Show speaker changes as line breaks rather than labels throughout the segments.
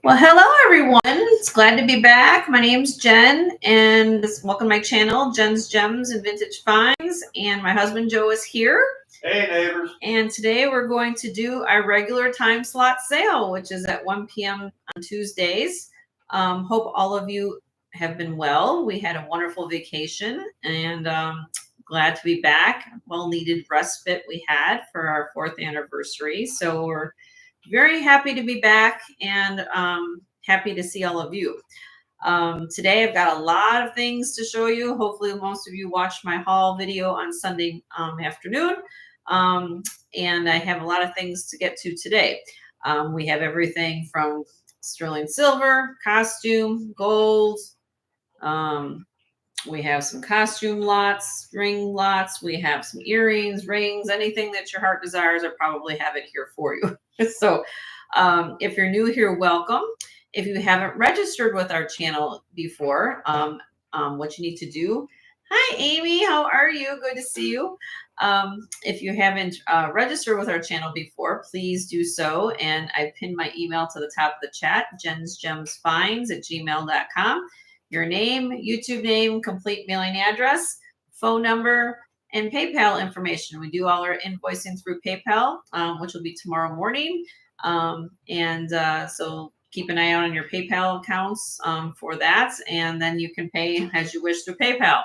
Well, hello everyone. It's glad to be back. My name's Jen, and welcome to my channel, Jen's Gems and Vintage Finds. And my husband Joe is here.
Hey neighbors.
And today we're going to do our regular time slot sale, which is at 1 p.m. on Tuesdays. Hope all of you have been well. We had a wonderful vacation, and glad to be back. Well-needed respite we had for our 4th anniversary. So we're very happy to be back and happy to see all of you. Today I've got a lot of things to show you. Hopefully most of you watched my haul video on Sunday afternoon. And I have a lot of things to get to today. We have everything from sterling silver, costume, gold. We have some costume lots, ring lots. We have some earrings, rings, anything that your heart desires. I probably have it here for you. So if you're new here, welcome. If you haven't registered with our channel before, what you need to do. Hi, Amy. How are you? Good to see you. If you haven't registered with our channel before, please do so. And I pinned my email to the top of the chat, jensgemsfinds@gmail.com. Your name, YouTube name, complete mailing address, phone number, and PayPal information. We do all our invoicing through PayPal, which will be tomorrow morning. So keep an eye out on your PayPal accounts for that. And then you can pay as you wish through PayPal.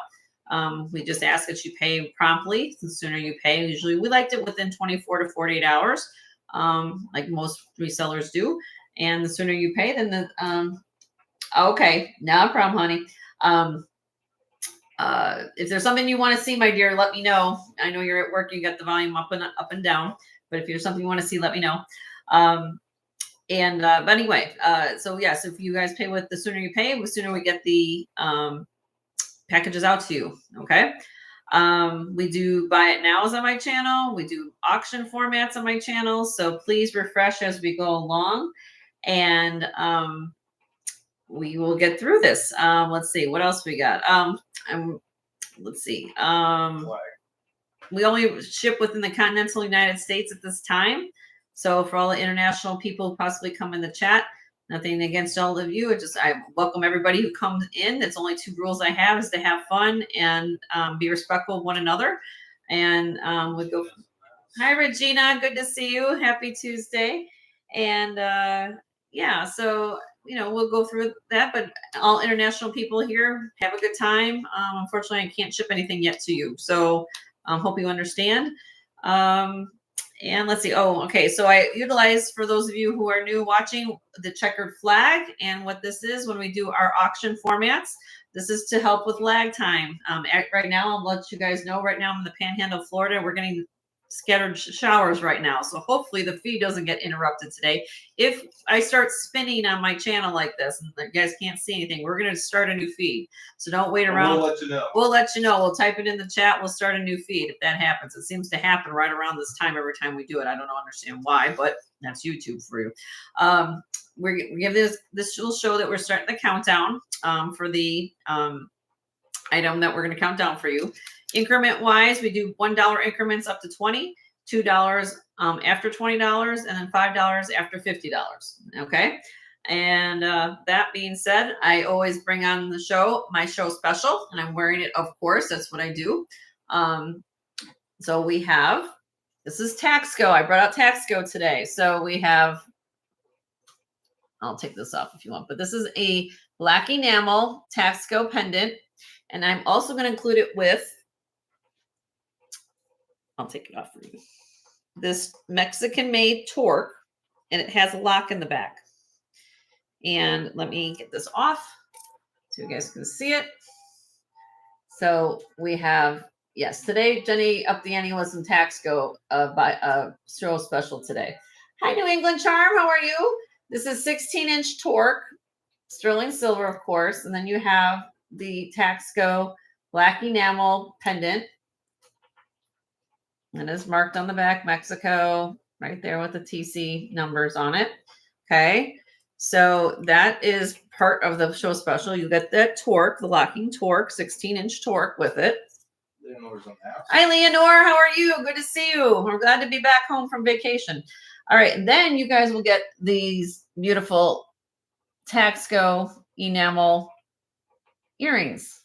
We just ask that you pay promptly. The sooner you pay, usually we liked it within 24 to 48 hours, like most resellers do. And the sooner you pay, then the okay, no problem, honey. If there's something you want to see, my dear, let me know. I know you're at work, you got the volume up and down, but if there's something you want to see, let me know. But anyway, so yes, if you guys pay with the sooner you pay, the sooner we get the packages out to you. Okay. We do buy it nows on my channel. We do auction formats on my channel. So please refresh as we go along, and we will get through this. Let's see what else we got. Let's see. We only ship within the continental United States at this time. So for all the international people who possibly come in the chat, nothing against all of you. I welcome everybody who comes in. That's only 2 rules I have, is to have fun and be respectful of one another. And we go. Hi, Regina. Good to see you. Happy Tuesday. And yeah, so we'll go through that, but all international people here, have a good time. Unfortunately, I can't ship anything yet to you, so hope you understand. And let's see. Oh, okay. So I utilize, for those of you who are new watching, the checkered flag. And what this is, when we do our auction formats, this is to help with lag time. Right now, I'll let you guys know, right now I'm in the Panhandle of Florida. We're getting scattered showers right now, so hopefully the feed doesn't get interrupted today. If I start spinning on my channel like this and you guys can't see anything, we're going to start a new feed, so don't wait around.
We'll let you know.
We'll let you know. We'll type it in the chat. We'll start a new feed if that happens. It seems to happen right around this time every time we do it. I don't understand why, but that's YouTube for you. We give this will show that we're starting the countdown for the item that we're going to count down for you. Increment wise, we do $1 increments up to 20, $2 after $20, and then $5 after $50. Okay. And that being said, I always bring on the show, my show special, and I'm wearing it, of course. That's what I do. So we have, this is Taxco. I brought out Taxco today. So we have, I'll take this off if you want, but this is a black enamel Taxco pendant. And I'm also going to include it with, I'll take it off for you, this Mexican-made torque, and it has a lock in the back. And let me get this off so you guys can see it. So we have, yes, today Jenny up the ante with some Taxco by show special today. Hi, New England Charm. How are you? This is 16-inch torque, sterling silver, of course, and then you have the Taxco black enamel pendant. And it's marked on the back, Mexico, right there with the TC numbers on it. Okay. So that is part of the show special. You get that torque, the locking torque, 16-inch torque with it.
Leonor's on the house.
Hi, Leonore. How are you? Good to see you. We're glad to be back home from vacation. All right. And then you guys will get these beautiful Taxco enamel earrings.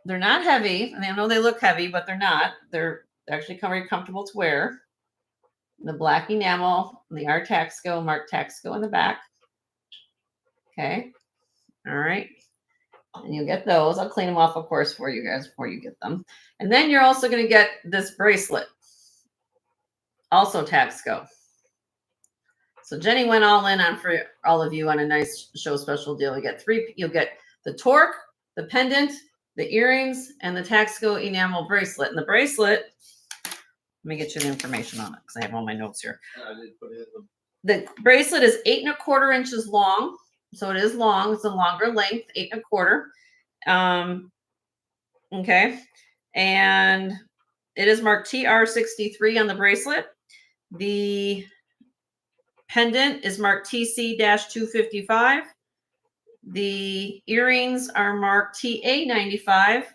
They're not heavy. And I know they look heavy, but they're not. They're actually very comfortable to wear. The black enamel, the art Taxco, marked Taxco in the back. Okay. All right. And you get those. I'll clean them off, of course, for you guys before you get them. And then you're also going to get this bracelet. Also Taxco. So Jenny went all in on for all of you on a nice show special deal. You get three. You'll get the torque, the pendant, the earrings, and the Taxco enamel bracelet. And the bracelet, let me get you the information on it because I have all my notes here.
I did put it in
The bracelet is 8 1/4 inches long. So it is long. It's a longer length, 8 1/4. Okay. And it is marked TR63 on the bracelet. The pendant is marked TC-255. The earrings are marked TA95.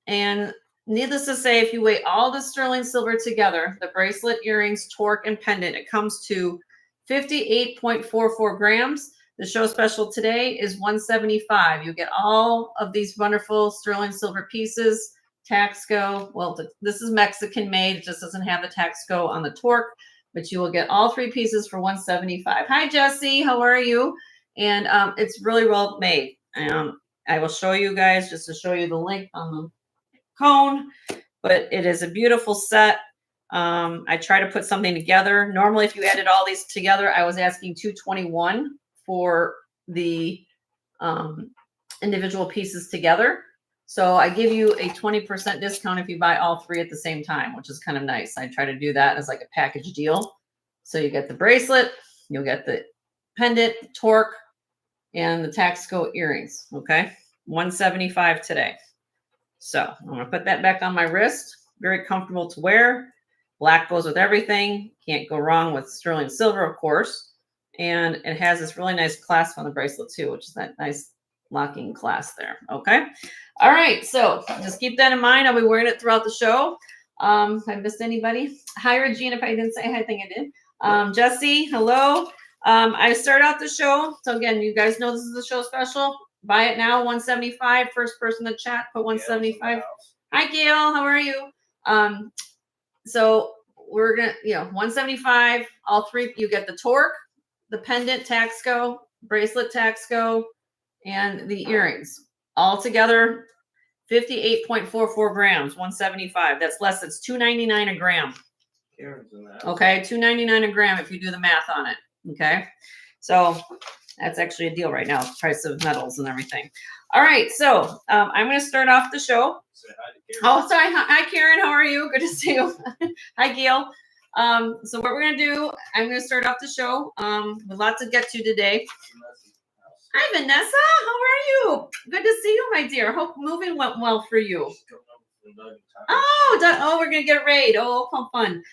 And needless to say, if you weigh all the sterling silver together, the bracelet, earrings, torque, and pendant, it comes to 58.44 grams. The show special today is $175. You get all of these wonderful sterling silver pieces. Taxco, well, this is Mexican made. It just doesn't have the Taxco on the torque, but you will get all 3 pieces for $175. Hi, Jesse. How are you? And it's really well made. I will show you guys just to show you the link on the cone, but it is a beautiful set. I try to put something together. Normally, if you added all these together, I was asking $221 for the individual pieces together. So I give you a 20% discount if you buy all 3 at the same time, which is kind of nice. I try to do that as like a package deal. So you get the bracelet, you'll get the pendant, torque, and the Taxco earrings. Okay, $175 today. So I'm gonna put that back on my wrist. Very comfortable to wear. Black goes with everything. Can't go wrong with sterling silver, of course. And it has this really nice clasp on the bracelet too, which is that nice locking clasp there. Okay. All right. So just keep that in mind. I'll be wearing it throughout the show. If I missed anybody. Hi, Regina. If I didn't say hi, I think I did. Jesse, hello. I start out the show. So again, you guys know this is a show special. Buy it now, $175. First person to chat, put $175. Hi, Gail. How are you? So we're gonna, $175. All 3. You get the torque, the pendant Taxco, bracelet Taxco, and the earrings. All together, 58.44 grams, $175. That's less. It's $2.99 a gram.
Karen's in that.
Okay, $2.99 a gram if you do the math on it. Okay, so that's actually a deal right now. Price of metals and everything. All right, so I'm going to start off the show.
Say hi to Karen.
Oh, sorry. Hi, Karen. How are you? Good to see you. Hi, Gail. So what we're going to do, I'm going to start off the show with lots to get to today. Hi, Vanessa. How are you? Good to see you, my dear. Hope moving went well for you. Oh, we're going to get a raid. Oh, how fun.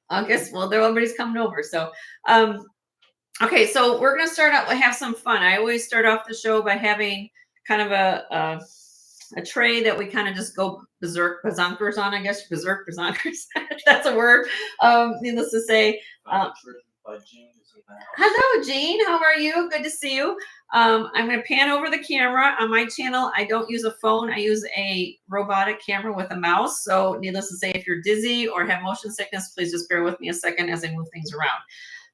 I guess, well, everybody's coming over. So, okay, so we're going to start out, have some fun. I always start off the show by having kind of a tray that we kind of just go bazonkers on, I guess. Bazonkers. That's a word. Needless to say. Hello, Jean. How are you? Good to see you. I'm going to pan over the camera. On my channel, I don't use a phone. I use a robotic camera with a mouse. So needless to say, if you're dizzy or have motion sickness, please just bear with me a second as I move things around.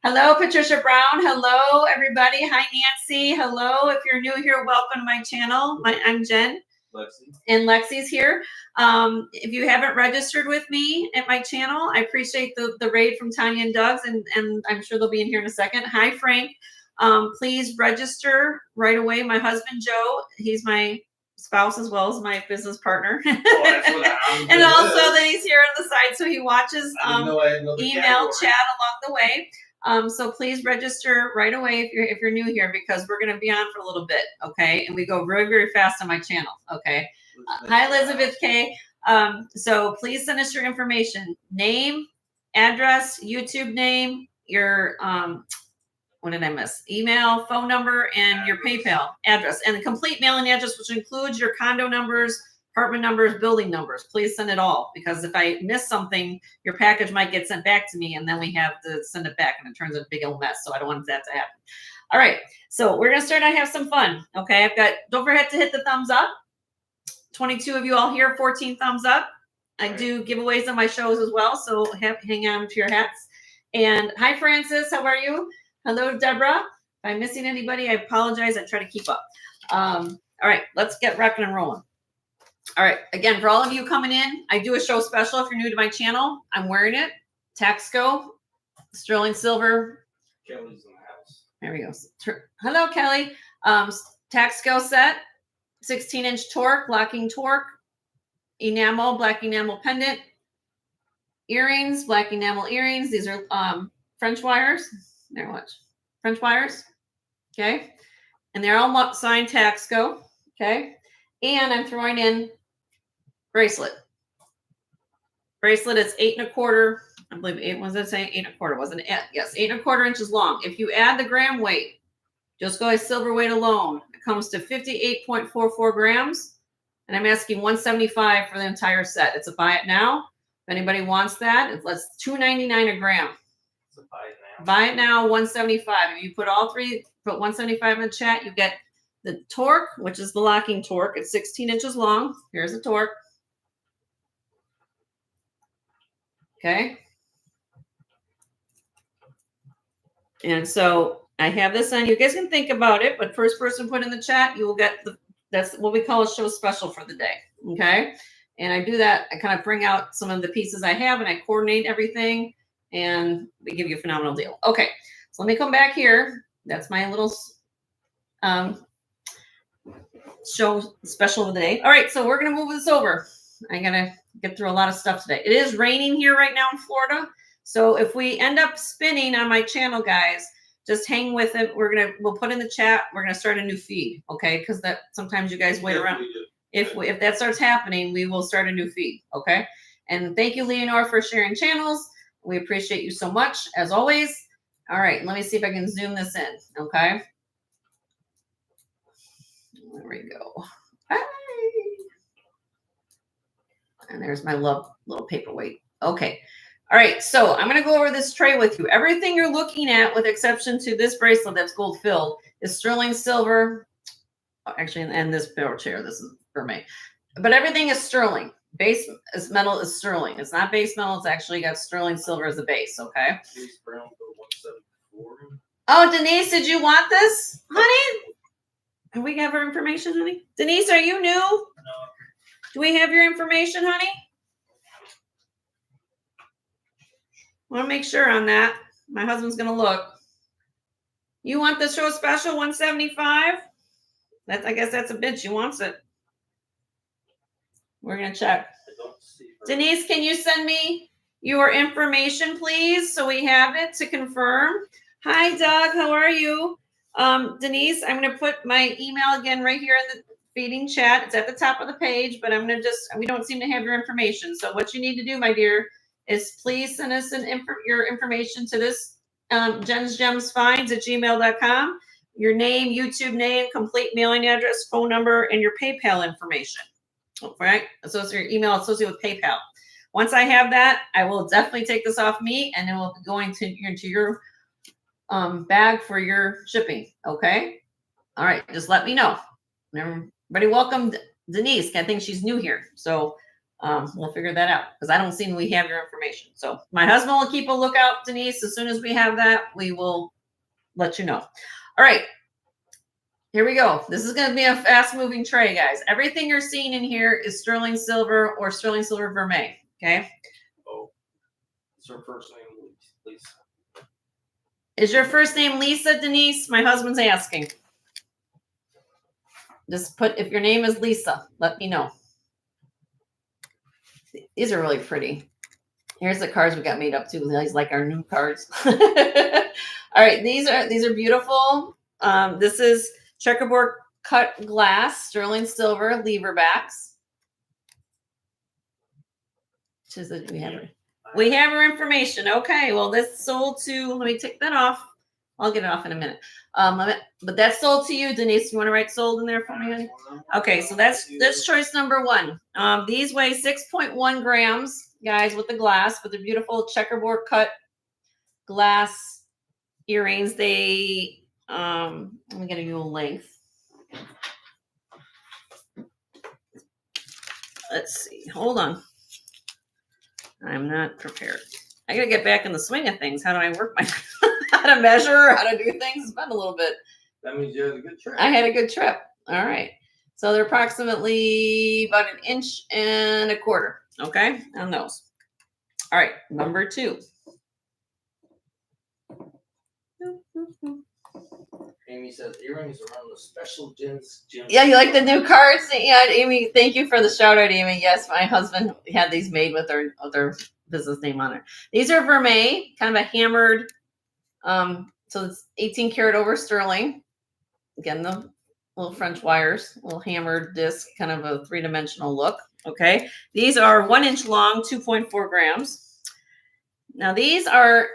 Hello, Patricia Brown. Hello, everybody. Hi, Nancy. Hello. If you're new here, welcome to my channel. I'm Jen.
Lexi.
And Lexi's here. If you haven't registered with me at my channel, I appreciate the raid from Tanya and Doug's, and I'm sure they'll be in here in a second. Hi, Frank. Please register right away. My husband, Joe, he's my spouse as well as my business partner. And also that he's here on the side, so he watches email chat along the way. So please register right away if you're new here, because we're going to be on for a little bit, okay? And we go very, very fast on my channel, okay? Hi, Elizabeth K. So please send us your information, name, address, YouTube name, your what did I miss? Email, phone number, and your PayPal address, and the complete mailing address, which includes your condo numbers, apartment numbers, building numbers. Please send it all, because if I miss something, your package might get sent back to me, and then we have to send it back, and it turns into a big old mess. So I don't want that to All right. So we're going to start. I have some fun. Okay. Don't forget to hit the thumbs up. 22 of you all here, 14 thumbs up. I do giveaways on my shows as well. So hang on to your hats. And hi, Francis. How are you? Hello, Deborah. If I'm missing anybody, I apologize. I try to keep up. All right. Let's get rocking and rolling. All right. Again, for all of you coming in, I do a show special. If you're new to my channel, I'm wearing it. Taxco, sterling silver.
Kelly's in the house.
There we go. Hello, Kelly. Taxco set, 16-inch torque, locking torque, enamel, black enamel pendant, earrings, black enamel earrings. These are French wires. There, watch. French wires. Okay. And they're all signed Taxco. Okay. And I'm throwing in bracelet. Bracelet is 8 1/4. I believe 8 was it saying 8 1/4? Wasn't it? Yes, 8 1/4 inches long. If you add the gram weight, just go as silver weight alone, it comes to 58.44 grams. And I'm asking $175 for the entire set. It's a buy it now. If anybody wants that, it's $2.99 a gram.
It's a buy it now.
Buy it now, $175. If you put all three, put $175 in the chat, you get the torque, which is the locking torque. It's 16 inches long. Here's the torque. Okay. And so I have this on. You guys can think about it, but first person put in the chat, you will get that's what we call a show special for the day. Okay. And I do that. I kind of bring out some of the pieces I have and I coordinate everything and we give you a phenomenal deal. Okay. So let me come back here. That's my little show special of the day. All right. So we're going to move this over. I'm going to get through a lot of stuff today. It is raining here right now in Florida. So if we end up spinning on my channel, guys, just hang with it. We'll put in the chat. We're going to start a new feed. Okay. Because that sometimes you guys wait around. If that starts happening, we will start a new feed. Okay. And thank you, Leonore, for sharing channels. We appreciate you so much as always. All right. Let me see if I can zoom this in. Okay. There we go. Bye. And there's my little paperweight. Okay. All right. So I'm going to go over this tray with you. Everything you're looking at, with exception to this bracelet that's gold filled, is sterling silver. Actually, and this barrel chair, this is for me. But everything is sterling. Base metal is sterling. It's not base metal. It's actually got sterling silver as a base. Okay. Oh, Denise, did you want this, honey? Can we have her information, honey? Denise, are you new? No. Do we have your information, honey? I want to make sure on that. My husband's going to look. You want the show special $175? I guess that's a bid. She wants it. We're going to check. Denise, can you send me your information, please? So we have it to confirm. Hi, Doug. How are you? Denise, I'm going to put my email again right here in the feeding chat. It's at the top of the page, but I'm going to we don't seem to have your information. So what you need to do, my dear, is please send us your information to this jensgemsfinds@gmail.com. Your name, YouTube name, complete mailing address, phone number, and your PayPal information. All right? So it's your email associated with PayPal. Once I have that, I will definitely take this off me, and it will be going into your bag for your shipping. Okay? All right. Just let me know. Everybody welcome Denise. I think she's new here. So we'll figure that out because I don't seem we have your information. So my husband will keep a lookout, Denise. As soon as we have that, we will let you know. All right. Here we go. This is going to be a fast moving tray, guys. Everything you're seeing in here is sterling silver or sterling silver vermeil. Okay.
Oh, is her first name Lisa?
Is your first name Lisa, Denise? My husband's asking. Just put, if your name is Lisa, let me know. These are really pretty. Here's the cards we got made up too. These like our new cards. All right, these are beautiful. This is checkerboard cut glass, sterling silver lever backs. We have our information. Okay, well, this sold to, let me take that off. I'll get it off in a minute. But that's sold to you, Denise. You want to write sold in there for me, honey? Okay, so that's choice number one. These weigh 6.1 grams, guys, with the glass, with the beautiful checkerboard cut glass earrings. They Let me get you a length. Let's see. Hold on. I'm not prepared. I gotta get back in the swing of things. How do I work my how to measure, how to do things? It's been a little bit.
That means you had a good trip.
I had a good trip. All right. So they're approximately about 1.25 inches. Okay, on those. All right, number 2.
Amy says earrings are on the special Gemstone.
Yeah, you like the new cards? Yeah, Amy, thank you for the shout out, Amy. Yes, my husband had these made with their business name on it. These are vermeil, kind of a hammered, so it's 18 karat over sterling. Again, the little French wires, little hammered disc, kind of a 3-dimensional look. Okay, these are 1 inch long, 2.4 grams. Now these are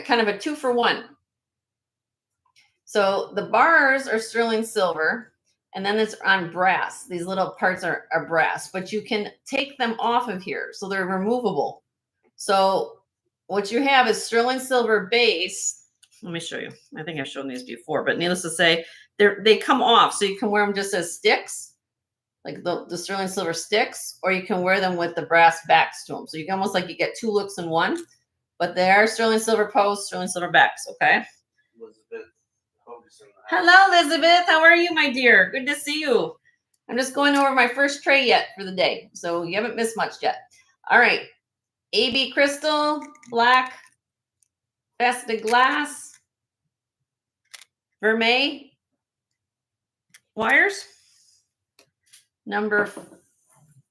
kind of a 2-for-1. So the bars are sterling silver, and then it's on brass. These little parts are brass, but you can take them off of here, so they're removable. So what you have is sterling silver base. Let me show you. I think I've shown these before, but needless to say, they come off, so you can wear them just as sticks, like the sterling silver sticks, or you can wear them with the brass backs to them. So you can almost like you get 2 looks in one, but they are sterling silver posts, sterling silver backs. Okay.
Elizabeth.
Hello, Elizabeth. How are you, my dear? Good to see you. I'm just going over my first tray yet for the day, so you haven't missed much yet. All right. AB crystal, black, faceted glass, vermeil wires. Number 5.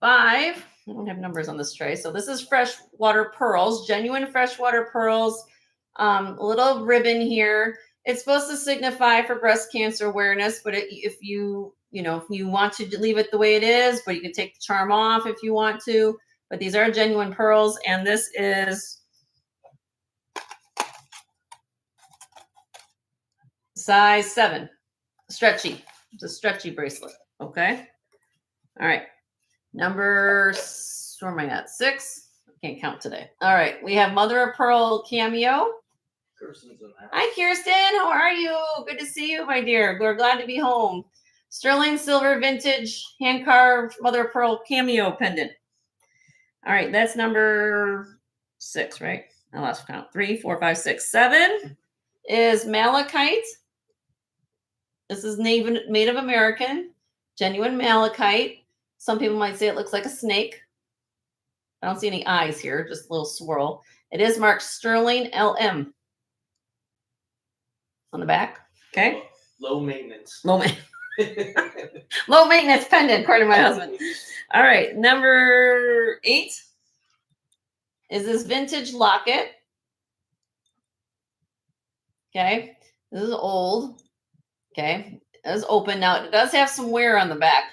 I don't have numbers on this tray. So this is freshwater pearls, genuine freshwater pearls. A little ribbon here. It's supposed to signify for breast cancer awareness, but if you want to leave it the way it is, but you can take the charm off if you want to. But these are genuine pearls, and this is size 7, stretchy. It's a stretchy bracelet. Okay. All right. Number, where am I at? 6. I can't count today. All right. We have mother of pearl cameo.
Kirsten's in that.
Hi, Kirsten. How are you? Good to see you, my dear. We're glad to be home. Sterling silver vintage hand carved mother of pearl cameo pendant. All right. That's number 6, right? I lost count. 3, 4, 5, 6, 7 is malachite. This is Native American, genuine malachite. Some people might say it looks like a snake. I don't see any eyes here, just a little swirl. It is marked sterling LM on the back. Okay.
Low maintenance.
Low maintenance pendant, according to my husband. All right. Number 8 is this vintage locket. Okay. This is old. Okay. It is open. Now it does have some wear on the back.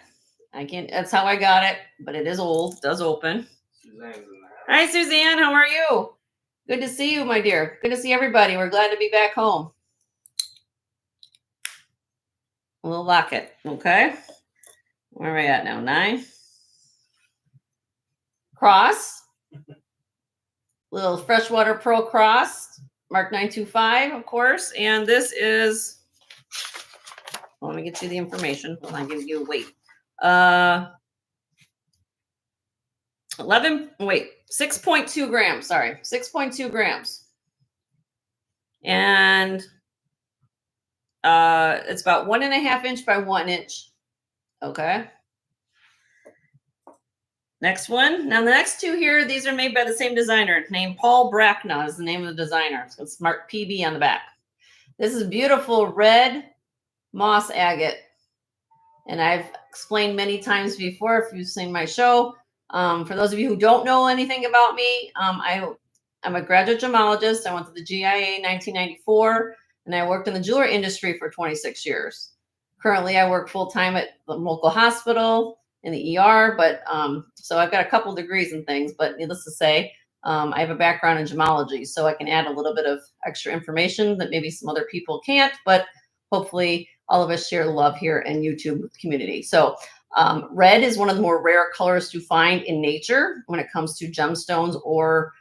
That's how I got it, but it is old. It does open.
Suzanne's in the house.
Hi, Suzanne. How are you? Good to see you, my dear. Good to see everybody. We're glad to be back home. A little locket. Okay. Where are we at now? 9. Cross. Little freshwater pearl cross. Mark 925, of course. And this is, let me get you the information. I'll give you a weight. 6.2 grams. Sorry, 6.2 grams. And it's about 1.5 inch by 1 inch. Okay. Next one. Now the next 2 here, these are made by the same designer named Paul Bracknell is the name of the designer. So it's marked PB on the back. This is beautiful red moss agate. And I've explained many times before, if you've seen my show. For those of you who don't know anything about me, I'm a graduate gemologist. I went to the GIA in 1994, and I worked in the jewelry industry for 26 years. Currently, I work full-time at the local hospital in the ER, but so I've got a couple degrees and things, but needless to say, I have a background in gemology, so I can add a little bit of extra information that maybe some other people can't, but hopefully all of us share love here in YouTube community. So red is one of the more rare colors to find in nature when it comes to gemstones or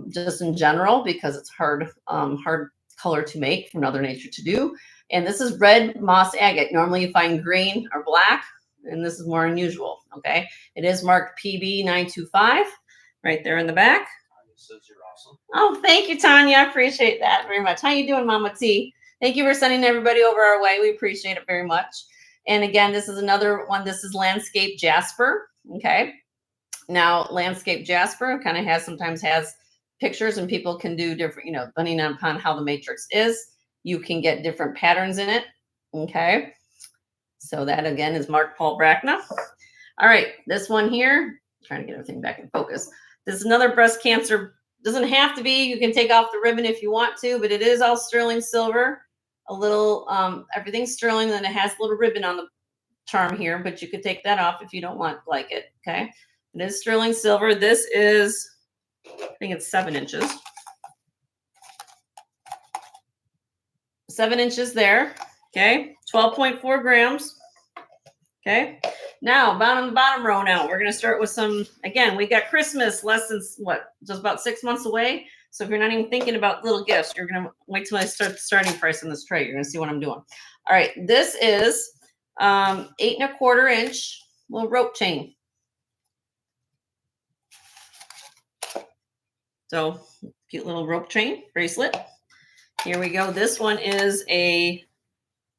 just in general, because it's hard color to make from Mother Nature to do. And this is red moss agate. Normally you find green or black, and this is more unusual. Okay. It is marked PB925 right there in the back.
Says you're awesome.
Oh, thank you, Tanya. I appreciate that very much. How you doing, Mama T? Thank you for sending everybody over our way. We appreciate it very much. And again, this is another one. This is landscape jasper. Okay. Now, landscape jasper kind of sometimes has pictures, and people can do different, depending upon how the matrix is, you can get different patterns in it. Okay. So that again is Mark Paul Brackna. All right. This one here, trying to get everything back in focus. This is another breast cancer. Doesn't have to be. You can take off the ribbon if you want to, but it is all sterling silver. A little, everything's sterling, and then it has a little ribbon on the charm here, but you could take that off if you don't like it. Okay. It is sterling silver. This is, I think it's 7 inches. 7 inches there. Okay. 12.4 grams. Okay. Now, bottom row now. We're going to start with some, again, we got Christmas less than, just about 6 months away. So if you're not even thinking about little gifts, you're going to wait till I start the starting price on this tray. You're going to see what I'm doing. All right. This is 8 1/4 inch little rope chain. So cute little rope chain bracelet. Here we go. This one is a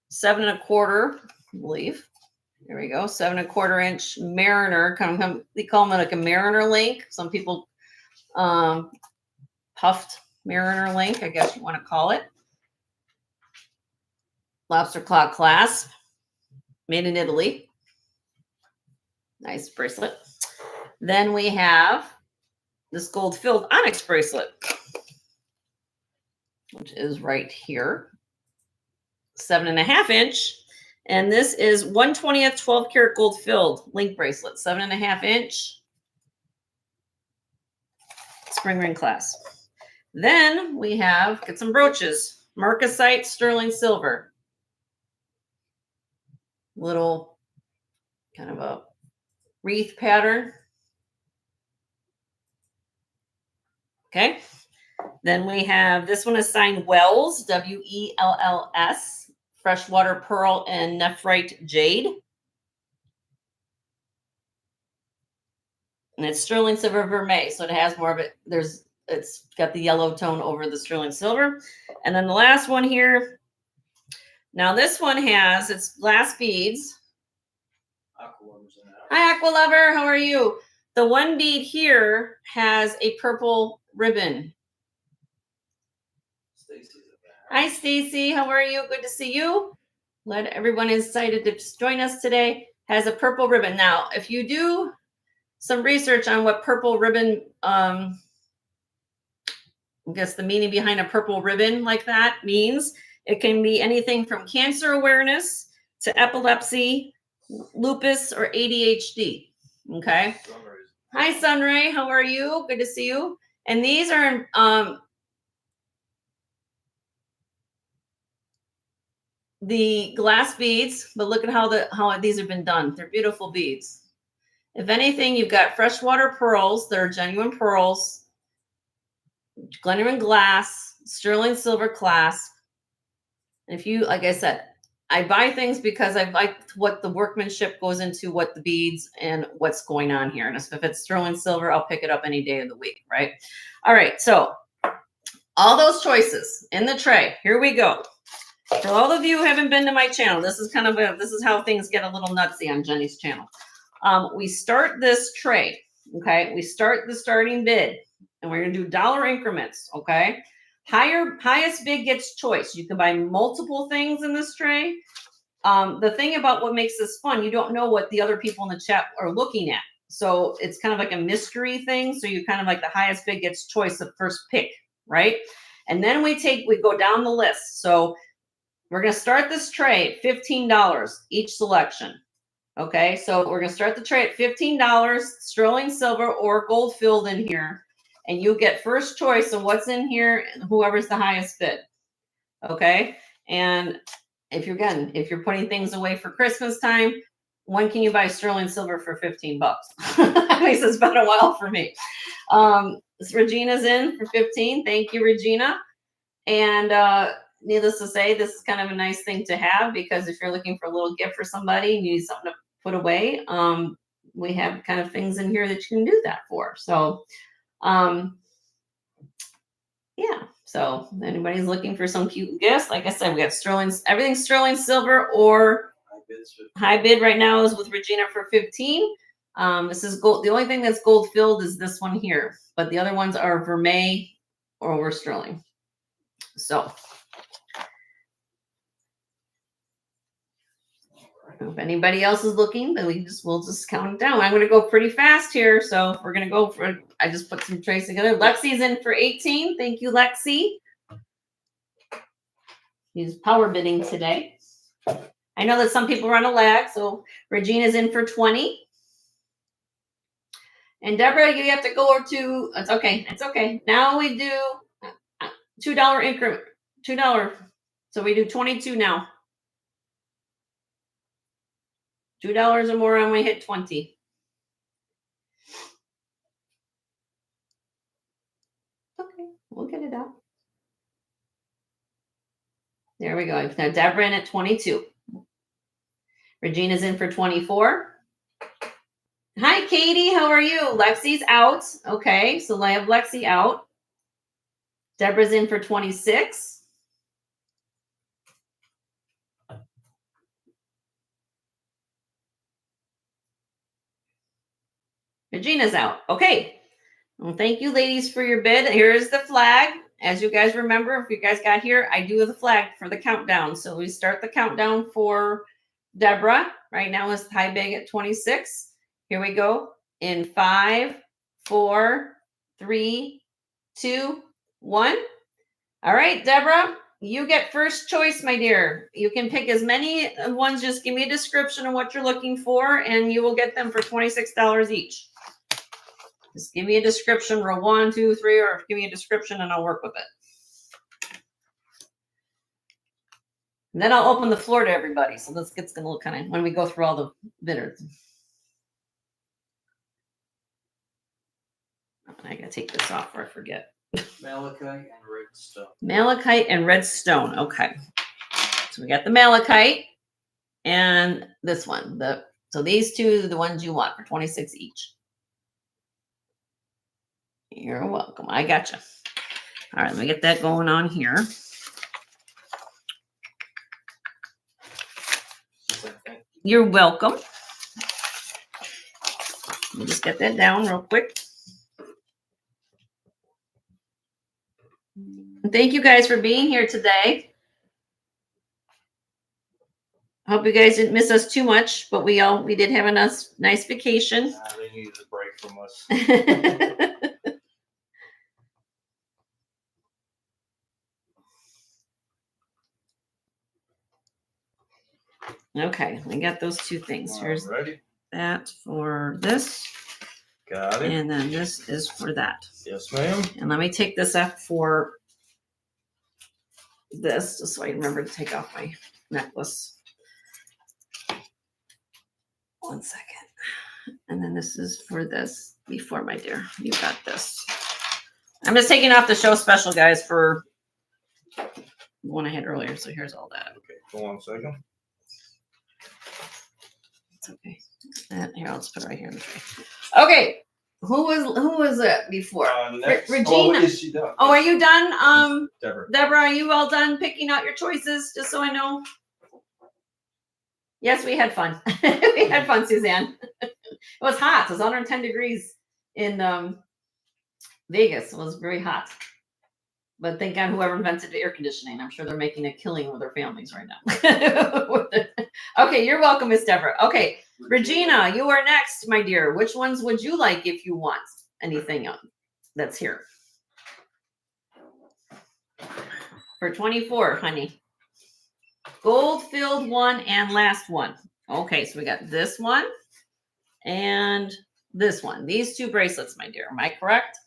7 1/4, I believe. There we go. 7 1/4 inch mariner. They call them like a mariner link. Some people puffed mariner link, I guess you want to call it. Lobster claw clasp, made in Italy. Nice bracelet. Then we have this gold filled onyx bracelet, which is right here. 7 1/2 inch. And this is 1/20 12 karat gold filled link bracelet, 7 1/2 inch spring ring clasp. Then we get some brooches, marcasite sterling silver, little kind of a wreath pattern. Okay. Then we have, this one is signed Wells, WELLS, freshwater pearl and nephrite jade. And it's sterling silver vermeil, so it has more of it. It's got the yellow tone over the sterling silver. And then the last one here. Now this one has its glass beads. Hi, Aqua Lover. How are you? The one bead here has a purple ribbon. Hi, Stacy. How are you? Good to see you. Glad everyone is excited to join us today. Has a purple ribbon. Now, if you do some research on what purple ribbon, I guess the meaning behind a purple ribbon like that means, it can be anything from cancer awareness to epilepsy, lupus, or ADHD. Okay. Hi, Sunray. How are you? Good to see you. And these are the glass beads, but look at how these have been done. They're beautiful beads. If anything, you've got freshwater pearls that are genuine pearls, genuine glass, sterling silver clasp. And if you, like I said, I buy things because I like what the workmanship goes into, what the beads and what's going on here. And if it's sterling silver, I'll pick it up any day of the week, right? All right, so all those choices in the tray. Here we go. For all of you who haven't been to my channel, this is how things get a little nutsy on Jenny's channel. We start this tray, okay? We start the starting bid, and we're gonna do dollar increments, okay? Highest bid gets choice. You can buy multiple things in this tray. The thing about what makes this fun, you don't know what the other people in the chat are looking at. So it's kind of like a mystery thing. So you kind of like the highest bid gets choice, the first pick, right? And then we go down the list. So we're going to start this tray at $15 each selection. Okay, so we're going to start the tray at $15, sterling silver or gold filled in here. And you get first choice of what's in here, and whoever's the highest bid. Okay, and if you're putting things away for Christmas time, when can you buy sterling silver for $15? At least it's been a while for me. Regina's in for 15. Thank you, Regina. And needless to say, this is kind of a nice thing to have because if you're looking for a little gift for somebody and you need something to put away, we have kind of things in here that you can do that for. So, yeah. So if anybody's looking for some cute gifts, like I said, we have sterling, everything's sterling silver or high bid right now is with Regina for 15. This is gold. The only thing that's gold filled is this one here, but the other ones are vermeil or sterling. So if anybody else is looking, then we'll just count it down. I'm going to go pretty fast here. So we're going to go for, I just put some trays together. Lexi's in for 18. Thank you, Lexi. He's power bidding today. I know that some people run a lag. So Regina's in for 20. And Deborah, you have to go to, it's okay. It's okay. Now we do $2 increment, $2. So we do 22 now. $2 or more and we hit 20. Okay, we'll get it out. There we go. Now Deborah in at 22. Regina's in for 24. Hi, Katie. How are you? Lexi's out. Okay, so I have Lexi out. Deborah's in for 26. Regina's out. Okay. Well, thank you, ladies, for your bid. Here is the flag. As you guys remember, if you guys got here, I do the flag for the countdown. So we start the countdown for Deborah. Right now is high bid at 26. Here we go. In 5, 4, 3, 2, 1. All right, Deborah, you get first choice, my dear. You can pick as many ones. Just give me a description of what you're looking for, and you will get them for $26 each. Just give me a description, row 1, 2, 3, or give me a description and I'll work with it. And then I'll open the floor to everybody. So this gets going to look kind of, when we go through all the bidders. I got to take this off or I forget.
Malachite and redstone.
Malachite and redstone. Okay. So we got the malachite and this one. So these two are the ones you want for 26 each. You're welcome. I got you. All right, let me get that going on here. You're welcome. Let me just get that down real quick. Thank you guys for being here today. Hope you guys didn't miss us too much, but we did have a nice vacation.
They needed a break from us.
Okay, I got those two things. Here's
ready.
That for this.
Got it.
And then this is for that.
Yes, ma'am.
And let me take this up for this, just so I remember to take off my necklace. 1 second. And then this is for this before, my dear. You got this. I'm just taking off the show special, guys, for the one I had earlier. So here's all that.
Okay, hold on a second.
It's okay. Here, I'll just put it right here in the tray. Okay. Who was it before?
Next.
Regina.
Oh, is she done?
Oh, are you done?
Deborah.
Deborah, are you all done picking out your choices? Just so I know. Yes, we had fun. We had fun, Suzanne. It was hot. It was 110 degrees in Vegas. It was very hot. But thank God whoever invented the air conditioning. I'm sure they're making a killing with their families right now. Okay, you're welcome, Miss Deborah. Okay, Regina, you are next, my dear. Which ones would you like if you want anything that's here? For 24, honey. Gold-filled one and last one. Okay, so we got this one and this one. These two bracelets, my dear. Am I correct?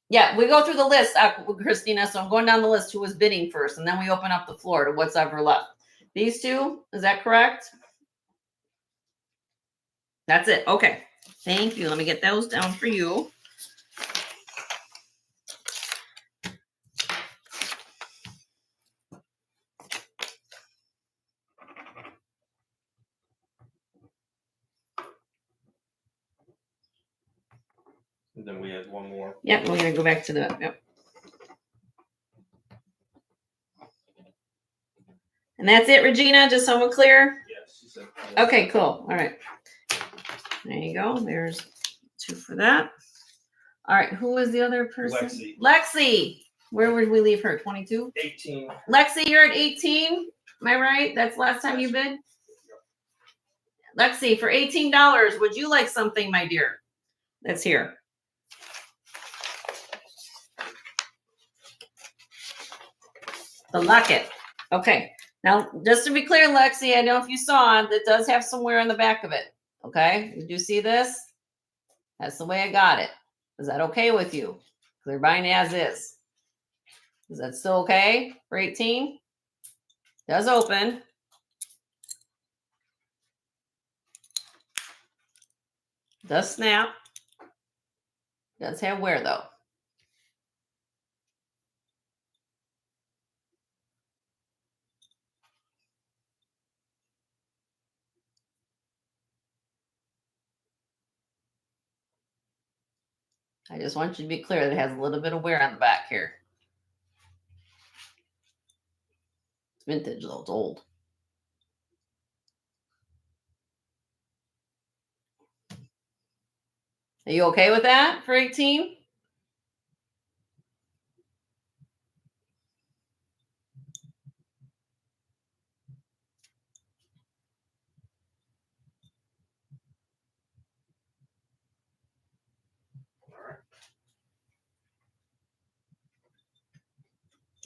Yeah, we go through the list, Christina. So I'm going down the list who was bidding first, and then we open up the floor to what's ever left. These two, is that correct? That's it. Okay. Thank you. Let me get those down for you.
And then we had one more.
Yep, we're gonna go back to the, yep. And that's it, Regina, just so we're clear?
Yes, she said.
Okay, cool, all right. There you go, there's 2 for that. All right, who was the other person?
Lexi.
Lexi, where would we leave her, 22?
18.
Lexi, you're at 18, am I right? That's last time you bid? Lexi, for $18, would you like something, my dear? That's here. The locket. Okay. Now, just to be clear, Lexi, I don't know if you saw it, that does have some wear on the back of it. Okay. Did you see this? That's the way I got it. Is that okay with you? They're buying as is. Is that still okay for 18? Does open. Does snap. Does have wear though. I just want you to be clear that it has a little bit of wear on the back here. It's vintage though, it's old. Are you okay with that for 18?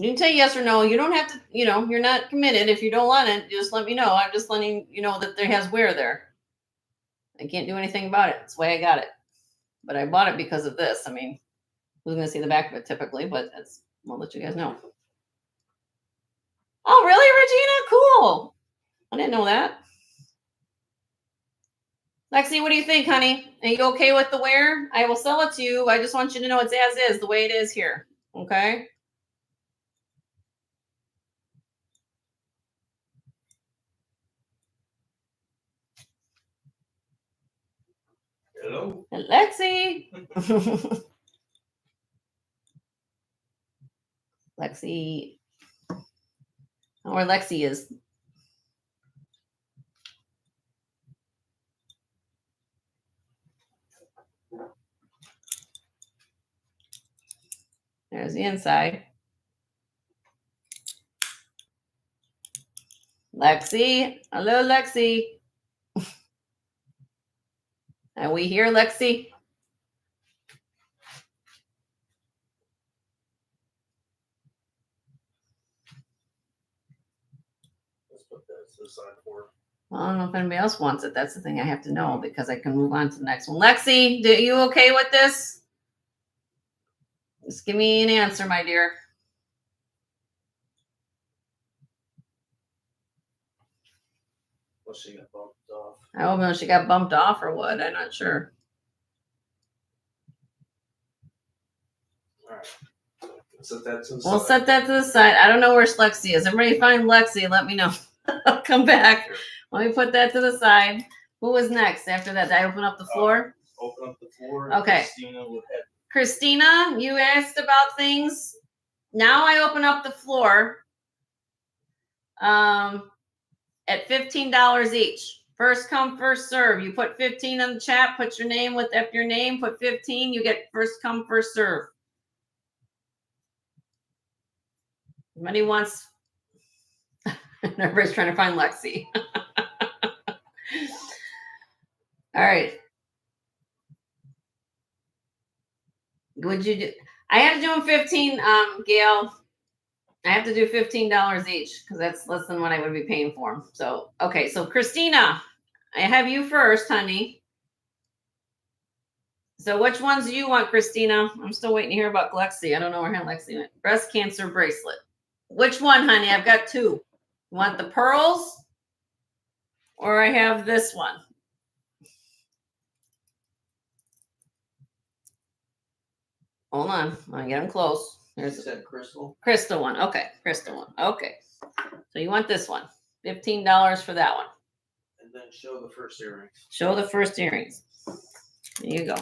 You can say yes or no. You don't have to, you're not committed. If you don't want it, just let me know. I'm just letting you know that there has wear there. I can't do anything about it. It's the way I got it. But I bought it because of this. I mean, who's going to see the back of it typically, but I'll let you guys know. Oh, really, Regina? Cool. I didn't know that. Lexi, what do you think, honey? Are you okay with the wear? I will sell it to you. I just want you to know it's as is, the way it is here. Okay?
Hello.
Lexi. Lexi. Oh, where Lexi is. There's the inside. Lexi. Hello, Lexi. Are we here, Lexi?
Let's put that to the side for her.
Well, I don't know if anybody else wants it. That's the thing I have to know because I can move on to the next one. Lexi, are you okay with this? Just give me an answer, my dear.
Well, she got bumped off.
I don't know if she got bumped off or what. I'm not sure.
All right. Set that to the
We'll
side.
set that to the side. I don't know where Lexi is. Everybody find Lexi. Let me know. I'll come back.
Here.
Let me put that to the side. Who was next after that? Did I open up the floor?
Open up the floor.
Okay.
Christina would have.
Christina, you asked about things. Now I open up the floor at $15 each. First come, first serve. You put 15 in the chat, put your name with after your name, put 15, you get first come, first serve. Money wants. Everybody's trying to find Lexi. All right. Would you do? I have to do them 15, Gail. I have to do $15 each because that's less than what I would be paying for them. So, okay. So, Christina, I have you first, honey. So, which ones do you want, Christina? I'm still waiting to hear about Lexi. I don't know where Lexi went. Breast cancer bracelet. Which one, honey? I've got 2. You want the pearls? Or I have this one. Hold on. Let me get them close. There's
She said crystal.
Crystal one. Okay. Crystal one. Okay. So you want this one. $15 for that one.
And then show the first earrings.
Show the first earrings. There you go.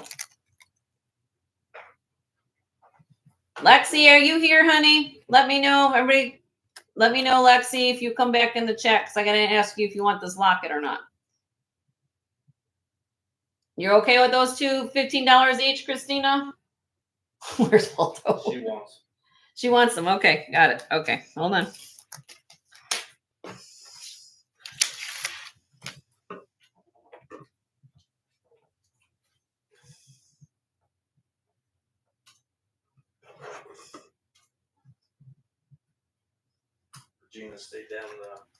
Lexi, are you here, honey? Let me know. Everybody, let me know, Lexi, if you come back in the chat, because I got to ask you if you want this locket or not. You're okay with those two $15 each, Christina? Where's Waldo? She wants them. Okay, got it. Okay, hold on.
Regina stayed down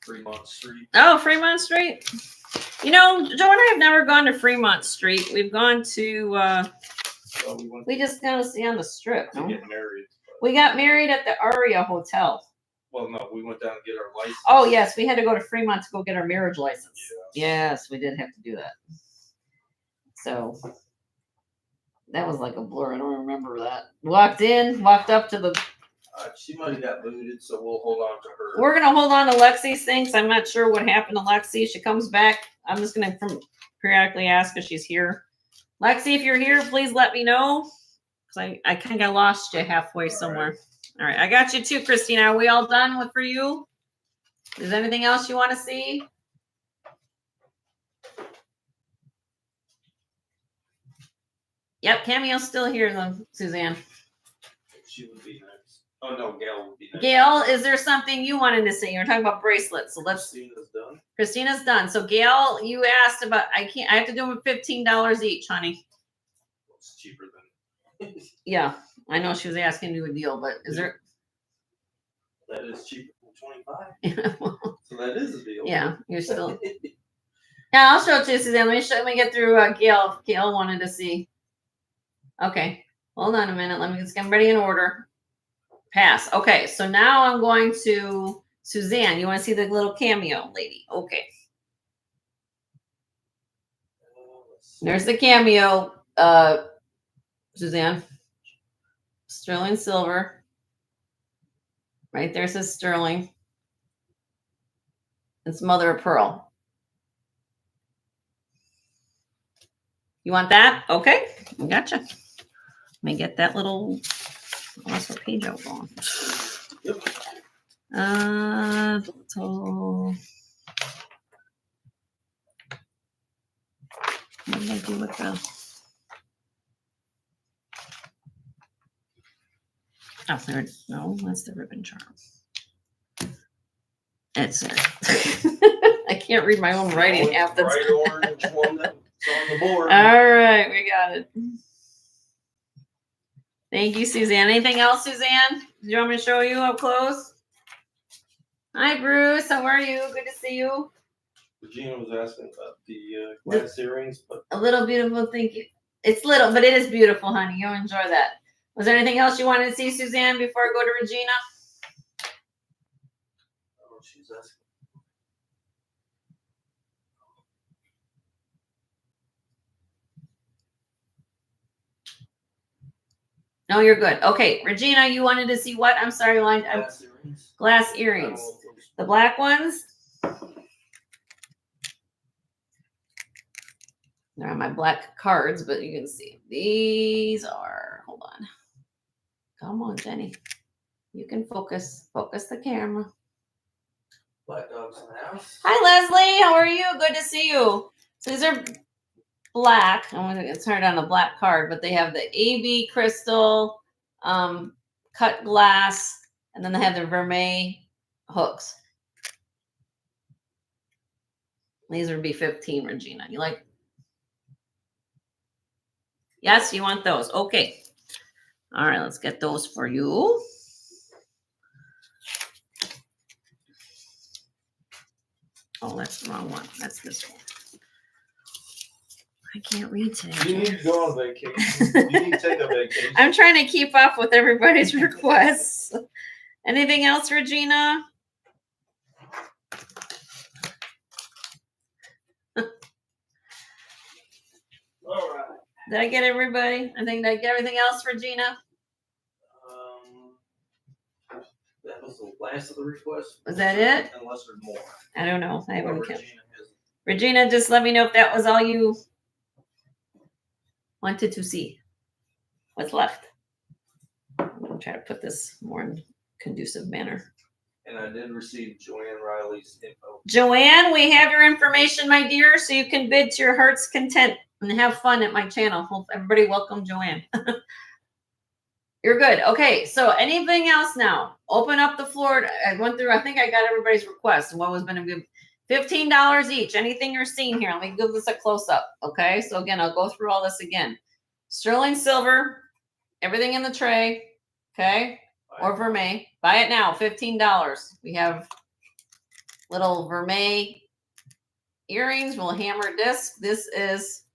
Fremont Street.
Oh, Fremont Street. You know, Joe and I have never gone to Fremont Street. We've gone to. We just got to see on the strip.
To get married.
We got married at the Aria Hotel.
Well, no, we went down to get our license.
Oh yes, we had to go to Fremont to go get our marriage license. Yes, we did have to do that. So that was like a blur. I don't remember that. Walked up to the.
She might have got booted, so we'll hold on to her.
We're gonna hold on to Lexi's things. I'm not sure what happened to Lexi. She comes back. I'm just gonna periodically ask if she's here. Lexi, if you're here, please let me know. Cause I kind of lost you halfway somewhere. All right, I got you too, Christina. Are we all done with for you? Is there anything else you want to see? Yep, Cameo's still here, though, Suzanne.
She would be next. Oh no, Gail would be next.
Gail, is there something you wanted to say? You're talking about bracelets, so let's.
Christina's done.
Christina's done. So Gail, you asked about. I have to do them $15 each, honey.
It's cheaper than.
Yeah, I know she was asking to do a deal, but is there?
That is cheaper than 25. So that is a deal.
Yeah, you're still. Yeah, I'll show it to you, Suzanne. Let me get through Gail. Gail wanted to see. Okay, hold on a minute. Let me just get ready in order. Pass. Okay, so now I'm going to Suzanne. You want to see the little cameo lady? Okay. There's the cameo, Suzanne. Sterling silver. Right there says sterling. It's mother of pearl. You want that? Okay, gotcha. Let me get that little. Oh, that's what page I was on.
Yep.
So what did I do with the? Oh, there. No, that's the ribbon charm. It's there. I can't read my own writing half the time.
Bright orange one that's on the board.
All right, we got it. Thank you, Suzanne. Anything else, Suzanne? Do you want me to show you up close? Hi, Bruce. How are you? Good to see you.
Regina was asking about the glass earrings, but
a little beautiful. Thank you. It's little, but it is beautiful, honey. You'll enjoy that. Was there anything else you wanted to see, Suzanne, before I go to Regina?
oh, she's asking.
No, you're good. Okay, Regina, you wanted to see what? I'm sorry,
Glass earrings.
glass earrings. The black ones? They're on my black cards, but you can see. These are, hold on. Come on, Jenny. You can focus. Focus the camera.
Black dogs in the house.
Hi, Leslie. How are you? Good to see you. So these are black. It's hard on a black card, but they have the AB crystal, cut glass, and then they have their vermeil hooks. These would be 15, Regina. You like? Yes, you want those. Okay. All right, let's get those for you. Oh, that's the wrong one. That's this one. I can't read today.
You need to go on vacation. You need to take a vacation.
I'm trying to keep up with everybody's requests. Anything else, Regina?
All right.
Did I get everybody? Did I get everything else, Regina?
That was the last of the requests.
Was that it?
Unless there's more.
I don't know. I haven't kept.
Regina has.
Regina, just let me know if that was all you wanted to see. What's left? I'll try to put this more in conducive manner.
And I did receive Joanne Riley's info.
Joanne, we have your information, my dear, so you can bid to your heart's content and have fun at my channel. Hope everybody welcome Joanne. You're good. Okay, so anything else now? Open up the floor. I went through, I think I got everybody's request and what was going to be $15 each. Anything you're seeing here. Let me give this a close up. Okay, so again, I'll go through all this again. Sterling silver, everything in the tray. Okay, or vermeil. Buy it now, $15. We have little vermeil earrings, little hammer disc. This is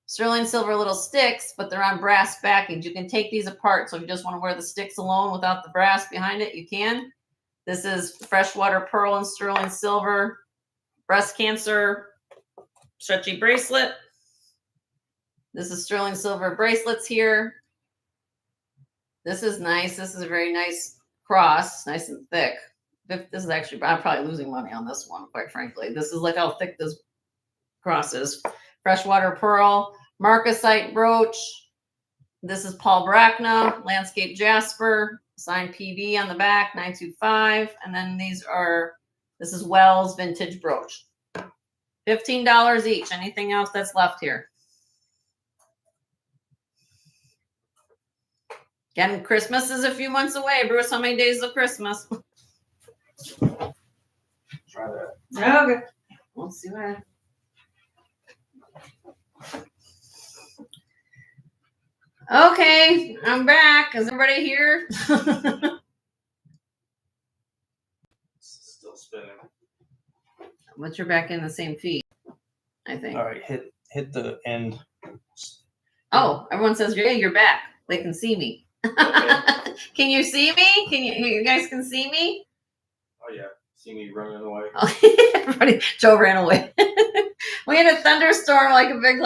sterling silver little sticks, but they're on brass backings. You can take these apart. So if you just want to wear the sticks alone without the brass behind it, you can. This is freshwater pearl and sterling silver breast cancer stretchy bracelet. This is sterling silver bracelets here. This is nice. This is a very nice cross, nice and thick. This is actually, I'm probably losing money on this one, quite frankly. This is like how thick this cross is. Freshwater pearl, marcasite brooch. This is Paul Brackna, landscape jasper, signed PV on the back, 925. And then this is Wells vintage brooch. $15 each. Anything else that's left here? Again, Christmas is a few months away. Bruce, how many days of Christmas?
Try that.
Okay. We'll see what happens. Okay, I'm back. Is everybody here?
Still spinning.
But you're back in the same feed, I think.
All right, hit the end.
Oh, everyone says, yeah, you're back. They can see me.
Okay.
Can you see me? You guys can see me?
Oh yeah, see me running away.
Oh, everybody, Joe ran away. We had a thunderstorm, like a big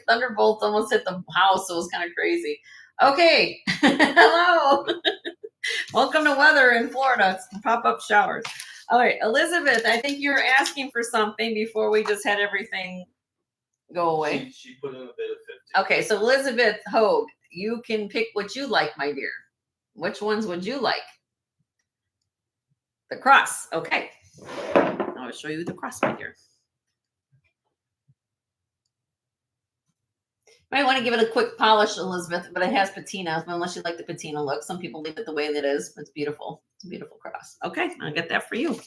thunderbolt almost hit the house. It was kind of crazy. Okay. Hello. Welcome to weather in Florida. It's pop-up showers. All right, Elizabeth, I think you were asking for something before we just had everything go away.
She put in a bit of 50.
Okay, so Elizabeth Hogue, you can pick what you like, my dear. Which ones would you like? The cross. Okay. I'll show you the cross, my dear. Might want to give it a quick polish, Elizabeth, but it has patina, unless you like the patina look. Some people leave it the way that it is. It's beautiful. It's a beautiful cross. Okay, I'll get that for you.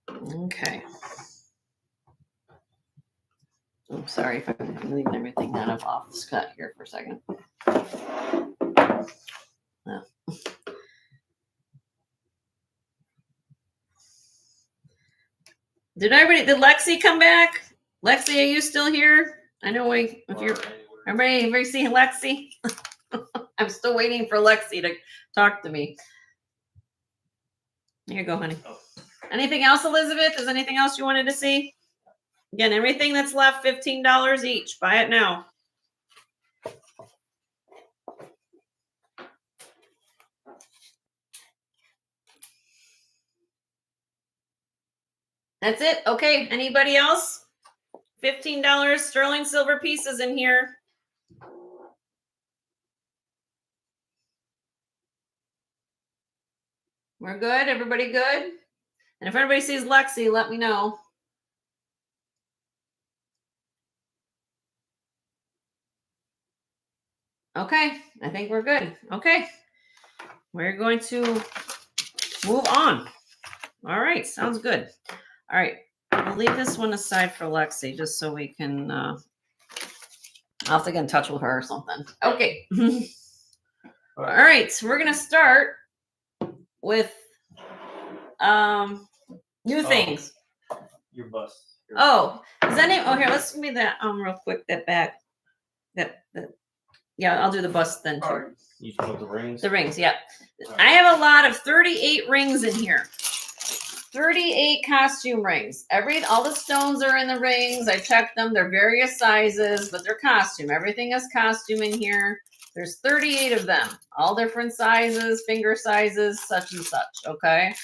Okay. I'm sorry if I'm leaving everything kind of off cut here for a second. Oh. Did Lexi come back? Lexi, are you still here? I know everybody see Lexi? I'm still waiting for Lexi to talk to me. Here you go, honey.
Oh.
Anything else, Elizabeth? Is anything else you wanted to see? Again, everything that's left, $15 each. Buy it now. That's it. Okay. Anybody else? $15 sterling silver pieces in here. We're good. Everybody good? And if anybody sees Lexi, let me know. Okay. I think we're good. Okay. We're going to move on. All right. Sounds good. All right. We'll leave this one aside for Lexi just so we can, I'll have to get in touch with her or something. Okay. All right. So we're going to start with new things.
Your bust.
Oh, is that it? Oh, here, let's give me that real quick. That back. That yeah, I'll do the bust then too.
All right. You put the rings.
The rings, yeah. I have a lot of 38 rings in here. 38 costume rings. All the stones are in the rings. I checked them. They're various sizes, but they're costume. Everything is costume in here. There's 38 of them, all different sizes, finger sizes, such and such. Okay.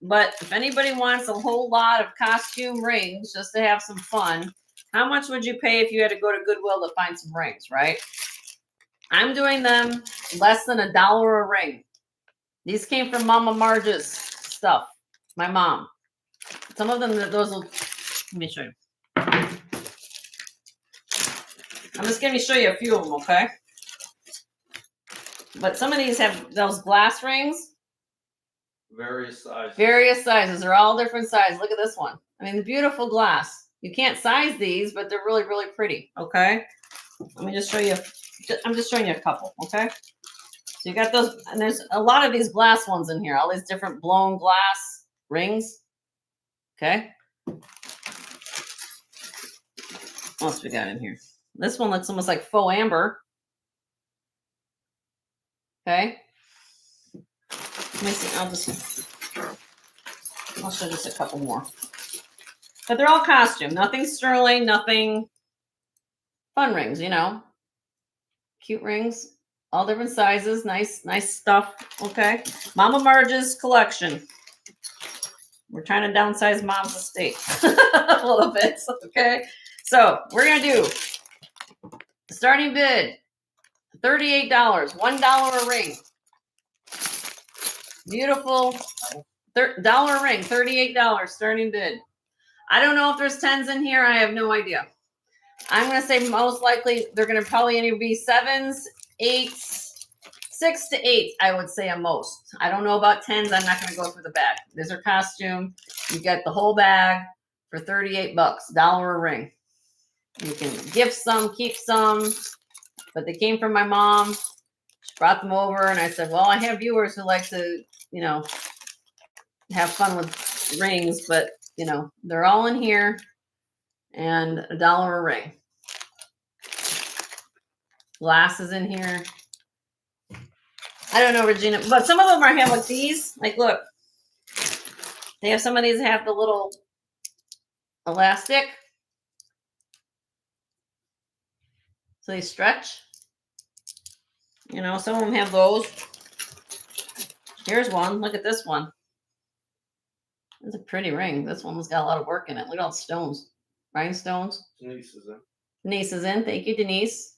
But if anybody wants a whole lot of costume rings just to have some fun, how much would you pay if you had to go to Goodwill to find some rings, right? I'm doing them less than $1 a ring. These came from Mama Marge's stuff. My mom. Some of them, those will, let me show you. I'm just going to show you a few of them, okay? But some of these have those glass rings.
Various sizes.
Various sizes. They're all different sizes. Look at this one. I mean, the beautiful glass. You can't size these, but they're really, really pretty, okay? Let me just show you. I'm just showing you a couple, okay? So you got those, and there's a lot of these glass ones in here. All these different blown glass rings, okay? What else we got in here? This one looks almost like faux amber. Okay. Let me see. I'll show just a couple more. But they're all costume. Nothing sterling, nothing fun rings, you know. Cute rings. All different sizes. Nice stuff. Okay. Mama Marge's collection. We're trying to downsize Mom's estate a little bit. Okay. So we're going to do starting bid. $38, $1 a ring. Beautiful $1 ring, $38 starting bid. I don't know if there's 10s in here. I have no idea. I'm going to say most likely they're going to probably either be 7s, 8s, 6 to 8, I would say at most. I don't know about 10s. I'm not going to go through the bag. These are costume. You get the whole bag for $38, $1 a ring. You can gift some, keep some. But they came from my mom. She brought them over, and I said, well, I have viewers who like to, you know, have fun with rings, but, you know, they're all in here, and $1 a ring. Glass is in here. I don't know, Regina, but some of them are have like these. Like, look, they have some of these have the little elastic. So they stretch. You know, some of them have those. Here's one. Look at this one. It's a pretty ring. This one's got a lot of work in it. Look at all the stones. Rhinestones.
Denise is in.
Denise is in. Thank you, Denise.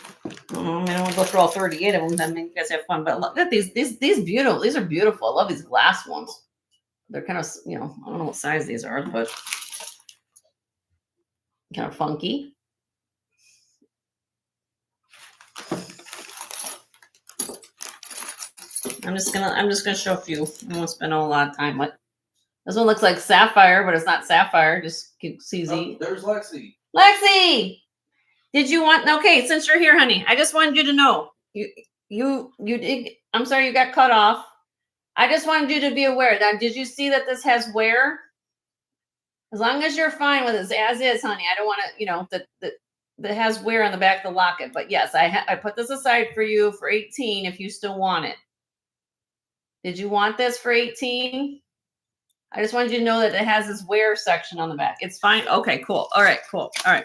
I don't want to go through all 38 of them. Then you guys have fun. But look at these beautiful. These are beautiful. I love these glass ones. They're kind of, you know, I don't know what size these are, but kind of funky. I'm just gonna show a few. I won't spend a lot of time. What? This one looks like sapphire, but it's not sapphire. Just CZ.
There's Lexi.
Lexi, did you want? Okay, since you're here, honey, I just wanted you to know you did. I'm sorry you got cut off. I just wanted you to be aware. Now, did you see that this has wear? As long as you're fine with it as is, honey. I don't want to, you know, that has wear on the back of the locket. But yes, I put this aside for you for 18 if you still want it. Did you want this for 18? I just wanted you to know that it has this wear section on the back. It's fine. Okay, cool. All right, cool. All right.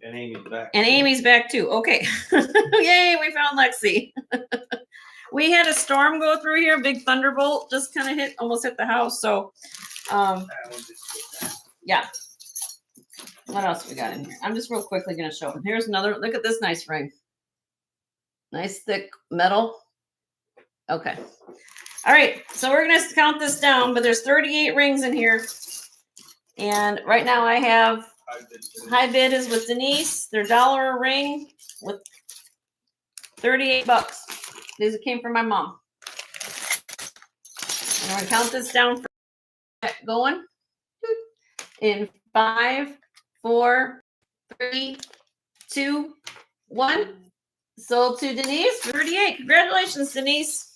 And Amy's back.
And Amy's back too. Okay. Yay, we found Lexi. We had a storm go through here. Big thunderbolt just kind of almost hit the house. So, yeah. What else we got in here? I'm just real quickly going to show them. Here's another. Look at this nice ring. Nice thick metal. Okay. All right. So we're going to count this down, but there's 38 rings in here. And right now I have high bid is with Denise. They're $1 a ring with $38. These came from my mom. I'm going to count this down for going in 5, 4, 3, 2, 1. Sold to Denise for 38. Congratulations, Denise.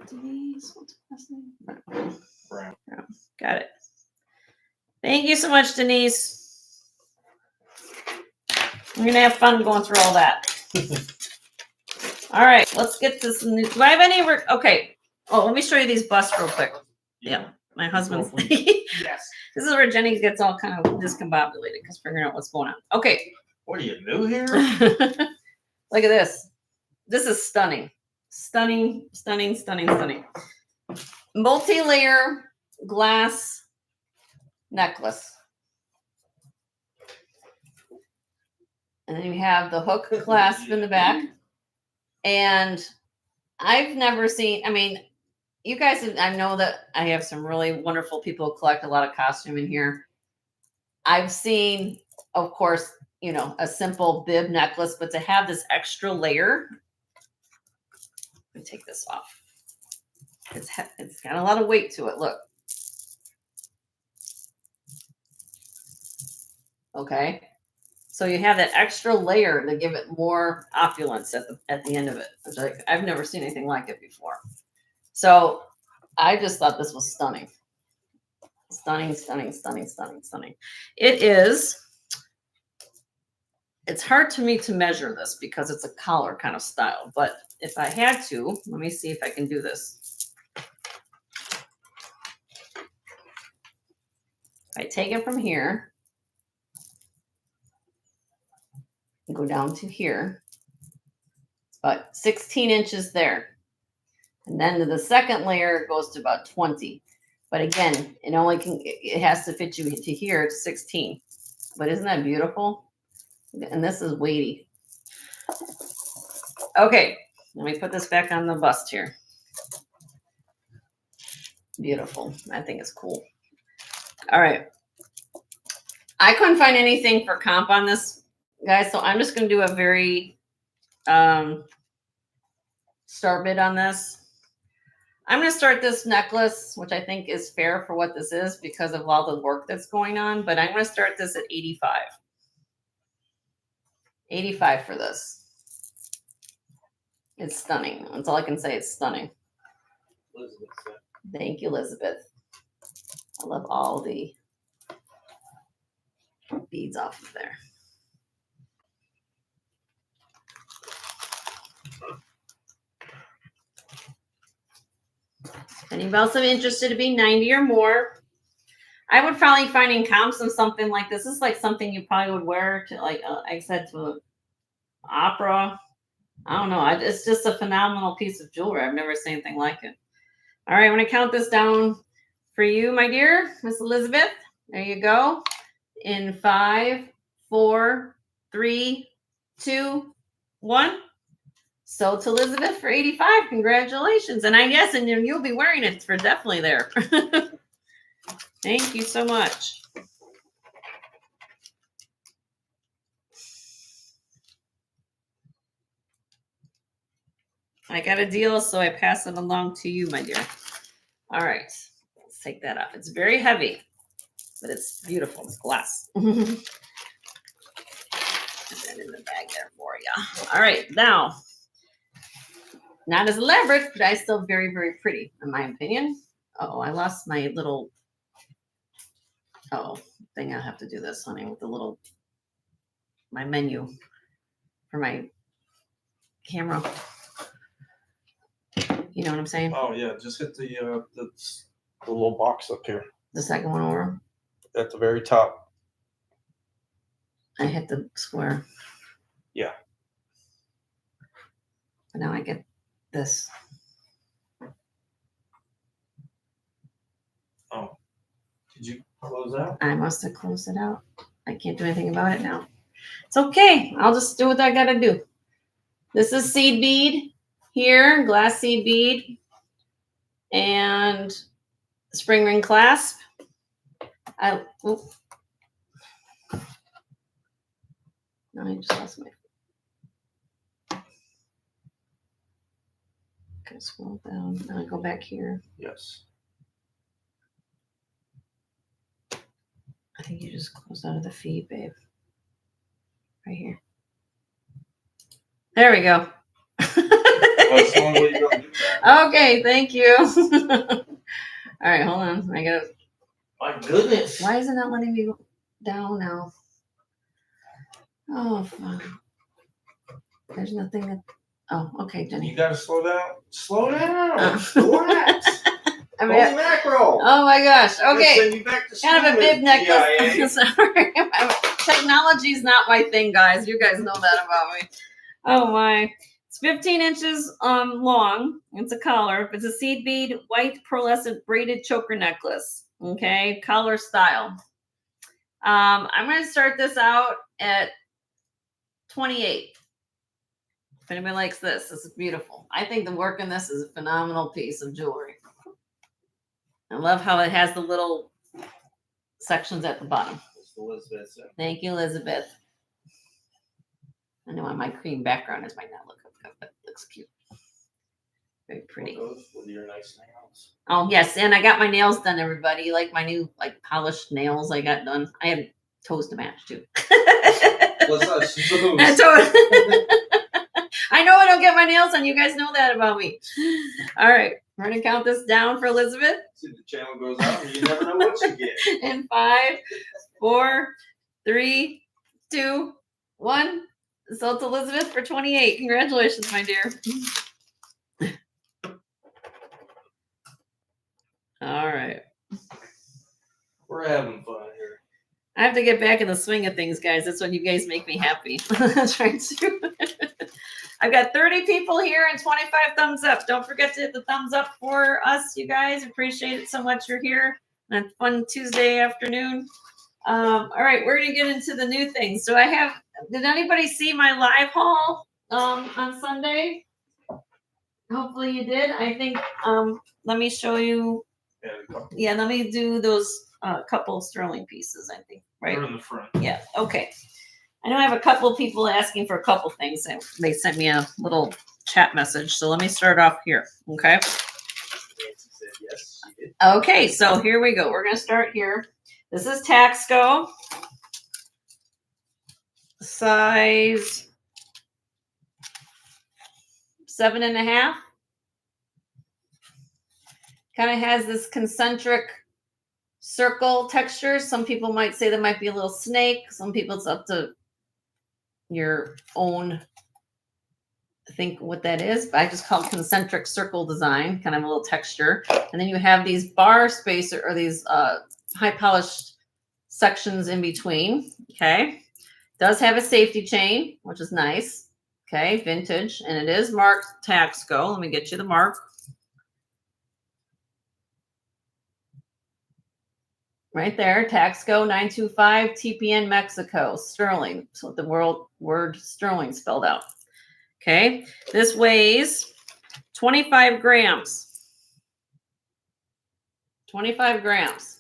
Denise, what's her last name?
Brown.
Got it. Thank you so much, Denise. We're gonna have fun going through all that. All right, let's get this. Do I have any? Okay. Oh, let me show you these busts real quick. Yeah, my husband's.
Yes.
This is where Jenny gets all kind of discombobulated because figuring out what's going on. Okay.
What are you new here?
Look at this. This is stunning. Stunning, stunning, stunning, stunning. multi-layer glass necklace. And then you have the hook clasp in the back. And I've never seen, I mean, you guys, I know that I have some really wonderful people who collect a lot of costume in here. I've seen, of course, you know, a simple bib necklace, but to have this extra layer, let me take this off. It's got a lot of weight to it. Look. Okay. So you have that extra layer to give it more opulence at the end of it. It's like, I've never seen anything like it before. So I just thought this was stunning. Stunning, stunning, stunning, stunning, stunning. It is. It's hard to me to measure this because it's a collar kind of style. But if I had to, let me see if I can do this. If I take it from here, go down to here, it's about 16 inches there. And then the second layer goes to about 20. But again, it has to fit you to here to 16. But isn't that beautiful? And this is weighty. Okay, let me put this back on the bust here. Beautiful. I think it's cool. All right. I couldn't find anything for comp on this, guys, so I'm just going to do a very start bid on this. I'm going to start this necklace, which I think is fair for what this is because of all the work that's going on, but I'm going to start this at 85. 85 for this. It's stunning. That's all I can say. It's stunning.
Elizabeth said.
Thank you, Elizabeth. I love all the beads off of there. Anybody else interested to be 90 or more? I would probably find in comps of something like this. This is like something you probably would wear to, like I said, to an opera. I don't know. It's just a phenomenal piece of jewelry. I've never seen anything like it. All right, I'm going to count this down for you, my dear Miss Elizabeth. There you go. In 5, 4, 3, 2, 1. So to Elizabeth for 85. Congratulations. And I guess, and you'll be wearing it for definitely there. Thank you so much. I got a deal, so I pass it along to you, my dear. All right. Let's take that off. It's very heavy, but it's beautiful. It's glass. Put that in the bag there for you. All right. Now, not as elaborate, but I still very, very pretty, in my opinion. Oh, I lost my little thing. I'll have to do this, honey, with the little my menu for my camera. You know what I'm saying?
Oh yeah, just hit the little box up here.
The second one over?
At the very top.
I hit the square.
Yeah.
But now I get this.
Oh. Did you close out?
I must have closed it out. I can't do anything about it now. It's okay. I'll just do what I gotta do. This is seed bead here, glass seed bead, and spring ring clasp. No, I just lost my. Okay, scroll down. Now I go back here.
Yes.
I think you just closed out of the feed, babe. Right here. There we go.
That's the only way you're gonna do that.
Okay, thank you. All right, hold on. I gotta.
My goodness.
Why is it not letting me go down now? Oh, fuck. There's nothing that. Oh, okay, Jenny.
You gotta slow down. Slow down. Relax.
I mean,
Holy mackerel.
oh my gosh. Okay.
Send you back to
Kind of a
school
bib
with
necklace. Sorry. Technology's not my thing, guys. You guys know that about me. Oh my. It's 15 inches long. It's a collar. It's a seed bead, white pearlescent braided choker necklace. Okay, collar style. I'm going to start this out at 28. If anybody likes this is beautiful. I think the work in this is a phenomenal piece of jewelry. I love how it has the little sections at the bottom.
Elizabeth.
Thank you, Elizabeth. I know why my cream background is might not look good, but it looks cute. Very pretty.
Those with your nice nails.
Oh yes, and I got my nails done, everybody. You like my new polished nails I got done. I have toes to match too.
What's up?
I know I don't get my nails done. You guys know that about me. All right, we're gonna count this down for Elizabeth.
See, the channel goes out and you never know what you get.
In 5, 4, 3, 2, 1. So it's Elizabeth for 28. Congratulations, my dear. All right.
We're having fun here.
I have to get back in the swing of things, guys. That's when you guys make me happy. Trying to. I've got 30 people here and 25 thumbs up. Don't forget to hit the thumbs up for us, you guys. Appreciate it so much you're here on a fun Tuesday afternoon. All right, we're going to get into the new things. So did anybody see my live haul on Sunday? Hopefully you did. I think, let me show you. Yeah, let me do those couple of sterling pieces, I think, right?
They're in the front.
Yeah, okay. I know I have a couple of people asking for a couple things. And they sent me a little chat message. So let me start off here, okay?
Nancy said yes, she did.
Okay, so here we go. We're going to start here. This is Taxco. Size 7.5. Kind of has this concentric circle texture. Some people might say there might be a little snake. Some people, it's up to your own think what that is. But I just call it concentric circle design, kind of a little texture. And then you have these bar spacer or these high polished sections in between. Okay. Does have a safety chain, which is nice. Okay. Vintage. And it is marked Taxco. Let me get you the mark. Right there, Taxco 925 TPN Mexico, sterling. So the word sterling spelled out. Okay, this weighs 25 grams. 25 grams.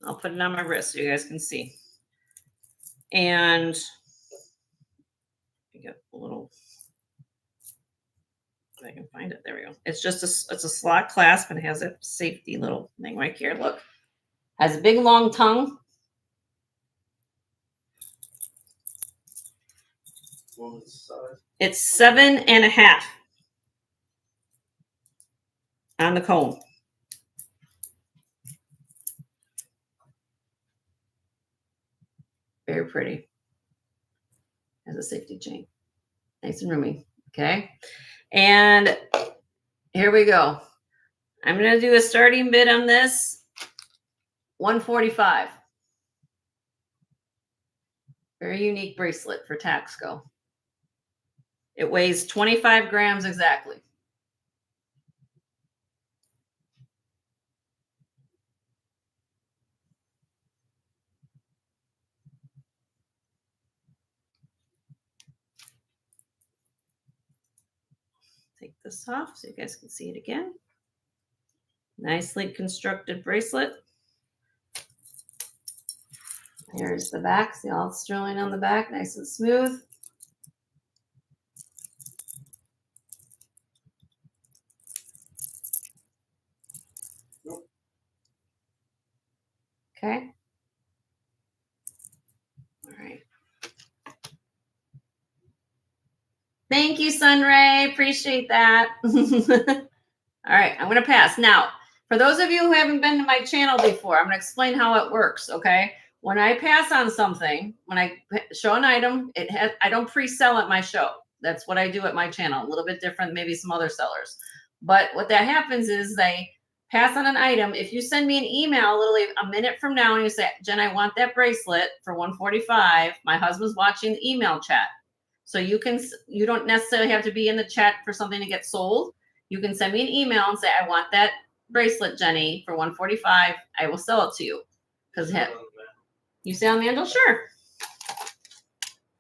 I'll put it on my wrist so you guys can see. And you got a little, if I can find it. There we go. It's just it's a slot clasp and it has a safety little thing right here. Look. Has a big long tongue.
What was the size?
It's 7.5 on the comb. Very pretty. Has a safety chain. Nice and roomy. Okay. And here we go. I'm going to do a starting bid on this. 145. Very unique bracelet for Taxco. It weighs 25 grams exactly. Take this off so you guys can see it again. Nicely constructed bracelet. Here's the back. See all it's sterling on the back, nice and smooth. Okay. All right. Thank you, Sunray. Appreciate that. All right, I'm going to pass. Now, for those of you who haven't been to my channel before, I'm going to explain how it works, okay? When I pass on something, when I show an item, I don't pre-sell at my show. That's what I do at my channel. A little bit different, maybe some other sellers. But what that happens is they pass on an item. If you send me an email literally a minute from now and you say, Jen, I want that bracelet for $145, my husband's watching the email chat. So you don't necessarily have to be in the chat for something to get sold. You can send me an email and say, I want that bracelet, Jenny, for $145. I will sell it to you. Because you say on the handle, sure.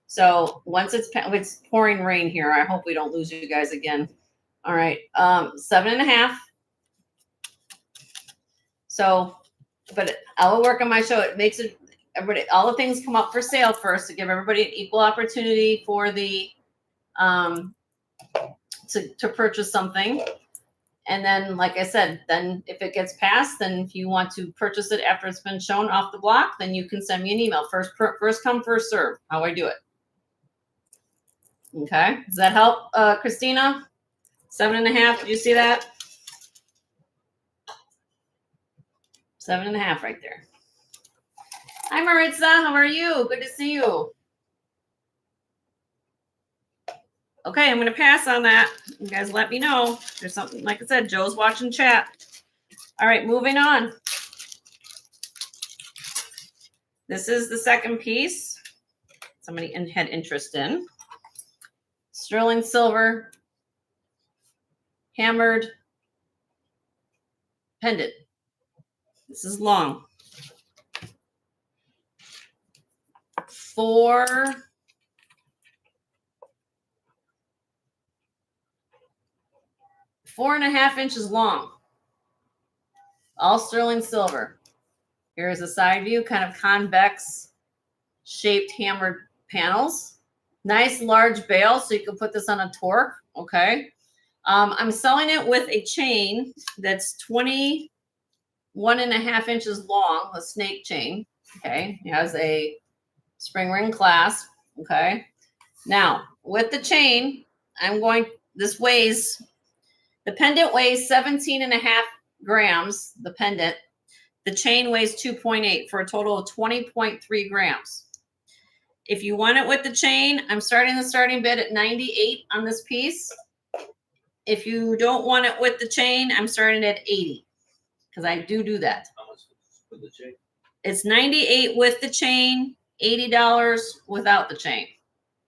So once it's pouring rain here, I hope we don't lose you guys again. All right, 7.5. So, but I will work on my show. It makes it everybody. All the things come up for sale first to give everybody an equal opportunity for the to purchase something. And then, like I said, then if it gets passed, then if you want to purchase it after it's been shown off the block, then you can send me an email. First come, first serve. How I do it. Okay. Does that help, Christina? 7.5. Did you see that? 7.5 right there. Hi, Maritza. How are you? Good to see you. Okay, I'm going to pass on that. You guys let me know. There's something, like I said, Joe's watching chat. All right, moving on. This is the second piece. Somebody had interest in. Sterling silver, hammered pendant. This is long. 4.5 inches long. All sterling silver. Here's a side view, kind of convex shaped hammered panels. Nice large bail, so you can put this on a torque. Okay. I'm selling it with a chain that's 21.5 inches long, a snake chain. Okay. It has a spring ring clasp. Okay. Now, with the chain, the pendant weighs 17.5 grams, the pendant. The chain weighs 2.8 for a total of 20.3 grams. If you want it with the chain, I'm starting the starting bid at 98 on this piece. If you don't want it with the chain, I'm starting at 80 because I do that.
How much for the chain?
It's 98 with the chain, $80 without the chain.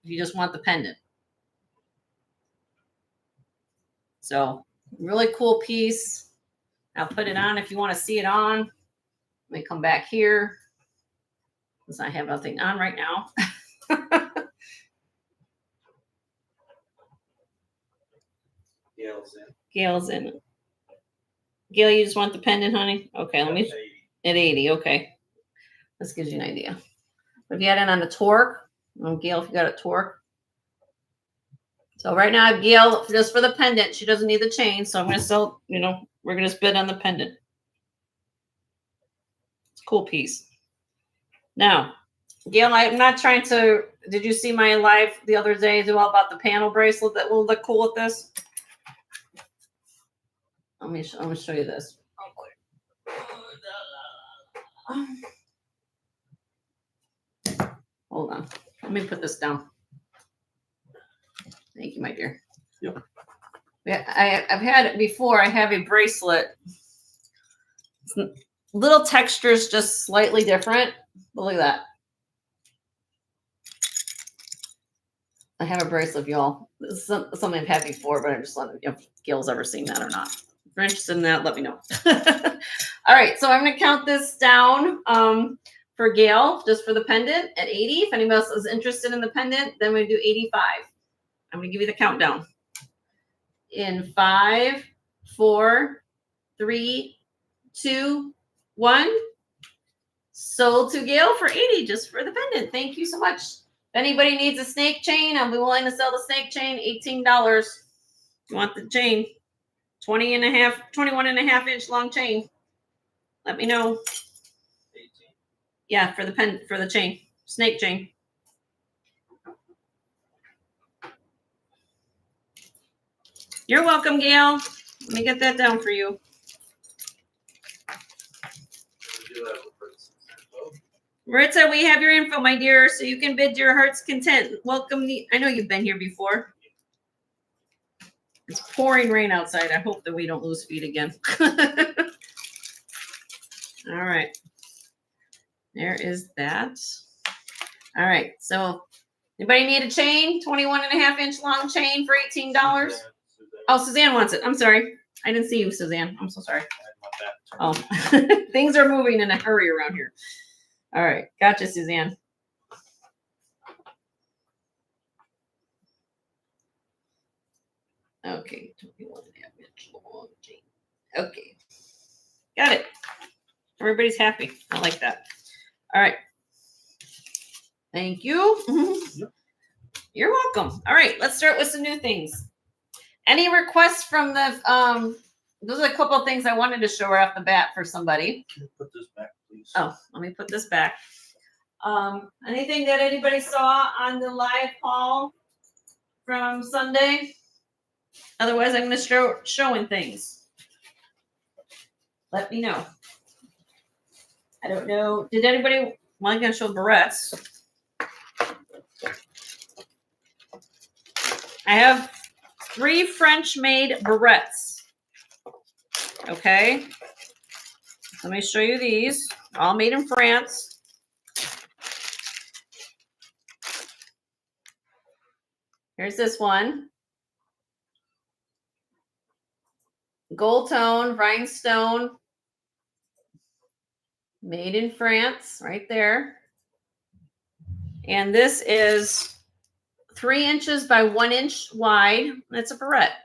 If you just want the pendant. So really cool piece. I'll put it on if you want to see it on. Let me come back here because I have nothing on right now. Gail's in. Gail, you just want the pendant, honey? Okay, let me. At 80, okay. This gives you an idea. If you had it on a torque, Gail, if you got a torque. So right now I have Gail just for the pendant. She doesn't need the chain, so I'm going to sell, we're going to bid on the pendant. It's a cool piece. Now, Gail, I'm not trying to, did you see my live the other day do all about the panel bracelet that will look cool with this? Let me show you this. Hold on. Let me put this down. Thank you, my dear.
Yep.
Yeah, I've had it before. I have a bracelet. Little textures, just slightly different. But look at that. I have a bracelet, y'all. This is something I've had before, but I'm just wondering if Gail's ever seen that or not. If you're interested in that, let me know. All right, so I'm going to count this down for Gail, just for the pendant at 80. If anybody else is interested in the pendant, then we do 85. I'm going to give you the countdown. In 5, 4, 3, 2, 1. Sold to Gail for 80 just for the pendant. Thank you so much. If anybody needs a snake chain, I'll be willing to sell the snake chain, $18. If you want the chain, 21.5 inch long chain. Let me know.
18.
Yeah, for the chain, snake chain. You're welcome, Gail. Let me get that down for you. Maritza, we have your info, my dear, so you can bid your heart's content. Welcome. I know you've been here before. It's pouring rain outside. I hope that we don't lose feet again. All right. There is that. All right. So Anybody need a chain? 21.5-inch long chain for $18.
Suzanne.
Oh, Suzanne wants it. I'm sorry. I didn't see you, Suzanne. I'm so sorry.
I want that.
Oh, things are moving in a hurry around here. All right. Gotcha, Suzanne. Okay. 21.5-inch long chain. Okay. Got it. Everybody's happy. I like that. All right. Thank you.
Yep.
You're welcome. All right. Let's start with some new things. Any requests from the, those are a couple of things I wanted to show right off the bat for somebody.
Can you put this back, please?
Oh, let me put this back. Anything that anybody saw on the live haul from Sunday? Otherwise, I'm going to showing things. Let me know. I don't know. Did anybody? Well, I'm going to show barrettes. I have 3 French-made barrettes. Okay. Let me show you these. All made in France. Here's this one. Gold tone, rhinestone. Made in France, right there. And this is 3 inches by 1 inch wide. It's a barrette.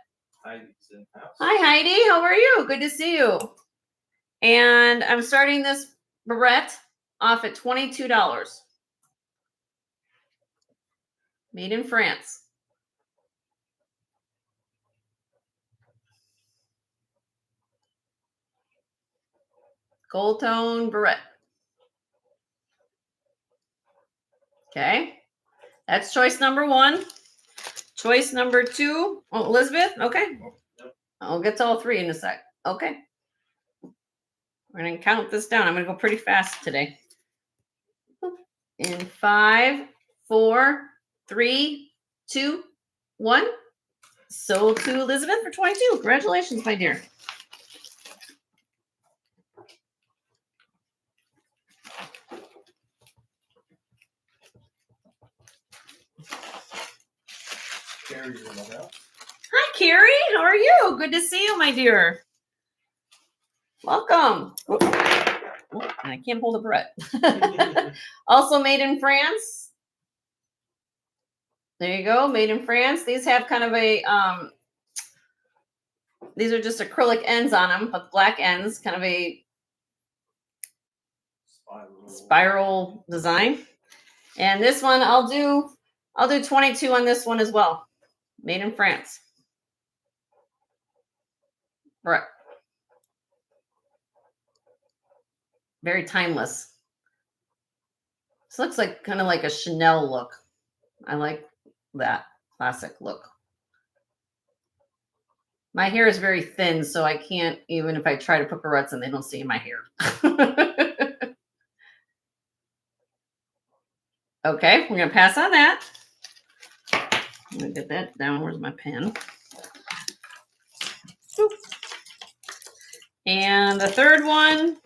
Heidi's in house.
Hi, Heidi. How are you? Good to see you. And I'm starting this barrette off at $22. Made in France. Gold tone barrette. Okay. That's choice number 1. Choice number 2. Oh, Elizabeth. Okay.
Yep.
I'll get to all 3 in a sec. Okay. We're going to count this down. I'm going to go pretty fast today. In 5, 4, 3, 2, 1. Sold to Elizabeth for 22. Congratulations, my dear.
Carrie's in the house.
Hi, Carrie. How are you? Good to see you, my dear. Welcome. Oh, and I can't hold a barrette. Also made in France. There you go. Made in France. These have kind of a, these are just acrylic ends on them, but black ends, kind of a spiral design. And this one I'll do 22 on this one as well. Made in France. Right. Very timeless. This looks like kind of like a Chanel look. I like that classic look. My hair is very thin, so I can't, even if I try to put barrettes in, they don't see my hair. Okay, we're going to pass on that. I'm going to get that down. Where's my pen? Boop. And the third one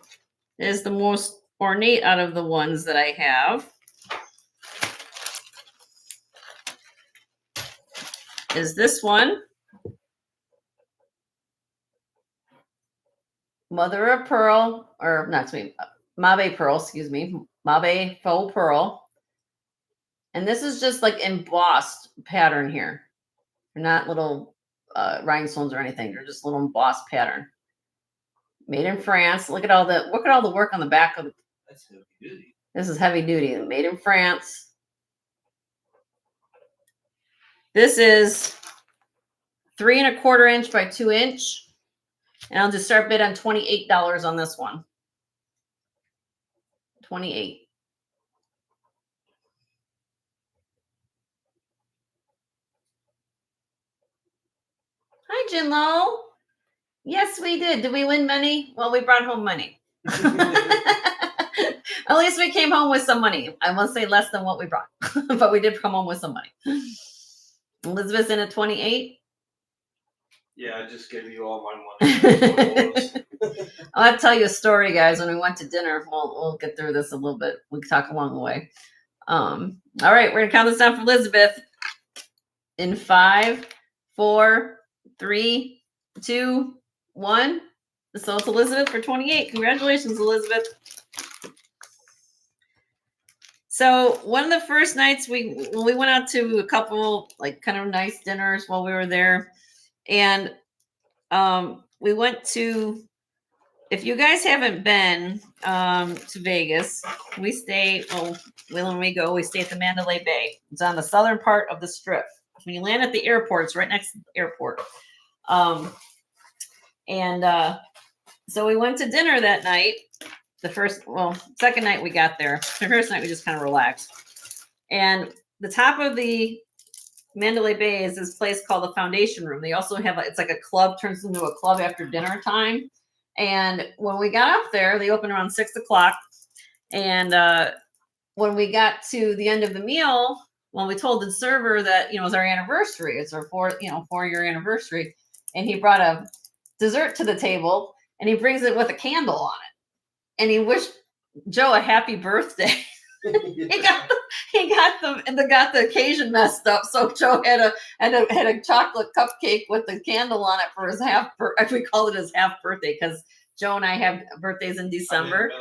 is the most ornate out of the ones that I have. Is this one. Mother of pearl, or not to me, Mabe pearl, excuse me. Mabe faux pearl. And this is just like embossed pattern here. They're not little rhinestones or anything. They're just little embossed pattern. Made in France. Look at all the work on the back of the.
That's heavy duty.
This is heavy duty. Made in France. This is 3 1/4 inch by 2 inch. And I'll just start bid on $28 on this one. 28. Hi, Jinlo. Yes, we did. Did we win money? Well, we brought home money. At least we came home with some money. I won't say less than what we brought, but we did come home with some money. Elizabeth's in at 28.
Yeah, I just gave you all my money.
I'll tell you a story, guys. When we went to dinner, we'll get through this a little bit. We can talk along the way. All right, we're gonna count this down for Elizabeth in 5, 4, 3, 2, 1. So it's Elizabeth for 28. Congratulations, Elizabeth. So one of the first nights we went out to a couple like kind of nice dinners while we were there, and we went to. If you guys haven't been to Vegas, we stay. Oh, when we go, we stay at the Mandalay Bay. It's on the southern part of the Strip. When you land at the airport, it's right next to the airport. So we went to dinner that night. Second night we got there. The first night we just kind of relaxed. And the top of the Mandalay Bay is this place called the Foundation Room. They also have, it's like a club, turns into a club after dinner time. And when we got up there, they opened around 6 o'clock. And when we got to the end of the meal, when we told the server that, it was our anniversary, it's our 4-year anniversary. And he brought a dessert to the table and he brings it with a candle on it. And he wished Joe a happy birthday. he got the occasion messed up. So Joe had a chocolate cupcake with the candle on it for his we call it his half birthday because Joe and I have birthdays in December.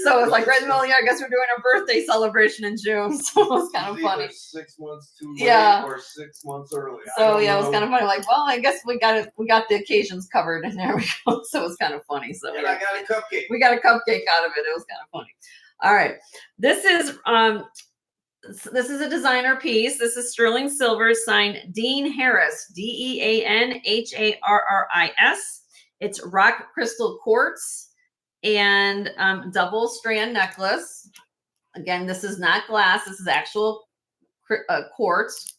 So it's like right in the middle of the year. I guess we're doing a birthday celebration in June. So it was kind of funny.
6 months too late or 6 months early.
So yeah, it was kind of funny. Like, well, I guess we got the occasions covered, and there we go. So it was kind of funny. So
and I got a cupcake.
We got a cupcake out of it. It was kind of funny. All right, this is a designer piece. This is sterling silver, signed Dean Harris, DeanHarris. It's rock crystal quartz and double strand necklace. Again, this is not glass. This is actual quartz.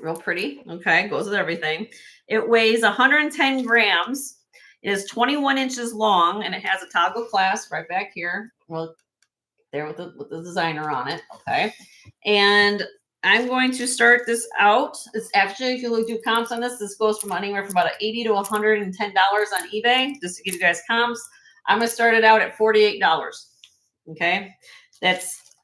Real pretty. Okay, goes with everything. It weighs 110 grams. It is 21 inches long, and it has a toggle clasp right back here. Well, there with the designer on it. Okay, and I'm going to start this out. It's actually, if you do comps on this, this goes from anywhere from about $80 to $110 on eBay. Just to give you guys comps, I'm going to start it out at $48. Okay, that's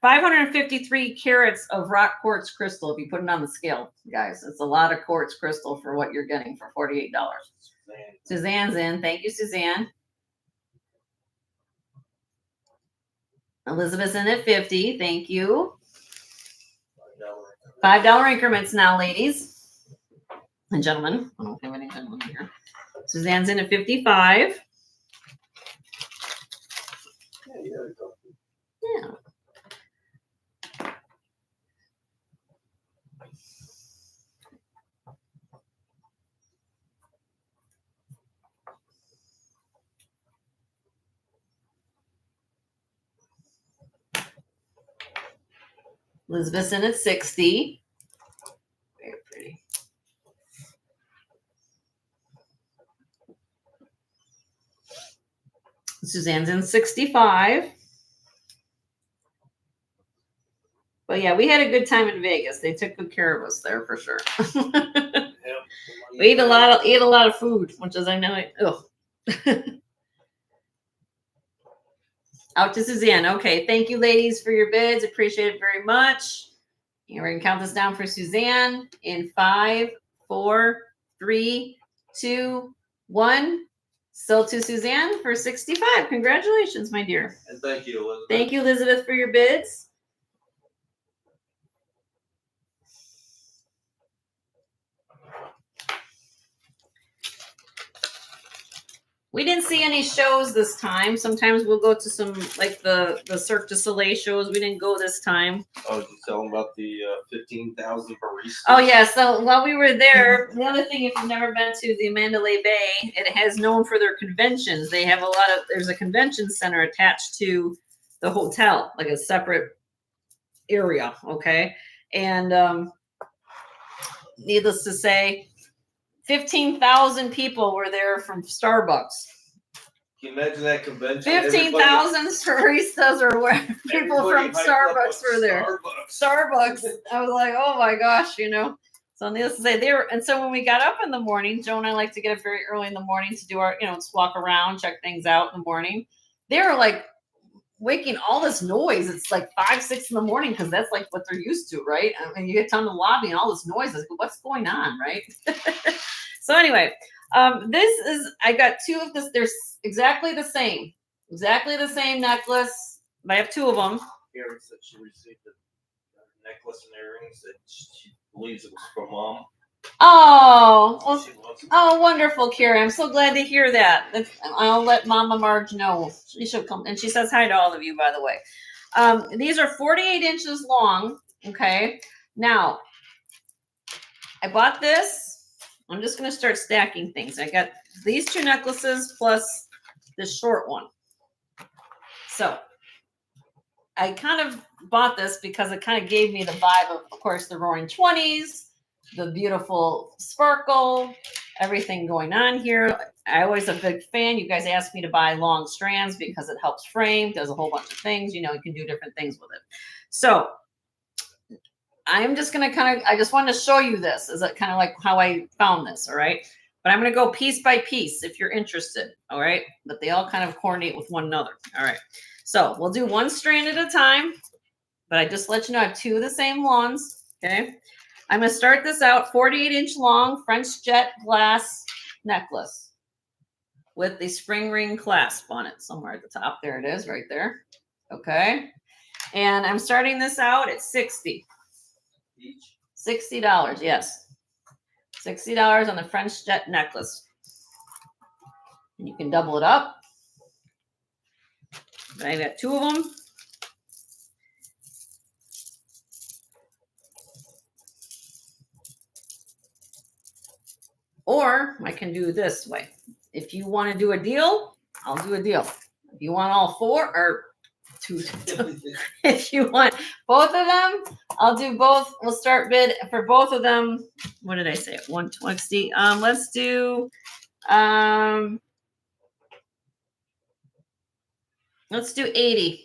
553 carats of rock quartz crystal. If you put it on the scale, guys, it's a lot of quartz crystal for what you're getting for $48. Suzanne's in. Thank you, Suzanne. Elizabeth's in at 50. Thank you. $5 increments now, ladies and gentlemen. I don't have any gentlemen here. Suzanne's in at 55. Yeah. Elizabeth's in at 60. Very pretty. Suzanne's in 65. But yeah, we had a good time in Vegas. They took good care of us there for sure. We ate a lot of food, which is I know. Out to Suzanne. Okay, thank you, ladies, for your bids. Appreciate it very much. And we're gonna count this down for Suzanne in 5, 4, 3, 2, 1. So to Suzanne for 65. Congratulations, my dear.
And thank you, Elizabeth.
Thank you, Elizabeth, for your bids. We didn't see any shows this time. Sometimes we'll go to some, like the Cirque du Soleil shows. We didn't go this time.
Oh, did you tell them about the 15,000 baristas?
Oh, yeah. So while we were there, the other thing, if you've never been to the Mandalay Bay, it has known for their conventions. They have there's a convention center attached to the hotel, like a separate area. Okay. And needless to say, 15,000 people were there from Starbucks.
Can you imagine that convention?
15,000 baristas or people from Starbucks were there. Starbucks. I was like, oh my gosh, So needless to say, so when we got up in the morning, Joe and I like to get up very early in the morning to do our, just walk around, check things out in the morning. They were like making all this noise. It's like 5, 6 in the morning because that's like what they're used to, right? I mean, you get down to the lobby and all this noise. What's going on, right? So anyway, this is, I got 2 of this. They're exactly the same necklace. I have 2 of them.
Karen said she received a necklace and earrings that she believes it was from mom.
Oh, well, oh, wonderful, Kira. I'm so glad to hear that. I'll let Mama Marge know. She'll come, and she says hi to all of you, by the way. These are 48 inches long. Okay. Now, I bought this. I'm just going to start stacking things. I got these 2 necklaces plus this short one. So I kind of bought this because it kind of gave me the vibe of course, the Roaring 20s, the beautiful sparkle, everything going on here. I always a big fan. You guys asked me to buy long strands because it helps frame, does a whole bunch of things. You know, you can do different things with it. So I'm just going to I just wanted to show you this. Is it kind of like how I found this, all right? But I'm going to go piece by piece if you're interested, all right? But they all kind of coordinate with one another, all right? So we'll do 1 strand at a time, but I just let you know I have 2 of the same ones, okay? I'm going to start this out 48-inch long French jet glass necklace with the spring ring clasp on it somewhere at the top. There it is right there, okay? And I'm starting this out at $60.
Each?
$60, yes. $60 on the French jet necklace. And you can double it up. But I've got 2 of them. Or I can do this way. If you want to do a deal, I'll do a deal. If you want all 4 or 2, if you want both of them, I'll do both. We'll start bid for both of them. What did I say? 120. Let's do let's do 80.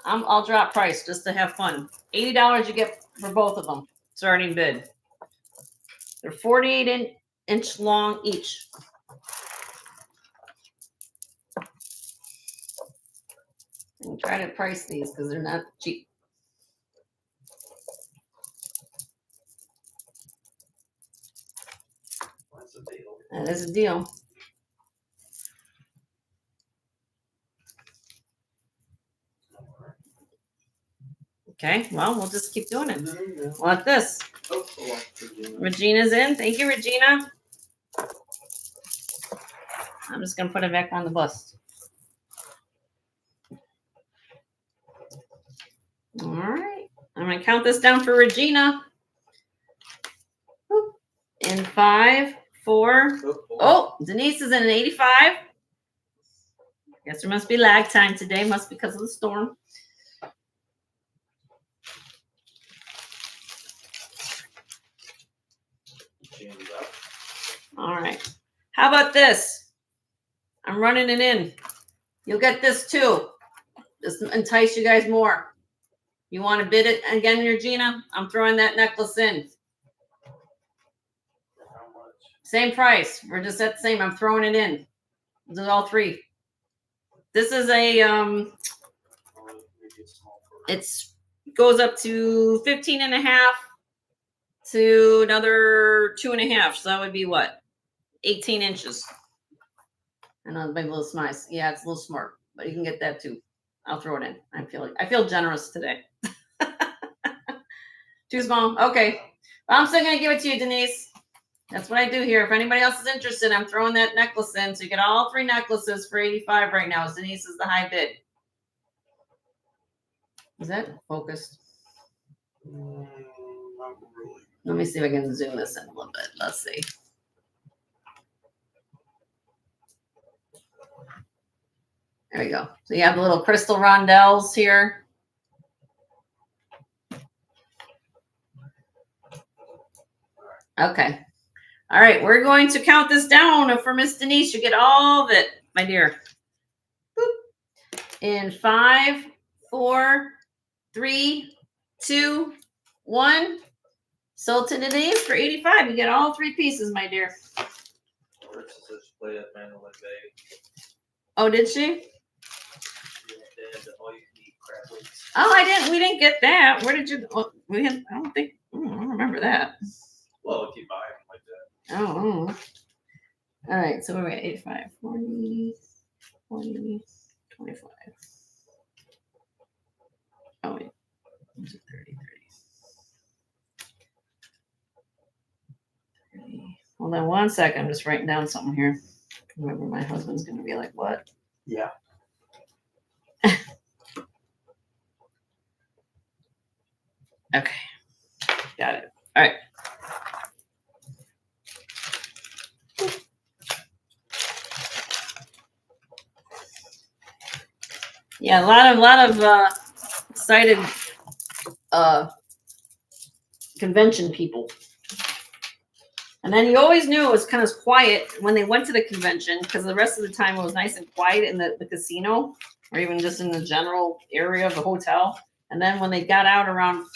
I'll drop price just to have fun. $80 you get for both of them. Starting bid. They're 48-inch long each. And try to price these because they're not cheap.
That's a deal.
That is a deal. Okay, well, we'll just keep doing it. Like this.
Oh,
Regina's in. Thank you, Regina. I'm just going to put it back on the bust. All right. I'm going to count this down for Regina. In 5, 4. Oh, Denise is in an 85. Guess there must be lag time today. Must be because of the storm. All right. How about this? I'm running it in. You'll get this too. Just entice you guys more. You want to bid it again, Regina? I'm throwing that necklace in.
How much?
Same price. We're just at the same. I'm throwing it in. This is all 3. This is a it's goes up to 15.5 to another 2.5. So that would be what? 18 inches. And I'll make a little smice. Yeah, it's a little smart, but you can get that too. I'll throw it in. I feel generous today. Too small. Okay. I'm still gonna give it to you, Denise. That's what I do here. If anybody else is interested, I'm throwing that necklace in. So you get all 3 necklaces for 85 right now. Denise is the high bid. Is that focused?
Not really.
Let me see if I can zoom this in a little bit. Let's see. There we go. So you have the little crystal rondelles here. Okay. All right. We're going to count this down for Miss Denise. You get all of it, my dear. Boop. In 5, 4, 3, 2, 1. Sold to Denise for 85. You get all 3 pieces, my dear. Oh, did she?
and all you can eat crab legs.
Oh, we didn't get that. Where did you? Oh, I don't remember that.
Well, if you buy them like that.
Oh. All right. So we're at 85, 40, 40, 25. Oh, wait. 30, 30. Hold on 1 second. I'm just writing down something here. Remember, my husband's going to be like, what?
Yeah.
Okay. Got it. All right. Yeah, a lot of excited convention people. And then you always knew it was kind of quiet when they went to the convention, because the rest of the time it was nice and quiet in the casino, or even just in the general area of the hotel. And then when they got out around,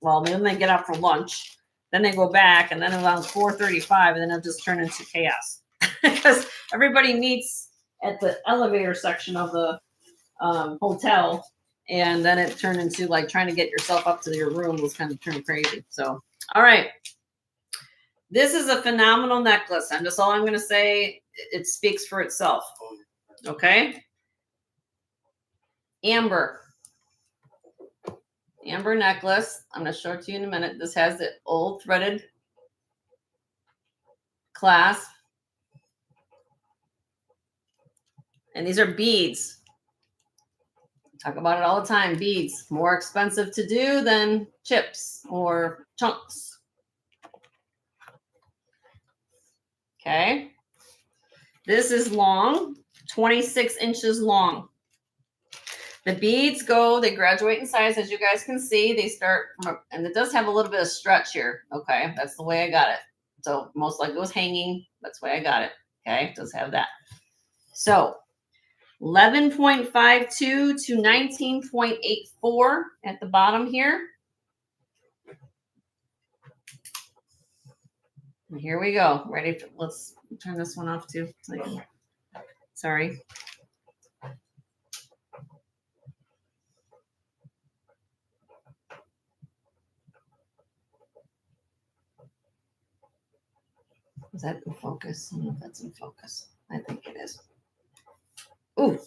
well, then they get out for lunch, then they go back, and then around 4:35, and then it'll just turn into chaos because everybody meets at the elevator section of the hotel, and then it turned into like trying to get yourself up to your room was kind of turned crazy. So, all right. This is a phenomenal necklace. And that's all I'm going to say. It speaks for itself. Okay. Amber necklace. I'm going to show it to you in a minute. This has the old threaded clasp. And these are beads. Talk about it all the time. Beads. More expensive to do than chips or chunks. Okay. This is long, 26 inches long. The beads they graduate in size, as you guys can see. They start from, and it does have a little bit of stretch here. Okay. That's the way I got it. So most likely it was hanging. That's the way I got it. Okay. It does have that. So 11.52 to 19.84 at the bottom here. And here we go. Ready? Let's turn this one off too. Sorry. Is that in focus? I don't know if that's in focus. I think it is. Ooh.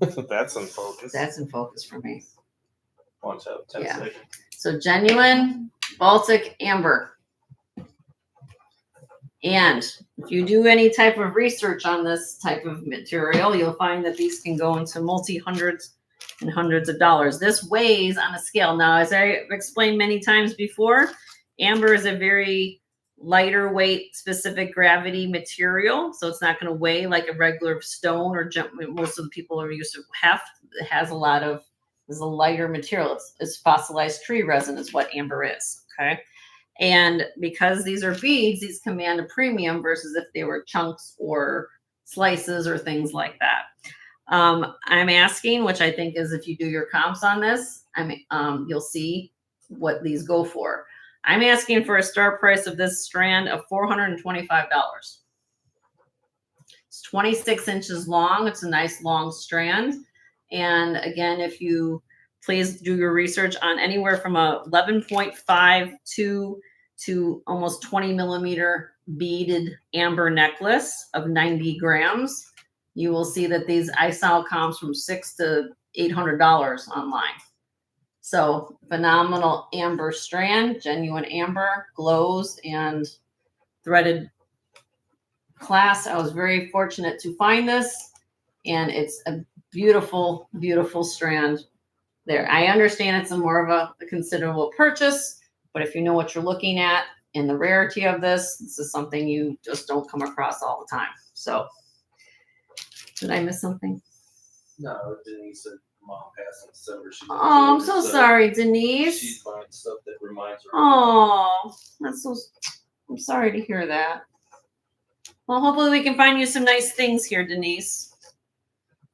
That's in focus.
That's in focus for me.
Watch out. 10 seconds.
So genuine Baltic amber. And if you do any type of research on this type of material, you'll find that these can go into multi-hundreds and hundreds of dollars. This weighs on a scale. Now, as I explained many times before, amber is a very lighter weight, specific gravity material. So it's not going to weigh like a regular stone or most of the people are used to heft. It has is a lighter material. It's fossilized tree resin is what amber is. Okay. And because these are beads, these command a premium versus if they were chunks or slices or things like that. I'm asking, which I think is if you do your comps on this, you'll see what these go for. I'm asking for a start price of this strand of $425. It's 26 inches long. It's a nice long strand. And again, if you please do your research on anywhere from a 11.52 to almost 20 millimeter beaded amber necklace of 90 grams, you will see that I saw comps from $600 to $800 online. So phenomenal amber strand, genuine amber, glows and threaded clasp. I was very fortunate to find this, and it's a beautiful, beautiful strand there. I understand it's more of a considerable purchase, but if you know what you're looking at and the rarity of this is something you just don't come across all the time. So did I miss something?
No, Denise said mom passed in December.
Oh, I'm so sorry, Denise.
She's buying stuff that reminds her.
Oh, I'm sorry to hear that. Well, hopefully we can find you some nice things here, Denise.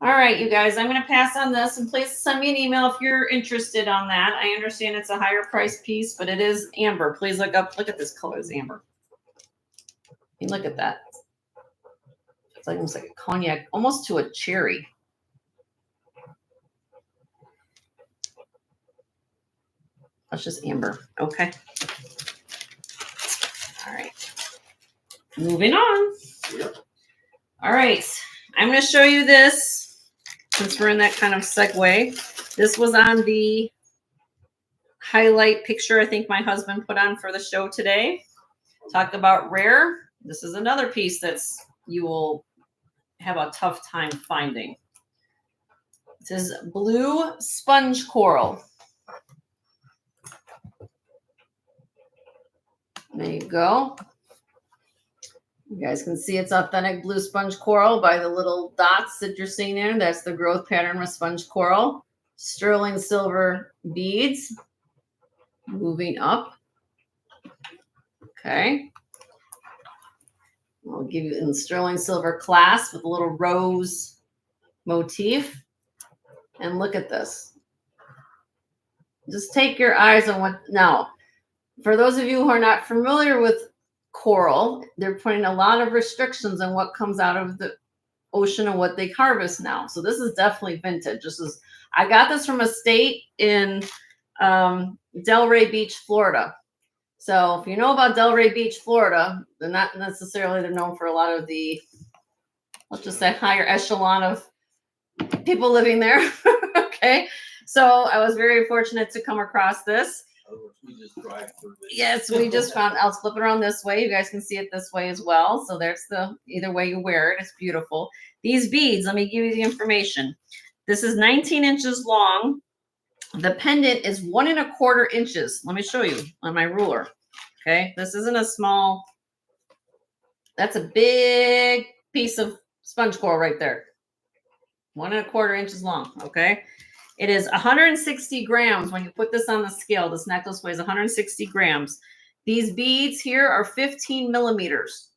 All right, you guys, I'm going to pass on this, and please send me an email if you're interested on that. I understand it's a higher price piece, but it is amber. Please look at this color is amber. And look at that. It's like almost like a cognac, almost to a cherry. That's just amber. Okay. All right. Moving on.
Yep.
All right. I'm going to show you this since we're in that kind of segue. This was on the highlight picture I think my husband put on for the show today. Talk about rare. This is another piece that's you will have a tough time finding. This is blue sponge coral. There you go. You guys can see it's authentic blue sponge coral by the little dots that you're seeing there. That's the growth pattern with sponge coral. Sterling silver beads. Moving up. Okay. I'll give you in sterling silver clasp with a little rose motif. And look at this. Just take your eyes on what now. For those of you who are not familiar with coral, they're putting a lot of restrictions on what comes out of the ocean and what they harvest now. So this is definitely vintage. This is I got this from a state in Delray Beach, Florida. So if you know about Delray Beach, Florida, they're not necessarily they're known for a lot of the, let's just say, higher echelon of people living there. Okay. So I was very fortunate to come across this.
We just drive through it.
Yes, we just found, I'll flip it around this way. You guys can see it this way as well. So there's the, either way you wear it, it's beautiful. These beads, let me give you the information. This is 19 inches long. The pendant is 1 1/4 inches. Let me show you on my ruler. Okay, this isn't a small, that's a big piece of sponge coral right there. 1 1/4 inches long. Okay, it is 160 grams. When you put this on the scale, this necklace weighs 160 grams. These beads here are 15 millimeters.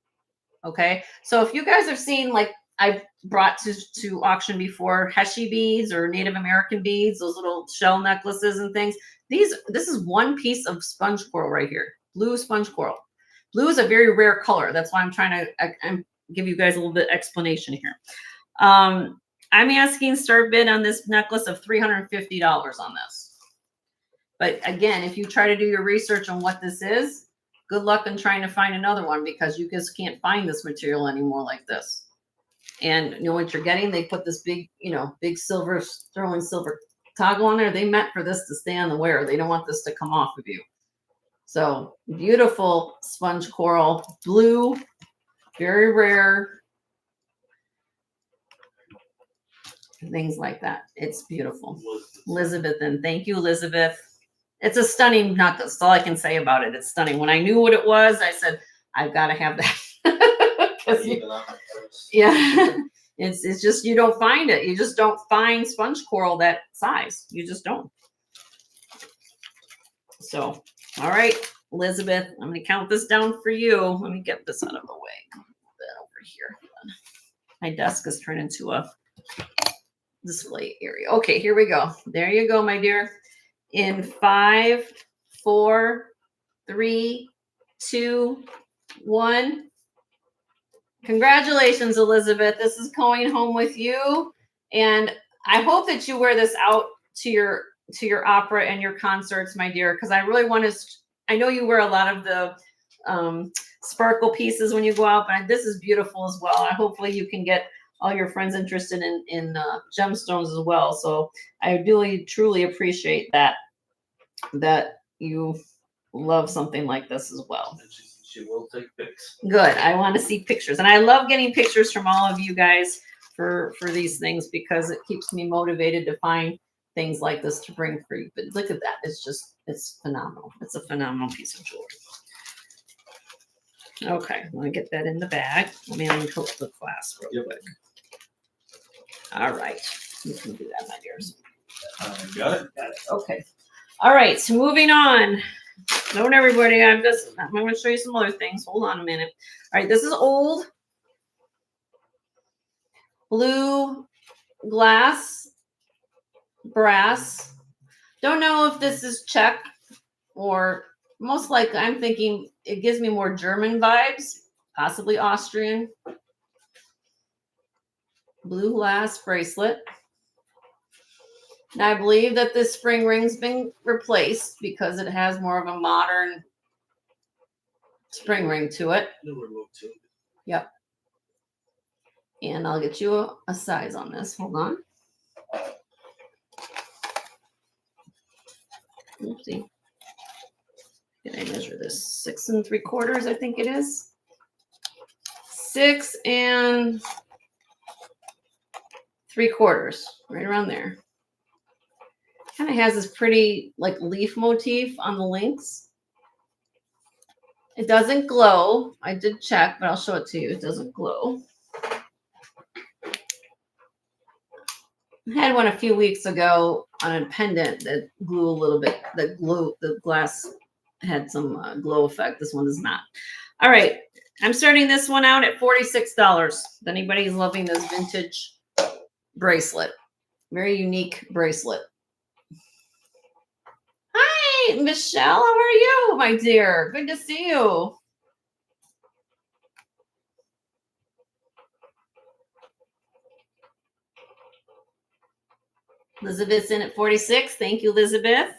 Okay, so if you guys have seen, like I've brought to auction before, Heshy beads or Native American beads, those little shell necklaces and things. This is one piece of sponge coral right here, blue sponge coral. Blue is a very rare color. That's why I'm trying to give you guys a little bit explanation here. I'm asking start bid on this necklace of $350 on this. But again, if you try to do your research on what this is, good luck in trying to find another one because you just can't find this material anymore like this. And you know what you're getting? They put this big, big silver, sterling silver toggle on there. They meant for this to stay on the wearer. They don't want this to come off of you. So beautiful sponge coral, blue, very rare. Things like that. It's beautiful. Elizabeth, and thank you, Elizabeth. It's a stunning necklace. That's all I can say about it. It's stunning. When I knew what it was, I said, I've got to have that. Yeah, it's just, you don't find it. You just don't find sponge coral that size. You just don't. So, all right, Elizabeth, I'm going to count this down for you. Let me get this out of the way. Put that over here. My desk is turned into a display area. Okay, here we go. There you go, my dear. In 5, 4, 3, 2, 1. Congratulations, Elizabeth. This is going home with you. And I hope that you wear this out to your opera and your concerts, my dear, because I really want to, I know you wear a lot of the sparkle pieces when you go out, but this is beautiful as well. Hopefully you can get all your friends interested in gemstones as well. So I really, truly appreciate that you love something like this as well.
She will take pics.
Good. I want to see pictures. And I love getting pictures from all of you guys for these things because it keeps me motivated to find things like this to bring for you. But look at that. It's phenomenal. It's a phenomenal piece of jewelry. Okay. I'm going to get that in the bag. Let me uncoat the clasp real quick. All right. You can do that, my dears.
Got it.
Got it. Okay. All right. So moving on. Don't everybody, I'm going to show you some other things. Hold on a minute. All right, this is old blue glass brass. Don't know if this is Czech or most likely I'm thinking it gives me more German vibes, possibly Austrian. Blue glass bracelet. Now I believe that this spring ring's been replaced because it has more of a modern spring ring to it.
Newer look to it.
Yep. And I'll get you a size on this. Hold on. Oopsie. Did I measure this? 6 3/4, I think it is. 6 3/4, right around there. Kind of has this pretty like leaf motif on the links. It doesn't glow. I did check, but I'll show it to you. It doesn't glow. I had one a few weeks ago on a pendant that glue a little bit. The glass had some glow effect. This one does not. All right. I'm starting this one out at $46. If anybody's loving this vintage bracelet. Very unique bracelet. Hi, Michelle. How are you, my dear? Good to see you. Elizabeth's in at 46. Thank you, Elizabeth.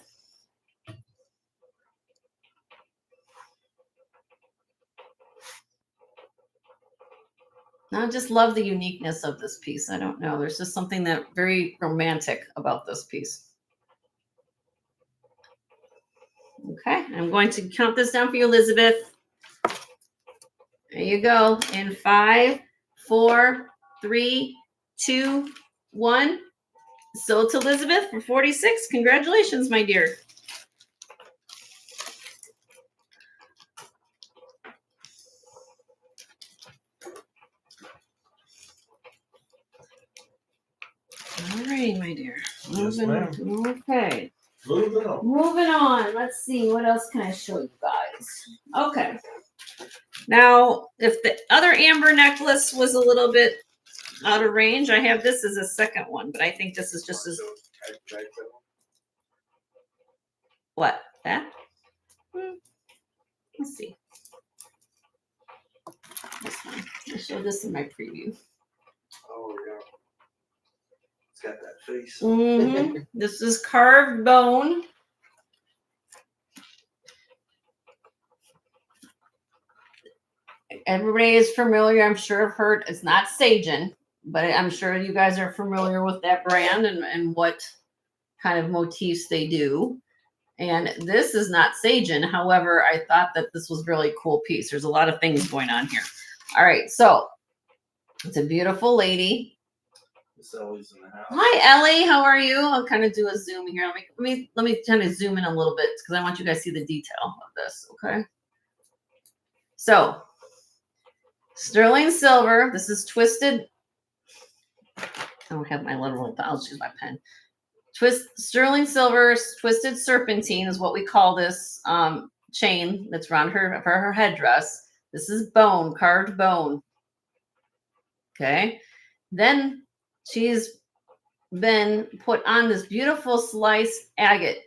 I just love the uniqueness of this piece. I don't know. There's just something that very romantic about this piece. Okay, I'm going to count this down for you, Elizabeth. There you go. In 5, 4, 3, 2, 1. Sold to Elizabeth for 46. Congratulations, my dear. All right, my dear.
Yes, ma'am.
Okay.
Moving on.
Moving on. Let's see. What else can I show you guys? Okay. Now, if the other amber necklace was a little bit out of range, I have this as a second one, but I think this is just as... What? That? Let's see. This one. I showed this in my preview.
Oh, yeah. It's got that face.
Mm-hmm. This is carved bone. Everybody is familiar, I'm sure, have heard. It's not Sagen, but I'm sure you guys are familiar with that brand and what kind of motifs they do. And this is not Sagen. However, I thought that this was really cool piece. There's a lot of things going on here. All right, so it's a beautiful lady.
It's always in the house.
Hi, Ellie. How are you? I'll kind of do a zoom here. Let me kind of zoom in a little bit because I want you guys to see the detail of this. Okay. So, sterling silver. This is twisted. I don't have my little. I'll just use my pen. Sterling silver, twisted serpentine is what we call this chain that's around her for her headdress. This is bone, carved bone. Okay. Then she's been put on this beautiful sliced agate.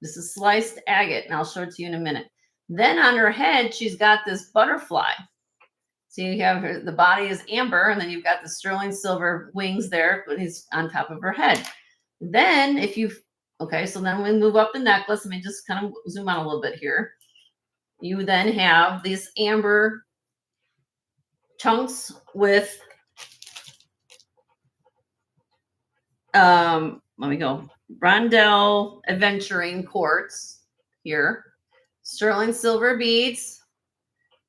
This is sliced agate, and I'll show it to you in a minute. Then on her head, she's got this butterfly. So you have her, the body is amber, and then you've got the sterling silver wings there, but he's on top of her head. Then if you, okay, so then we move up the necklace. Let me just kind of zoom out a little bit here. You then have these amber chunks with, let me go, Rondell Adventuring quartz here, sterling silver beads,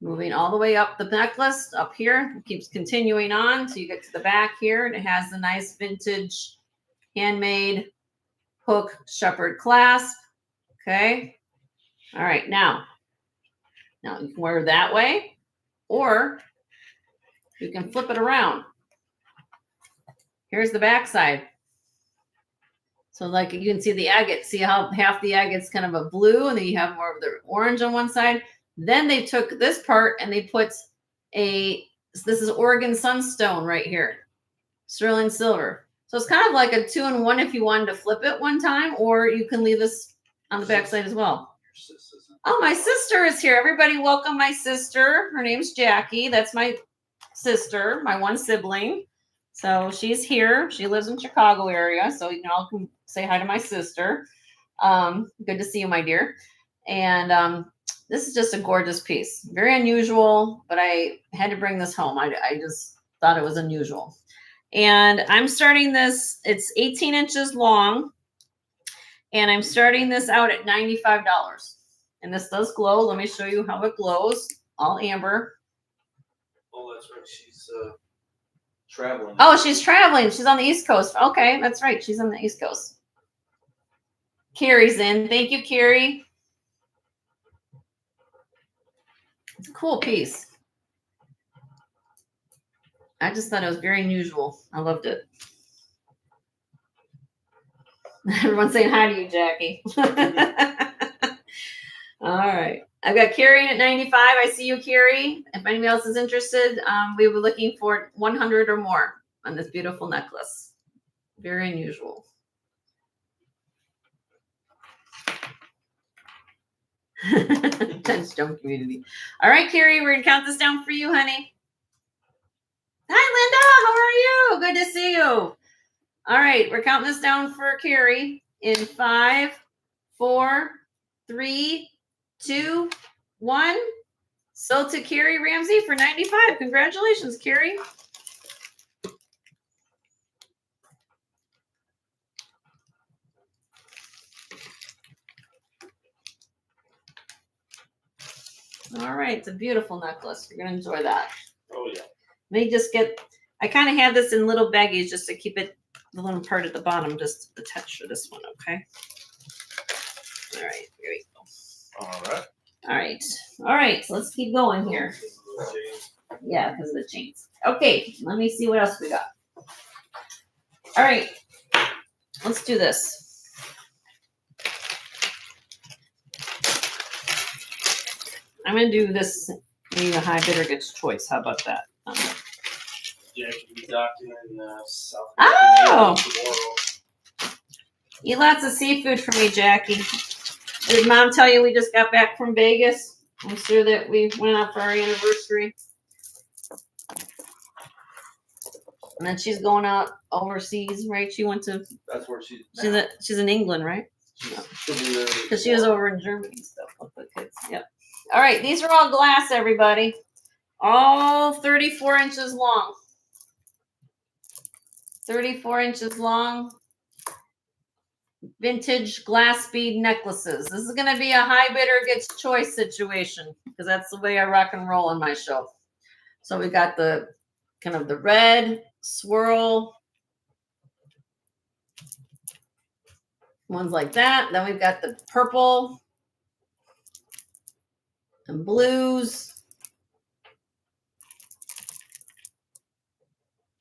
moving all the way up the necklace, up here, it keeps continuing on. So you get to the back here, and it has the nice vintage handmade hook shepherd clasp. Okay. All right. Now you can wear it that way, or you can flip it around. Here's the back side. So like you can see the agate, see how half the agate's kind of a blue, and then you have more of the orange on one side. Then they took this part and they put this is Oregon sunstone right here, sterling silver. So it's kind of like a 2-in-1 if you wanted to flip it one time, or you can leave this on the back side as well. Oh, my sister is here. Everybody welcome my sister. Her name's Jackie. That's my sister, my one sibling. So she's here. She lives in Chicago area. So you can all come say hi to my sister. Good to see you, my dear. And this is just a gorgeous piece. Very unusual, but I had to bring this home. I just thought it was unusual. And I'm starting this, it's 18 inches long. And I'm starting this out at $95. And this does glow. Let me show you how it glows. All amber.
Oh, that's right. She's traveling.
Oh, she's traveling. She's on the East Coast. Okay, that's right. She's on the East Coast. Carrie's in. Thank you, Carrie. It's a cool piece. I just thought it was very unusual. I loved it. Everyone's saying hi to you, Jackie. All right. I've got Carrie in at 95. I see you, Carrie. If anybody else is interested, we were looking for 100 or more on this beautiful necklace. Very unusual. Tense jump community. All right, Carrie, we're going to count this down for you, honey. Hi, Linda. How are you? Good to see you. All right, we're counting this down for Carrie in 5, 4, 3, 2, 1. Sold to Carrie Ramsey for 95. Congratulations, Carrie. All right, it's a beautiful necklace. You're gonna enjoy that.
Oh yeah.
Let me just get. I kind of have this in little baggies just to keep it the little part at the bottom, just attached to this one. Okay. All right, here we go.
All right.
All right. All right. So let's keep going here. Yeah, because of the chains. Okay, let me see what else we got. All right. Let's do this. I'm going to do this. Maybe a high bidder gets choice. How about that?
Jackie, we docked in South
Oh!
tomorrow.
Eat lots of seafood for me, Jackie. Did Mom tell you we just got back from Vegas? I'm sure that we went out for our anniversary. And then she's going out overseas, right? She went to.
That's where she's
in England, right?
she'll be there.
Because she was over in Germany and stuff with the kids. Yep. All right, these are all glass, everybody. All 34 inches long. 34 inches long. Vintage glass bead necklaces. This is going to be a high bidder gets choice situation because that's the way I rock and roll on my show. So we got the kind of the red swirl ones like that. Then we've got the purple and blues.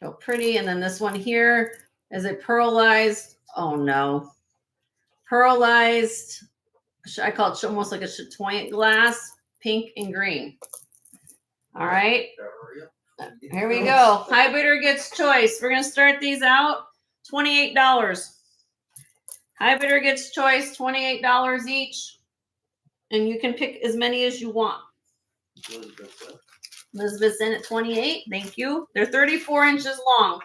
So pretty. And then this one here is a pearlized. Oh no. Pearlized. I call it almost like a chatoyant glass, pink and green. All right. Here we go. High bidder gets choice. We're going to start these out. $28. High bidder gets choice. $28 each. And you can pick as many as you want. Elizabeth's in at 28. Thank you. They're 34 inches long.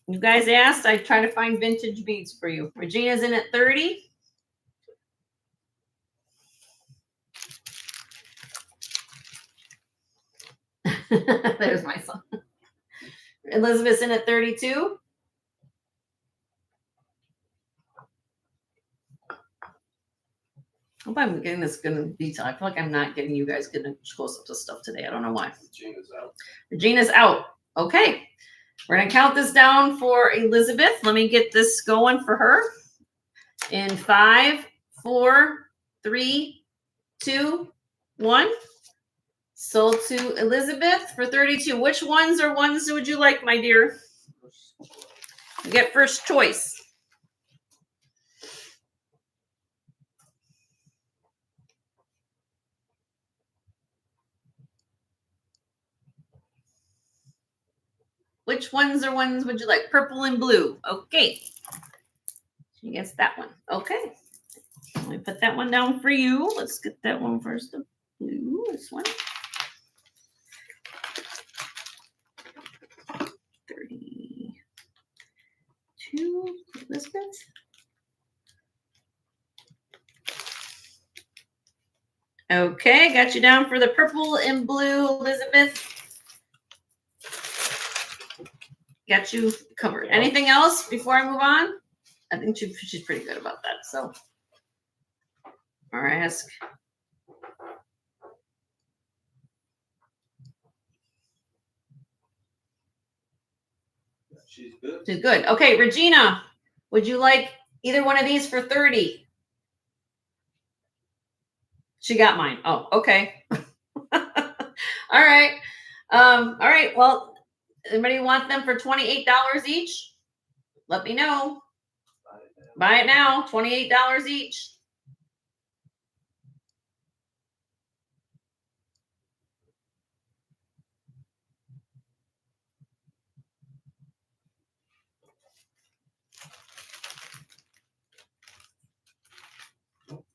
You guys asked. I try to find vintage beads for you. Regina's in at 30. There's my son. Elizabeth's in at 32. I hope I'm getting this good detail. I feel like I'm not getting you guys getting close up to stuff today. I don't know why.
Regina's out.
Regina's out. Okay. We're going to count this down for Elizabeth. Let me get this going for her. In 5, 4, 3, 2, 1. Sold to Elizabeth for 32. Which ones would you like, my dear? You get first choice. Which ones would you like? Purple and blue. Okay. She gets that one. Okay. Let me put that one down for you. Let's get that one first. The blue, this one. 32, Elizabeth. Okay, got you down for the purple and blue, Elizabeth. Got you covered. Anything else before I move on? I think she's pretty good about that. So, or ask.
She's good.
She's good. Okay, Regina, would you like either one of these for 30? She got mine. Oh, okay. All right. All right. Well, anybody want them for $28 each? Let me know. Buy it now. $28 each.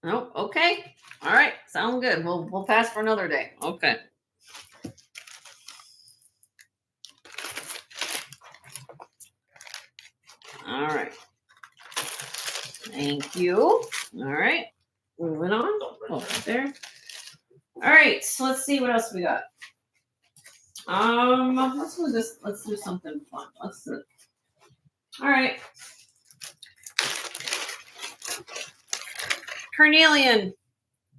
Oh, okay. All right. Sound good. We'll pass for another day. Okay. All right. Thank you. All right. Moving on. Oh, right there. All right. So let's see what else we got. Let's do this. Let's do something fun. Let's do. All right. Carnelian.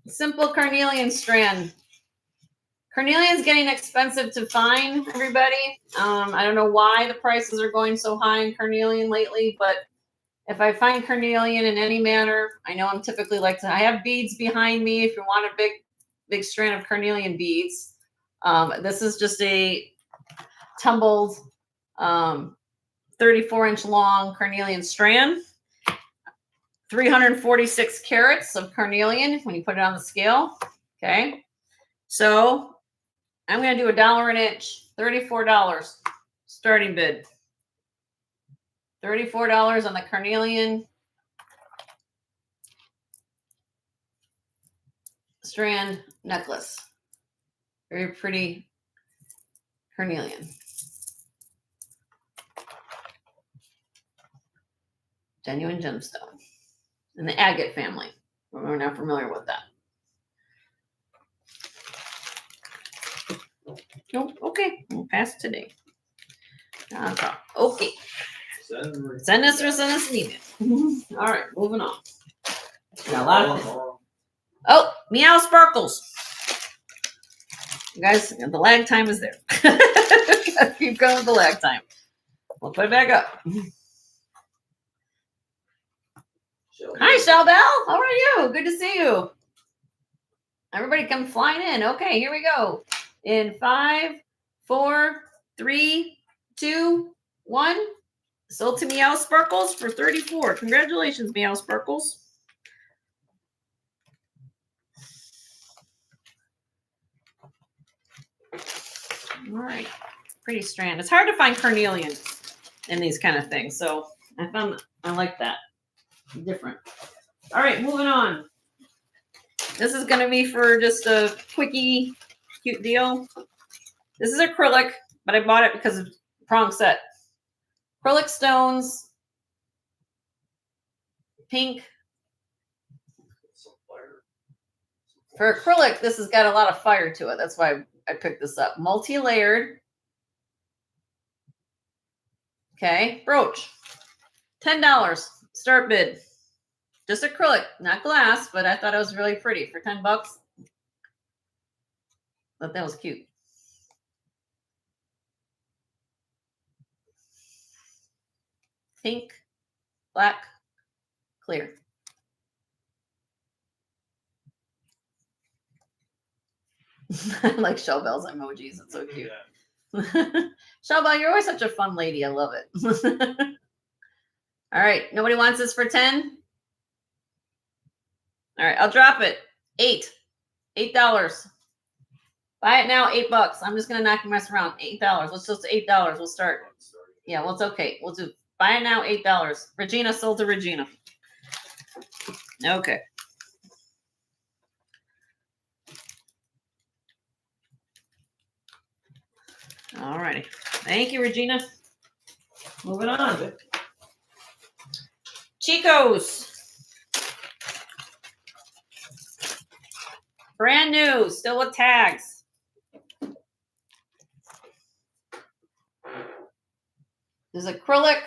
Simple carnelian strand. Carnelian's getting expensive to find, everybody. I don't know why the prices are going so high in carnelian lately, but if I find carnelian in any manner, I know I'm typically I have beads behind me if you want a big strand of carnelian beads. This is just a tumbled 34-inch long carnelian strand. 346 carats of carnelian when you put it on the scale. Okay. So I'm going to do $1 an inch, $34 starting bid. $34 on the carnelian strand necklace. Very pretty carnelian. Genuine gemstone. In the agate family. We're not familiar with that. Nope. Okay. We'll pass today. Okay. Send us an email. All right. Moving on. Got a lot of Oh, meow sparkles. You guys, the lag time is there. Keep going with the lag time. We'll put it back up. Hi, Shelbell. How are you? Good to see you. Everybody come flying in. Okay, here we go. In 5, 4, 3, 2, 1. Sold to Meow Sparkles for 34. Congratulations, Meow Sparkles. All right. Pretty strand. It's hard to find carnelian in these kind of things. So I like that. Different. All right, moving on. This is going to be for just a quickie, cute deal. This is acrylic, but I bought it because of prong set. Acrylic stones, pink. For acrylic, this has got a lot of fire to it. That's why I picked this up. Multi-layered. Okay, brooch. $10. Start bid. Just acrylic, not glass, but I thought it was really pretty for $10. Thought that was cute. Pink, black, clear. I like Shellbell's emojis. It's so cute. Shellbell, you're always such a fun lady. I love it. All right. Nobody wants this for 10? All right. I'll drop it. $8. Buy it now. $8. I'm just going to knock the mess around. $8. Let's just $8. We'll start. Yeah, well, it's okay. We'll do buy it now. $8. Regina sold to Regina. Okay. All righty. Thank you, Regina. Moving on. Chico's. Brand new, still with tags. There's acrylic.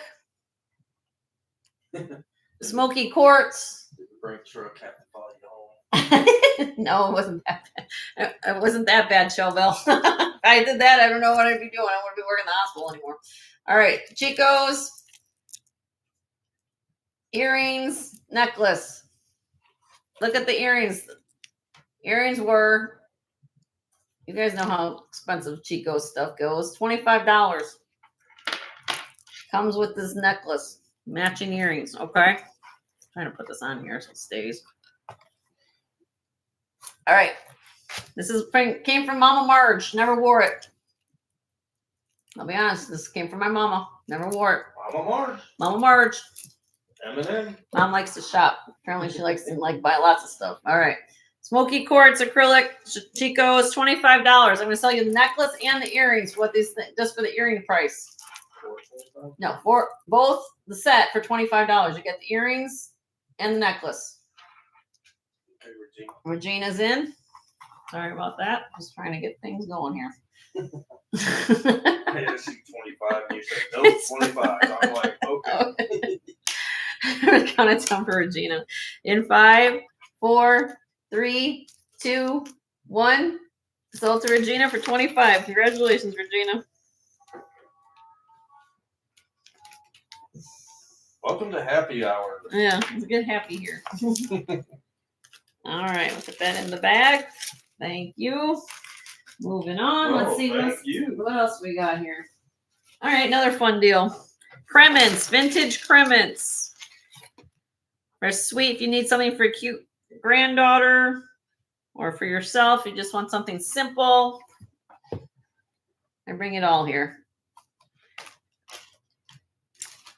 Smoky quartz.
Did the brake truck have to follow you home?
No, it wasn't that bad. It wasn't that bad, Showbell. If I did that, I don't know what I'd be doing. I wouldn't be working in the hospital anymore. All right, Chico's. Earrings, necklace. Look at the earrings. Earrings were, you guys know how expensive Chico's stuff goes. $25. Comes with this necklace. Matching earrings, okay? Trying to put this on here so it stays. All right. This came from Mama Marge. Never wore it. I'll be honest. This came from my mama. Never wore it.
Mama Marge.
Mama Marge.
M&M.
Mom likes to shop. Apparently she likes to buy lots of stuff. All right. Smoky quartz acrylic Chico's $25. I'm going to sell you the necklace and the earrings. What these just for the earring price. No, for both the set for $25. You get the earrings and the necklace.
Okay, Regina.
Regina's in. Sorry about that. Just trying to get things going here.
I see 25 and you said no 25. I'm like, okay.
We're counting down for Regina. In 5, 4, 3, 2, 1. Sold to Regina for 25. Congratulations, Regina.
Welcome to happy hour.
Yeah, let's get happy here. All right, we'll put that in the bag. Thank you. Moving on. Let's see what else we got here. All right, another fun deal. Crements, vintage crements. They're sweet if you need something for a cute granddaughter or for yourself. You just want something simple. I bring it all here.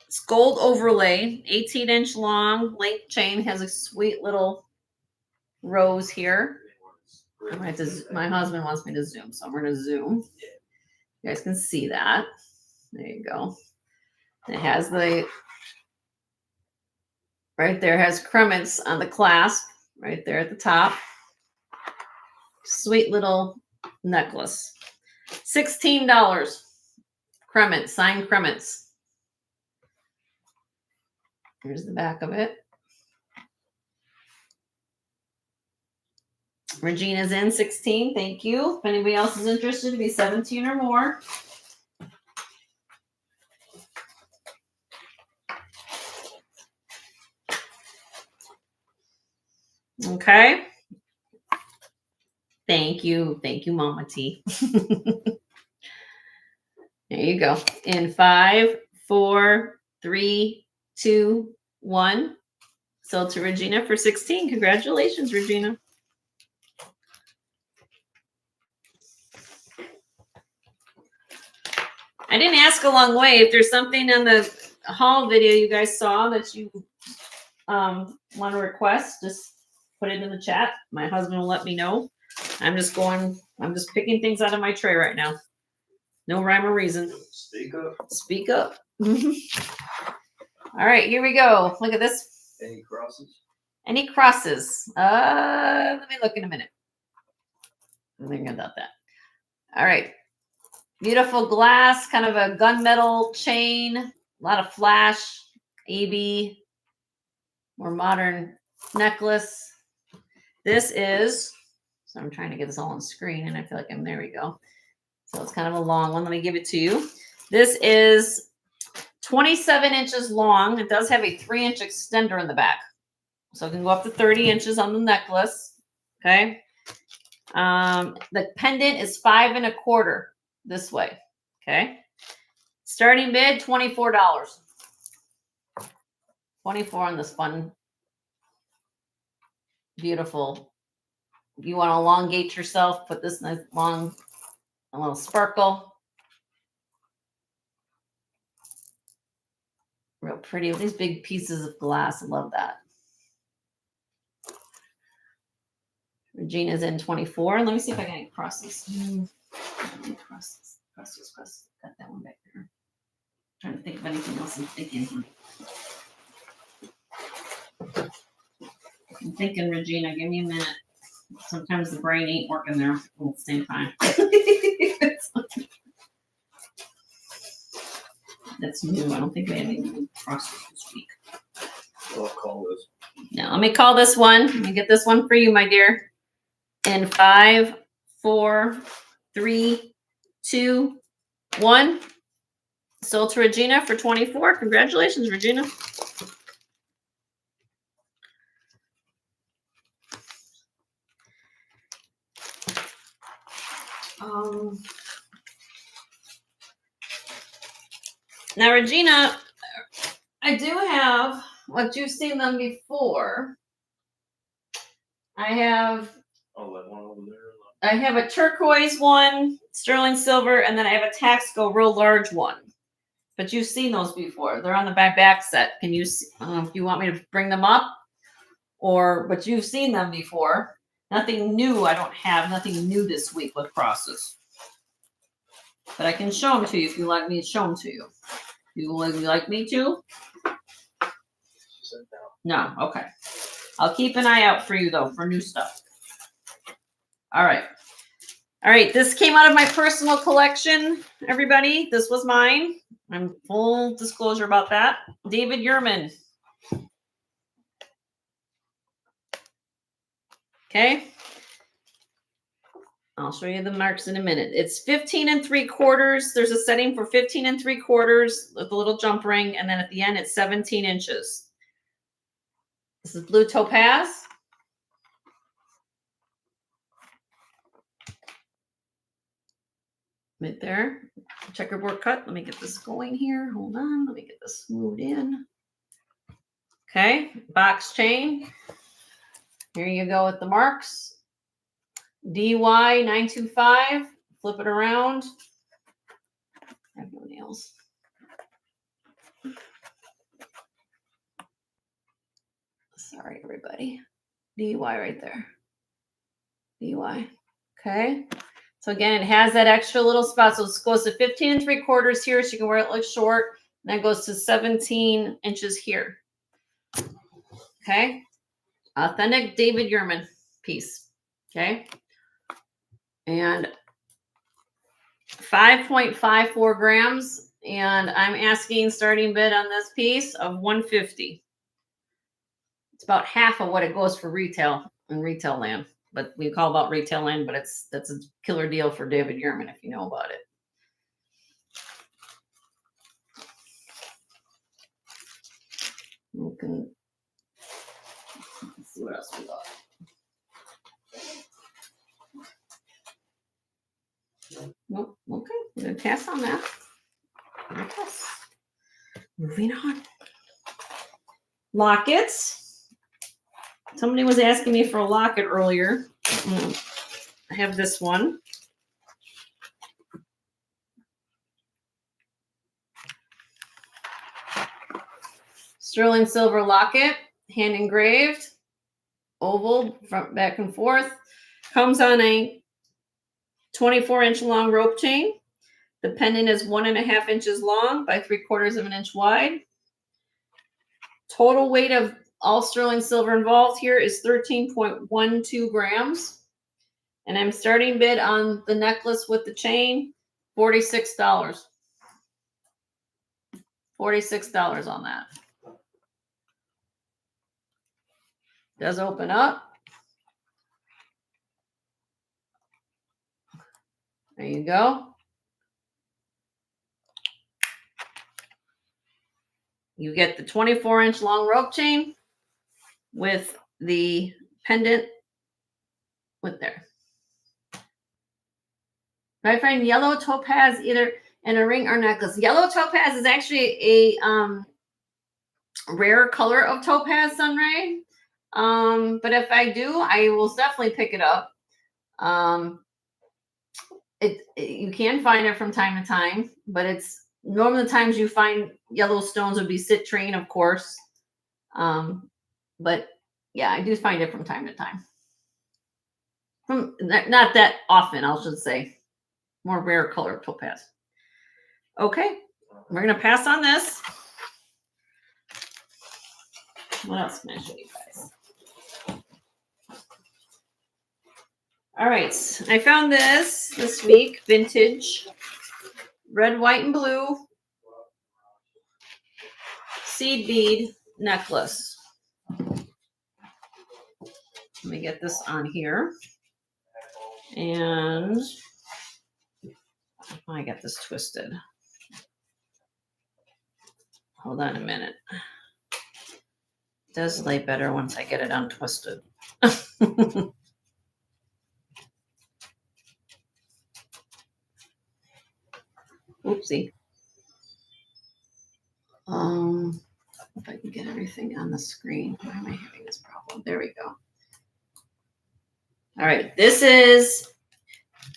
It's gold overlay, 18-inch long link chain, has a sweet little rose here. My husband wants me to zoom, so I'm going to zoom. You guys can see that. There you go. It has the, right there has crements on the clasp, right there at the top. Sweet little necklace. $16. Crements, signed crements. Here's the back of it. Regina's in 16. Thank you. If anybody else is interested, to be 17 or more. Okay. Thank you. Thank you, Mama T. There you go. In 5, 4, 3, 2, 1. Sold to Regina for 16. Congratulations, Regina. I didn't ask along the way if there's something in the haul video you guys saw that you want to request. Just put it in the chat. My husband will let me know. I'm just picking things out of my tray right now. No rhyme or reason.
Speak up.
Speak up. All right, here we go. Look at this.
Any crosses?
Any crosses? Let me look in a minute. I'm thinking about that. All right. Beautiful glass, kind of a gunmetal chain, a lot of flash, AB, more modern necklace. This is, so I'm trying to get this all on screen and I feel like there we go. So it's kind of a long one. Let me give it to you. This is 27 inches long. It does have a 3-inch extender in the back. So it can go up to 30 inches on the necklace. Okay. The pendant is 5 1/4 this way. Okay. Starting bid, $24. 24 on this fun, beautiful. You want to elongate yourself, put this nice long, a little sparkle. Real pretty with these big pieces of glass. I love that. Regina's in 24. Let me see if I can get crosses. Crosses. Got that one back there. Trying to think of anything else I'm thinking. I'm thinking, Regina, give me a minute. Sometimes the brain ain't working there at the same time. That's new. I don't think we have any new process this week.
I'll call this.
Now, let me call this one. Let me get this one for you, my dear. In 5, 4, 3, 2, 1. Sold to Regina for 24. Congratulations, Regina. Now, Regina, I do have what you've seen them before. I have
I'll let one over there.
I have a turquoise one, sterling silver, and then I have a Taxco real large one. But you've seen those before. They're on the back set. Can you see, if you want me to bring them up? But you've seen them before. Nothing new I don't have. Nothing new this week with crosses. But I can show them to you if you like me to show them to you. You like me to? No. Okay. I'll keep an eye out for you, though, for new stuff. All right. All right. This came out of my personal collection, everybody. This was mine. I'm full disclosure about that. David Yurman. Okay. I'll show you the marks in a minute. It's 15 3/4. There's a setting for 15 3/4 with a little jump ring. And then at the end, it's 17 inches. This is blue topaz. Right there. Checkerboard cut. Let me get this going here. Hold on. Let me get this moved in. Okay. Box chain. Here you go with the marks. DY 925. Flip it around. I have no nails. Sorry, everybody. DY right there. DY. Okay. So again, it has that extra little spot. So it goes to 15 3/4 here, so you can wear it like short. And then goes to 17 inches here. Okay. Authentic David Yurman piece. Okay. And 5.54 grams. And I'm asking starting bid on this piece of $150. It's about half of what it goes for retail in retail land. But we call about retail land, but that's a killer deal for David Yurman if you know about it. Let's see what else we got. Nope. Okay. I'm gonna pass on that. Pass. Moving on. Lockets. Somebody was asking me for a locket earlier. I have this one. Sterling silver locket, hand engraved, oval, front, back, and forth. Comes on a 24-inch long rope chain. The pendant is 1.5 inches long by 3/4 of an inch wide. Total weight of all sterling silver involved here is 13.12 grams. And I'm starting bid on the necklace with the chain, $46. $46 on that. Does open up. There you go. You get the 24-inch long rope chain with the pendant with there. I find yellow topaz either in a ring or necklace. Yellow topaz is actually a rare color of topaz, Sunray. But if I do, I will definitely pick it up. You can find it from time to time, but it's normally the times you find yellow stones would be citrine, of course. But yeah, I do find it from time to time. Not that often, I should say. More rare color topaz. Okay, We're going to pass on this. What else can I show you guys? All right. I found this week, vintage, red, white, and blue seed bead necklace. Let me get this on here. And I got this twisted. Hold on a minute. It does lay better once I get it untwisted. Oopsie. If I can get everything on the screen. Why am I having this problem? There we go. All right, this is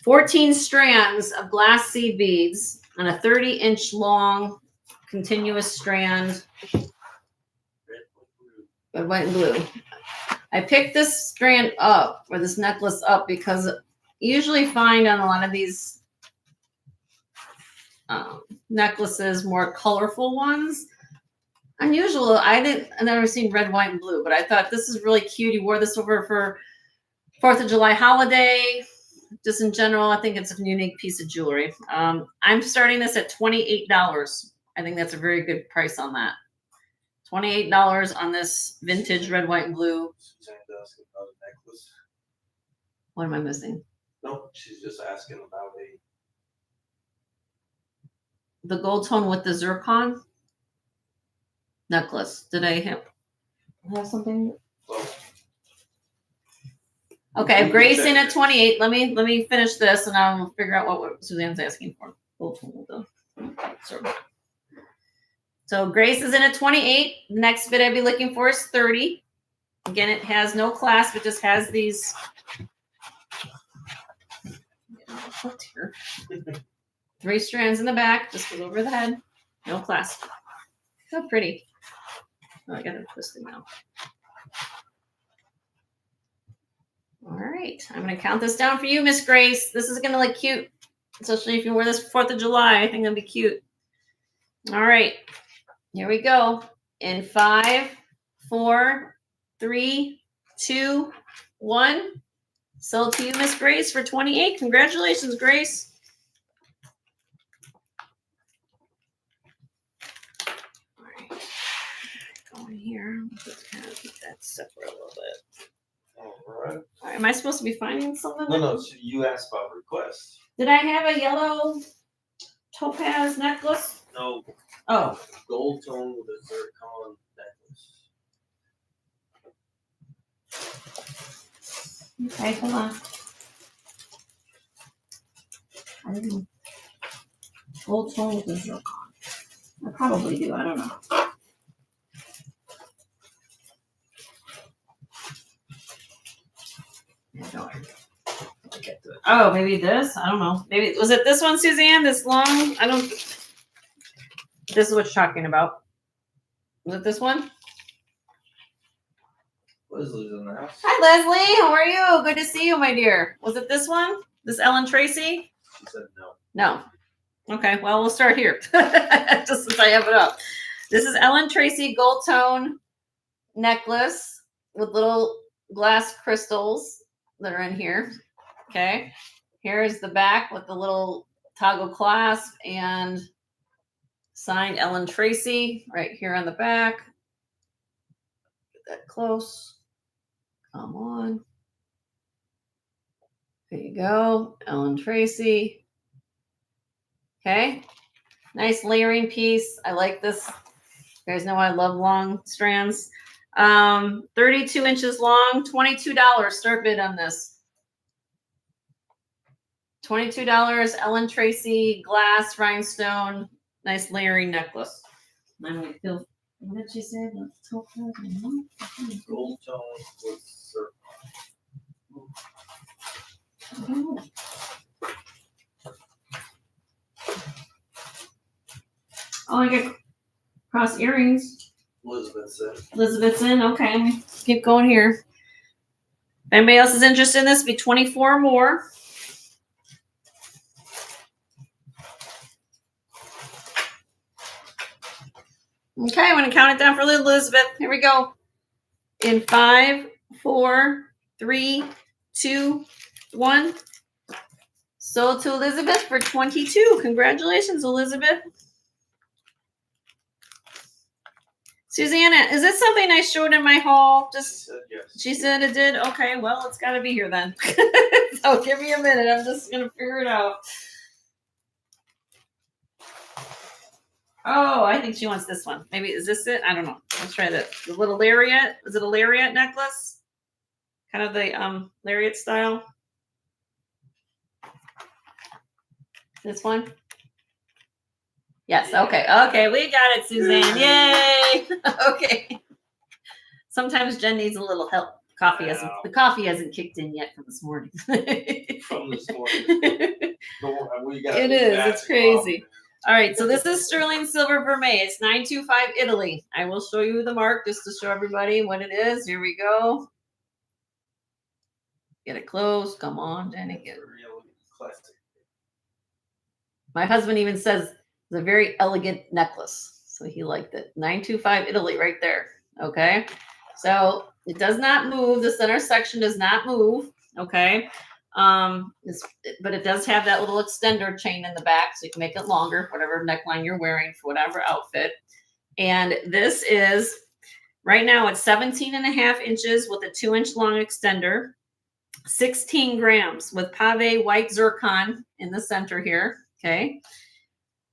14 strands of glass seed beads on a 30-inch long continuous strand. Red, white, and blue. I picked this strand up, or this necklace up, because you usually find on a lot of these necklaces more colorful ones. Unusual. I've never seen red, white, and blue, but I thought this is really cute. You wore this over for 4th of July holiday. Just in general, I think it's a unique piece of jewelry. I'm starting this at $28. I think that's a very good price on that. $28 on this vintage red, white, and blue.
Suzanne's asking about a necklace.
What am I missing?
No, she's just asking about
The gold tone with the zircon necklace. Did I have something? Okay, I have Grace in at 28. Let me finish this and I'll figure out what Suzanne's asking for. Gold tone with the zircon. So Grace is in at 28. The next bid I'd be looking for is 30. Again, it has no clasp. It just has these. Here. 3 strands in the back. Just goes over the head. No clasp. So pretty. Oh, I got it twisted now. All right. I'm going to count this down for you, Miss Grace. This is going to look cute. Especially if you wear this for 4th of July. I think it'll be cute. All right. Here we go. In 5, 4, 3, 2, 1. Sold to you, Miss Grace, for 28. Congratulations, Grace. All right. Go in here. Let's kind of keep that separate a little bit.
All right.
All right. Am I supposed to be finding something?
No. So you asked about requests.
Did I have a yellow topaz necklace?
No.
Oh.
Gold tone with a zircon necklace.
Okay, hold on. I didn't. Gold tone with a zircon. I probably do. I don't know. Oh, maybe this? I don't know. Maybe was it this one, Suzanne? This long? I don't. This is what you're talking about. Was it this one?
Leslie's in the house.
Hi, Leslie. How are you? Good to see you, my dear. Was it this one? This Ellen Tracy?
She said no.
No. Okay. Well, we'll start here. Just since I have it up. This is Ellen Tracy gold tone necklace with little glass crystals that are in here. Okay. Here's the back with the little toggle clasp and signed Ellen Tracy right here on the back. Get that close. Come on. There you go. Ellen Tracy. Okay. Nice layering piece. I like this. You guys know I love long strands. 32 inches long, $22. Start bid on this. $22. Ellen Tracy glass rhinestone. Nice layering necklace. Then we feel. What did she say?
Gold tone with zircon.
Oh, I get cross earrings. Elizabeth's in. Okay, let me keep going here. If anybody else is interested in this, be 24 or more. Okay, I'm going to count it down for Elizabeth. Here we go. In 5, 4, 3, 2, 1. Sold to Elizabeth for 22. Congratulations, Elizabeth. Susanna, is this something I showed in my haul? Just
Yes.
she said it did. Okay, well, it's got to be here then. So give me a minute. I'm just gonna figure it out. Oh, I think she wants this one. Maybe is this it? I don't know. Let's try that. The little lariat. Is it a lariat necklace? Kind of the lariat style. This one. Yes. Okay. Okay. We got it, Suzanne. Yay. Okay. Sometimes Jen needs a little help. The coffee hasn't kicked in yet from this morning.
From this morning.
It is. It's crazy. All right. So this is sterling silver vermeil. It's 925 Italy. I will show you the mark just to show everybody what it is. Here we go. Get it close. Come on, Jenny. Get it.
Classic.
My husband even says it's a very elegant necklace. So he liked it. 925 Italy right there. Okay. So it does not move. The center section does not move. Okay. But it does have that little extender chain in the back, so you can make it longer, whatever neckline you're wearing for whatever outfit. And this is right now it's 17.5 inches with a 2-inch long extender, 16 grams with pave white zircon in the center here. Okay.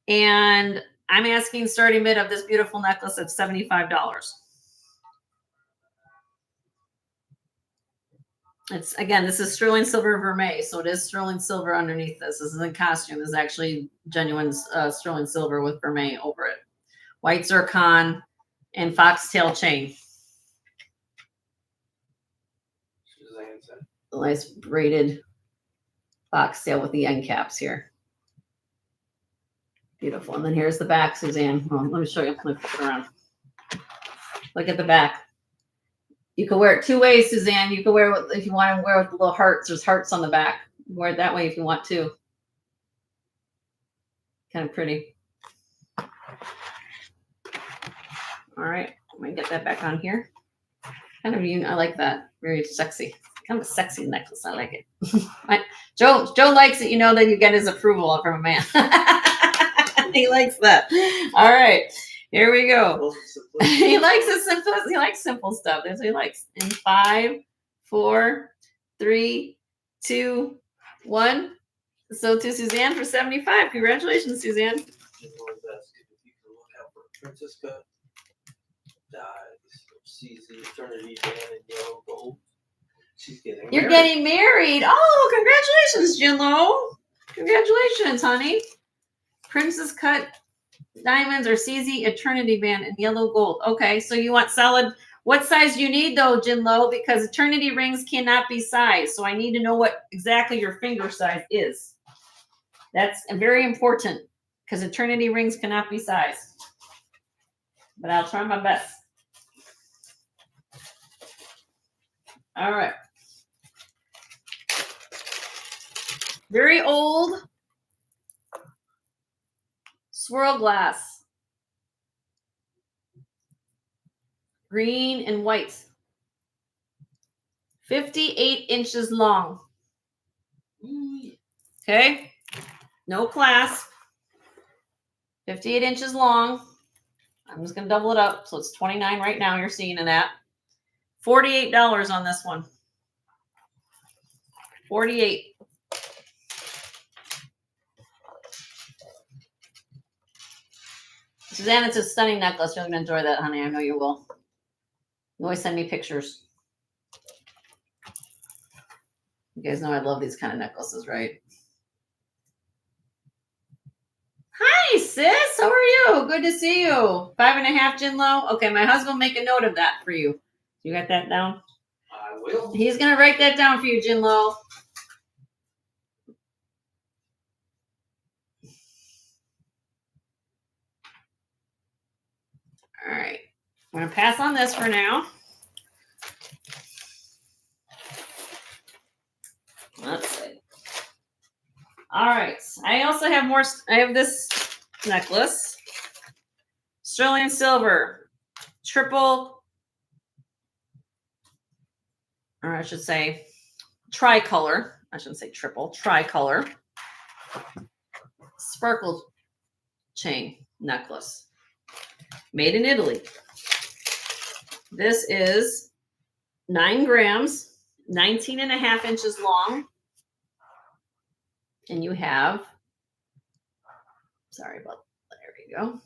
And I'm asking starting bid of this beautiful necklace of $75. It's again, this is sterling silver vermeil, so it is sterling silver underneath this. This isn't costume. This is actually genuine sterling silver with vermeil over it. White zircon and foxtail chain. Nice braided foxtail with the end caps here. Beautiful. And then here's the back, Suzanne. Well, let me show you. Let me flip it around. Look at the back. You can wear it 2 ways, Suzanne. You can wear it if you want to wear it with the little hearts. There's hearts on the back. You wear it that way if you want to. Kind of pretty. All right. I'm going to get that back on here. Kind of I like that. Very sexy. Kind of a sexy necklace. I like it. Joe likes it. You know that you get his approval from a man. He likes that. All right. Here we go. He likes the simple. He likes simple stuff. That's what he likes. In 5, 4, 3, 2, 1. So to Suzanne for 75. Congratulations, Suzanne.
Princess cut dies. Sees the eternity band in yellow gold. She's getting married.
You're getting married. Oh, congratulations, Jinlo. Congratulations, honey. Princess cut diamonds or CZ eternity band in yellow gold. Okay, so you want solid. What size do you need though, Jinlo? Because eternity rings cannot be sized. So I need to know what exactly your finger size is. That's very important because eternity rings cannot be sized. But I'll try my best. All right. Very old swirl glass. Green and white. 58 inches long. Okay. No clasp. 58 inches long. I'm just going to double it up. So it's 29 right now. You're seeing in that. $48 on this one. 48. Suzanne, it's a stunning necklace. You're going to enjoy that, honey. I know you will. You always send me pictures. You guys know I love these kind of necklaces, right? Hi, sis. How are you? Good to see you. 5.5, Jinlo. Okay, my husband will make a note of that for you. You got that down?
I will.
He's going to write that down for you, Jinlo. All right. I'm going to pass on this for now. Let's see. All right. I also have more. I have this necklace. sterling silver, triple, or I should say tricolor. I shouldn't say triple, tricolor. Sparkle chain necklace. Made in Italy. This is 9 grams, 19.5 inches long. And you have, sorry about, there you go.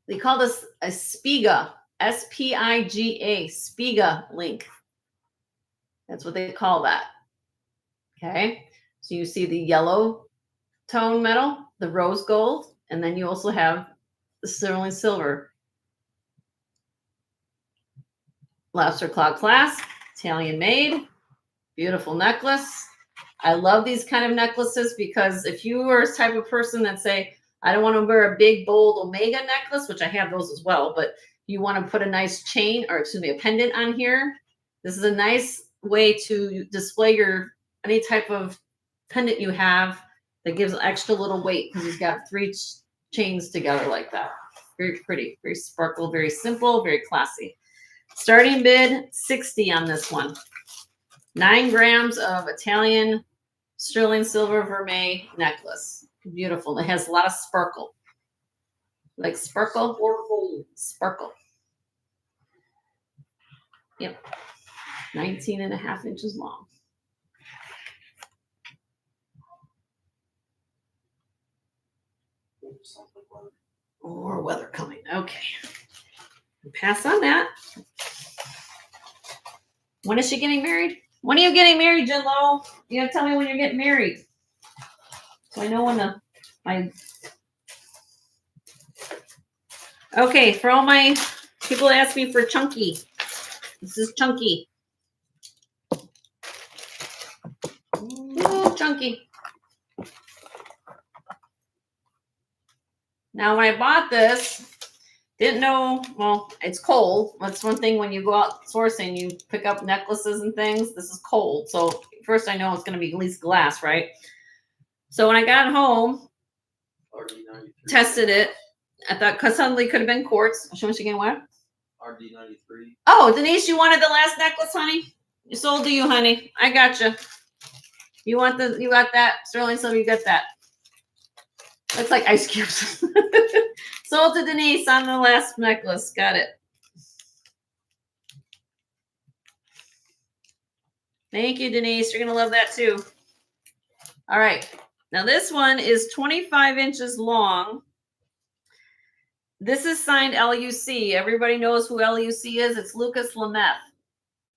They call this a Spiga, S-P-I-G-A, Spiga link. That's what they call that. Okay. So you see the yellow tone metal, the rose gold, and then you also have the sterling silver. Lobster claw clasp, Italian made, beautiful necklace. I love these kind of necklaces because if you are the type of person that say, I don't want to wear a big, bold Omega necklace, which I have those as well, but you want to put a nice chain, or excuse me, a pendant on here. This is a nice way to display your any type of pendant you have that gives extra little weight because you've got 3 chains together like that. Very pretty, very sparkle, very simple, very classy. Starting bid 60 on this one. 9 grams of Italian sterling silver vermeil necklace. Beautiful. It has a lot of sparkle. Like sparkle? Sparkle. Yep. 19.5 inches long. More weather coming. Okay. Pass on that. When is she getting married? When are you getting married, Jen Lo? You gotta tell me when you're getting married. So I know when Okay, for all my people that ask me for chunky. This is chunky. Ooh, chunky. Now when I bought this, didn't know, well, it's cold. That's one thing when you go out sourcing, you pick up necklaces and things. This is cold. So first I know it's going to be at least glass, right? So when I got home, tested it. I thought, because suddenly could have been quartz. Show me again what?
RD93.
Oh, Denise, you wanted the last necklace, honey? It's sold to you, honey. I got you. You got that. Sterling silver, you got that. Looks like ice cubes. Sold to Denise on the last necklace. Got it. Thank you, Denise. You're going to love that too. All right. Now this one is 25 inches long. This is signed LUC. Everybody knows who LUC is. It's Lucas Lemeth,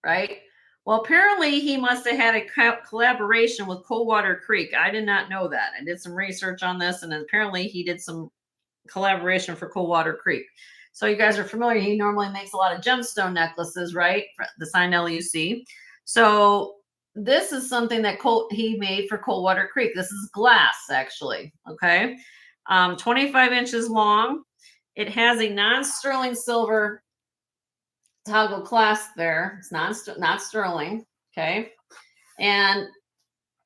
right? Well, apparently he must have had a collaboration with Coldwater Creek. I did not know that. I did some research on this, and apparently he did some collaboration for Coldwater Creek. So you guys are familiar. He normally makes a lot of gemstone necklaces, right? The signed LUC. So this is something that he made for Coldwater Creek. This is glass, actually. Okay. 25 inches long. It has a non-sterling silver toggle clasp there. It's not sterling. Okay. And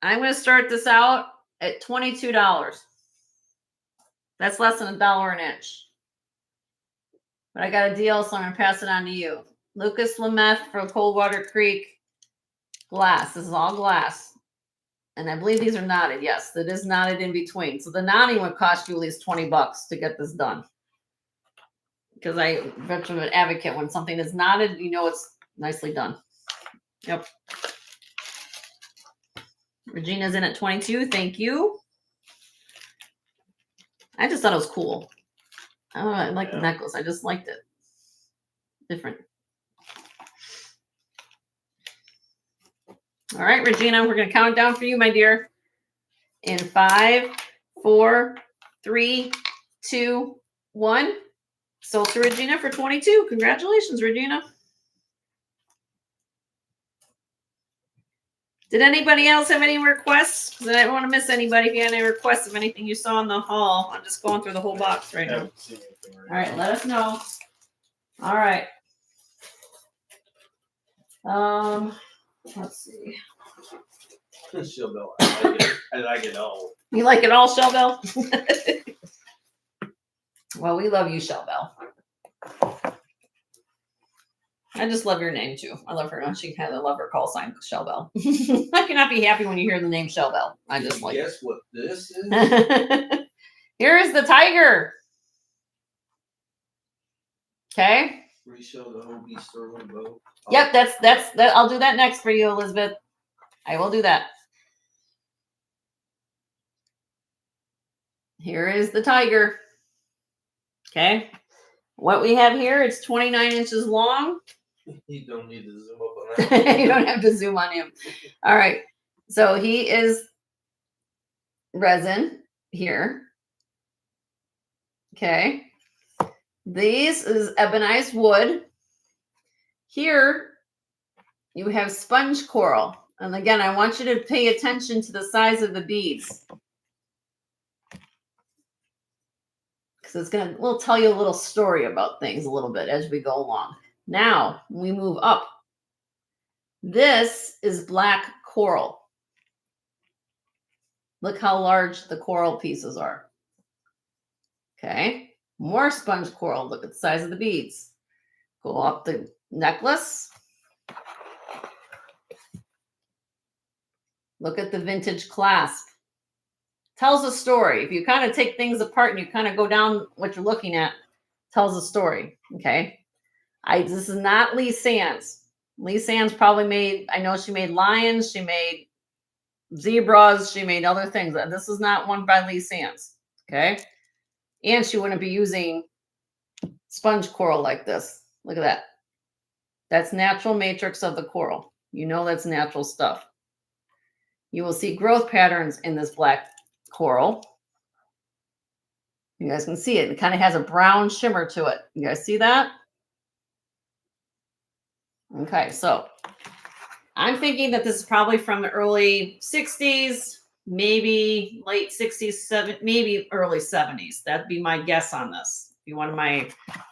I'm going to start this out at $22. That's less than $1 an inch. But I got a deal, so I'm going to pass it on to you. Lucas Lemeth from Coldwater Creek. Glass. This is all glass. And I believe these are knotted. Yes, it is knotted in between. So the knotting would cost you at least $20 to get this done. Because I'm an advocate. When something is knotted, you know it's nicely done. Yep. Regina's in at 22. Thank you. I just thought it was cool. I don't know. I like the necklace. I just liked it. Different. All right, Regina, we're going to count down for you, my dear. In 5, 4, 3, 2, 1. Sold to Regina for 22. Congratulations, Regina. Did anybody else have any requests? Because I don't want to miss anybody. If you had any requests of anything you saw in the haul, I'm just going through the whole box right now. All right, let us know. All right. Let's see.
Shell bell. I like it all.
You like it all, Shell Bell? Well, we love you, Shell Bell. I just love your name too. I love her. She had a love her call sign, Shell Bell. I cannot be happy when you hear the name Shell Bell. I just like.
Guess what this is?
Here's the tiger. Okay.
Reshow the Hobie sterling bow.
Yep, that's that. I'll do that next for you, Elizabeth. I will do that. Here is the tiger. Okay. What we have here, it's 29 inches long.
You don't need to zoom up on that.
You don't have to zoom on him. All right. So he is resin here. Okay. This is ebonized wood. Here you have sponge coral. And again, I want you to pay attention to the size of the beads. Because we'll tell you a little story about things a little bit as we go along. Now we move up. This is black coral. Look how large the coral pieces are. Okay, more sponge coral. Look at the size of the beads. Go up the necklace. Look at the vintage clasp. Tells a story. If you kind of take things apart and you kind of go down what you're looking at, tells a story. Okay. This is not Lee Sands. Lee Sands probably made, I know she made lions, she made zebras, she made other things. This is not one by Lee Sands. Okay. And she wouldn't be using sponge coral like this. Look at that. That's natural matrix of the coral. You know that's natural stuff. You will see growth patterns in this black coral. You guys can see it. It kind of has a brown shimmer to it. You guys see that? Okay, so I'm thinking that this is probably from the early 60s, maybe late 60s, maybe early 70s. That'd be my guess on this. If you want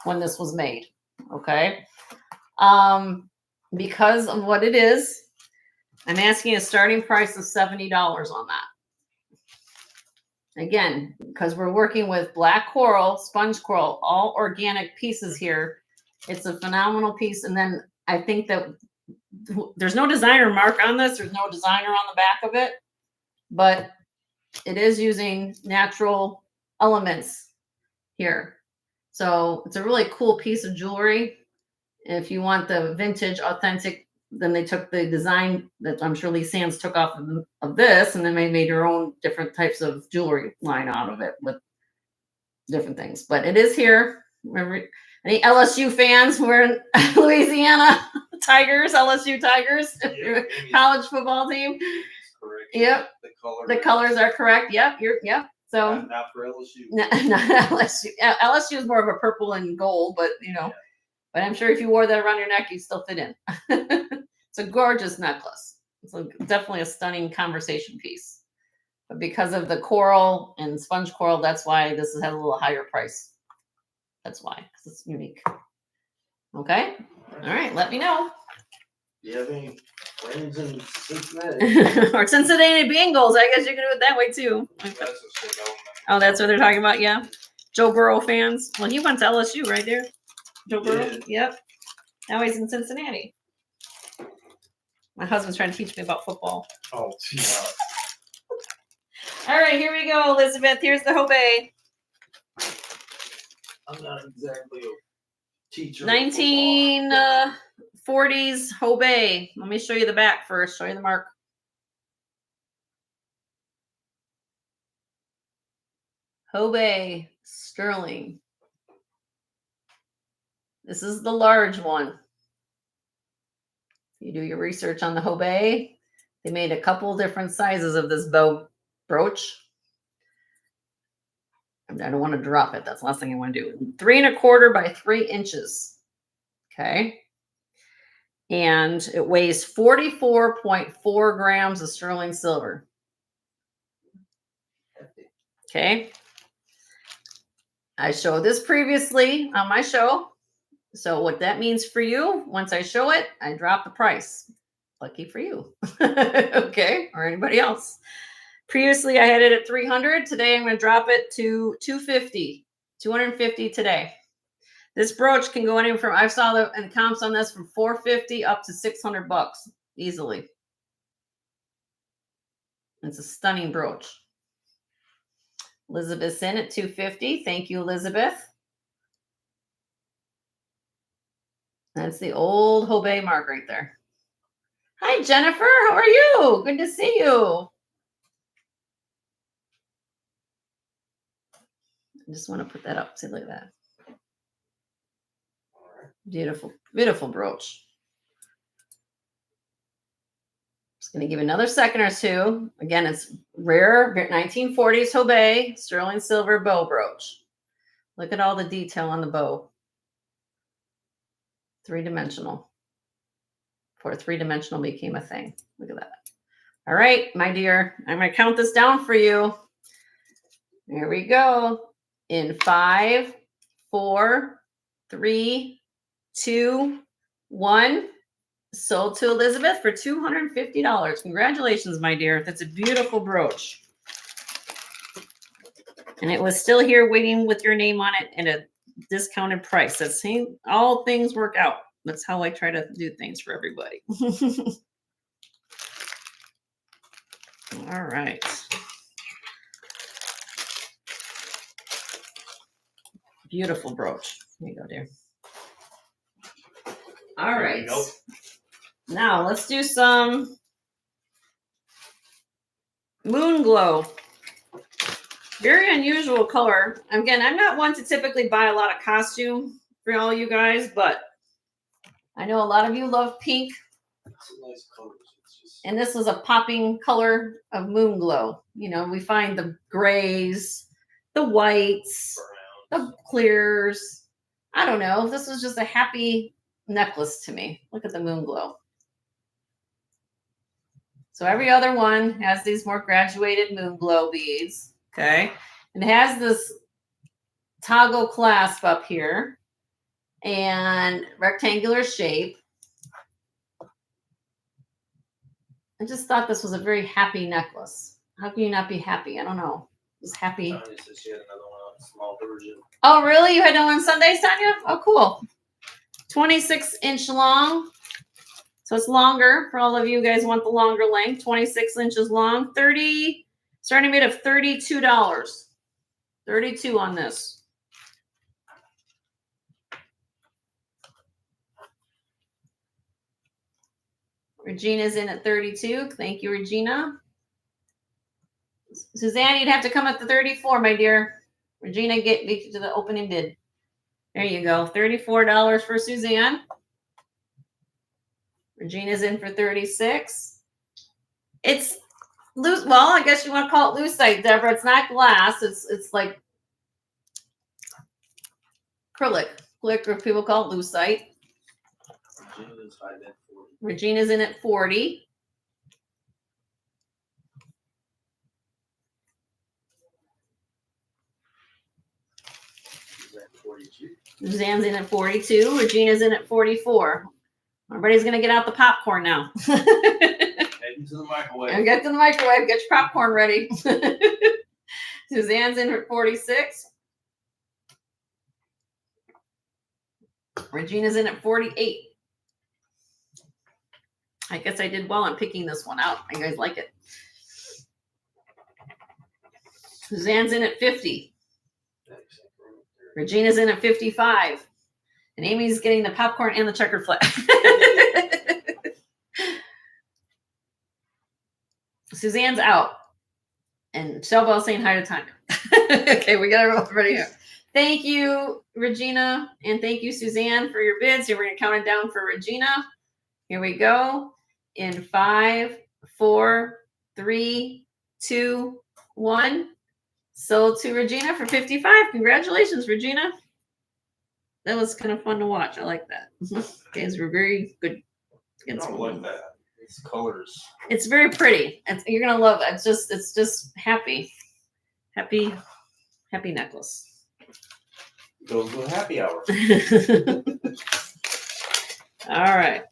when this was made. Okay. Because of what it is, I'm asking a starting price of $70 on that. Again, because we're working with black coral, sponge coral, all organic pieces here. It's a phenomenal piece. And then I think that there's no designer mark on this. There's no designer on the back of it, but it is using natural elements here. So it's a really cool piece of jewelry. If you want the vintage, authentic, then they took the design that I'm sure Lee Sands took off of this, and then they made their own different types of jewelry line out of it with different things. But it is here. Remember, any LSU fans? We're in Louisiana Tigers, LSU Tigers,
Yeah,
college football team.
Correct.
Yep.
The
colors are correct. Yep. Yep. So
not for LSU.
Not LSU. LSU is more of a purple and gold, but
Yeah.
But I'm sure if you wore that around your neck, you'd still fit in. It's a gorgeous necklace. It's definitely a stunning conversation piece. But because of the coral and sponge coral, that's why this has a little higher price. That's why, because it's unique. Okay. All right. Let me know.
You have any friends in Cincinnati?
Or Cincinnati Bengals. I guess you can do it that way too. Oh, that's what they're talking about. Yeah. Joe Burrow fans. Well, he went to LSU right there. Joe Burrow. Yep. Now he's in Cincinnati. My husband's trying to teach me about football.
Oh, yeah.
All right, here we go, Elizabeth. Here's the Hobie.
I'm not exactly a teacher.
1940s Hobie. Let me show you the back first. Show you the mark. Hobie sterling. This is the large one. You do your research on the Hobie. They made a couple different sizes of this bow brooch. I don't want to drop it. That's the last thing I want to do. 3 1/4 by 3 inches. Okay. And it weighs 44.4 grams of sterling silver. Okay. I showed this previously on my show. So what that means for you, once I show it, I drop the price. Lucky for you. Okay. Or anybody else. Previously, I had it at 300. Today, I'm going to drop it to 250. $250 today. This brooch can go anywhere from, I saw the and comps on this from $450 up to $600 easily. It's a stunning brooch. Elizabeth's in at $250. Thank you, Elizabeth. That's the old Hobey mark right there. Hi, Jennifer. How are you? Good to see you. I just want to put that up. See, look at that. Beautiful, beautiful brooch. Just going to give another second or two. Again, it's rare 1940s Hobey sterling silver bow brooch. Look at all the detail on the bow. Three-dimensional. Before three-dimensional became a thing. Look at that. All right, my dear. I'm going to count this down for you. Here we go. In 5, 4, 3, 2, 1. Sold to Elizabeth for $250. Congratulations, my dear. That's a beautiful brooch. And it was still here waiting with your name on it and a discounted price. That's saying all things work out. That's how I try to do things for everybody. All right. Beautiful brooch. Here you go, dear. All right. Now let's do some moon glow. Very unusual color. Again, I'm not one to typically buy a lot of costume for all you guys, but I know a lot of you love pink.
It's a nice color.
And this is a popping color of moon glow. You know, we find the grays, the whites, the clears. I don't know. This was just a happy necklace to me. Look at the moon glow. So every other one has these more graduated moon glow beads. Okay. And it has this toggle clasp up here and rectangular shape. I just thought this was a very happy necklace. How can you not be happy? I don't know. Just happy.
Tanya said she had another one, a small version.
Oh, really? You had no one Sundays, Tanya? Oh, cool. 26-inch long. So it's longer for all of you guys want the longer length. 26 inches long. 30, starting rate of $32. 32 on this. Regina's in at 32. Thank you, Regina. Suzanne, you'd have to come at the 34, my dear. Regina, get to the opening bid. There you go. $34 for Suzanne. Regina's in for 36. It's loose. Well, I guess you want to call it lucite, Deborah. It's not glass. It's like acrylic. Acrylic, people call it lucite. Regina's in at 40. Suzanne's in at 42. Regina's in at 44. Everybody's going to get out the popcorn now.
Head to the microwave.
And get to the microwave. Get your popcorn ready. Suzanne's in at 46. Regina's in at 48. I guess I did well on picking this one out. You guys like it. Suzanne's in at 50. Regina's in at 55. And Amy's getting the popcorn and the checkered flag. Suzanne's out. And Shellbell's saying hi to Tanya. Okay, we got everybody here. Thank you, Regina. And thank you, Suzanne, for your bids. Here we're going to count it down for Regina. Here we go. In 5, 4, 3, 2, 1. Sold to Regina for 55. Congratulations, Regina. That was kind of fun to watch. I like that. Guys were very good.
I like that. It's colors.
It's very pretty. You're gonna love it. It's just happy necklace.
Goes to a happy hour.
All right.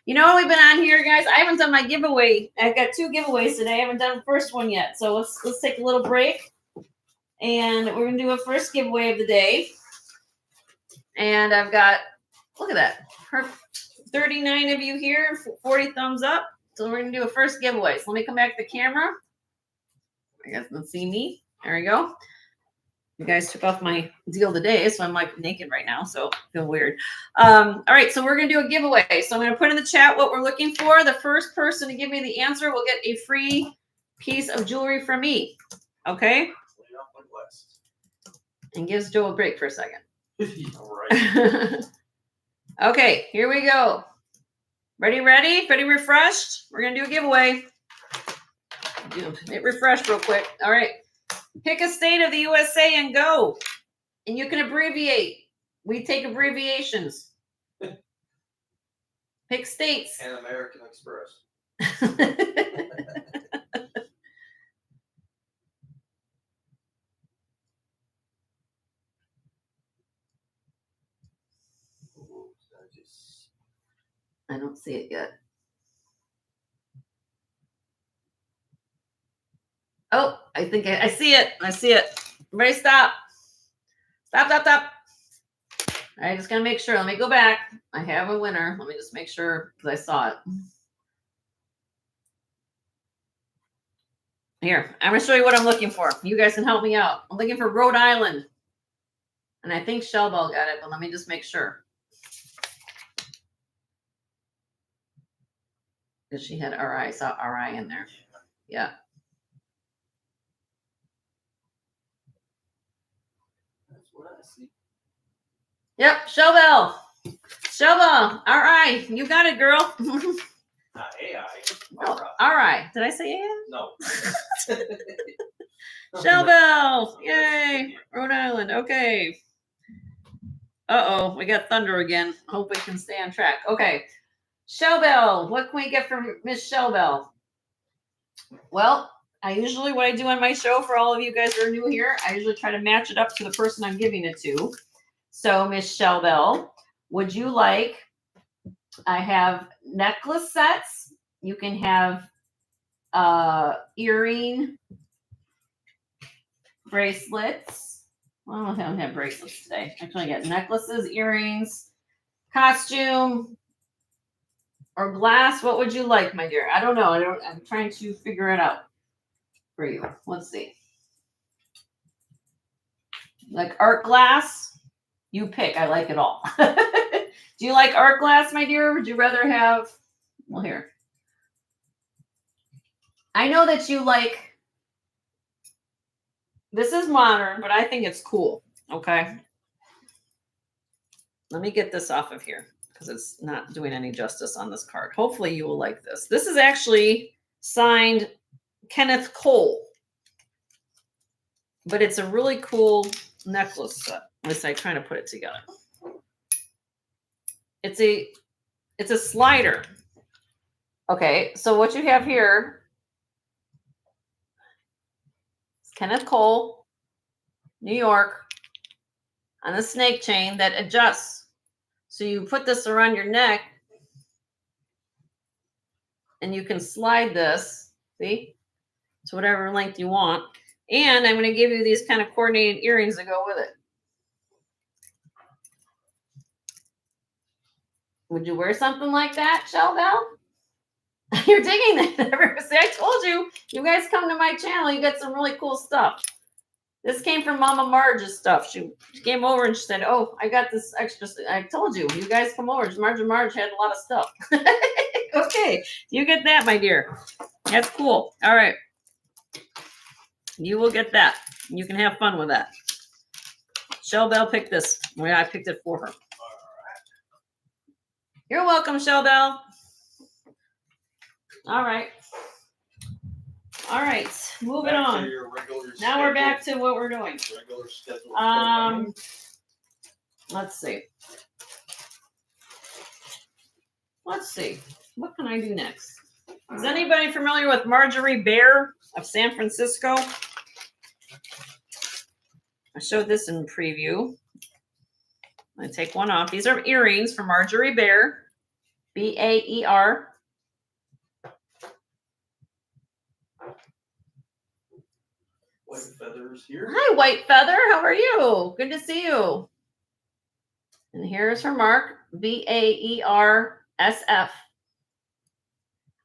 You know, we've been on here, guys. I haven't done my giveaway. I've got 2 giveaways today. I haven't done the first one yet. So let's take a little break. And we're going to do a first giveaway of the day. And I've got, look at that, 39 of you here, 40 thumbs up. So we're going to do a first giveaway. So let me come back to the camera. I guess let's see me. There we go. You guys took off my deal today, so I'm like naked right now, so I feel weird. All right, so we're going to do a giveaway. So I'm going to put in the chat what we're looking for. The first person to give me the answer will get a free piece of jewelry from me. Okay? And gives Joe a break for a second.
All right.
Okay, here we go. Ready? Pretty refreshed? We're going to do a giveaway. Hit refresh real quick. All right. Pick a state of the USA and go. And you can abbreviate. We take abbreviations. Pick states.
And American Express.
I don't see it yet. Oh, I think I see it. I see it. Everybody stop. Stop. All right, just gonna make sure. Let me go back. I have a winner. Let me just make sure because I saw it. Here, I'm gonna show you what I'm looking for. You guys can help me out. I'm looking for Rhode Island. And I think Shellbell got it, but let me just make sure. Because she had RI. I saw RI in there. Yeah.
That's what I see.
Yep, Shellbell. Shellbell. RI. You got it, girl.
Not AI.
Oh, RI. Did I say AI?
No.
Shellbell. Yay. Rhode Island. Okay. Uh-oh. We got thunder again. Hope we can stay on track. Okay. Shellbell. What can we get from Miss Shellbell? Well, what I do on my show for all of you guys that are new here, I usually try to match it up to the person I'm giving it to. So, Miss Shellbell, would you like, I have necklace sets. You can have earring bracelets. Well, I don't have bracelets today. Actually, I got necklaces, earrings, costume, or glass. What would you like, my dear? I don't know. I'm trying to figure it out for you. Let's see. Like art glass? You pick. I like it all. Do you like art glass, my dear? Or would you rather have, well, here. I know that you like, this is modern, but I think it's cool. Okay. Let me get this off of here because it's not doing any justice on this card. Hopefully you will like this. This is actually signed Kenneth Cole, but it's a really cool necklace set. At least I'm trying to put it together. It's a slider. Okay, so what you have here is Kenneth Cole, New York, on a snake chain that adjusts. So you put this around your neck and you can slide this, see, to whatever length you want. And I'm going to give you these kind of coordinated earrings that go with it. Would you wear something like that, Shellbell? You're digging that. See, I told you, you guys come to my channel, you get some really cool stuff. This came from Mama Marge's stuff. She came over and she said, oh, I got this extra. I told you, you guys come over. Marge had a lot of stuff. Okay, you get that, my dear. That's cool. All right. You will get that. You can have fun with that. Shellbell picked this. Well, I picked it for her. You're welcome, Shellbell. All right. All right. Moving on. Now we're back to what we're doing. Let's see. What can I do next? Is anybody familiar with Marjorie Bear of San Francisco? I showed this in preview. I'm going to take one off. These are earrings from Marjorie Bear, B-A-E-R.
White Feather's here.
Hi, White Feather. How are you? Good to see you. And here's her mark, BAERSF.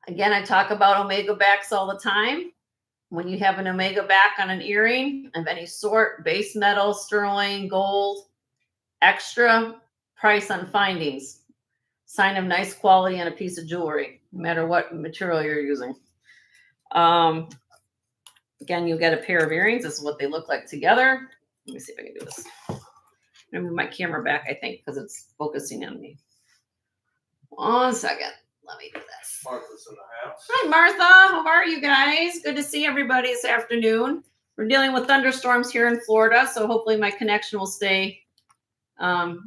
Again, I talk about omega backs all the time. When you have an omega back on an earring of any sort, base metal, sterling, gold, extra price on findings. Sign of nice quality on a piece of jewelry, no matter what material you're using. Again, you'll get a pair of earrings. This is what they look like together. Let me see if I can do this. I'm gonna move my camera back, I think, because it's focusing on me. 1 second. Let me do this.
Martha's in the house.
Hi, Martha. How are you guys? Good to see everybody this afternoon. We're dealing with thunderstorms here in Florida, so hopefully my connection will stay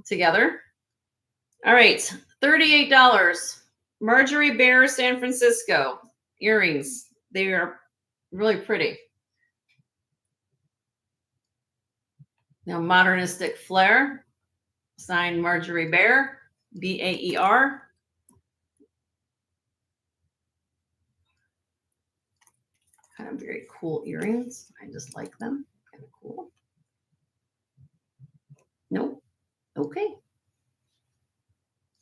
together. All right, $38. Marjorie Bear, San Francisco. Earrings. They are really pretty. Now, modernistic flair. Signed Marjorie Bear, BAER. Kind of very cool earrings. I just like them. Kind of cool. Nope. Okay.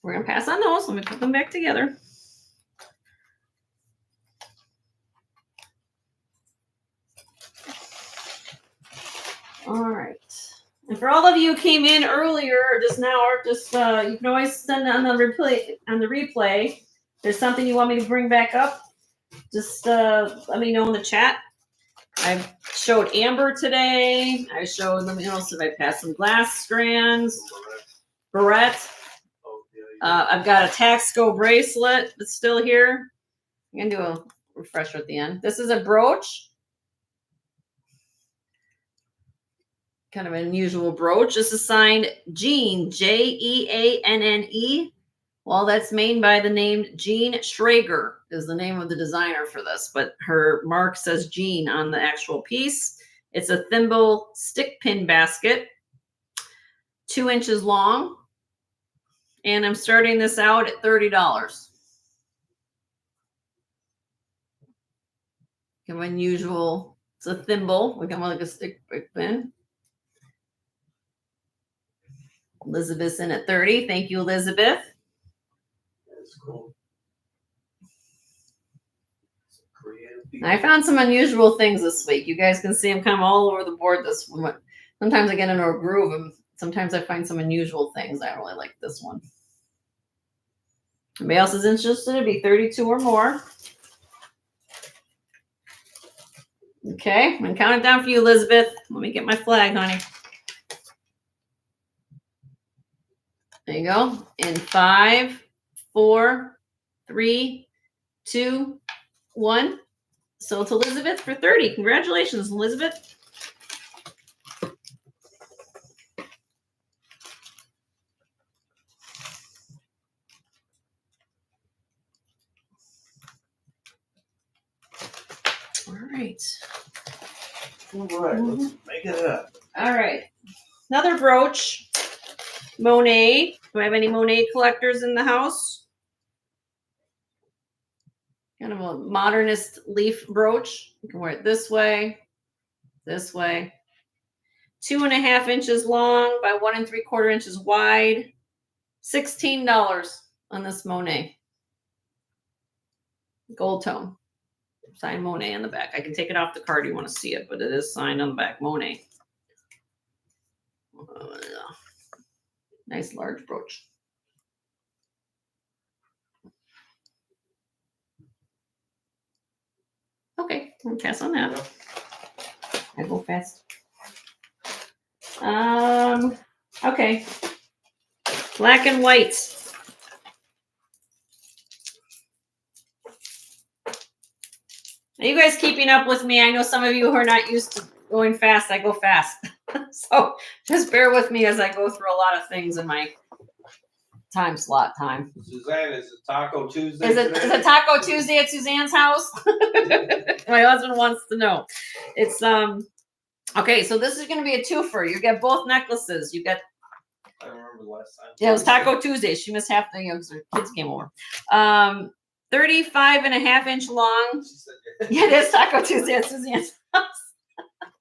We're going to pass on those. Let me put them back together. All right. And for all of you who came in earlier or just now, or just you can always send on the replay. If there's something you want me to bring back up, just let me know in the chat. I showed amber today. I showed them, else if I passed some glass strands, barrette. I've got a Taxco bracelet that's still here. I'm gonna do a refresher at the end. This is a brooch. Kind of an unusual brooch. This is signed Jean, Jeanne. Well, that's made by the name Jean Schrager is the name of the designer for this, but her mark says Jean on the actual piece. It's a thimble stick pin basket, 2 inches long, and I'm starting this out at $30. Kind of unusual. It's a thimble. We got like a stick pin. Elizabeth's in at 30. Thank you, Elizabeth.
That's cool.
I found some unusual things this week. You guys can see I'm kind of all over the board this one. Sometimes I get into a groove and sometimes I find some unusual things. I really like this one. Anybody else is interested? It'd be 32 or more. Okay, I'm gonna count it down for you, Elizabeth. Let me get my flag, honey. There you go. In 5, 4, 3, 2, 1. So it's Elizabeth for 30. Congratulations, Elizabeth. All right.
All right, let's make it up.
All right. Another brooch. Monet. Do I have any Monet collectors in the house? Kind of a modernist leaf brooch. You can wear it this way, 2.5 inches long by 1 3/4 inches wide. $16 on this Monet. Gold tone. Signed Monet on the back. I can take it off the card. You want to see it, but it is signed on the back. Monet. Nice large brooch. Okay, I'm gonna pass on that. I go fast. Okay. Black and white. Are you guys keeping up with me? I know some of you who are not used to going fast. I go fast. So just bear with me as I go through a lot of things in my time slot time.
Suzanne, is it Taco Tuesday?
Is it Taco Tuesday at Suzanne's house? My husband wants to know. It's okay, so this is gonna be a twofer. You get both necklaces. You get
I remember the last time.
yeah, it was Taco Tuesday. She missed half the her kids came over. 35.5 inch long. Yeah, it is Taco Tuesday at Suzanne's house.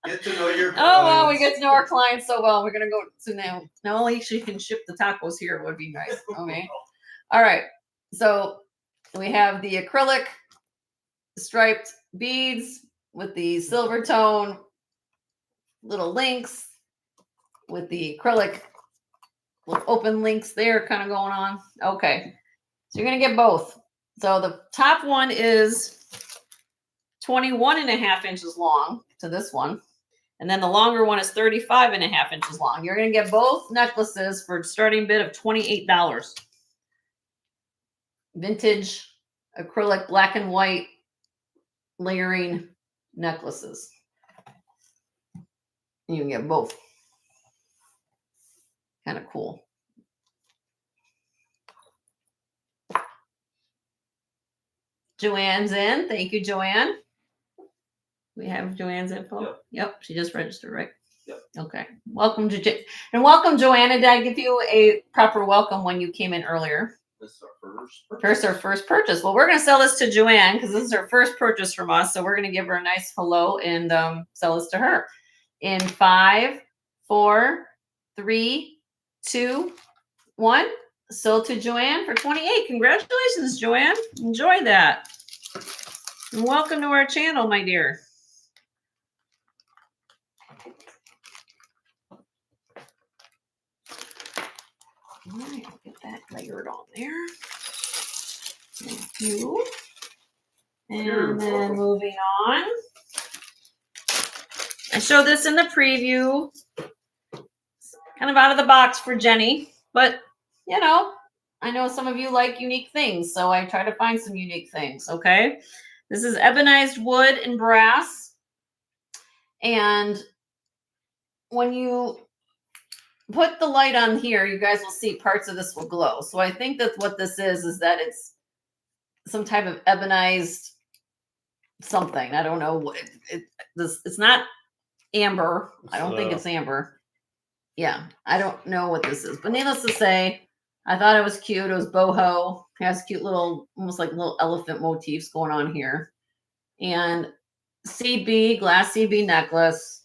Get to know your clients.
Oh, well, we get to know our clients so well. We're going to go to now. Not only she can ship the tacos here, would be nice. Okay. All right. So we have the acrylic striped beads with the silver tone little links with the acrylic with open links there kind of going on. Okay. So you're going to get both. So the top one is 21.5 inches long to this one. And then the longer one is 35.5 inches long. You're going to get both necklaces for a starting bid of $28. Vintage acrylic black and white layering necklaces. You can get both. Kind of cool. Joanne's in. Thank you, Joanne. We have Joanne's info. Yep. She just registered, right?
Yep.
Okay. Welcome to and welcome, Joanna. Did I give you a proper welcome when you came in earlier?
This is our
first purchase. Well, we're going to sell this to Joanne because this is her first purchase from us. So we're going to give her a nice hello and sell this to her. In 5, 4, 3, 2, 1. Sold to Joanne for 28. Congratulations, Joanne. Enjoy that. And welcome to our channel, my dear. All right, I'll get that layered on there. Thank you. And then moving on. I showed this in the preview. Kind of out of the box for Jenny, but you know, I know some of you like unique things, so I try to find some unique things, okay? This is ebonized wood and brass. And when you put the light on here, you guys will see parts of this will glow. So I think that what this is that it's some type of ebonized something. I don't know what it's not amber. I don't think it's amber. Yeah, I don't know what this is. But needless to say, I thought it was cute. It was boho. It has cute little, almost like little elephant motifs going on here. And CB, glass CB necklace.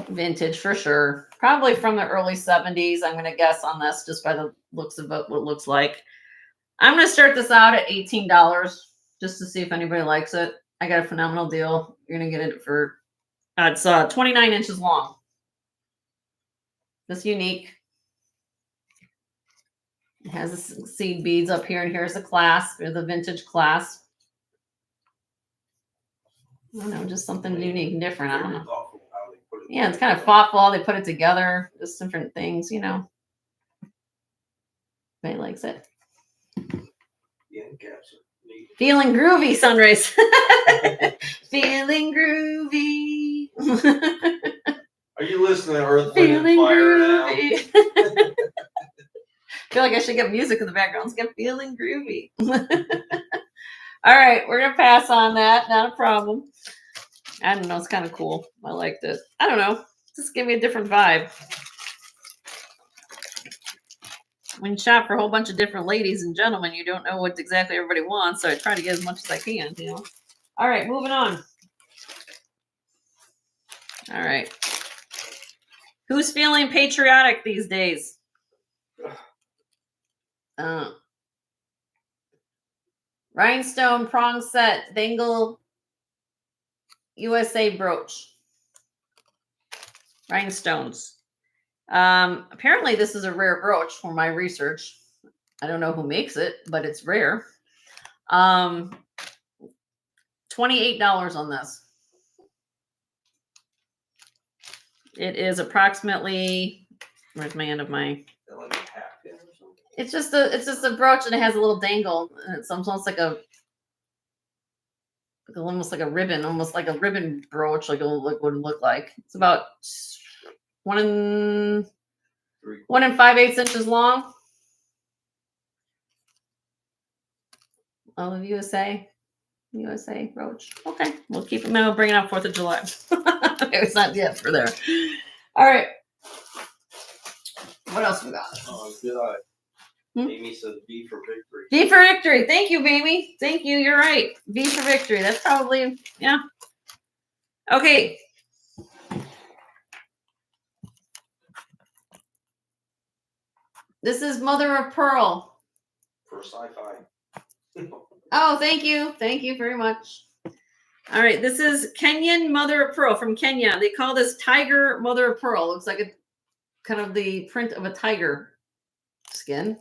Vintage for sure. Probably from the early 70s, I'm going to guess on this just by the looks of it, what it looks like. I'm going to start this out at $18 just to see if anybody likes it. I got a phenomenal deal. You're going to get it for, it's 29 inches long. It's unique. It has the seed beads up here, and here's the clasp, or the vintage clasp. I don't know, just something unique and different. I don't know. Yeah, it's kind of thoughtful. They put it together, just different things, you know. Everybody likes it. Feeling groovy, Sunrise. Feeling groovy.
Are you listening to Earth, Wind,
Feeling
and Fire
groovy.
now?
I feel like I should get music in the background. Let's get feeling groovy. All right, we're going to pass on that. Not a problem. I don't know. It's kind of cool. I liked it. I don't know. Just give me a different vibe. When you shop for a whole bunch of different ladies and gentlemen, you don't know what exactly everybody wants. So I try to get as much as I can, you know. All right, moving on. All right. Who's feeling patriotic these days? Rhinestone prong set bangle USA brooch. Rhinestones. Apparently this is a rare brooch for my research. I don't know who makes it, but it's rare. $28 on this. It is approximately, where's my end of my, it's just a brooch, and it has a little dangle, and it's almost like a ribbon, almost like a ribbon brooch, like what it would look like. It's about 1 5/8 inches long. Oh, USA brooch. Okay, we'll keep them out. Bring it out 4th of July. It's not yet for there. All right. What else we got?
Oh, good eye. Amy said V for victory.
V for victory. Thank you, baby. Thank you. You're right. V for victory. That's probably, yeah. Okay. This is Mother of Pearl.
For sci-fi.
Oh, thank you. Thank you very much. All right. This is Kenyan Mother of Pearl from Kenya. They call this Tiger Mother of Pearl. Looks like a kind of the print of a tiger skin.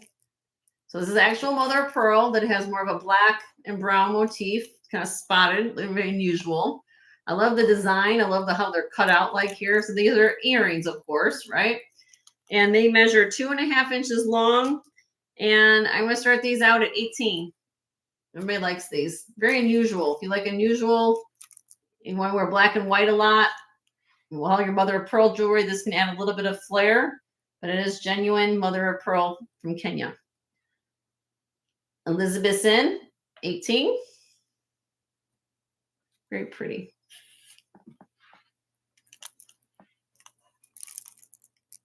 So this is actual Mother of Pearl that has more of a black and brown motif, kind of spotted, very unusual. I love the design. I love how they're cut out like here. So these are earrings, of course, right? And they measure 2.5 inches long. And I'm going to start these out at 18. Everybody likes these. Very unusual. If you like unusual, you want to wear black and white a lot, well, your Mother of Pearl jewelry, this can add a little bit of flair, but it is genuine Mother of Pearl from Kenya. Elizabethan, 18. Very pretty.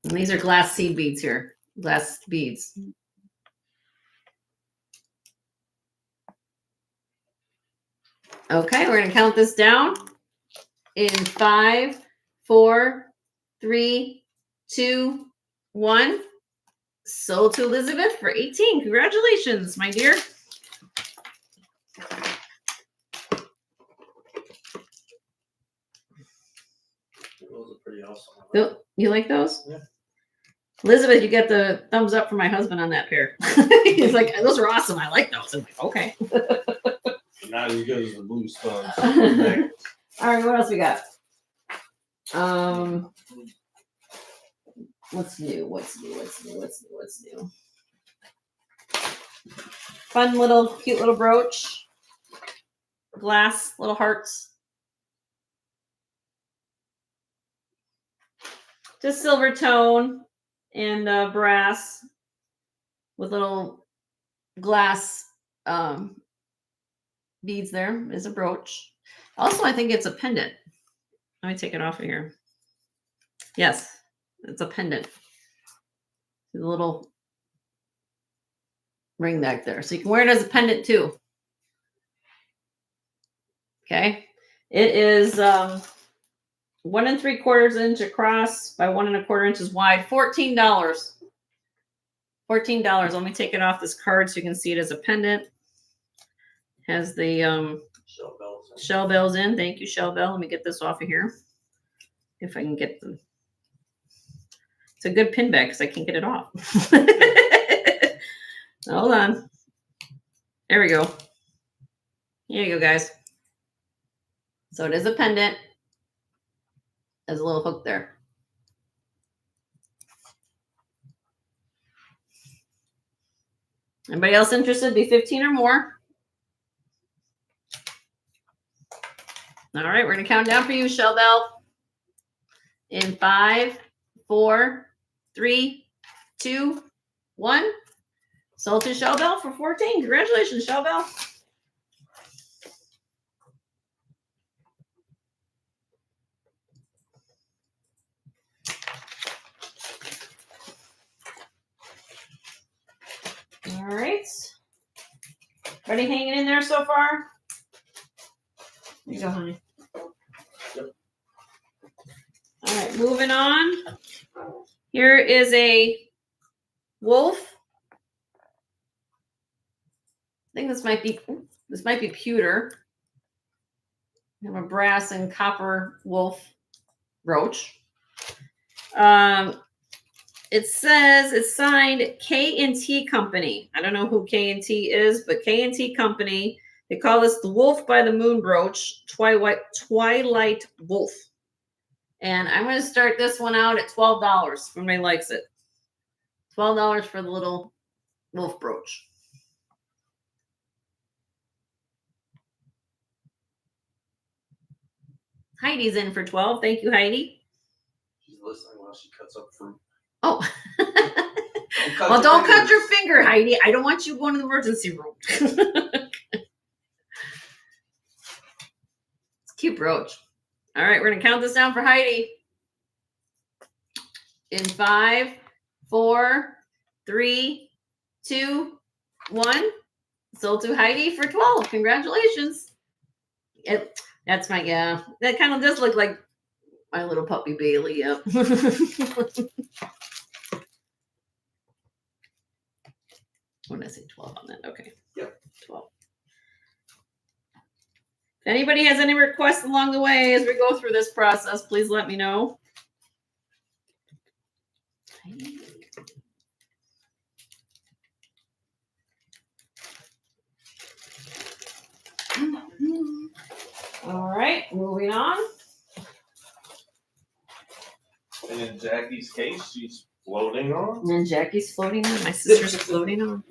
And these are glass seed beads here. Glass beads. Okay, we're going to count this down in 5, 4, 3, 2, 1. Sold to Elizabeth for 18. Congratulations, my dear.
Those are pretty awesome.
You like those?
Yeah.
Elizabeth, you get the thumbs up from my husband on that pair. He's like, those are awesome. I like those. I'm like, okay.
Not as good as the blue studs.
All right, what else we got? What's new? What's new? Fun little, cute little brooch. Glass, little hearts. Just silver tone and brass with little glass beads there is a brooch. Also, I think it's a pendant. Let me take it off of here. Yes, it's a pendant. The little ring back there. So you can wear it as a pendant too. Okay. It is 1 3/4 inch across by 1 1/4 inches wide. $14. $14. Let me take it off this card so you can see it as a pendant. Has the shell bells in. Thank you, shell bell. Let me get this off of here. If I can get them. It's a good pin back because I can't get it off. Hold on. There we go. Here you go, guys. So it is a pendant. There's a little hook there. Anybody else interested? Be 15 or more. All right, we're going to count down for you, Shell Bell. In 5, 4, 3, 2, 1. Sold to Shell Bell for 14. Congratulations, Shell Bell. All right. Everybody hanging in there so far? There you go, honey.
Yep.
All right, moving on. Here is a wolf. I think this might be pewter. We have a brass and copper wolf brooch. It says it's signed K&T Company. I don't know who K&T is, but K&T Company. They call this the Wolf by the Moon brooch, Twilight Wolf. And I'm going to start this one out at $12. If anybody likes it. $12 for the little wolf brooch. Heidi's in for 12. Thank you, Heidi.
She's listening while she cuts up fruit.
Oh. Well, don't cut your finger, Heidi. I don't want you going to the emergency room. It's a cute brooch. All right, we're going to count this down for Heidi. In 5, 4, 3, 2, 1. Sold to Heidi for 12. Congratulations. That's my, yeah. That kind of does look like my little puppy Bailey. Yep. When I say 12 on that, okay.
Yep.
12. If anybody has any requests along the way as we go through this process, please let me know. All right, moving on.
And in Jackie's case, she's floating on.
And then Jackie's floating on. My sister's floating on.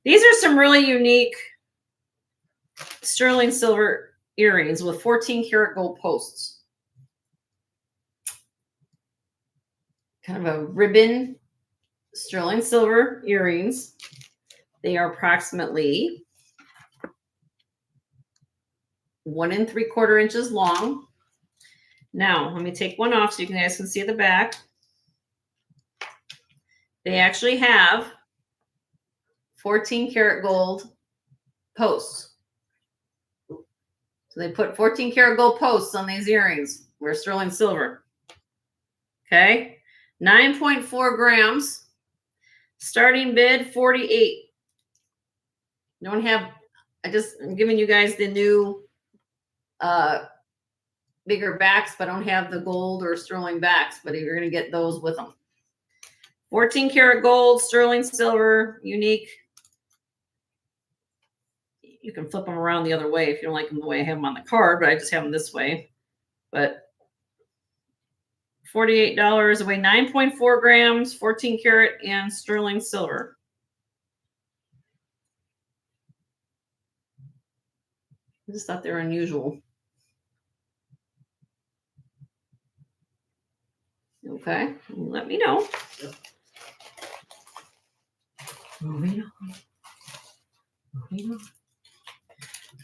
These are some really unique sterling silver earrings with 14 karat gold posts. Kind of a ribbon sterling silver earrings. They are approximately 1 3/4 inches long. Now, let me take one off so you guys can see the back. They actually have 14 karat gold posts. So they put 14 karat gold posts on these earrings. We're sterling silver. Okay. 9.4 grams. Starting bid 48. Don't have, I'm giving you guys the new bigger backs, but I don't have the gold or sterling backs, but you're going to get those with them. 14 karat gold, sterling silver, unique. You can flip them around the other way if you don't like them the way I have them on the card, but I just have them this way. But $48, weigh 9.4 grams, 14 karat, and sterling silver. I just thought they were unusual. Okay, let me know.
Yep.
Moving on.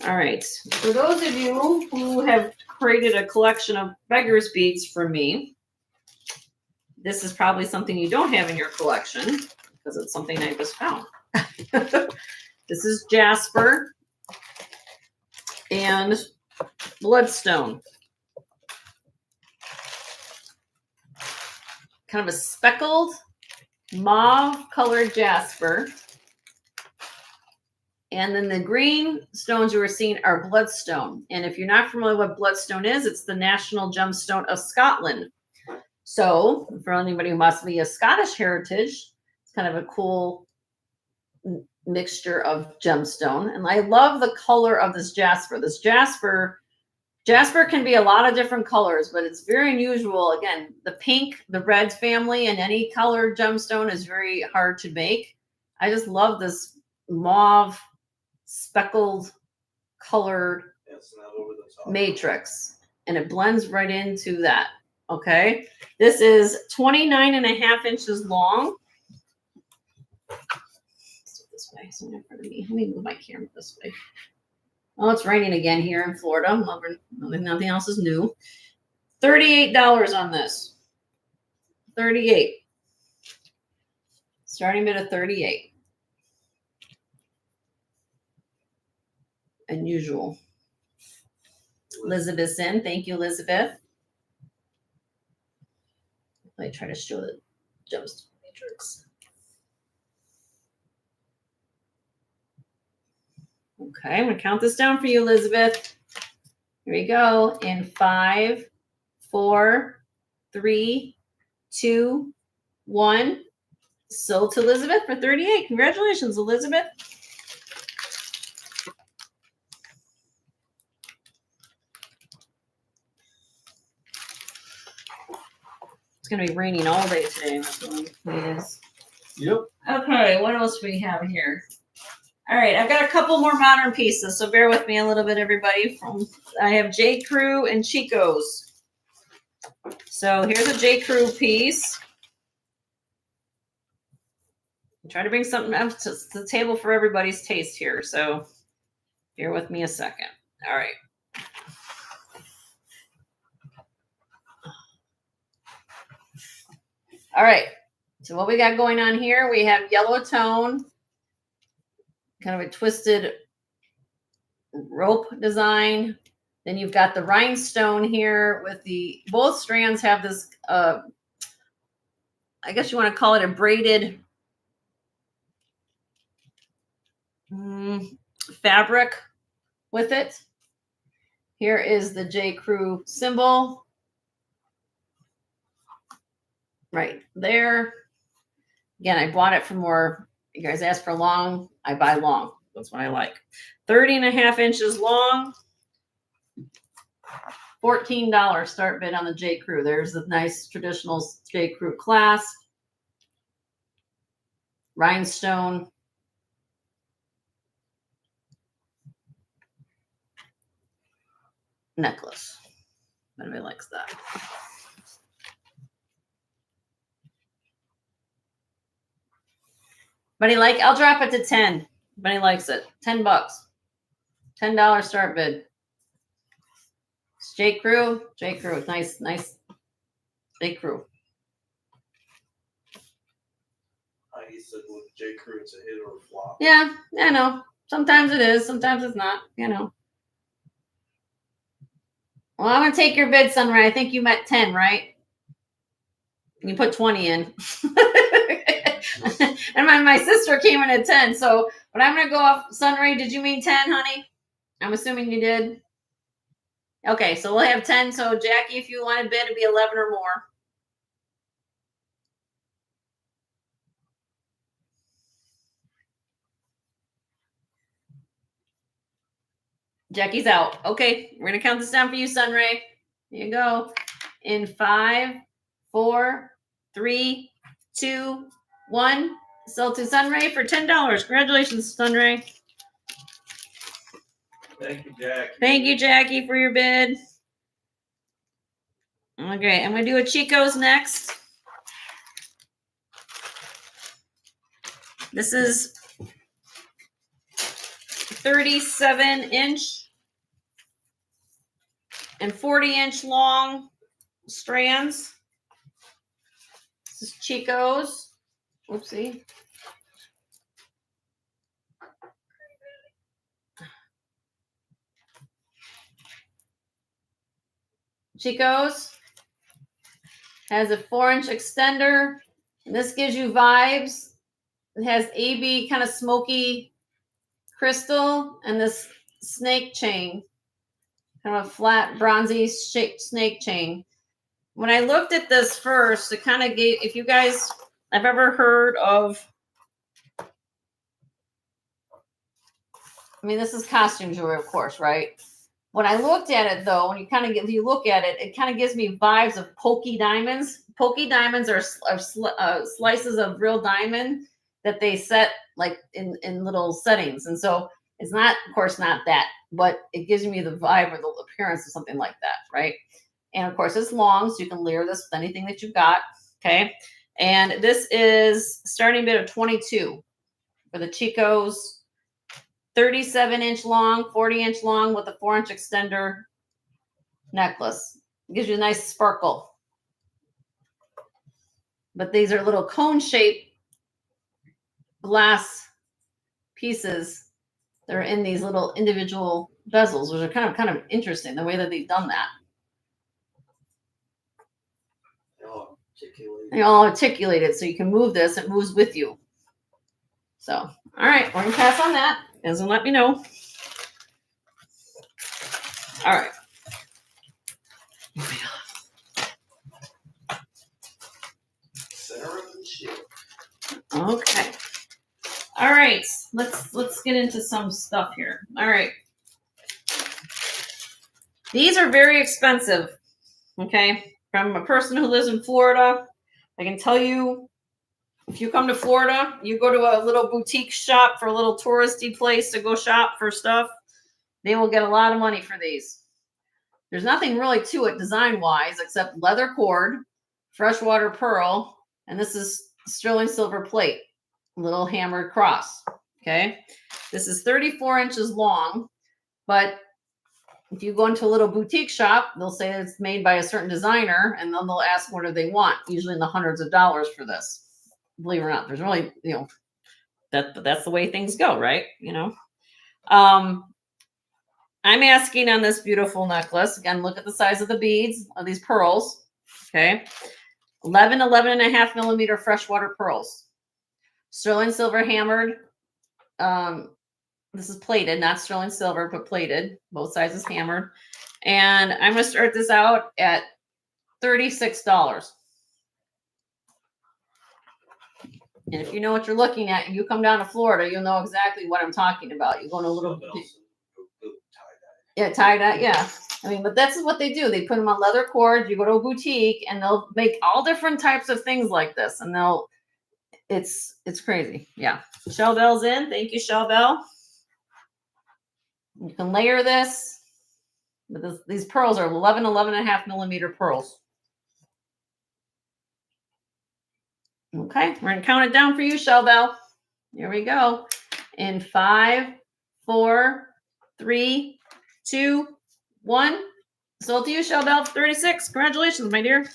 All right. For those of you who have created a collection of beggars beads for me, this is probably something you don't have in your collection because it's something I just found. This is jasper and bloodstone. Kind of a speckled mauve colored jasper. And then the green stones you were seeing are bloodstone. And if you're not familiar with what bloodstone is, it's the national gemstone of Scotland. So for anybody who must be a Scottish heritage, it's kind of a cool mixture of gemstone. And I love the color of this jasper. This jasper can be a lot of different colors, but it's very unusual. Again, the pink, the red family, and any colored gemstone is very hard to make. I just love this mauve speckled colored matrix, and it blends right into that. Okay, this is 29.5 inches long. This way, so in front of me. Let me move my camera this way. Oh, it's raining again here in Florida. Nothing else is new. $38 on this. 38. Starting bid of 38. Unusual. Elizabeth's in. Thank you, Elizabeth. I try to show the gemstone matrix. Okay, I'm gonna count this down for you, Elizabeth. Here we go. In 5, 4, 3, 2, 1. Sold to Elizabeth for 38. Congratulations, Elizabeth. It's gonna be raining all day today. That's what it is.
Yep.
Okay, what else do we have here? All right, I've got a couple more modern pieces, so bear with me a little bit, everybody. I have J. Crew and Chico's. So here's a J. Crew piece. I'm trying to bring something up to the table for everybody's taste here, so bear with me a second. All right. All right, so what we got going on here, we have yellow tone, kind of a twisted rope design Then you've got the rhinestone here with the, both strands have this, I guess you want to call it a braided fabric with it. Here is the J. Crew symbol. Right there. Again, I bought it for more. You guys asked for long. I buy long. That's what I like. 30.5 inches long. $14 start bid on the J. Crew. There's the nice traditional J. Crew clasp. Rhinestone. Necklace. Anybody likes that. Buddy like, I'll drop it to 10. Buddy likes it. $10. $10 start bid. It's J. Crew. J. Crew. Nice, nice. J. Crew.
He said with J. Crew, it's a hit or a flop.
Yeah, I know. Sometimes it is. Sometimes it's not. You know. Well, I'm gonna take your bid, Sunray. I think you meant 10, right? You put 20 in. And my sister came in at 10. So, but I'm gonna go off. Sunray, did you mean 10, honey? I'm assuming you did. Okay, so we'll have 10. So, Jackie, if you wanted bid, it'd be 11 or more. Jackie's out. Okay, we're gonna count this down for you, Sunray. Here you go. In 5, 4, 3, 2, 1. Sold to Sunray for $10. Congratulations, Sunray.
Thank you, Jackie.
Thank you, Jackie, for your bid. Okay, I'm gonna do a Chico's next. This is 37-inch and 40-inch long strands. This is Chico's. Oopsie. Chico's has a 4-inch extender. And this gives you vibes. It has AB kind of smoky crystal and this snake chain, kind of a flat bronzy shaped snake chain. When I looked at this first, it kind of gave, if you guys have ever heard of, I mean, this is costume jewelry, of course, right? When I looked at it, though, when you kind of get, if you look at it, it kind of gives me vibes of pokey diamonds. Pokey diamonds are slices of real diamond that they set like in little settings. And so it's not, of course, not that, but it gives me the vibe or the appearance of something like that, right? And of course, it's long, so you can layer this with anything that you've got, okay? And this is starting bid of 22 for the Chico's. 37-inch long, 40-inch long with a 4-inch extender necklace. It gives you a nice sparkle. But these are little cone-shaped glass pieces that are in these little individual bezels, which are kind of interesting, the way that they've done that. They all articulated, so you can move this. It moves with you. So, all right, we're going to pass on that. And let me know. All right. Okay. All right. Let's get into some stuff here. All right. These are very expensive. Okay. From a person who lives in Florida, I can tell you, if you come to Florida, you go to a little boutique shop for a little touristy place to go shop for stuff, they will get a lot of money for these. There's nothing really to it design-wise except leather cord, freshwater pearl, and this is sterling silver plate, little hammered cross, okay? This is 34 inches long, but if you go into a little boutique shop, they'll say it's made by a certain designer, and then they'll ask what do they want, usually in the hundreds of dollars for this. Believe it or not, there's really, you know, that's the way things go, right? You know, I'm asking on this beautiful necklace. Again, look at the size of the beads of these pearls. Okay. 11 and a half millimeter freshwater pearls. Sterling silver hammered. This is plated, not sterling silver, but plated. Both sizes hammered. And I'm going to start this out at $36. And if you know what you're looking at, and you come down to Florida, you'll know exactly what I'm talking about. You go in a little tie-dye, yeah. I mean, but that's what they do. They put them on leather cords. You go to a boutique, and they'll make all different types of things like this, and it's crazy. Yeah. Shell Bell's in. Thank you, Shell Bell. You can layer this. But these pearls are 11 and a half millimeter pearls. Okay, we're gonna count it down for you, Shell Bell. Here we go. In 5, 4, 3, 2, 1. Sold to you, Shell Bell, 36. Congratulations, my dear.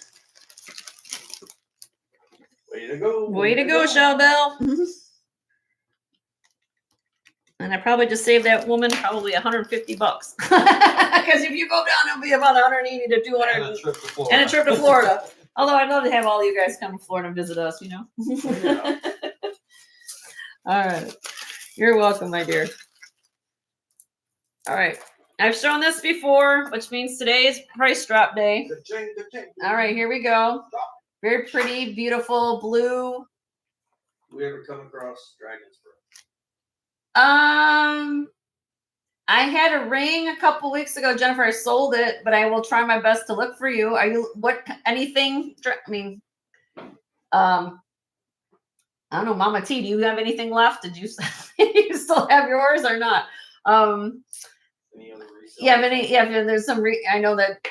Way to go.
Way to go, Shell Bell. And I probably just saved that woman probably $150. Because if you go down, it'll be about 180 to 200.
And a trip to Florida.
And a trip to Florida. Although I'd love to have all you guys come to Florida and visit us, you know.
Yeah.
All right. You're welcome, my dear. All right. I've shown this before, which means today is price drop day. All right, here we go. Very pretty, beautiful blue.
We ever come across dragons?
I had a ring a couple weeks ago, Jennifer. I sold it, but I will try my best to look for you. Are you anything? I mean, I don't know, Mama T. Do you have anything left? Did you you still have yours or not?
Any other resale?
Yeah, there's some. I know that.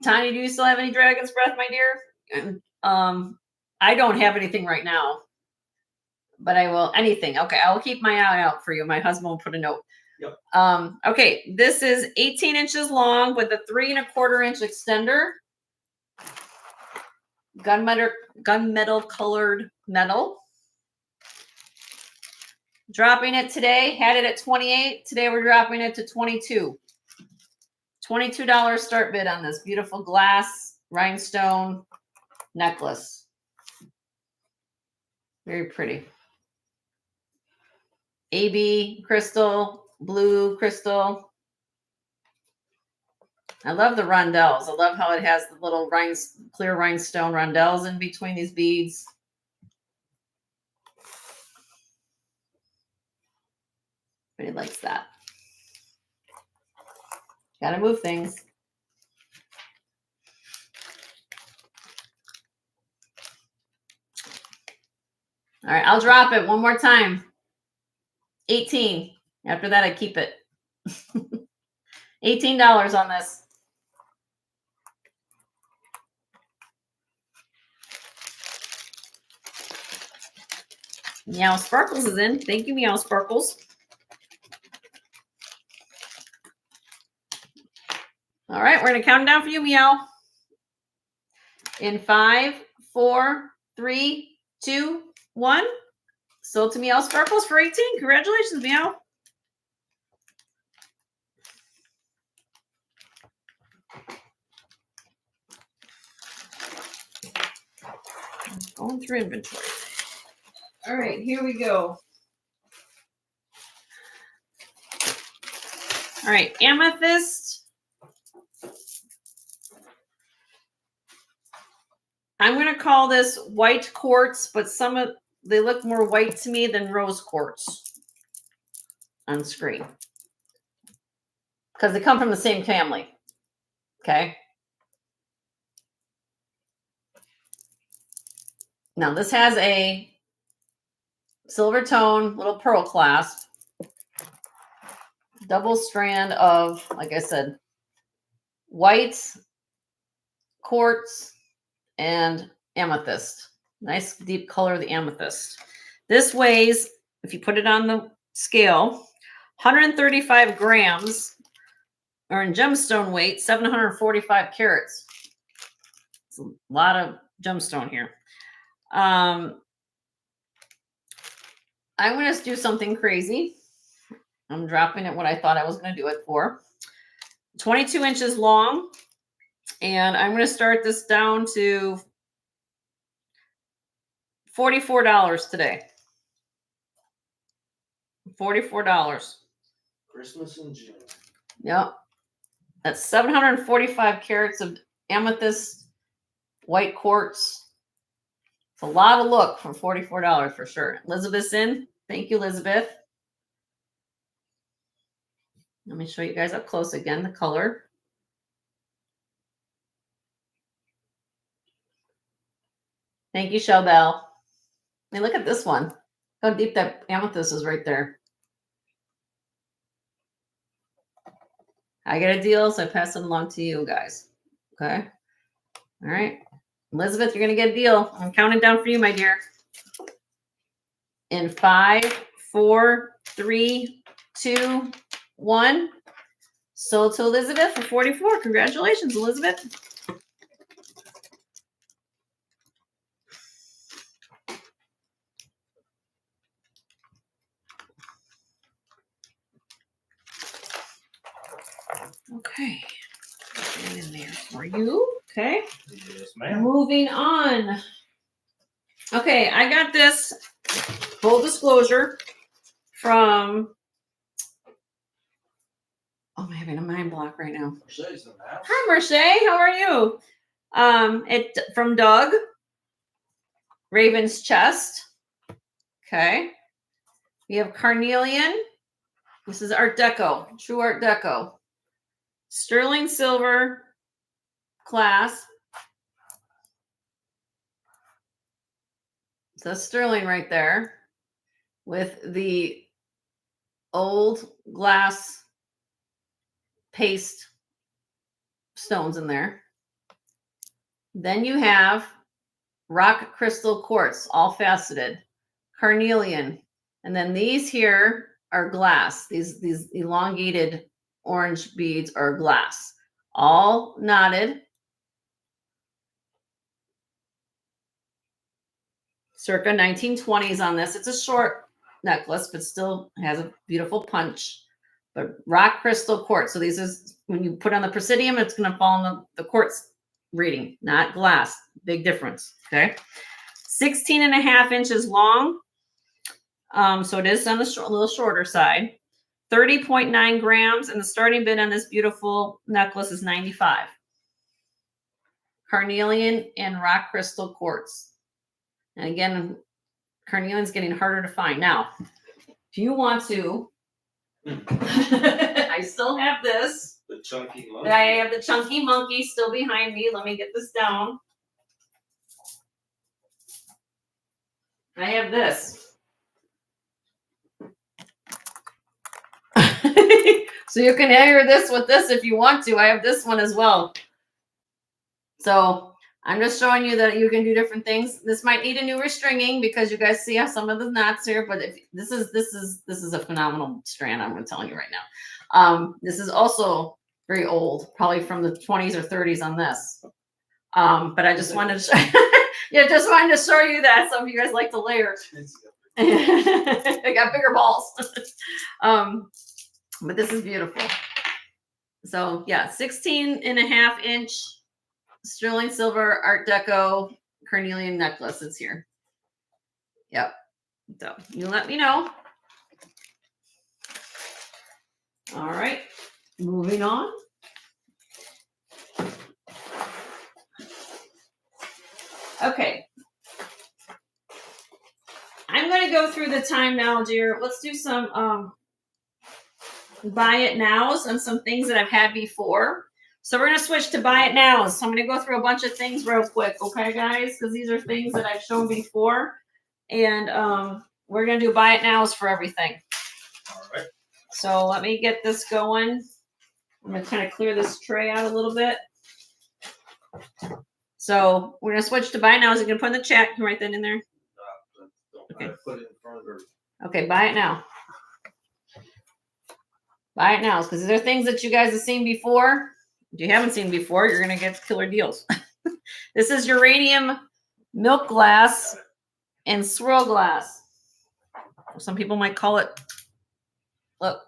Tanya, do you still have any Dragon's Breath, my dear? I don't have anything right now, but I will. Anything? Okay, I will keep my eye out for you. My husband will put a note.
Yep.
Okay, this is 18 inches long with a 3 1/4 inch extender. Gunmetal colored metal. Dropping it today. Had it at 28. Today we're dropping it to 22. $22 start bid on this beautiful glass rhinestone necklace. Very pretty. AB crystal, blue crystal. I love the rondelles. I love how it has the little clear rhinestone rondelles in between these beads. Everybody likes that. Gotta move things. All right, I'll drop it one more time. 18. After that, I keep it. $18 on this. Meow Sparkles is in. Thank you, Meow Sparkles. All right, we're going to count down for you, Meow. In 5, 4, 3, 2, 1. Sold to Meow Sparkles for 18. Congratulations, Meow. Going through inventory. All right, here we go. All right, amethyst. I'm going to call this white quartz, but they look more white to me than rose quartz on screen because they come from the same family. Okay. Now this has a silver tone little pearl clasp, double strand of, like I said, white quartz and amethyst. Nice deep color of the amethyst. This weighs, if you put it on the scale, 135 grams, or in gemstone weight, 745 carats. It's a lot of gemstone here. I'm going to do something crazy. I'm dropping it what I thought I was going to do it for. 22 inches long. And I'm going to start this down to $44 today. $44.
Christmas in June.
Yep. That's 745 carats of amethyst white quartz. It's a lot of look for $44 for sure. Elizabeth's in. Thank you, Elizabeth. Let me show you guys up close again, the color. Thank you, Showbell. I mean, look at this one. How deep that amethyst is right there. I get a deal, so I pass it along to you guys. Okay. All right. Elizabeth, you're going to get a deal. I'm counting down for you, my dear. In 5, 4, 3, 2, 1. Sold to Elizabeth for 44. Congratulations, Elizabeth. Okay. Get in there for you. Okay.
Yes, ma'am.
Moving on. Okay, I got this full disclosure from. Oh, I'm having a mind block right now.
Mercedes in the house.
Hi, Marche. How are you? It from Doug. Raven's Chest. Okay. We have carnelian. This is Art Deco, true Art Deco. Sterling silver clasp. So sterling right there with the old glass paste stones in there. Then you have rock crystal quartz, all faceted, carnelian. And then these here are glass. These elongated orange beads are glass, all knotted. Circa 1920s on this. It's a short necklace, but still has a beautiful punch. But rock crystal quartz. So these is when you put on the presidium, it's going to fall in the quartz reading, not glass. Big difference. Okay. 16.5 inches long. So it is on the little shorter side. 30.9 grams. And the starting bid on this beautiful necklace is 95. Carnelian and rock crystal quartz. And again, carnelian's getting harder to find. Now, if you want to, I still have this.
The chunky monkey.
I have the chunky monkey still behind me. Let me get this down. I have this. So you can layer this with this if you want to. I have this one as well. So I'm just showing you that you can do different things. This might need a newer stringing because you guys see how some of the knots here, but if this is a phenomenal strand. I'm telling you right now. This is also very old, probably from the 20s or 30s on this. But I just wanted to show, yeah, just wanted to show you that some of you guys like to layer. I got bigger balls. But this is beautiful. So yeah, 16.5 inch sterling silver Art Deco carnelian necklace is here. Yep. So you let me know. All right. Moving on. Okay. I'm going to go through the time now, dear. Let's do some buy it nows on some things that I've had before. So we're going to switch to buy it now. So I'm going to go through a bunch of things real quick. Okay, guys? Because these are things that I've shown before. And we're going to do buy it nows for everything.
All right.
So let me get this going. I'm going to kind of clear this tray out a little bit. So we're going to switch to buy it now. Is it going to put in the chat? Can you write that in there?
Okay. Put it in front of her.
Okay, buy it now. Buy it now, because these are things that you guys have seen before. If you haven't seen before, you're going to get killer deals. This is uranium milk glass and swirl glass. Some people might call it, look.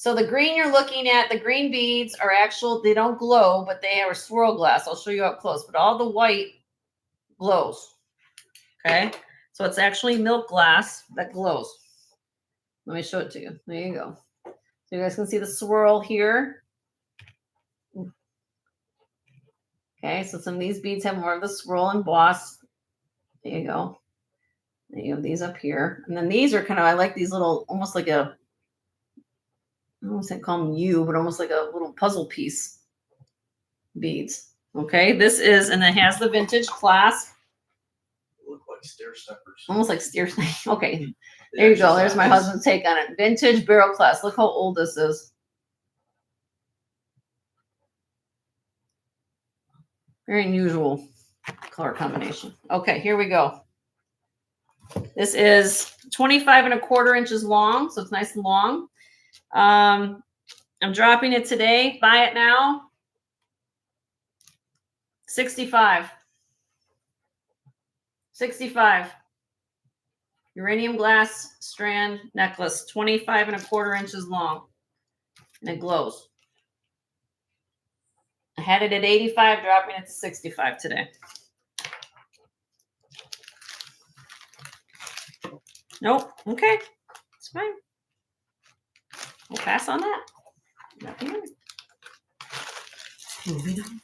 So the green you're looking at, the green beads are actual, they don't glow, but they are swirl glass. I'll show you up close, but all the white glows. Okay. So it's actually milk glass that glows. Let me show it to you. There you go. So you guys can see the swirl here. Okay. So some of these beads have more of the swirl and emboss. There you go. Then you have these up here. And then these are kind of, I like these little, almost like a, I don't want to call them U, but almost like a little puzzle piece beads. Okay, this is, and it has the vintage clasp.
Look like stair steppers.
Almost like stair. Okay, there you go. There's my husband's take on it. Vintage barrel clasp. Look how old this is. Very unusual color combination. Okay, here we go. This is 25¼ inches long, so it's nice and long. I'm dropping it today. Buy it now. 65. 65. Uranium glass strand necklace, 25¼ inches long. And it glows. I had it at 85, dropping it to 65 today. Nope. Okay. It's fine. We'll pass on that. Nothing. Moving on.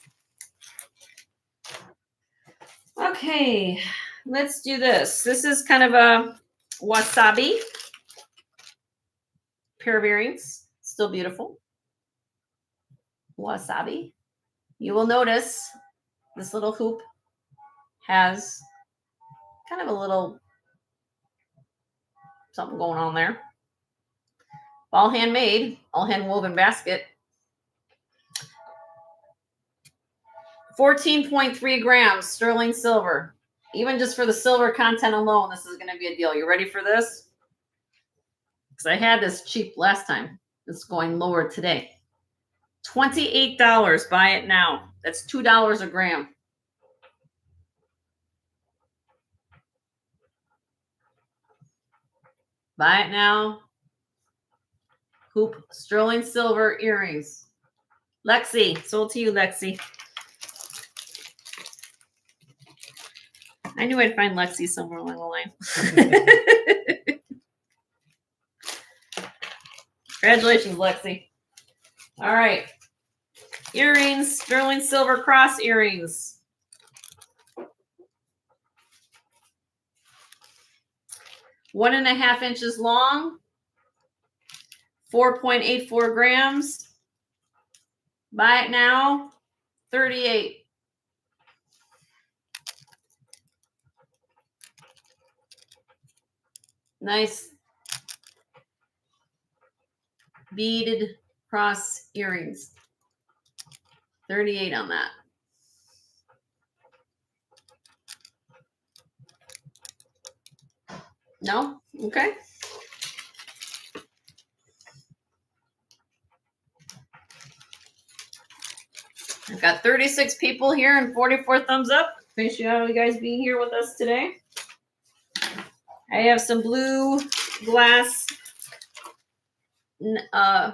Okay. Let's do this. This is kind of a wasabi pair of earrings. Still beautiful. Wasabi. You will notice this little hoop has kind of a little something going on there. All handmade, all hand woven basket. 14.3 grams sterling silver. Even just for the silver content alone, this is going to be a deal. You ready for this? Because I had this cheap last time. It's going lower today. $28. Buy it now. That's $2 a gram. Buy it now. Hoop sterling silver earrings. Lexi, sold to you, Lexi. I knew I'd find Lexi somewhere along the line. Congratulations, Lexi. All right. Earrings, sterling silver cross earrings. One and a half inches long. 4.84 grams. Buy it now. 38. Nice beaded cross earrings. 38 on that. No? Okay. I've got 36 people here and 44 thumbs up. Appreciate you guys being here with us today. I have some blue glass, if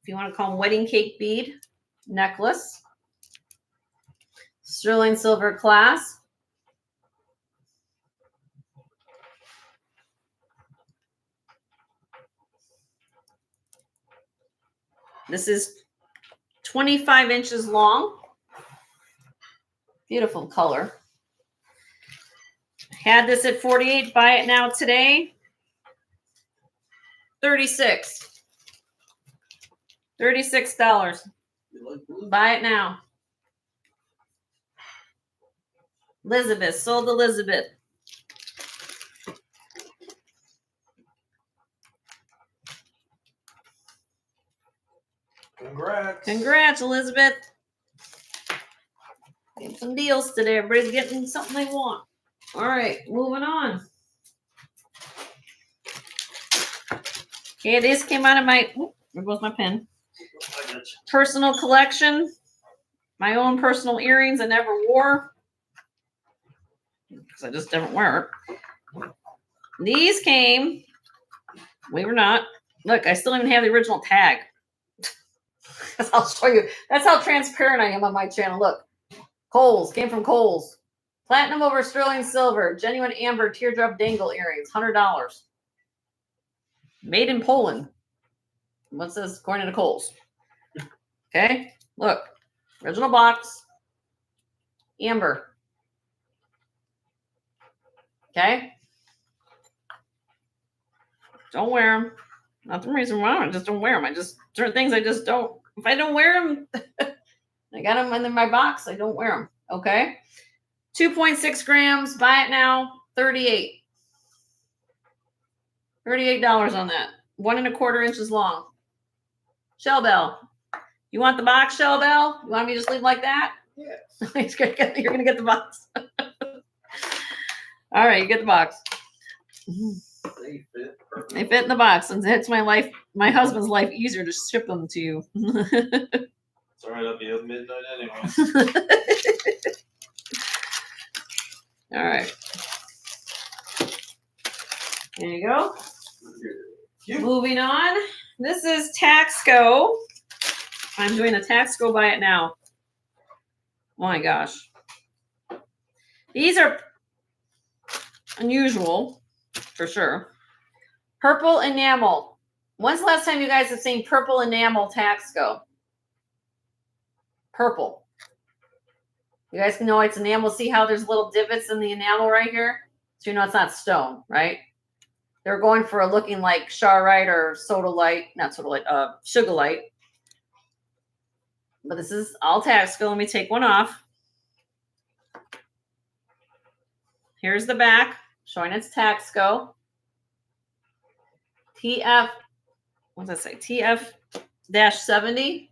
you want to call them wedding cake bead necklace. Sterling silver clasp. This is 25 inches long. Beautiful color. Had this at 48. Buy it now today. 36. $36. Buy it now. Elizabeth, sold Elizabeth.
Congrats.
Congrats, Elizabeth. Getting some deals today. Everybody's getting something they want. All right, moving on. Okay, this came out of my, there goes my pen. Personal collection. My own personal earrings I never wore. Because I just didn't wear it. These came, believe it or not, Look, I still even have the original tag. I'll show you. That's how transparent I am on my channel. Look, Kohl's, came from Kohl's. Platinum over sterling silver, genuine amber teardrop dangle earrings, $100. Made in Poland. What's this? According to Kohl's. Okay, look, original box, amber. Okay, don't wear them. Not the reason why I just don't wear them. I just certain things I just don't. If I don't wear them, I got them in my box. I don't wear them. Okay, 2.6 grams. Buy it now. $38 on that. 1 1/4 inches long. Shell bell. You want the box, Shell bell? You want me to just leave like that?
Yes.
You're gonna get the box. All right, you get the box.
They fit.
They fit in the box, and it's my husband's life easier to ship them to you.
It's all right. I'll be up midnight anyway.
All right. There you go. Moving on. This is Taxco. I'm doing a Taxco buy it now. Oh my gosh. These are unusual, for sure. Purple enamel. When's the last time you guys have seen purple enamel Taxco? Purple. You guys can know it's enamel. See how there's little divots in the enamel right here? So you know it's not stone, right? They're going for a looking like Charite or Sodalite, not Sodalite, Sugarlite. But this is all Taxco. Let me take one off. Here's the back, showing it's Taxco. TF, what does that say? TF-70.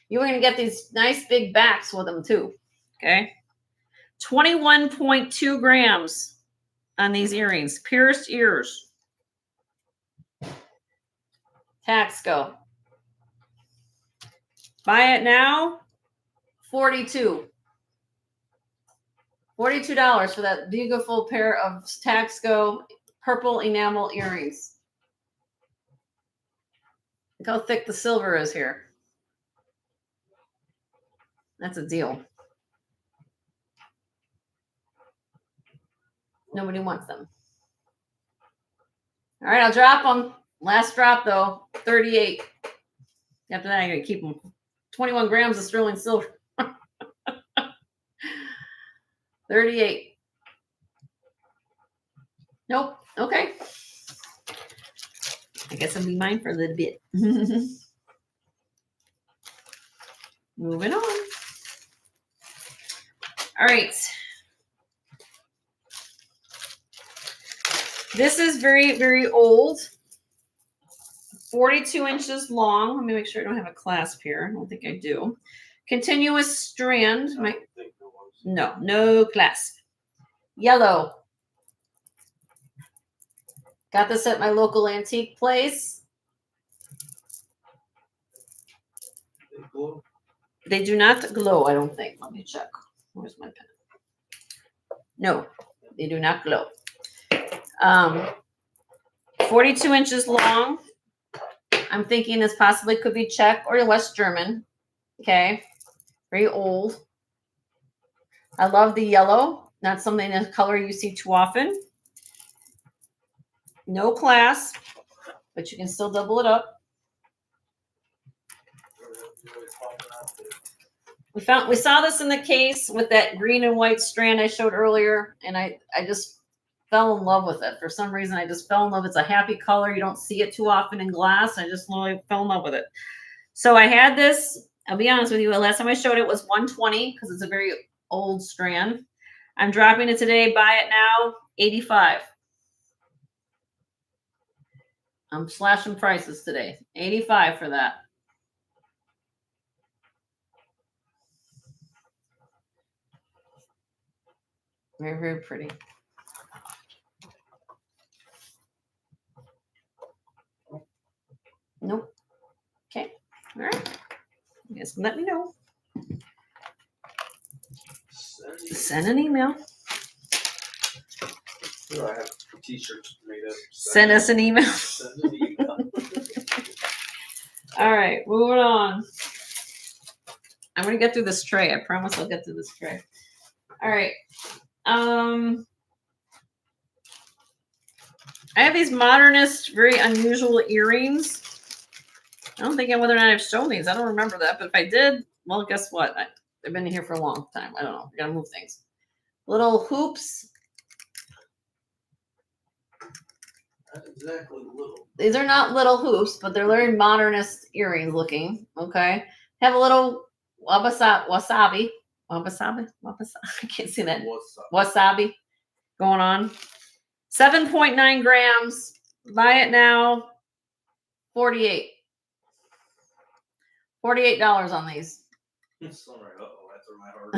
You're going to get these nice big backs with them too. Okay. 21.2 grams on these earrings. Pierced ears. Taxco. Buy it now. $42 for that beautiful pair of Taxco purple enamel earrings. Look how thick the silver is here. That's a deal. Nobody wants them. All right, I'll drop them. Last drop though, 38. After that, I'm gonna keep them. 21 grams of sterling silver. 38. Nope. Okay. I guess I'll be mine for a little bit. Moving on. All right. This is very, very old. 42 inches long. Let me make sure I don't have a clasp here. I don't think I do. Continuous strand. No clasp. Yellow. Got this at my local antique place.
They glow.
They do not glow, I don't think. Let me check. Where's my pen? No, they do not glow. 42 inches long. I'm thinking this possibly could be Czech or West German. Okay. Very old. I love the yellow. Not something in a color you see too often. No clasp, but you can still double it up. We saw this in the case with that green and white strand I showed earlier, and I just fell in love with it. For some reason, I just fell in love. It's a happy color. You don't see it too often in glass. I just really fell in love with it. So I had this. I'll be honest with you. The last time I showed it was $120 because it's a very old strand. I'm dropping it today. Buy it now, $85. I'm slashing prices today. $85 for that. Very, very pretty. Nope. Okay. All right. You guys can let me know. Send an email.
I have t-shirts made up.
Send us an email.
Send an email.
All right, moving on. I'm gonna get through this tray. I promise I'll get through this tray. All right. I have these modernist, very unusual earrings. I don't think whether or not I've shown these. I don't remember that, but if I did, well, guess what? They've been here for a long time. I don't know. I gotta move things. Little hoops.
Not exactly little.
These are not little hoops, but they're very modernist earrings looking. Okay. Have a little wasabi. I can't see that. Wasabi going on. 7.9 grams. Buy it now. $48 on these.
Sorry, that's where my heart.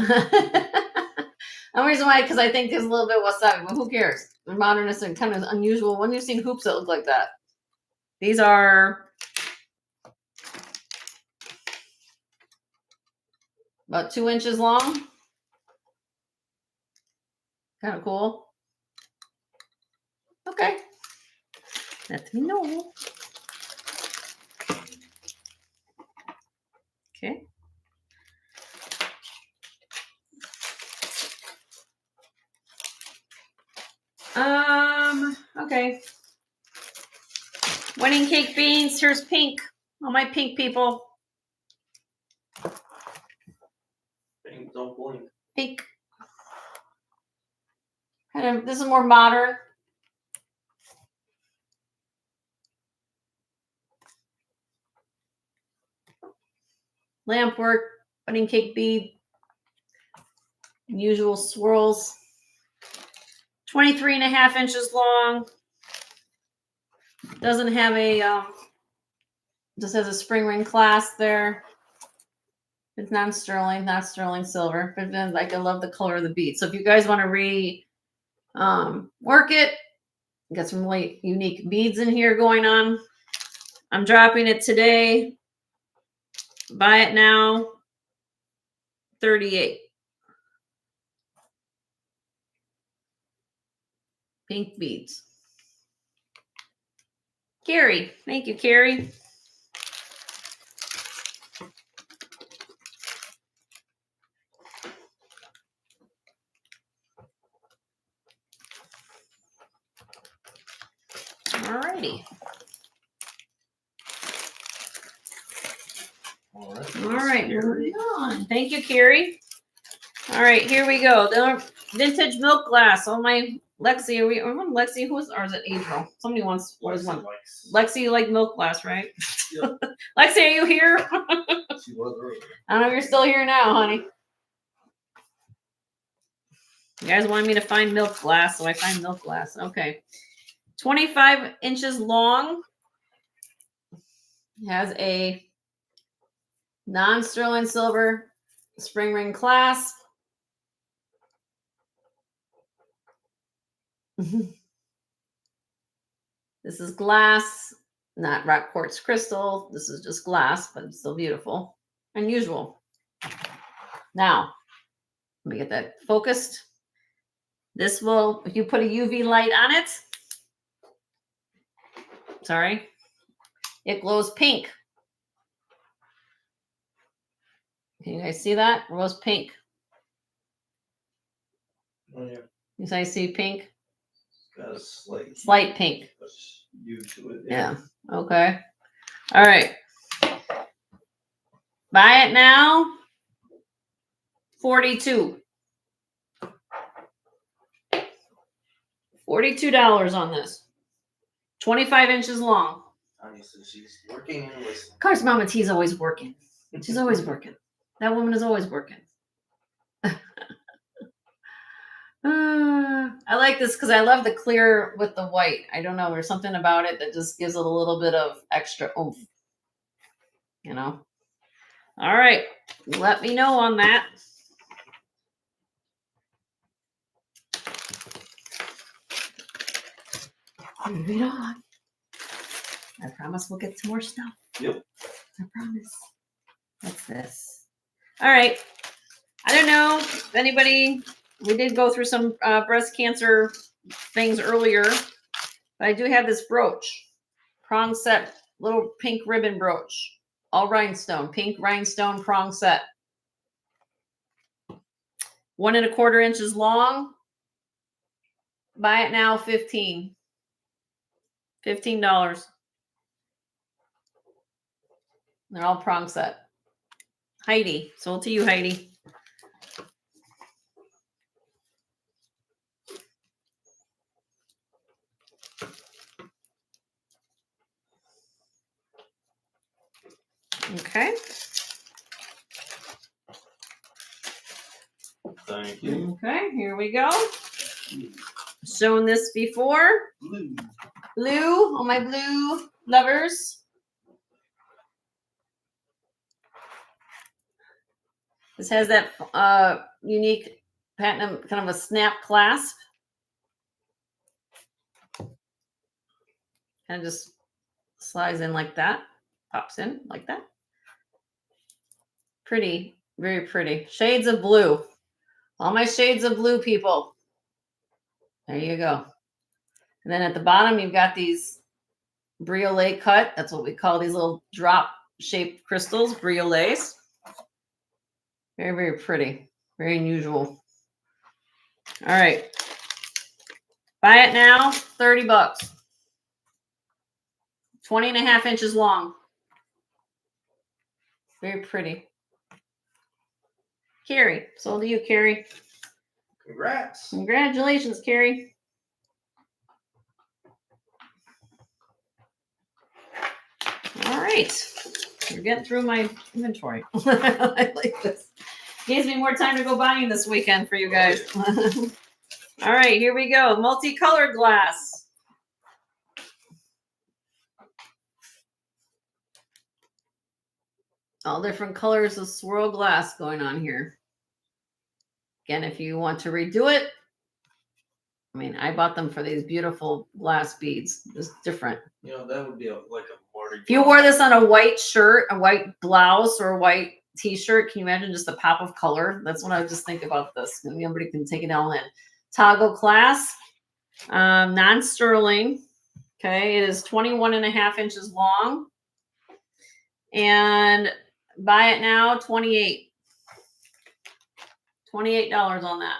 The reason why, because I think there's a little bit of wasabi, but who cares? They're modernist and kind of unusual. When you've seen hoops that look like that, these are about 2 inches long. Kind of cool. Okay. Let me know. Okay. Okay. Wedding cake beans. Here's pink. All my pink people.
Pink, don't blink.
Pink. Kind of, this is more modern. Lamp work, wedding cake bead. Usual swirls. 23.5 inches long. Doesn't have a, just has a spring ring clasp there. It's non-sterling, not sterling silver. But then, like, I love the color of the bead. So if you guys want to work it, got some really unique beads in here going on. I'm dropping it today. Buy it now. $38. Pink beads. Carrie. Thank you, Carrie. Alrighty. All right, moving on. Thank you, Carrie. All right, here we go. The vintage milk glass. Oh, my Lexi, Lexi, or is it Adriel? Somebody wants, what is one? Lexi, you like milk glass, right? Yep. Lexi, are you here?
She was earlier.
I don't know if you're still here now, honey. You guys wanted me to find milk glass, so I find milk glass. Okay. 25 inches long. Has a non-sterling silver spring ring clasp. This is glass, not rock quartz crystal. This is just glass, but it's still beautiful. Unusual. Now, let me get that focused. This will, if you put a UV light on it, sorry, it glows pink. Can you guys see that? It glows pink.
Oh, yeah.
You guys see pink?
Got a
slight pink.
Hue to it.
Yeah. Okay. All right. Buy it now. $42 on this. 25 inches long.
Obviously, she's working and listening.
Of course, Mama T's always working. She's always working. That woman is always working. I like this because I love the clear with the white. I don't know. There's something about it that just gives it a little bit of extra oomph. You know? All right. Let me know on that. Moving on. I promise we'll get some more stuff.
Yep.
I promise. What's this? All right. I don't know if anybody, we did go through some breast cancer things earlier, but I do have this brooch. Prong set little pink ribbon brooch. All rhinestone, pink rhinestone prong set. 1 1/4 inches long. Buy it now, $15. They're all prong set. Heidi, sold to you, Heidi. Okay.
Thank you.
Okay, here we go. Shown this before. Blue, all my blue lovers. This has that unique pattern, kind of a snap clasp. Kind of just slides in like that. Pops in like that. Pretty, very pretty. Shades of blue. All my shades of blue, people. There you go. And then at the bottom, you've got these briolette cut. That's what we call these little drop shaped crystals, briolets. Very, very pretty. Very unusual. All right. Buy it now, $30. 20.5 inches long. Very pretty. Carrie, sold to you, Carrie.
Congrats.
Congratulations, Carrie. All right. We're getting through my inventory. I like this. Gives me more time to go buying this weekend for you guys. All right, here we go. Multicolored glass. All different colors of swirl glass going on here. Again, if you want to redo it, I mean, I bought them for these beautiful glass beads. It's different.
You know, that would be like a Mardi Gras.
If you wore this on a white shirt, a white blouse, or a white t-shirt, can you imagine just a pop of color? That's what I just think about this. Everybody can take it all in. Toggle clasp, non-sterling. Okay, it is 21.5 inches long. And buy it now, $28 on that.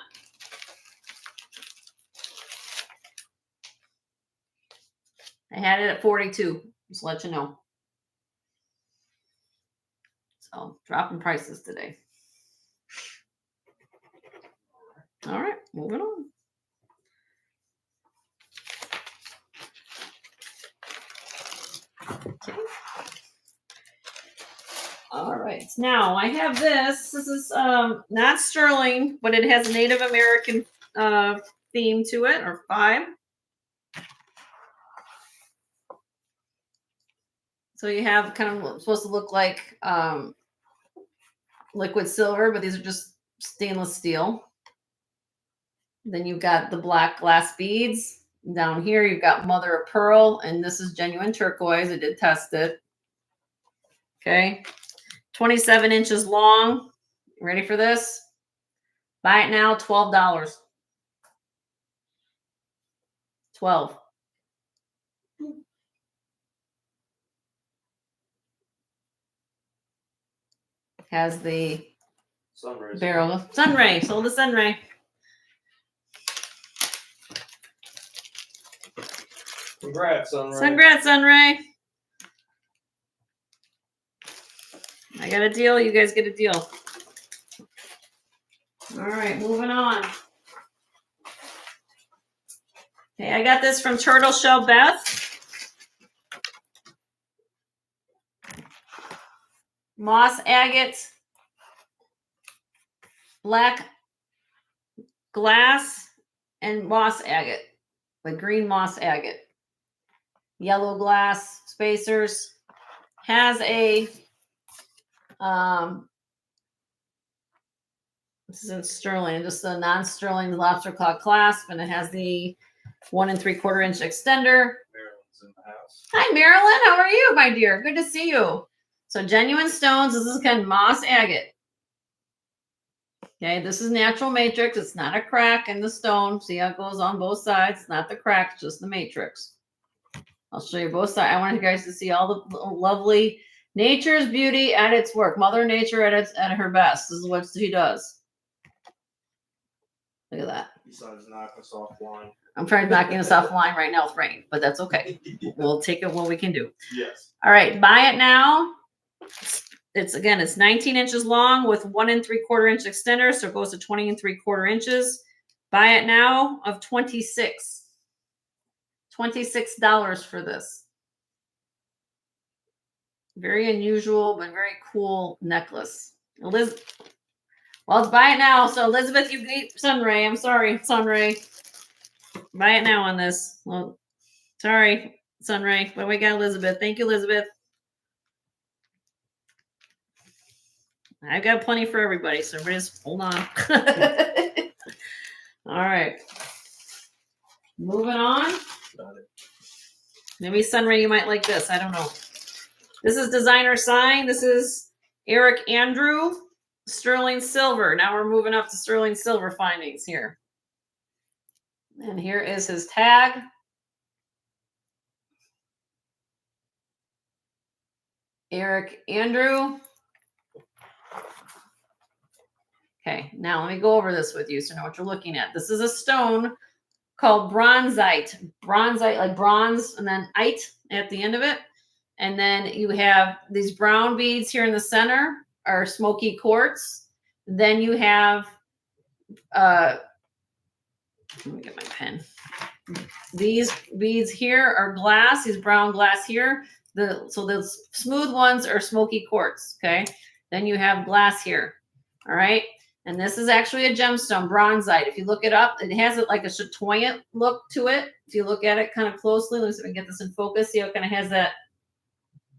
I had it at 42, just to let you know. So dropping prices today. All right, moving on. Okay. All right, now I have this. This is not sterling, but it has a Native American theme to it, or vibe. So you have kind of supposed to look like liquid silver, but these are just stainless steel. Then you've got the black glass beads. Down here, you've got mother of pearl, and this is genuine turquoise. I did test it. Okay. 27 inches long. Ready for this? Buy it now, $12. 12. Has the
Sunrise.
barrel. Sunray. Sold the Sunray.
Congrats, Sunray.
Congrats, Sunray. I got a deal. You guys get a deal. All right, moving on. Okay, I got this from Turtle Shell Beth. Moss agate, black glass, and moss agate, like green moss agate. Yellow glass spacers. Has a this isn't sterling, just a non-sterling lobster claw clasp, and it has the 1 3/4 inch extender.
Marilyn's in the house.
Hi, Marilyn. How are you, my dear? Good to see you. So genuine stones. This is kind of moss agate. Okay, this is natural matrix. It's not a crack in the stone. See how it goes on both sides? It's not the crack, just the matrix. I'll show you both sides. I want you guys to see all the lovely Nature's beauty at its work. Mother Nature at her best. This is what she does. Look at that.
Besides knock us offline.
I'm trying to knock us offline right now with rain, but that's okay. We'll take it what we can do.
Yes.
All right, buy it now. It's 19 inches long with 1 3/4 inch extender, so it goes to 20 3/4 inches. Buy it now of $26 for this. Very unusual, but very cool necklace. Well, let's buy it now. So Elizabeth, you beat Sunray. I'm sorry, Sunray. Buy it now on this. Well, sorry, Sunray, but we got Elizabeth. Thank you, Elizabeth. I've got plenty for everybody, so everybody just hold on. All right. Moving on. Maybe Sunray, you might like this. I don't know. This is designer sign. This is Eric Andrew, sterling silver. Now we're moving up to sterling silver findings here. And here is his tag. Eric Andrew. Okay, now let me go over this with you so you know what you're looking at. This is a stone called bronzite. Bronzite, like bronze, and then ite at the end of it. And then you have these brown beads here in the center are smoky quartz. Then you have, let me get my pen. These beads here are glass, these brown glass here. So the smooth ones are smoky quartz, okay? Then you have glass here, all right? And this is actually a gemstone, bronzite. If you look it up, it has it like a chatoyant look to it. If you look at it kind of closely, let's see if we can get this in focus. See how it kind of has that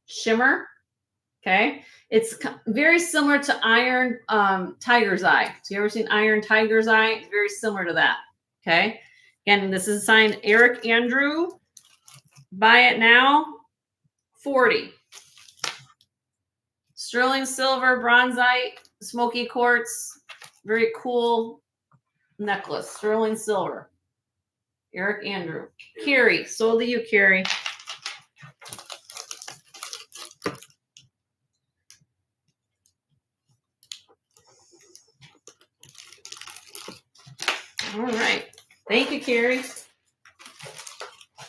shimmer, okay? It's very similar to iron tiger's eye. So you ever seen iron tiger's eye? It's very similar to that, okay? Again, this is signed Eric Andrew. Buy it now, $40. Sterling silver, bronzite, smoky quartz, very cool necklace. Sterling silver. Eric Andrew. Carrie, sold to you, Carrie. All right. Thank you, Carrie.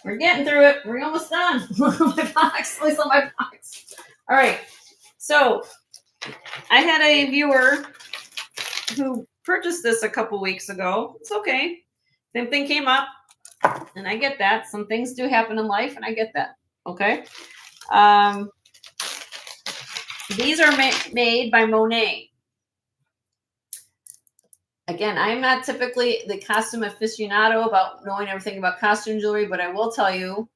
We're getting through it. We're almost done. My box. At least on my box. All right. So I had a viewer who purchased this a couple weeks ago. It's okay. Same thing came up. And I get that. Some things do happen in life, and I get that. Okay. These are made by Monet. Again, I'm not typically the costume aficionado about knowing everything about costume jewelry, but I will tell you,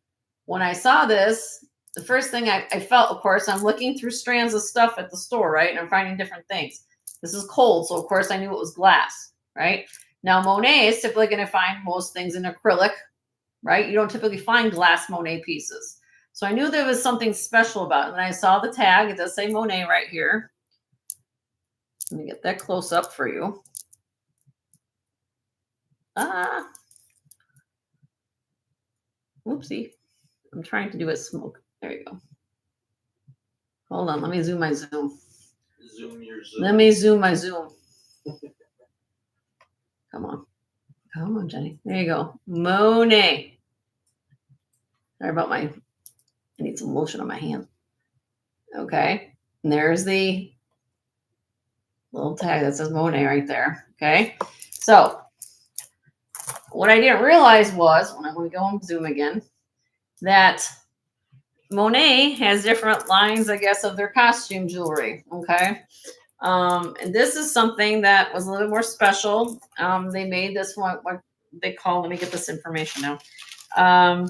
when I saw this, the first thing I felt, of course, I'm looking through strands of stuff at the store, right? And I'm finding different things. This is cold, so of course I knew it was glass, right? Now, Monet is typically going to find most things in acrylic, right? You don't typically find glass Monet pieces. So I knew there was something special about it. And I saw the tag. It does say Monet right here. Let me get that close up for you. Whoopsie. I'm trying to do it smoke. There you go. Hold on. Let me zoom my zoom.
Zoom your zoom.
Let me zoom my zoom. Come on. Come on, Jenny. There you go. Monet. Sorry about I need some lotion on my hand. Okay. And there's the little tag that says Monet right there. Okay. So what I didn't realize was, when we go and zoom again, that Monet has different lines, I guess, of their costume jewelry. Okay. And this is something that was a little more special. They made this one, what they call, let me get this information now.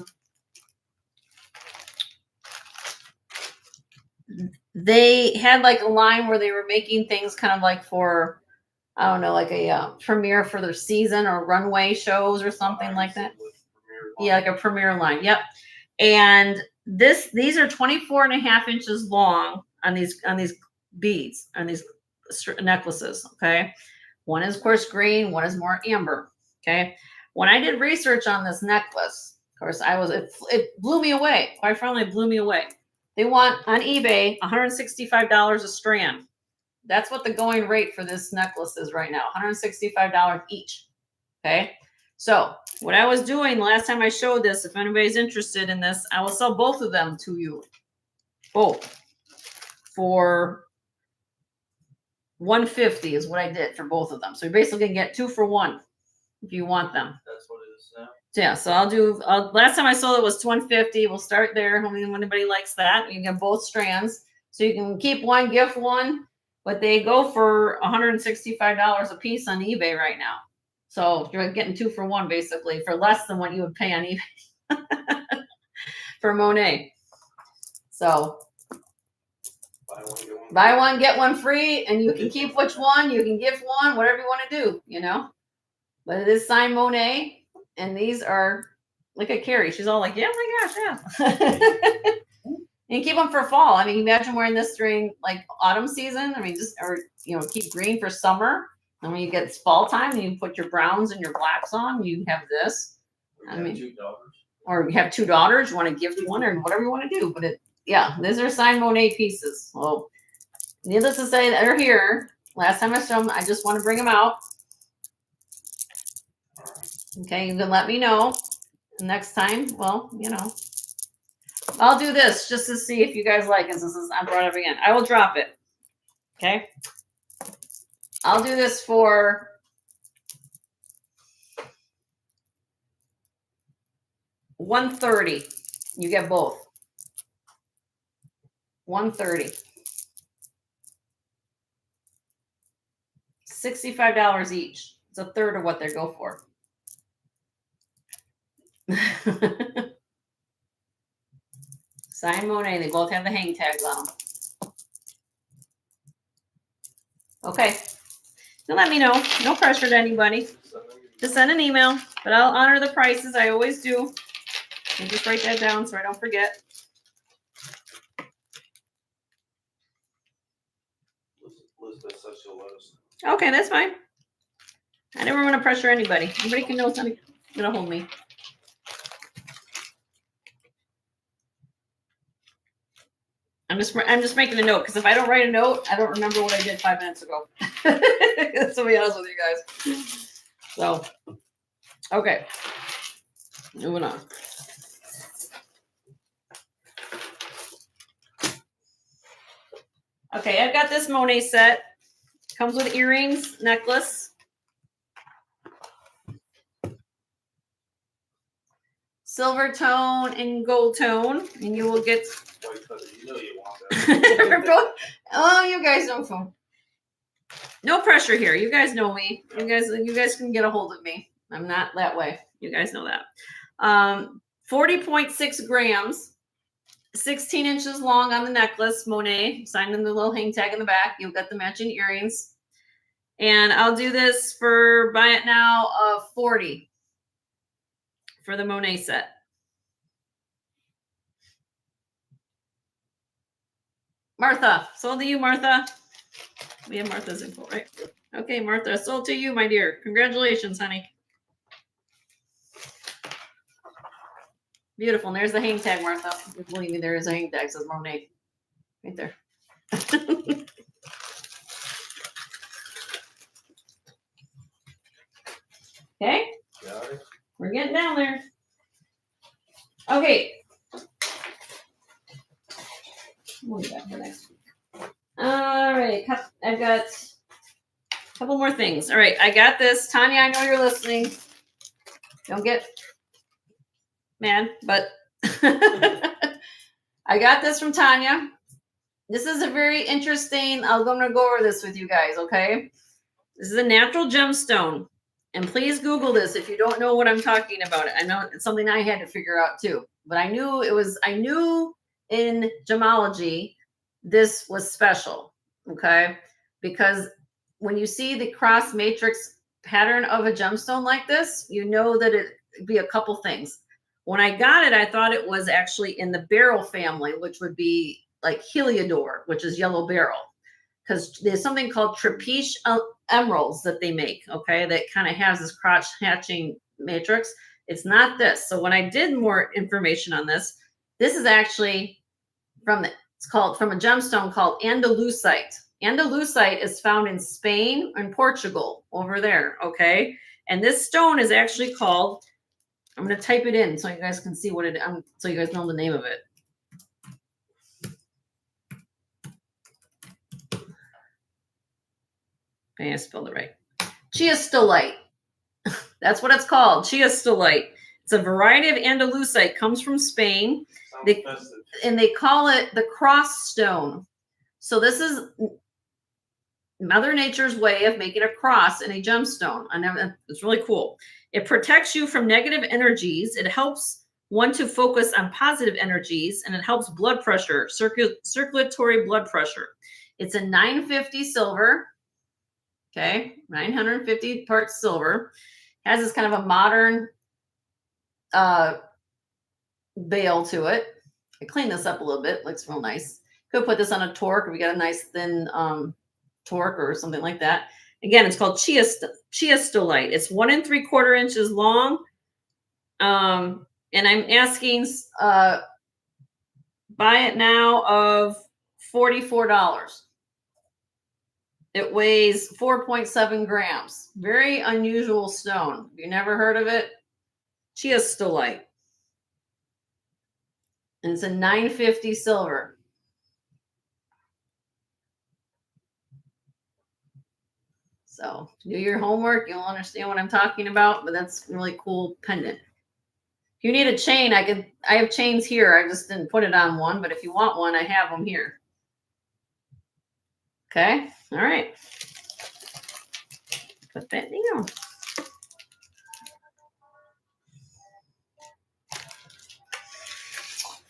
They had like a line where they were making things kind of like for, I don't know, like a premiere for their season or runway shows or something like that. Yeah, like a premiere line. Yep. And these are 24.5 inches long on these beads, on these necklaces. Okay. One is, of course, green. One is more amber. Okay. When I did research on this necklace, of course, it blew me away. Quite frankly, it blew me away. They want on eBay $165 a strand. That's what the going rate for this necklace is right now, $165 each. Okay. So what I was doing the last time I showed this, if anybody's interested in this, I will sell both of them to you. Both for $150 is what I did for both of them. So you're basically gonna get 2 for 1 if you want them.
That's what it is now.
Yeah, so I'll do. Last time I sold it was $150. We'll start there. I mean, anybody likes that, you can get both strands. So you can keep one, gift one, but they go for $165 a piece on eBay right now. So you're getting 2 for 1 basically for less than what you would pay on eBay for Monet. So buy one, get one free, and you can keep which one, you can gift one, whatever you want to do, you know. But it is signed Monet, and these are, look at Carrie. She's all like, yeah, oh my gosh, yeah. And keep them for fall. I mean, imagine wearing this during like autumn season. I mean, just, or, you know, keep green for summer. And when you get fall time, you put your browns and your blacks on, you have this. I mean,
2 daughters.
Or you have 2 daughters, you want to gift one or whatever you want to do. But it, yeah, these are signed Monet pieces. Well, needless to say, they're here. Last time I showed them, I just want to bring them out. Okay, you can let me know next time. Well, you know, I'll do this just to see if you guys like it. This is, I brought it up again. I will drop it. Okay, I'll do this for $130. You get both. $130. $65 each. It's a third of what they go for. Signed Monet. They both have the hang tags on them. Okay. Now let me know. No pressure to anybody. Just send an email, but I'll honor the prices. I always do. And just write that down so I don't forget.
Elizabeth says she'll let us.
Okay, that's fine. I never want to pressure anybody. Anybody can know something. Gonna hold me. I'm just making a note because if I don't write a note, I don't remember what I did 5 minutes ago. To be honest with you guys. So, okay, moving on. Okay, I've got this Monet set. Comes with earrings, necklace. Silver tone and gold tone, and you will get.
You know you want that.
Oh, you guys don't phone. No pressure here. You guys know me. You guys can get a hold of me. I'm not that way. You guys know that. 40.6 grams, 16 inches long on the necklace, Monet, signed in the little hang tag in the back. You've got the matching earrings. And I'll do this for buy it now of $40 for the Monet set. Martha, sold to you, Martha. We have Martha's info, right? Okay, Martha, sold to you, my dear. Congratulations, honey. Beautiful. And there's the hang tag, Martha. If you believe me, there is a hang tag. It says Monet right there. Okay.
Got it.
We're getting down there. Okay. What do we got for next week? All right. I've got a couple more things. All right. I got this. Tanya, I know you're listening. Don't get mad, but I got this from Tanya. This is a very interesting, I'm going to go over this with you guys, okay? This is a natural gemstone. And please Google this if you don't know what I'm talking about. I know it's something I had to figure out too. But I knew in gemology, this was special, okay? Because when you see the cross matrix pattern of a gemstone like this, you know that it'd be a couple things. When I got it, I thought it was actually in the beryl family, which would be like Heliodor, which is yellow beryl. Because there's something called trapeche emeralds that they make, okay, that kind of has this cross hatching matrix. It's not this. So when I did more information on this, this is actually it's called from a gemstone called Andalusite. Andalusite is found in Spain and Portugal over there. Okay. And this stone is actually called, I'm going to type it in so you guys can see what it, so you guys know the name of it. I spelled it right. Chiastolite. That's what it's called. Chiastolite. It's a variety of Andalusite. Comes from Spain. And they call it the cross stone. So this is Mother Nature's way of making a cross in a gemstone. And it's really cool. It protects you from negative energies. It helps one to focus on positive energies, and it helps blood pressure, circulatory blood pressure. It's a 950 silver. Okay, 950 parts silver. Has this kind of a modern bail to it. I cleaned this up a little bit. Looks real nice. Could put this on a torque if we got a nice thin torque or something like that. Again, it's called chiastolite. It's 1 3/4 inches long. And I'm asking buy it now of $44. It weighs 4.7 grams. Very unusual stone. You never heard of it? Chiastolite. And it's a 950 silver. So do your homework. You'll understand what I'm talking about, but that's a really cool pendant. If you need a chain, I have chains here. I just didn't put it on one, but if you want one, I have them here. Okay. All right. Put that down.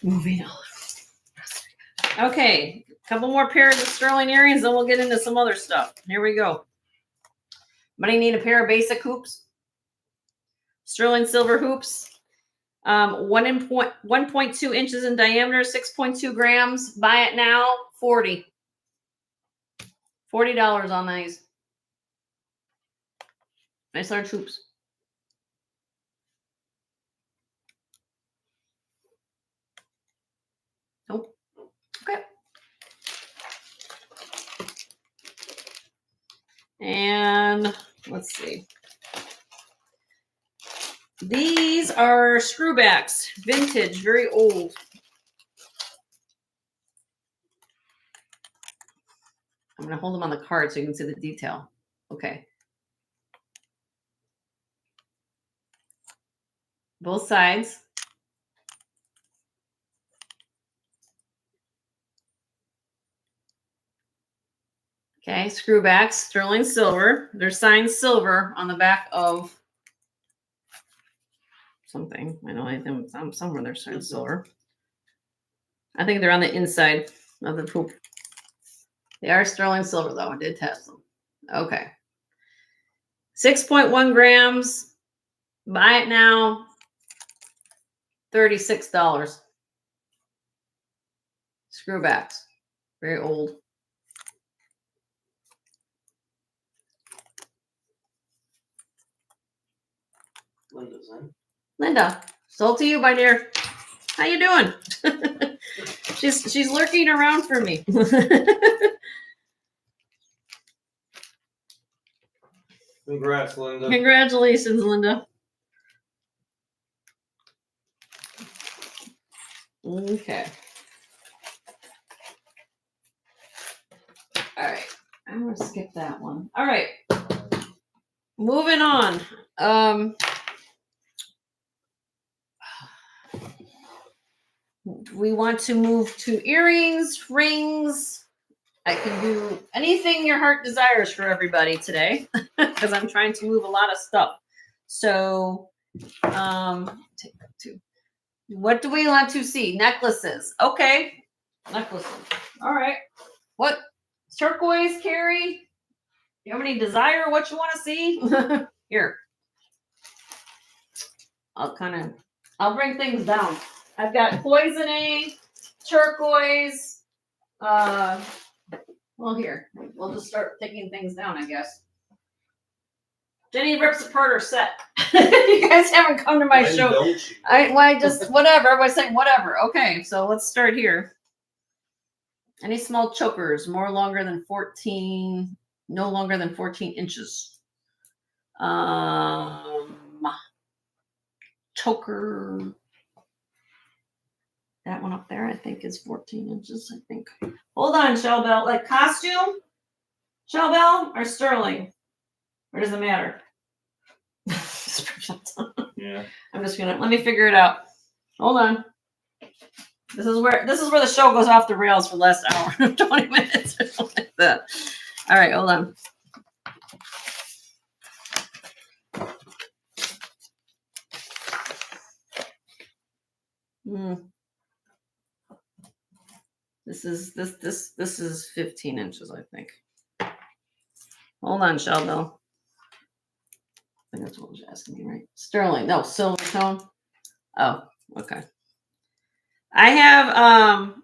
Moving on. Okay, a couple more pairs of sterling earrings, then we'll get into some other stuff. Here we go. But I need a pair of basic hoops. Sterling silver hoops. 1.2 inches in diameter, 6.2 grams. Buy it now, $40 on these. Nice large hoops. Nope. Okay. And let's see. These are screwbacks, vintage, very old. I'm going to hold them on the card so you can see the detail. Okay. Both sides. Okay, screwbacks, sterling silver. They're signed silver on the back of something. I know I think somewhere they're signed silver. I think they're on the inside of the hoop. They are sterling silver, though. I did test them. Okay. 6.1 grams. Buy it now. $36. Screwbacks. Very old.
Linda's in.
Linda, sold to you, my dear. How you doing? she's lurking around for me.
Congrats, Linda.
Congratulations, Linda. Okay. All right. I'm going to skip that one. All right. Moving on. We want to move to earrings, rings. I can do anything your heart desires for everybody today because I'm trying to move a lot of stuff. So, take that too. What do we want to see? Necklaces. Okay. Necklaces. All right. What turquoise, Carrie? You have any desire what you want to see? Here. I'll bring things down. I've got poisoning, turquoise. Well, here. We'll just start taking things down, I guess. Jenny rips apart her set. You guys haven't come to my show. I just whatever. I was saying whatever. Okay, so let's start here. Any small chokers no longer than 14 inches. Choker. That one up there, I think, is 14 inches, I think. Hold on, Shellbell. Like costume? Shellbell or sterling? Or does it matter?
Yeah.
I'm just gonna let me figure it out. Hold on. This is where the show goes off the rails for the last hour, 20 minutes or something like that. All right, hold on. This is 15 inches, I think. Hold on, Shellbell. I think that's what was asking me, right? Sterling, no, silver tone. Oh, okay. I have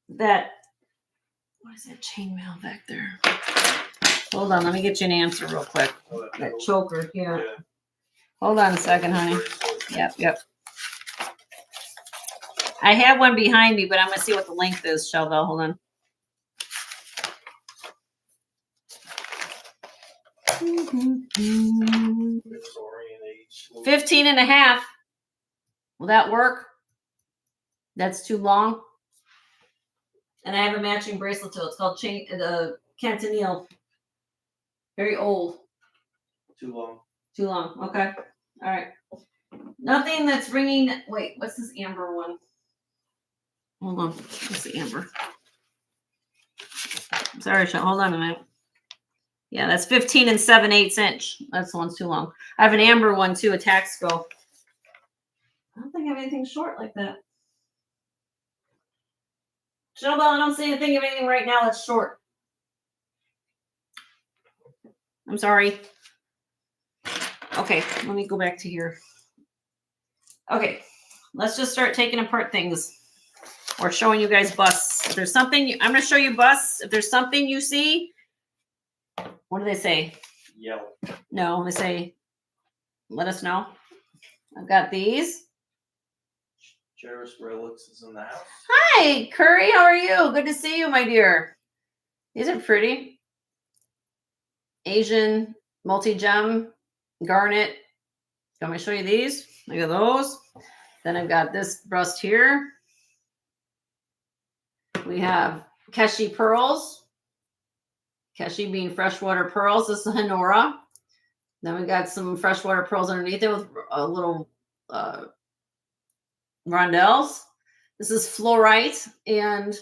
that. What is that chainmail back there? Hold on, let me get you an answer real quick. That choker, yeah. Hold on a second, honey. Yep. I have one behind me, but I'm gonna see what the length is, Shellbell. Hold on. 15 and a half. Will that work? That's too long. And I have a matching bracelet to it. It's called the Cantonile. Very old.
Too long.
Too long. Okay. All right. Nothing that's ringing. Wait, what's this amber one? Hold on. What's the amber? Sorry, hold on a minute. Yeah, that's 15 and 7/8 inch. That's the one's too long. I have an amber one too, a Taxco. I don't think I have anything short like that. Shellbell, I don't see anything of anything right now that's short. I'm sorry. Okay, let me go back to here. Okay, let's just start taking apart things or showing you guys busts. If there's something, I'm going to show you busts. If there's something you see, what do they say?
Yell.
No, they say, let us know. I've got these.
Cherished Relics is in the house.
Hi, Curry. How are you? Good to see you, my dear. These are pretty. Asian multi-gem garnet. Want me to show you these? Look at those. Then I've got this bust here. We have Keshi pearls. Keshi being freshwater pearls. This is Honora. Then we got some freshwater pearls underneath it with a little rondelles. This is fluorite and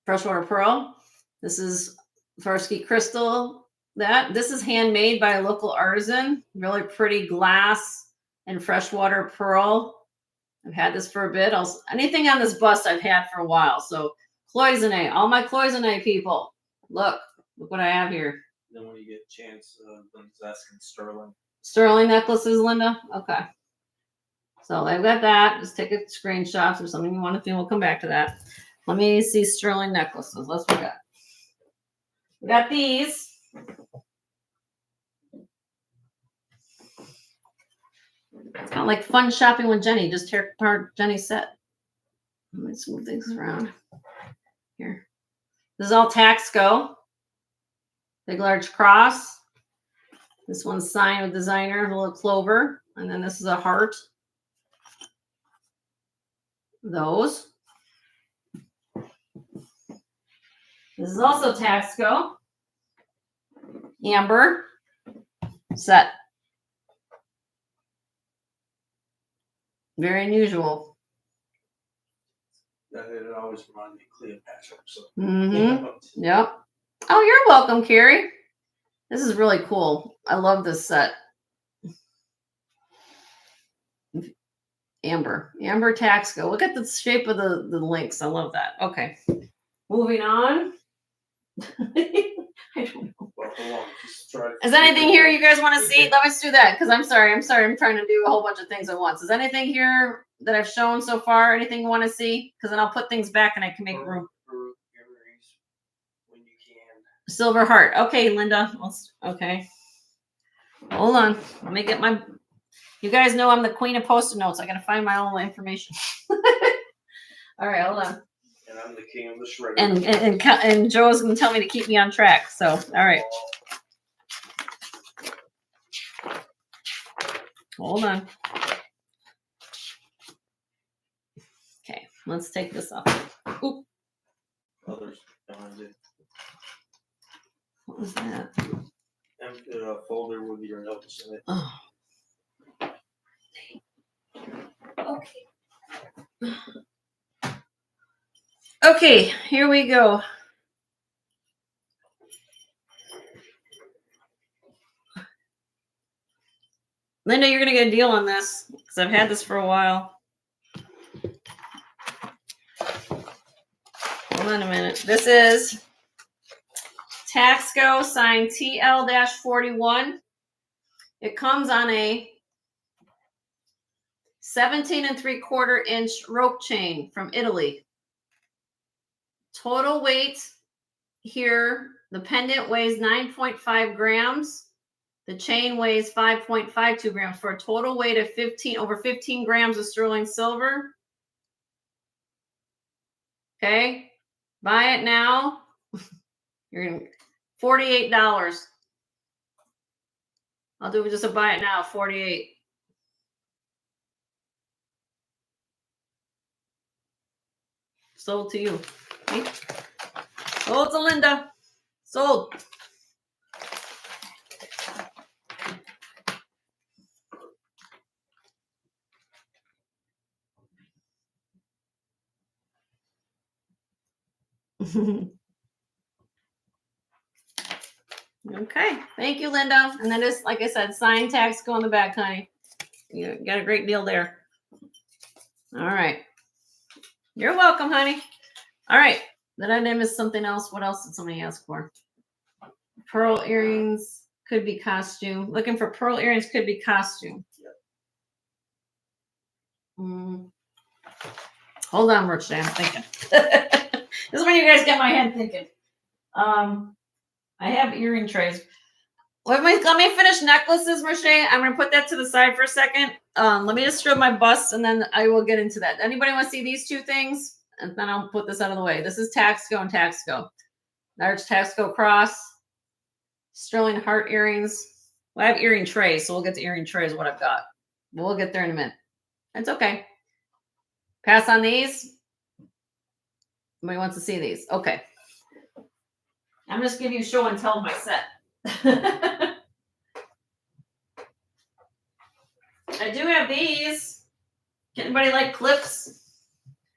freshwater pearl. This is Swarovski crystal. This is handmade by a local artisan. Really pretty glass and freshwater pearl. I've had this for a bit. Anything on this bust I've had for a while. So cloisonne, all my cloisonne people. Look what I have here.
Then when you get a chance, Linda's asking sterling.
Sterling necklaces, Linda? Okay. So I've got that. Just take a screenshot. If there's something you want to do, we'll come back to that. Let me see sterling necklaces. Let's look at. We got these. It's kind of like fun shopping with Jenny. Just tear apart Jenny's set. Let me move things around. Here. This is all Taxco. Big large cross. This one's signed with designer, a little clover. And then this is a heart. Those. This is also Taxco. Amber set. Very unusual.
It always reminds me of Cleopatra. So.
Yep. Oh, you're welcome, Carrie. This is really cool. I love this set. Amber Taxco. Look at the shape of the links. I love that. Okay. Moving on. I don't know. Is anything here you guys want to see? Let's do that because I'm sorry. I'm trying to do a whole bunch of things at once. Is anything here that I've shown so far? Anything you want to see? Because then I'll put things back and I can make room.
When you can.
Silver heart. Okay, Linda. Okay. Hold on. Let me get my You guys know I'm the queen of Post-it notes. I gotta find my own information. All right, hold on.
And I'm the king of the shredder.
And Joe's gonna tell me to keep me on track. So, all right. Hold on. Okay, let's take this off. Oop.
Others behind it.
What was that?
Empty folder with your notes in it.
Oh. Okay. Okay, here we go. Linda, you're gonna get a deal on this because I've had this for a while. Hold on a minute. This is Taxco sign TL-41. It comes on a 17 3/4 inch rope chain from Italy. Total weight here, the pendant weighs 9.5 grams. The chain weighs 5.52 grams for a total weight of over 15 grams of sterling silver. Okay, buy it now. You're gonna $48. I'll do just a buy it now, 48. Sold to you. Okay. Sold to Linda. Sold. Okay, thank you, Linda. And then just like I said, sign tags go on the back, honey. You got a great deal there. All right. You're welcome, honey. All right. Then I miss something else. What else did somebody ask for? Pearl earrings could be costume. Looking for pearl earrings could be costume. Hold on, Rich. I'm thinking. This is when you guys get my head thinking. I have earring trays. Let me finish necklaces, Roche. I'm going to put that to the side for a second. Let me just show my bust, and then I will get into that. Anybody want to see these two things? And then I'll put this out of the way. This is Taxco and Taxco. Large Taxco cross. Sterling heart earrings. Well, I have earring trays, so we'll get to earring trays, what I've got. We'll get there in a minute. That's okay. Pass on these. Somebody wants to see these. Okay. I'm just giving you show and tell of my set. I do have these. Anybody like clips?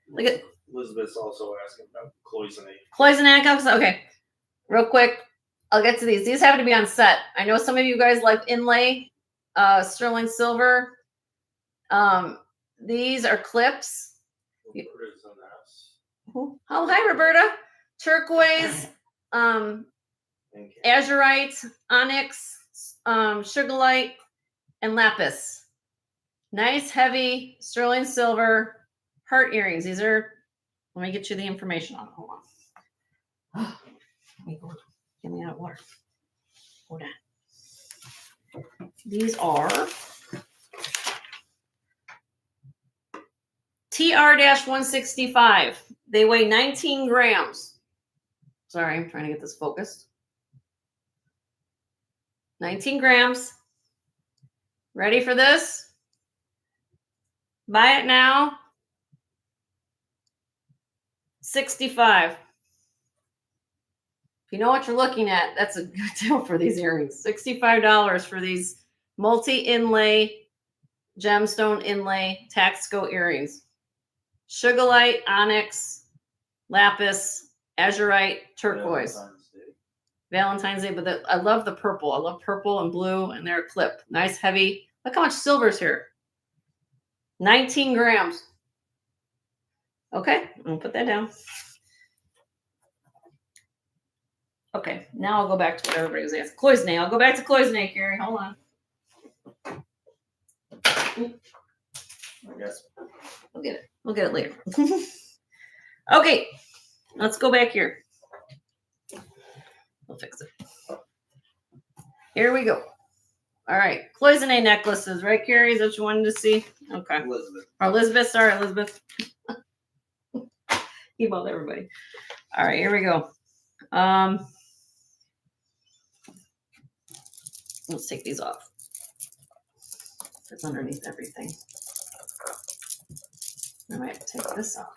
Look at
Elizabeth's also asking about cloisonne.
Cloisonne. Okay. Real quick. I'll get to these. These happen to be on set. I know some of you guys like inlay, sterling silver. These are clips.
Roberta's in the house.
Oh, hi, Roberta. Turquoise, azurite, onyx, sugarlight, and lapis. Nice, heavy, sterling silver heart earrings. These are, let me get you the information on it. Hold on. Let me go. Get me out of water. Hold on. These are TR-165. They weigh 19 grams. Sorry, I'm trying to get this focused. 19 grams. Ready for this? Buy it now. 65. If you know what you're looking at, that's a good deal for these earrings. $65 for these multi-inlay, gemstone inlay, Taxco earrings. Sugarlight, onyx, lapis, azurite, turquoise. Valentine's Day, but I love the purple. I love purple and blue, and they're a clip. Nice, heavy. Look how much silver's here. 19 grams. Okay, I'm going to put that down. Okay, now I'll go back to what everybody was asking. Cloisonne. I'll go back to cloisonne, Carrie. Hold on.
I guess.
We'll get it. We'll get it later. Okay, let's go back here. We'll fix it. Here we go. All right, cloisonne necklaces, right, Carrie? Is that what you wanted to see? Okay.
Elizabeth.
Or Elizabeth, sorry, Elizabeth. Emailed everybody. All right, here we go. Let's take these off. It's underneath everything. I might take this off.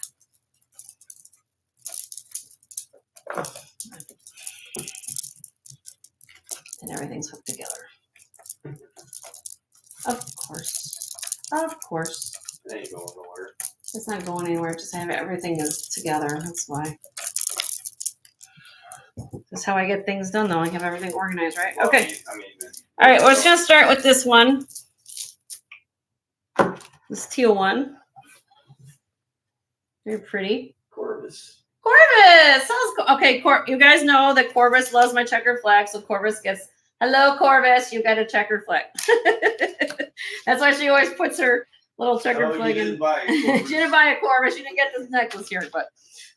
And everything's hooked together. Of course. Of course.
It ain't going nowhere.
It's not going anywhere. Just have everything is together. That's why. That's how I get things done, though. I have everything organized, right?
Well,
Okay.
I mean,
All right. We're just gonna start with this one. This teal one. Very pretty.
Corvus.
Corvus. Okay. You guys know that Corvus loves my checker flag, so Corvus gets. Hello, Corvus. You got a checker flag. That's why she always puts her little checker flag in. She didn't buy a Corvus. She didn't get this necklace here, but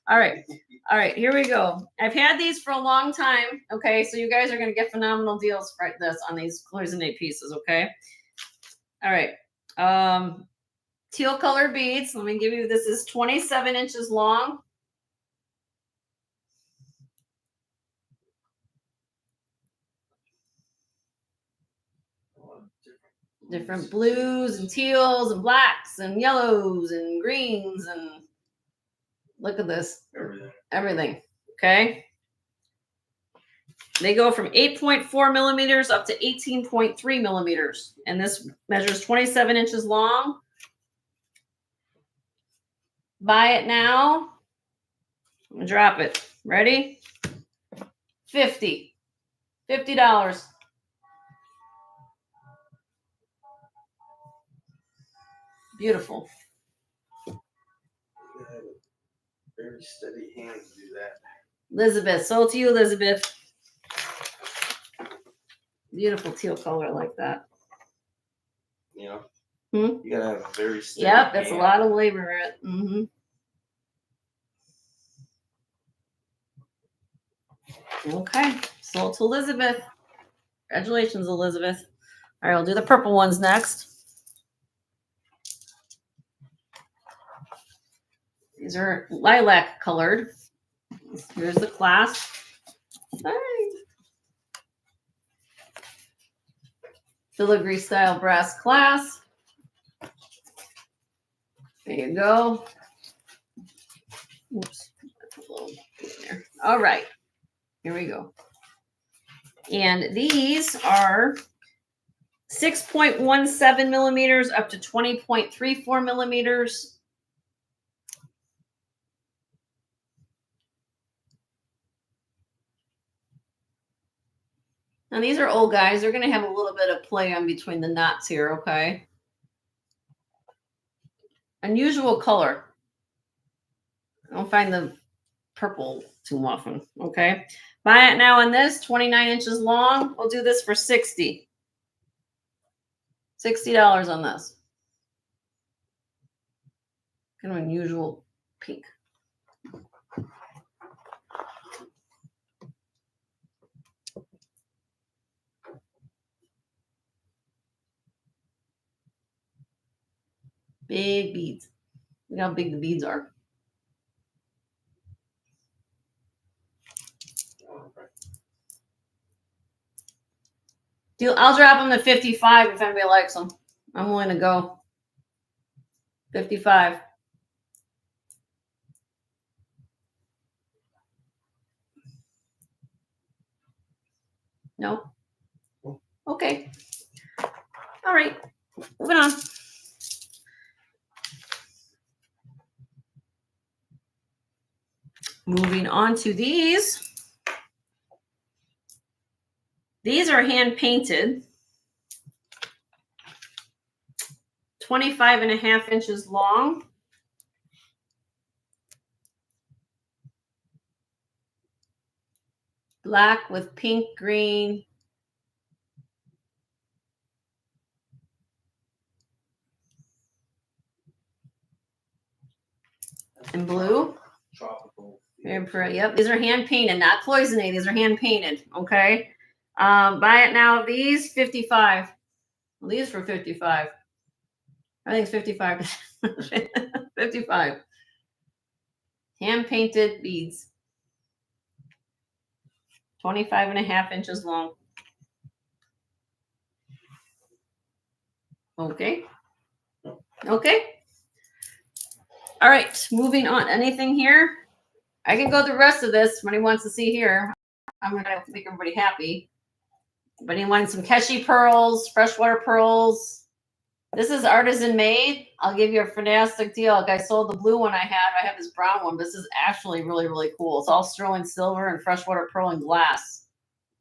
all right. All right, here we go. I've had these for a long time. Okay, so you guys are going to get phenomenal deals for this on these cloisonne pieces. Okay. All right. Teal color beads. Let me give you. This is 27 inches long. Different blues and teals and blacks and yellows and greens and look at this. Everything. Okay. They go from 8.4 millimeters up to 18.3 millimeters. And this measures 27 inches long. Buy it now. I'm gonna drop it. Ready? $50. Beautiful.
Very steady hand to do that.
Elizabeth, sold to you, Elizabeth. Beautiful teal color like that.
You know,
you
gotta have a very steady
Yep, that's
hand.
a lot of labor. Mm-hmm. Okay, sold to Elizabeth. Congratulations, Elizabeth. All right, I'll do the purple ones next. These are lilac colored. Here's the clasp. Hi. Filigree style brass clasp. There you go. Oops. That's a little in there. All right. Here we go. And these are 6.17 millimeters up to 20.34 millimeters. Now these are old guys. They're going to have a little bit of play on between the knots here, okay? Unusual color. I don't find the purple too often, okay? Buy it now on this, 29 inches long. We'll do this for $60. $60 on this. Kind of unusual pink. Big beads. Look how big the beads are. I'll drop them to 55 if anybody likes them. I'm willing to go. 55. No? Okay. All right. Moving on. Moving on to these. These are hand painted. 25.5 inches long. Black with pink, green. And blue.
Tropical.
Very pretty. Yep. These are hand painted, not cloisonne. These are hand painted. Okay. Buy it now. These 55. Well, these for 55. I think it's 55. 55. Hand painted beads. 25.5 inches long. Okay. Okay. All right. Moving on. Anything here? I can go the rest of this. Somebody wants to see here. I'm going to make everybody happy. But you wanted some Keshi pearls, freshwater pearls. This is artisan made. I'll give you a fantastic deal. Like I sold the blue one I had. I have this brown one. This is actually really, really cool. It's all sterling silver and freshwater pearl and glass.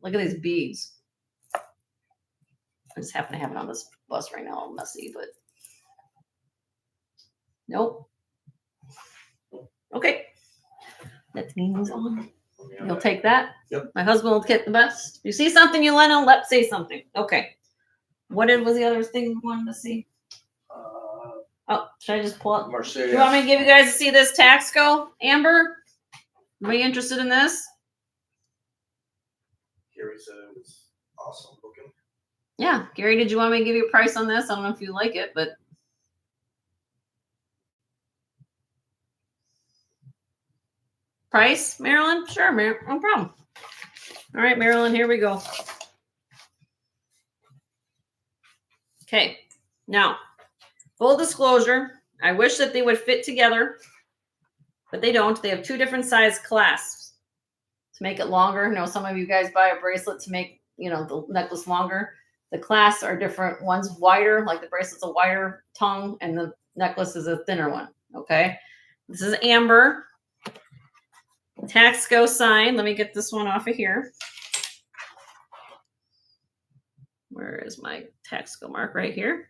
Look at these beads. I just happen to have it on this bus right now. All messy, but nope. Okay. Let's move on. You'll take that?
Yep.
My husband will get the best. You see something, you let him, let's say something. Okay. What was the other thing you wanted to see? Oh, should I just pull up?
Mercedes.
Do you want me to give you guys to see this Taxco, Amber? Are you interested in this?
Gary said it was awesome looking.
Yeah. Gary, did you want me to give you a price on this? I don't know if you like it, but. Price, Marilyn? Sure, no problem. All right, Marilyn, here we go. Okay. Now, full disclosure, I wish that they would fit together, but they don't. They have two different size clasps to make it longer. You know, some of you guys buy a bracelet to make, you know, the necklace longer. The clasps are different. One's wider, like the bracelet's a wider tongue, and the necklace is a thinner one. Okay. This is Amber. Taxco sign. Let me get this one off of here. Where is my Taxco mark? Right here.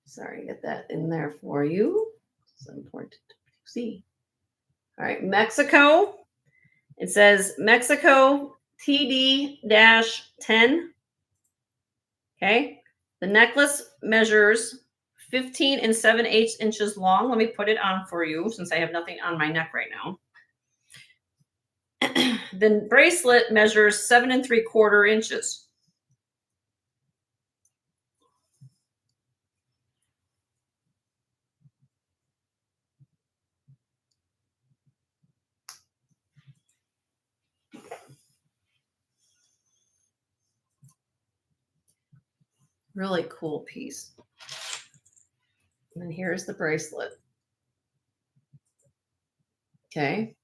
Sorry, get that in there for you. It's important to see. All right, Mexico. It says Mexico TD-10. Okay. The necklace measures 15 7/8 inches long. Let me put it on for you since I have nothing on my neck right now. The bracelet measures 7 3/4 inches. Really cool piece. And then here's the bracelet. Okay.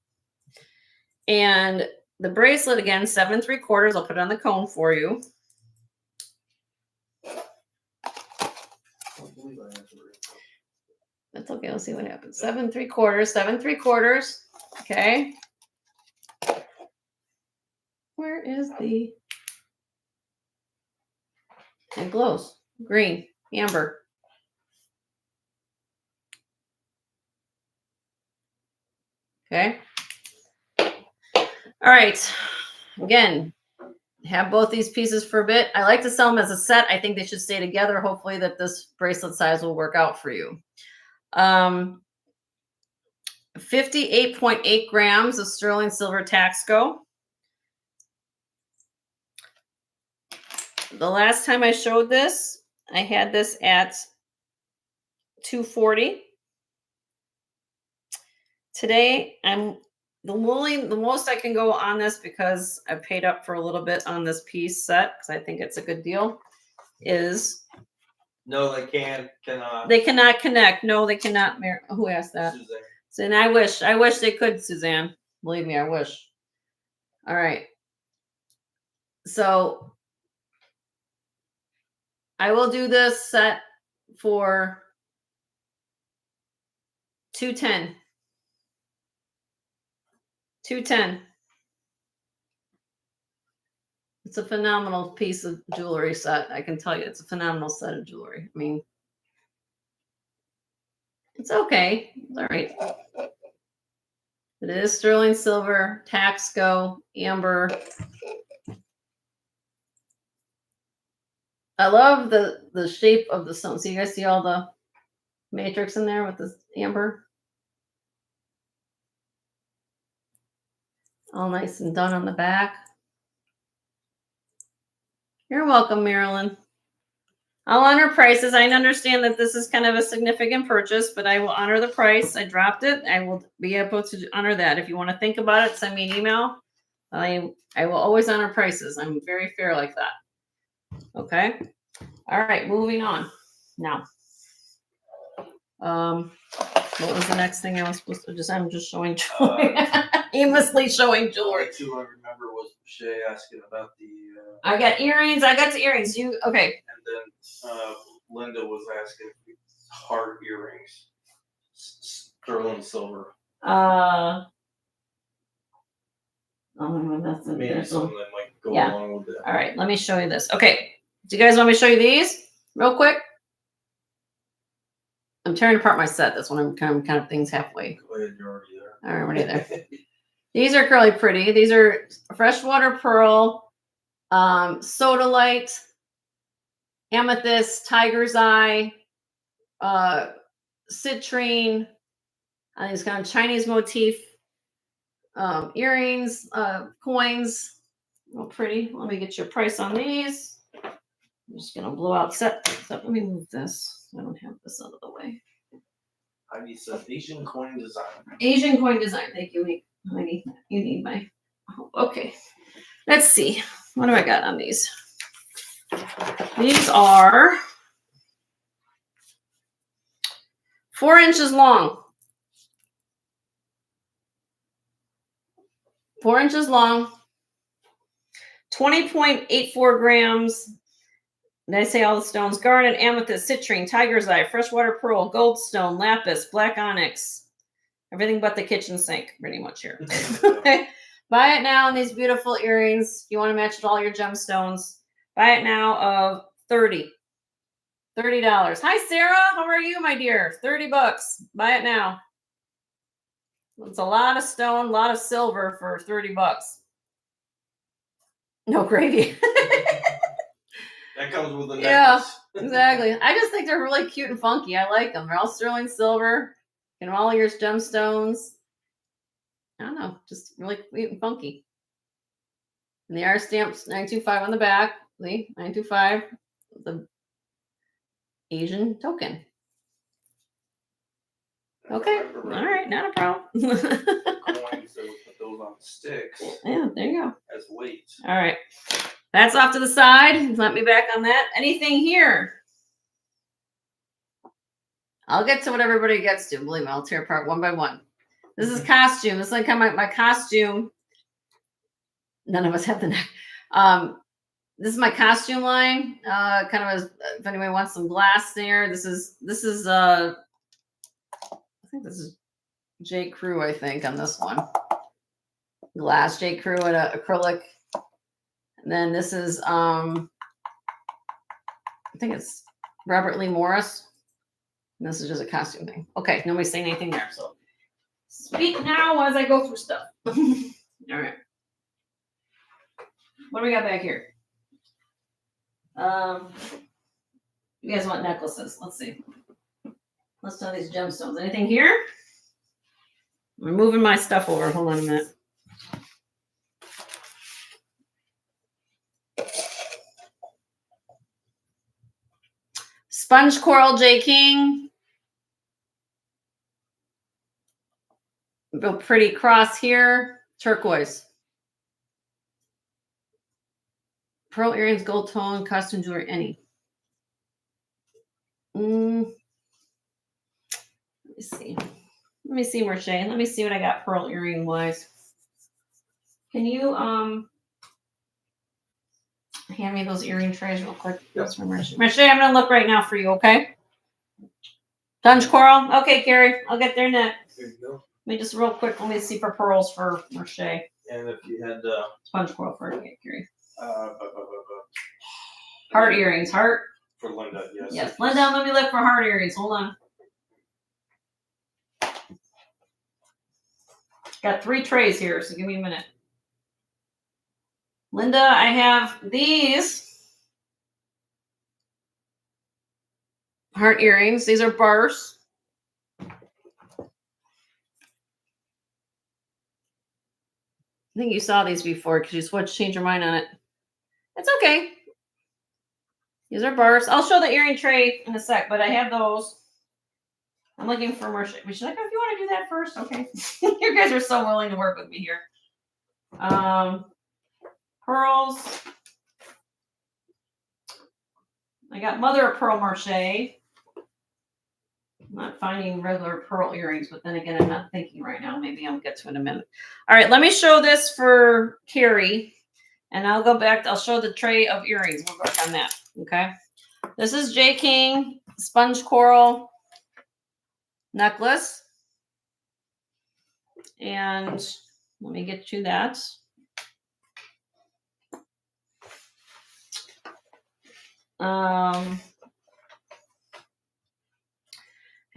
And the bracelet, again, 7 3/4. I'll put it on the cone for you. That's okay. Let's see what happens. 7 3/4, 7 3/4. Okay. Where is the... It glows. Green, amber. Okay. All right. Again, have both these pieces for a bit. I like to sell them as a set. I think they should stay together. Hopefully that this bracelet size will work out for you. 58.8 grams of sterling silver Taxco. The last time I showed this, I had this at $240. Today, I'm the most I can go on this, because I paid up for a little bit on this piece set because I think it's a good deal, is
No, they cannot.
they cannot connect. No, they cannot. Who asked that?
Suzanne.
And I wish they could, Suzanne. Believe me, I wish. All right. So I will do this set for $210. $210. It's a phenomenal piece of jewelry set. I can tell you, it's a phenomenal set of jewelry. I mean, it's okay. It's all right. It is sterling silver, Taxco, amber. I love the shape of the stone. So you guys see all the matrix in there with this amber? All nice and done on the back. You're welcome, Marilyn. I'll honor prices. I understand that this is kind of a significant purchase, but I will honor the price. I dropped it. I will be able to honor that. If you want to think about it, send me an email. I will always honor prices. I'm very fair like that. Okay. All right, moving on. Now, what was the next thing I was supposed to just? I'm just showing jewelry, aimlessly showing jewelry.
Two I remember was Shay asking about the.
I got earrings. I got the earrings. You okay?
And then Linda was asking heart earrings, sterling silver.
Oh, that's
Maybe something that might go
yeah.
along with that.
All right, let me show you this. Okay, do you guys want me to show you these real quick? I'm tearing apart my set. That's when I'm kind of things halfway.
Go ahead, you're already there.
All right, already there. These are curly pretty. These are freshwater pearl, sodalite, amethyst, tiger's eye, citrine, these kind of Chinese motif earrings, coins. Real pretty. Let me get you a price on these. I'm just gonna blow out set. So let me move this. I don't have this out of the way.
Heidi says Asian coin design.
Asian coin design. Thank you, Heidi. You need my. Okay. Let's see. What do I got on these? These are 4 inches long. 4 inches long. 20.84 grams. Did I say all the stones? Garnet, amethyst, citrine, tiger's eye, freshwater pearl, goldstone, lapis, black onyx. Everything but the kitchen sink, pretty much here. Buy it now in these beautiful earrings. If you want to match it all your gemstones, buy it now of $30. Hi, Sarah. How are you, my dear? $30. Buy it now. It's a lot of stone, a lot of silver for $30. No gravy.
That comes with a necklace.
Yeah, exactly. I just think they're really cute and funky. I like them. They're all sterling silver. And all your gemstones. I don't know, just really cute and funky. And they are stamped 925 on the back. See, 925, the Asian token. Okay, all right, not a problem.
Coins, so we put those on sticks.
Yeah, there you go.
As weights.
All right, that's off to the side. Let me back on that. Anything here? I'll get to what everybody gets to. Believe me, I'll tear apart one by one. This is costume. This is like my costume. None of us have the neck. This is my costume line. Kind of as if anybody wants some glass there. This is I think this is J. Crew, I think, on this one. Glass J. Crew and acrylic. And then this is I think it's Robert Lee Morris. And this is just a costume thing. Okay, nobody's saying anything there. So speak now as I go through stuff. All right. What do we got back here? You guys want necklaces? Let's see. Let's do these gemstones. Anything here? I'm moving my stuff over. Hold on a minute. Sponge coral J. King. Real pretty cross here. Turquoise. Pearl earrings, gold tone, costume jewelry, any. Let me see. Let me see, Marche. Let me see what I got pearl earring wise. Can you hand me those earring trays real quick?
Yep.
Marche, I'm gonna look right now for you, okay? Sponge coral. Okay, Carrie. I'll get there next.
There you go.
Let me just real quick. Let me see for pearls for Marche.
And if you had
Sponge coral for Carrie.
heart
earrings. Heart.
For Linda, yes.
Yes, Linda. Let me look for heart earrings. Hold on. Got 3 trays here, so give me a minute. Linda, I have these heart earrings. These are bars. think you saw these before because you switched, change your mind on it. It's okay. These are bars. I'll show the earring tray in a sec, but I have those. I'm looking for more. She's like, oh, if you want to do that first, okay. You guys are so willing to work with me here. Pearls. I got mother of pearl mache. I'm not finding regular pearl earrings, but then again, I'm not thinking right now. Maybe I'll get to it in a minute. All right, let me show this for Carrie, and I'll go back. I'll show the tray of earrings. We'll work on that. Okay. This is J. King sponge coral necklace. And let me get you that.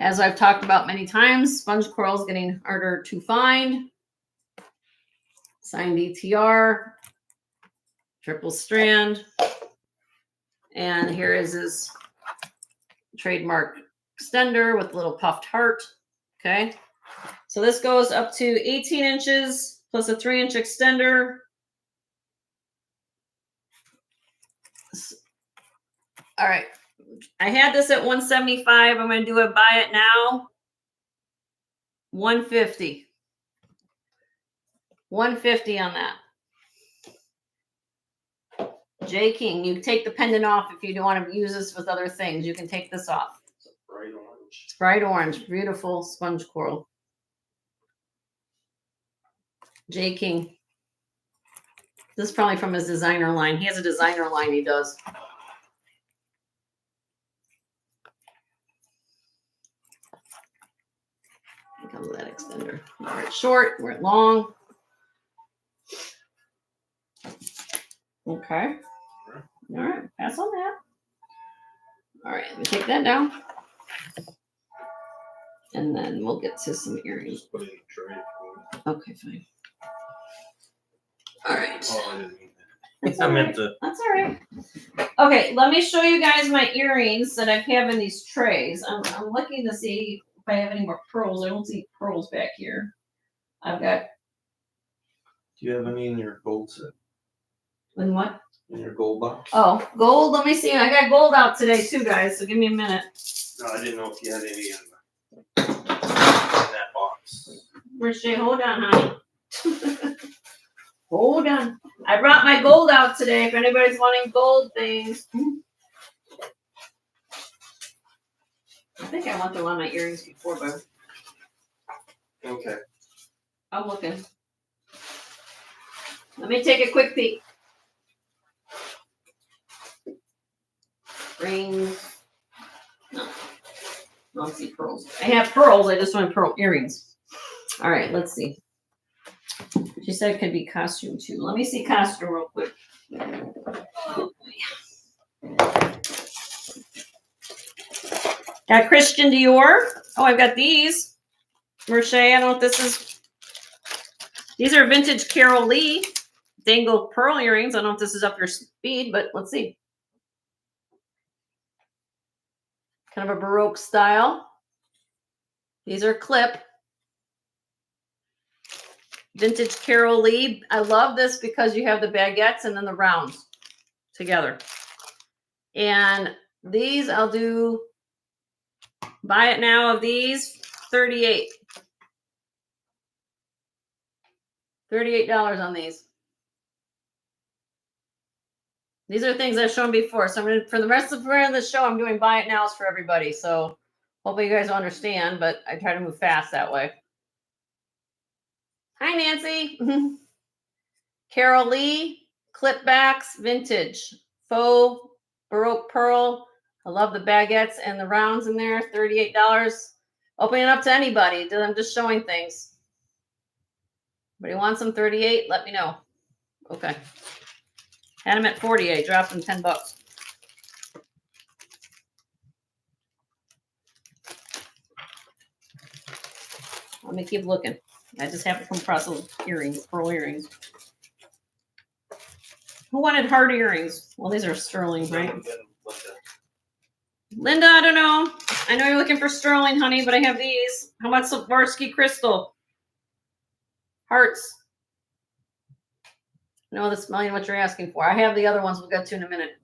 As I've talked about many times, sponge coral is getting harder to find. Signed DTR, triple strand. And here is his trademark extender with a little puffed heart. Okay. So this goes up to 18 inches plus a 3-inch extender. All right. I had this at 175. I'm going to do it, buy it now. 150. 150 on that. J. King, you take the pendant off if you don't want to use this with other things. You can take this off.
It's bright orange.
It's bright orange. Beautiful sponge coral. J. King. This is probably from his designer line. He has a designer line he does. Here comes that extender. Wear it short, wear it long. Okay. All right, pass on that. All right, let me take that down. And then we'll get to some earrings.
Just put it in the tray.
Okay, fine. All right.
Oh, I didn't mean
That's
that. I
all
meant
right.
to.
That's all right. Okay, let me show you guys my earrings that I have in these trays. I'm looking to see if I have any more pearls. I don't see pearls back here. I've got.
Do you have any in your gold set?
In what?
In your gold box?
Oh, gold. Let me see. I got gold out today too, guys. So give me a minute.
No, I didn't know if you had any in that box.
Richie, hold on, honey. Hold on. I brought my gold out today. If anybody's wanting gold things. I think I went through one of my earrings before, but
Okay.
I'm looking. Let me take a quick peek. Rings. No. I don't see pearls. I have pearls. I just want pearl earrings. All right, let's see. She said it could be costume too. Let me see costume real quick. Got Christian Dior. Oh, I've got these. Merche, I don't know if this is. These are vintage Carol Lee dangle pearl earrings. I don't know if this is up your speed, but let's see. Kind of a Baroque style. These are clip. Vintage Carol Lee. I love this because you have the baguettes and then the rounds together. And these I'll do, buy it now of these, $38. $38 on these. These are things I've shown before. So I'm going to, for the rest of the show, I'm doing buy it nows for everybody. So hopefully you guys understand, but I try to move fast that way. Hi, Nancy. Carol Lee, clipbacks, vintage, faux, Baroque pearl. I love the baguettes and the rounds in there, $38. Opening it up to anybody. I'm just showing things. Anybody wants them 38? Let me know. Okay. Had them at 48, dropped them $10. Let me keep looking. I just have to come across those earrings, pearl earrings. Who wanted hard earrings? Well, these are sterling, right? Linda, I don't know. I know you're looking for sterling, honey, but I have these. How about Swarovski crystal? Hearts. No, that's million what you're asking for. I have the other ones we'll get to in a minute.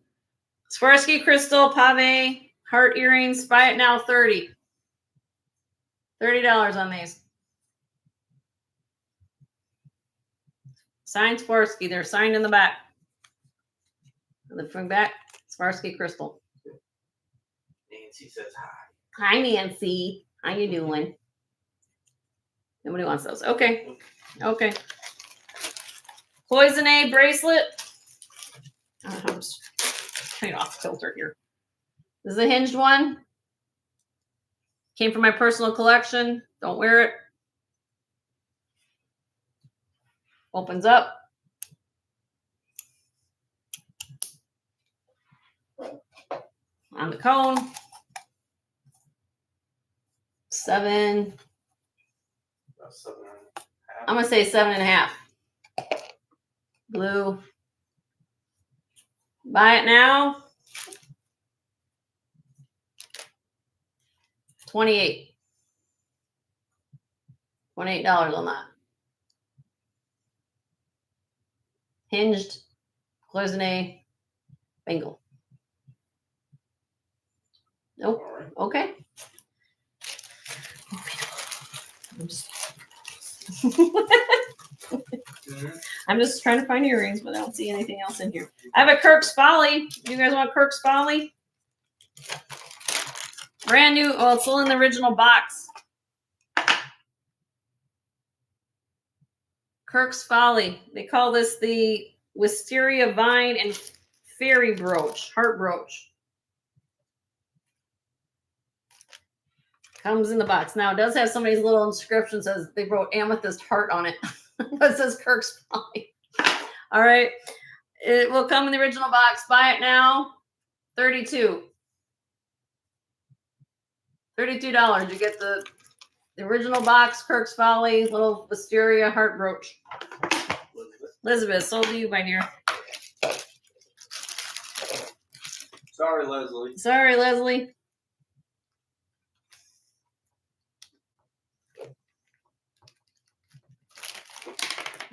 Swarovski crystal, pave, heart earrings. Buy it now, 30. $30 on these. Signed Swarovski. They're signed in the back. And the front back, Swarovski crystal.
Nancy says hi.
Hi, Nancy. How you doing? Nobody wants those. Okay. Okay. Cloisonne bracelet. I'm just kind of off kilter here. This is a hinged one. Came from my personal collection. Don't wear it. Opens up. On the cone. 7.
About 7.5.
I'm gonna say 7.5. Blue. Buy it now. 28. $28 on that. Hinged cloisonne bangle. Nope.
All right.
Okay. I'm just I'm just trying to find earrings, but I don't see anything else in here. I have a Kirk's Folly. You guys want Kirk's Folly? Brand new. Oh, it's still in the original box. Kirk's Folly. They call this the Wisteria Vine and Fairy Brooch, heart brooch. Comes in the box. Now, it does have somebody's little inscription, says they wrote amethyst heart on it. But it says Kirk's Folly. All right. It will come in the original box. Buy it now. $32. $32. You get the original box, Kirk's Folly, little wisteria heart brooch. Elizabeth, sold to you, my dear.
Sorry, Leslie.
Sorry, Leslie.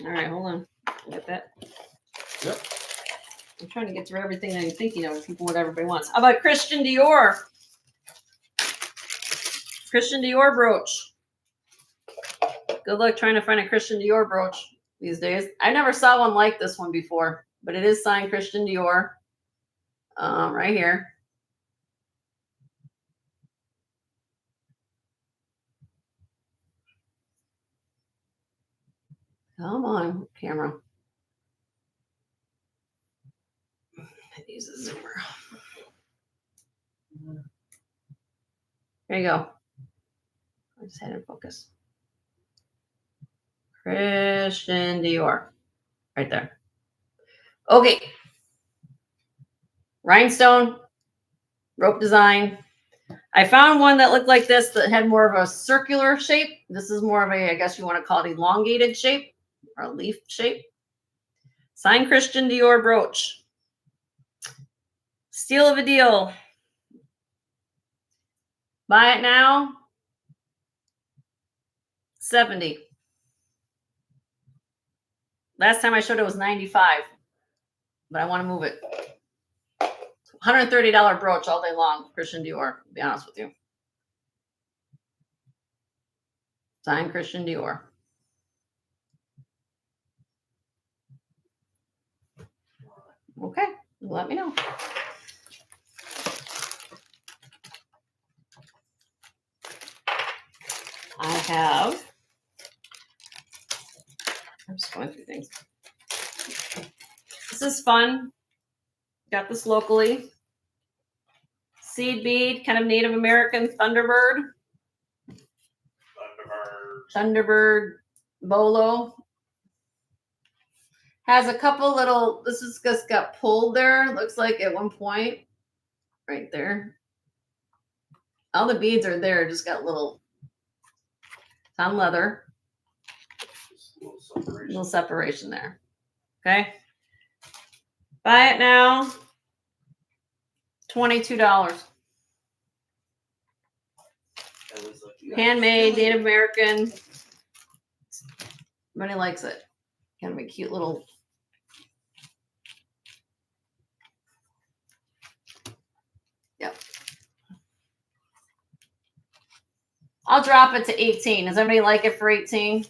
All right, hold on. Get that.
Yep.
I'm trying to get through everything that I'm thinking of. People, what everybody wants. How about Christian Dior? Christian Dior brooch. Good luck trying to find a Christian Dior brooch these days. I never saw one like this one before, but it is signed Christian Dior. Right here. Come on, camera. Use a zoomer. There you go. I just had it focus. Christian Dior. Right there. Okay. Rhinestone. Rope design. I found one that looked like this that had more of a circular shape. This is more of a, I guess you want to call it elongated shape or a leaf shape. Signed Christian Dior brooch. Steal of a deal. Buy it now. 70. Last time I showed it was 95, but I want to move it. $130 brooch all day long, Christian Dior, to be honest with you. Signed Christian Dior. Okay, let me know. I have, I'm just going through things. This is fun. Got this locally. Seed bead, kind of Native American Thunderbird. Thunderbird bolo. Has a couple little, this is just got pulled there. Looks like at one point. Right there. All the beads are there, just got little, it's on leather. Little separation there. Okay. Buy it now. $22. Handmade, Native American. Everybody likes it. Kind of a cute little I'll drop it to 18. Does everybody like it for 18?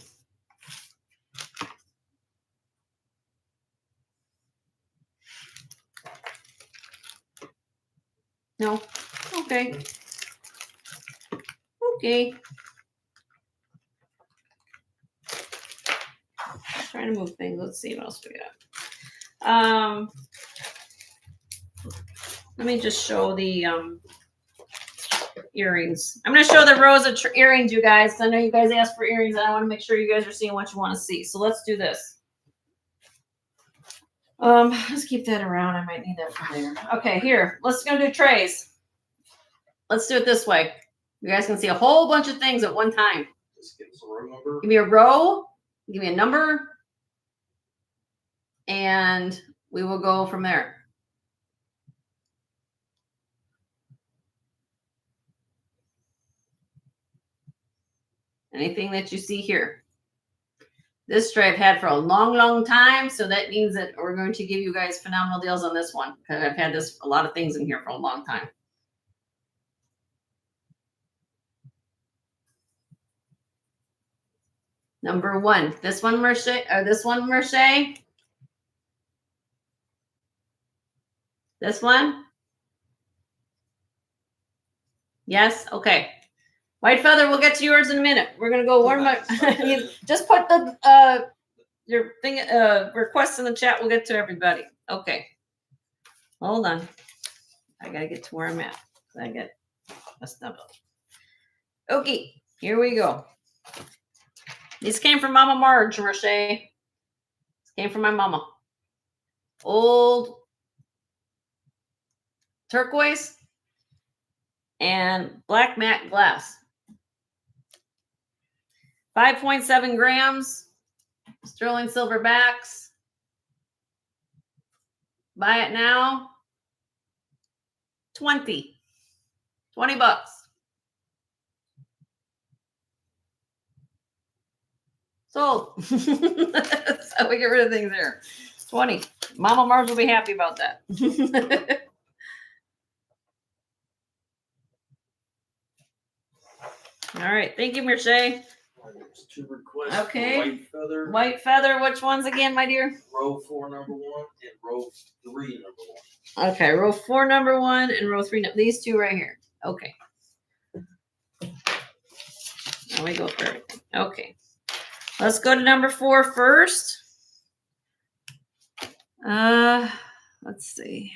No? Okay. Okay. Trying to move things. Let's see what else we got. Let me just show the earrings. I'm going to show the rows of earrings, you guys. I know you guys asked for earrings, and I want to make sure you guys are seeing what you want to see. So let's do this. Let's keep that around. I might need that for later. Okay, here. Let's go do trays. Let's do it this way. You guys can see a whole bunch of things at one time.
Just give us a row number.
Give me a row. Give me a number. And we will go from there. Anything that you see here. This tray I've had for a long, long time. So that means that we're going to give you guys phenomenal deals on this one. Because I've had a lot of things in here for a long time. Number 1. This one, Merce, or this one, Merce. This one? Yes? Okay. White feather, we'll get to yours in a minute. We're going to go warm up. Just put the your thing requests in the chat. We'll get to everybody. Okay. Hold on. I got to get to where I'm at. I get messed up. Okay. Here we go. These came from Mama Marge, Roche. These came from my mama. Old turquoise and black matte glass. 5.7 grams. Sterling silver backs. Buy it now. 20 bucks. Sold. That's how we get rid of things there. 20. Mama Mars will be happy about that. All right. Thank you, Merce.
Two requests.
Okay.
White feather.
White feather. Which ones again, my dear?
Row 4, number 1, and row 3, number 1.
Okay. Row 4, number 1, and row 3. These two right here. Okay. Now we go for everything. Okay. Let's go to number 4 first. Let's see.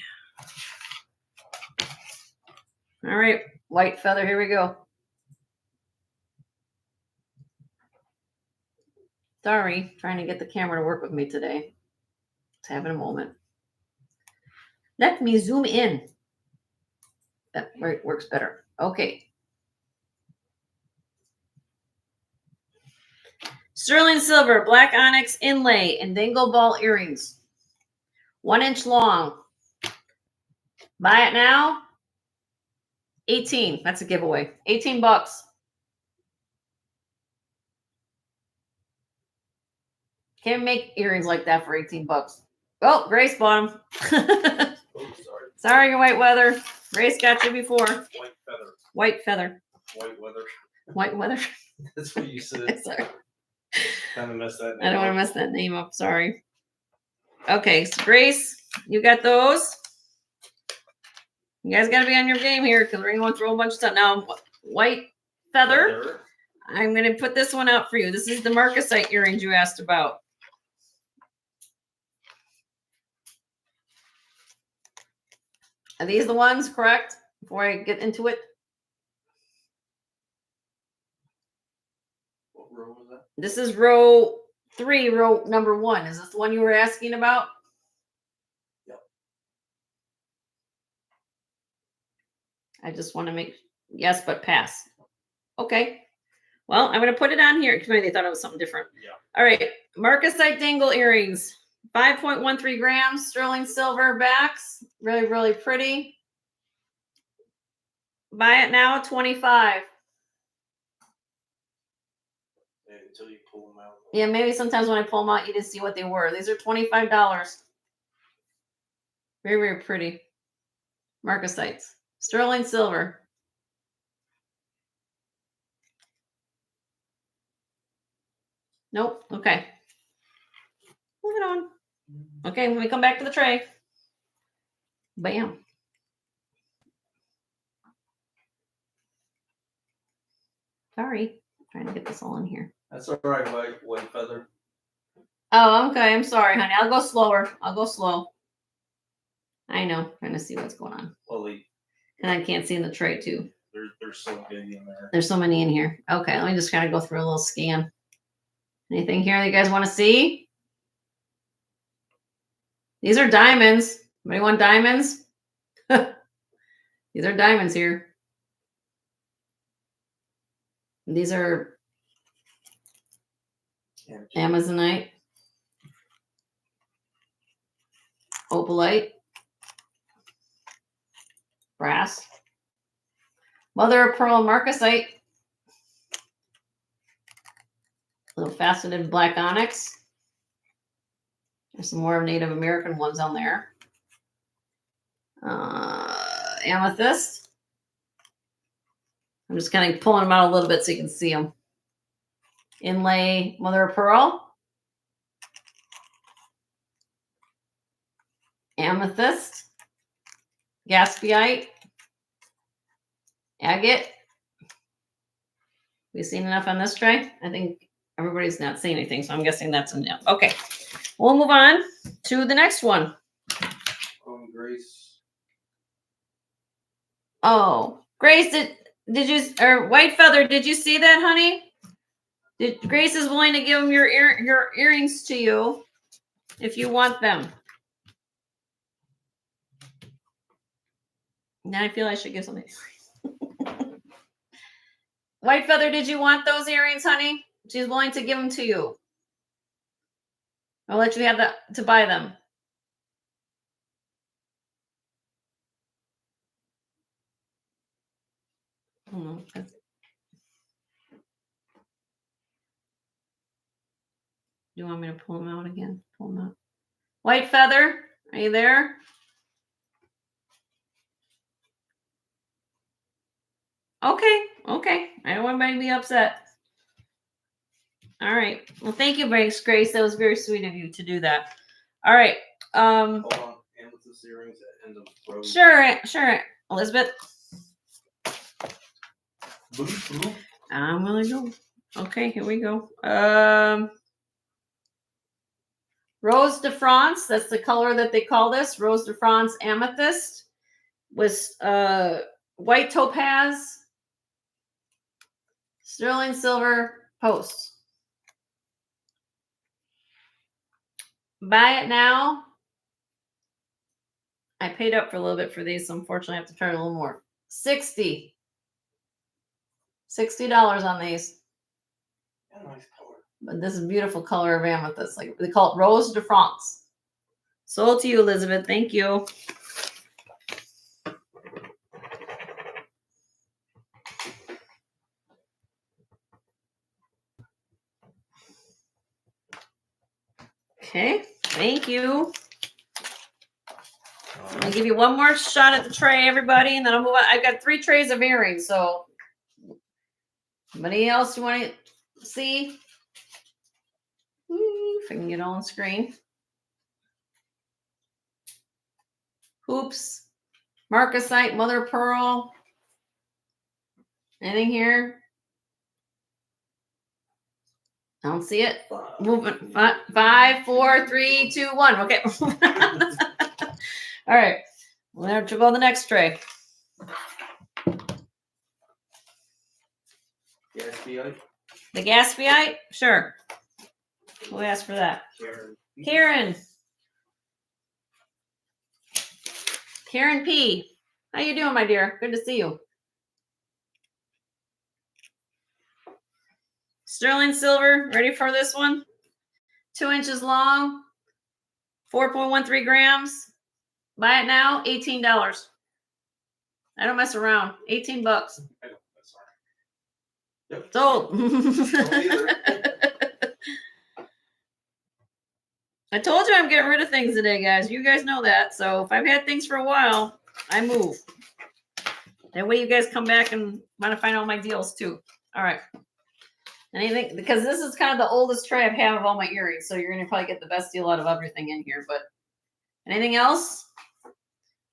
All right. White feather. Here we go. Sorry, trying to get the camera to work with me today. It's having a moment. Let me zoom in. That works better. Okay. Sterling silver, black onyx inlay, and dangle ball earrings. 1 inch long. Buy it now. 18. That's a giveaway. 18 bucks. Can't make earrings like that for 18 bucks. Oh, Grace bought them. Sorry, your white weather. Grace got you before.
White feather.
White feather.
White weather.
White weather.
That's what you said.
Sorry.
Kind of messed that name
I don't want to
up.
mess that name up. Sorry. Okay, so Grace, you got those. You guys got to be on your game here because we're going to throw a bunch of stuff. Now, white feather. I'm going to put this one out for you. This is the marcasite earrings you asked about. Are these the ones, correct? Before I get into it.
What row was that?
This is row 3, row number 1. Is this the one you were asking about?
Yep.
I just want to make yes, but pass. Okay. Well, I'm going to put it on here. Maybe they thought it was something different.
Yeah.
All right. Marcasite dangle earrings. 5.13 grams. Sterling silver backs. Really, really pretty. Buy it now. 25.
And until you pull them out.
Yeah, maybe sometimes when I pull them out, you didn't see what they were. These are $25. Very, very pretty. Marcasites. Sterling silver. Nope. Okay. Moving on. Okay, when we come back to the tray. Bam. Sorry. I'm trying to get this all in here.
That's all right, white feather.
Oh, okay. I'm sorry, honey. I'll go slower. I'll go slow. I know. Trying to see what's going on.
Lily.
And I can't see in the tray too.
There's so big in there.
There's so many in here. Okay, let me just kind of go through a little scan. Anything here that you guys want to see? These are diamonds. Anybody want diamonds? These are diamonds here. These are Amazonite, opalite, brass, mother of pearl marcasite, little faceted black onyx. There's some more Native American ones on there. Amethyst. I'm just kind of pulling them out a little bit so you can see them. Inlay mother of pearl. Amethyst. Gaspiite. Agate. We've seen enough on this tray. I think everybody's not saying anything, so I'm guessing that's enough. Okay, we'll move on to the next one.
Grace.
Oh, Grace, did you, or White Feather, did you see that, honey? Grace is willing to give them your earrings to you if you want them. Now I feel I should give something. White Feather, did you want those earrings, honey? She's willing to give them to you. I'll let you have to buy them. Do you want me to pull them out again? Pull them out. White Feather, are you there? Okay. I don't want anybody to be upset. All right. Well, thank you, Grace. That was very sweet of you to do that. All right.
Hold on. Amethyst earrings at end of road.
Sure. Elizabeth.
Boop.
I'm gonna go. Okay, here we go. Rose de France. That's the color that they call this. Rose de France amethyst with white topaz, sterling silver posts. Buy it now. I paid up for a little bit for these, so unfortunately I have to charge a little more. $60 on these.
Yeah, nice color.
But this is a beautiful color of amethyst. Like they call it Rose de France. Sold to you, Elizabeth. Thank you. Okay, thank you. I'm gonna give you one more shot at the tray, everybody, and then I'll move on. I've got 3 trays of earrings, so anybody else you want to see? If I can get on screen. Hoops, marcasite, mother of pearl. Anything here? I don't see it. Moving. 5, 4, 3, 2, 1. Okay. All right. We'll have to go to the next tray.
Gaspiite.
The Gaspiite? Sure. We'll ask for that. Karen P. How you doing, my dear? Good to see you. Sterling silver. Ready for this one? 2 inches long. 4.13 grams. Buy it now. $18. I don't mess around. $18.
I don't mess around. Yep.
Sold. I told you I'm getting rid of things today, guys. You guys know that. So if I've had things for a while, I move. That way you guys come back and want to find all my deals too. All right. Anything, because this is kind of the oldest tray I've had of all my earrings, so you're gonna probably get the best deal out of everything in here. But anything else?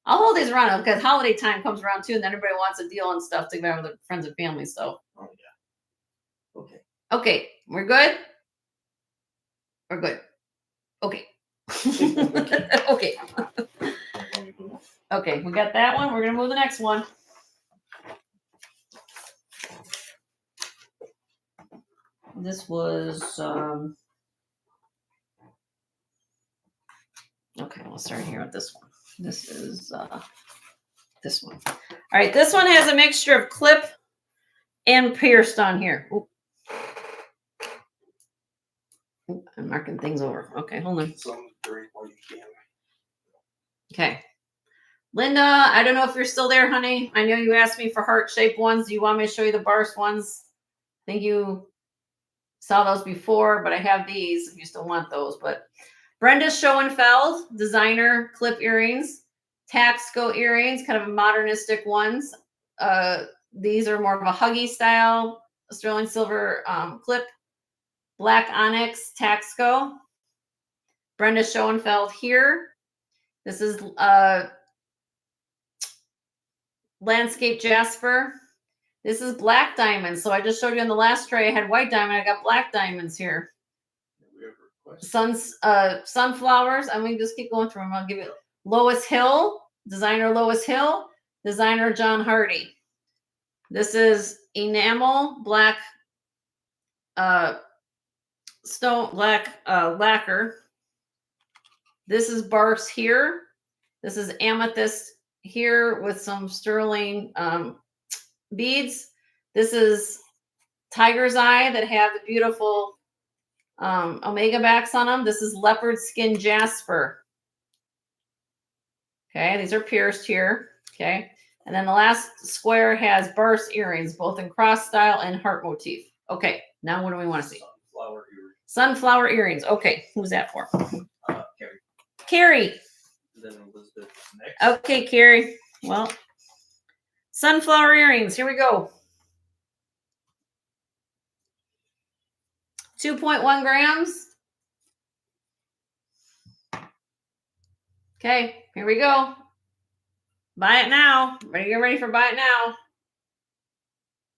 I'll hold these around because holiday time comes around too, and then everybody wants a deal and stuff to go with their friends and family. So,
Oh yeah. Okay.
Okay, we're good. We're good. Okay. Okay. Okay, we got that one. We're gonna move the next one. This was okay. We'll start here with this one. This is this one. All right, this one has a mixture of clip and pierced on here. Oop. Oop, I'm marking things over. Okay, hold on. Okay. Linda, I don't know if you're still there, honey. I know you asked me for heart-shaped ones. Do you want me to show you the Barse ones? I think you saw those before, but I have these if you still want those. But Brenda Schoenfeld, designer clip earrings. Taxco earrings, kind of modernistic ones. These are more of a huggy style, sterling silver clip. Black onyx, Taxco. Brenda Schoenfeld here. This is landscape jasper. This is black diamonds. So I just showed you on the last tray I had white diamond. I got black diamonds here. Sunflowers. I'm gonna just keep going through them. I'll give it Lois Hill, designer Lois Hill, designer John Hardy. This is enamel black stone black lacquer. This is Barse here. This is amethyst here with some sterling beads. This is tiger's eye that have the beautiful omega backs on them. This is leopard skin jasper. Okay, these are pierced here. Okay, and then the last square has Barse earrings, both in cross style and heart motif. Okay, now what do we want to see?
Sunflower earrings.
Sunflower earrings. Okay, who's that for?
Carrie.
Carrie.
Then Elizabeth next.
Okay, Carrie. Well, sunflower earrings. Here we go. 2.1 grams. Okay, here we go. Buy it now. Ready? Get ready for buy it now.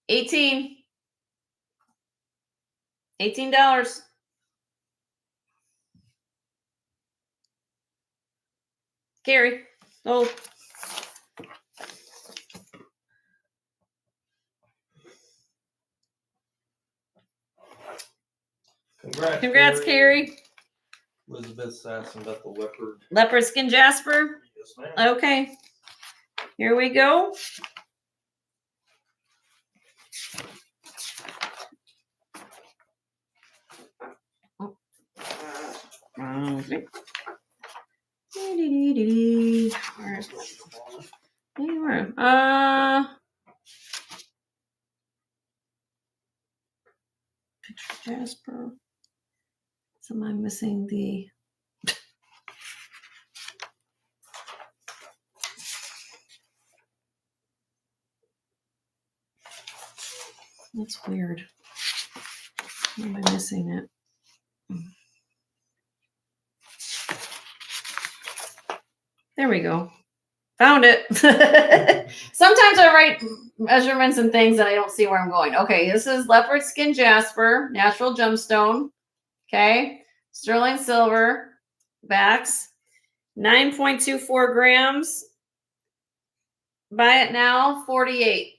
18. $18. Carrie. Oh. Congrats, Carrie.
Elizabeth's asking about the leopard.
Leopard skin jasper.
Yes, ma'am.
Okay. Here we go. Okay. Picture jasper. So am I missing the? That's weird. Why am I missing it? There we go. Found it. Sometimes I write measurements and things and I don't see where I'm going. Okay, this is leopard skin jasper, natural gemstone. Okay, sterling silver backs, 9.24 grams. Buy it now, 48.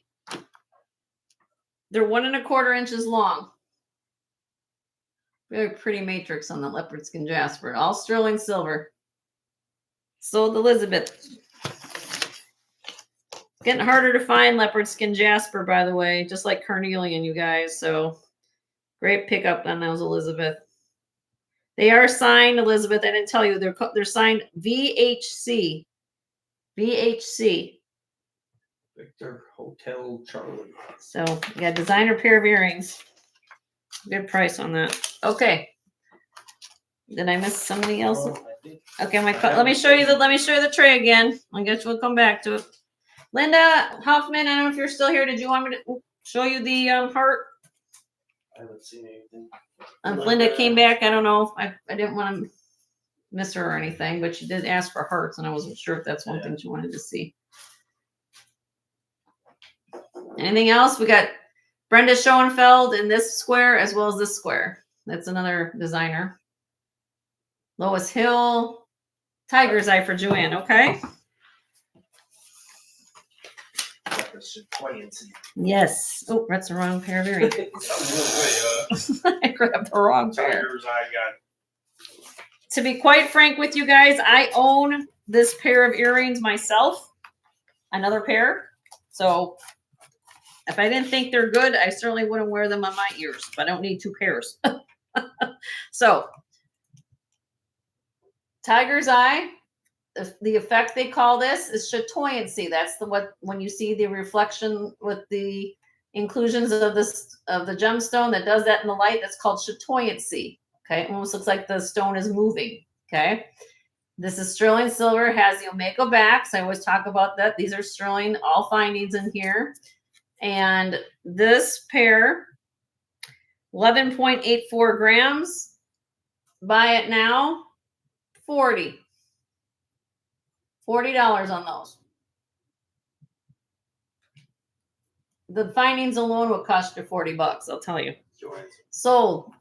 They're 1.25 inches long. Very pretty matrix on the leopard skin jasper. All sterling silver. Sold Elizabeth. Getting harder to find leopard skin jasper, by the way, just like carnelian, you guys. So great pickup on those, Elizabeth. They are signed, Elizabeth. I didn't tell you they're signed VHC. VHC.
Victor Hotel Charlie.
So you got designer pair of earrings. Good price on that. Okay. Did I miss somebody else? Okay, let me show you the tray again. I guess we'll come back to it. Linda Hoffman, I don't know if you're still here. Did you want me to show you the heart?
I haven't seen anything.
If Linda came back, I don't know. I didn't want to miss her or anything, but she did ask for hearts, and I wasn't sure if that's one thing she wanted to see. Anything else? We got Brenda Schoenfeld in this square as well as this square. That's another designer. Lois Hill. Tiger's Eye for Joanne, okay? Yes. Oh, that's the wrong pair of earrings. I grabbed the wrong pair.
Tiger's Eye got.
To be quite frank with you guys, I own this pair of earrings myself. Another pair. So if I didn't think they're good, I certainly wouldn't wear them on my ears. But I don't need two pairs. So Tiger's Eye. The effect they call this is chatoyancy. That's when you see the reflection with the inclusions of the gemstone that does that in the light. That's called chatoyancy. Okay, it almost looks like the stone is moving. Okay, this is sterling silver. Has the omega backs. I always talk about that. These are sterling. All findings in here. And this pair, 11.84 grams. Buy it now, $40 on those. The findings alone will cost you $40. I'll tell you. Sold.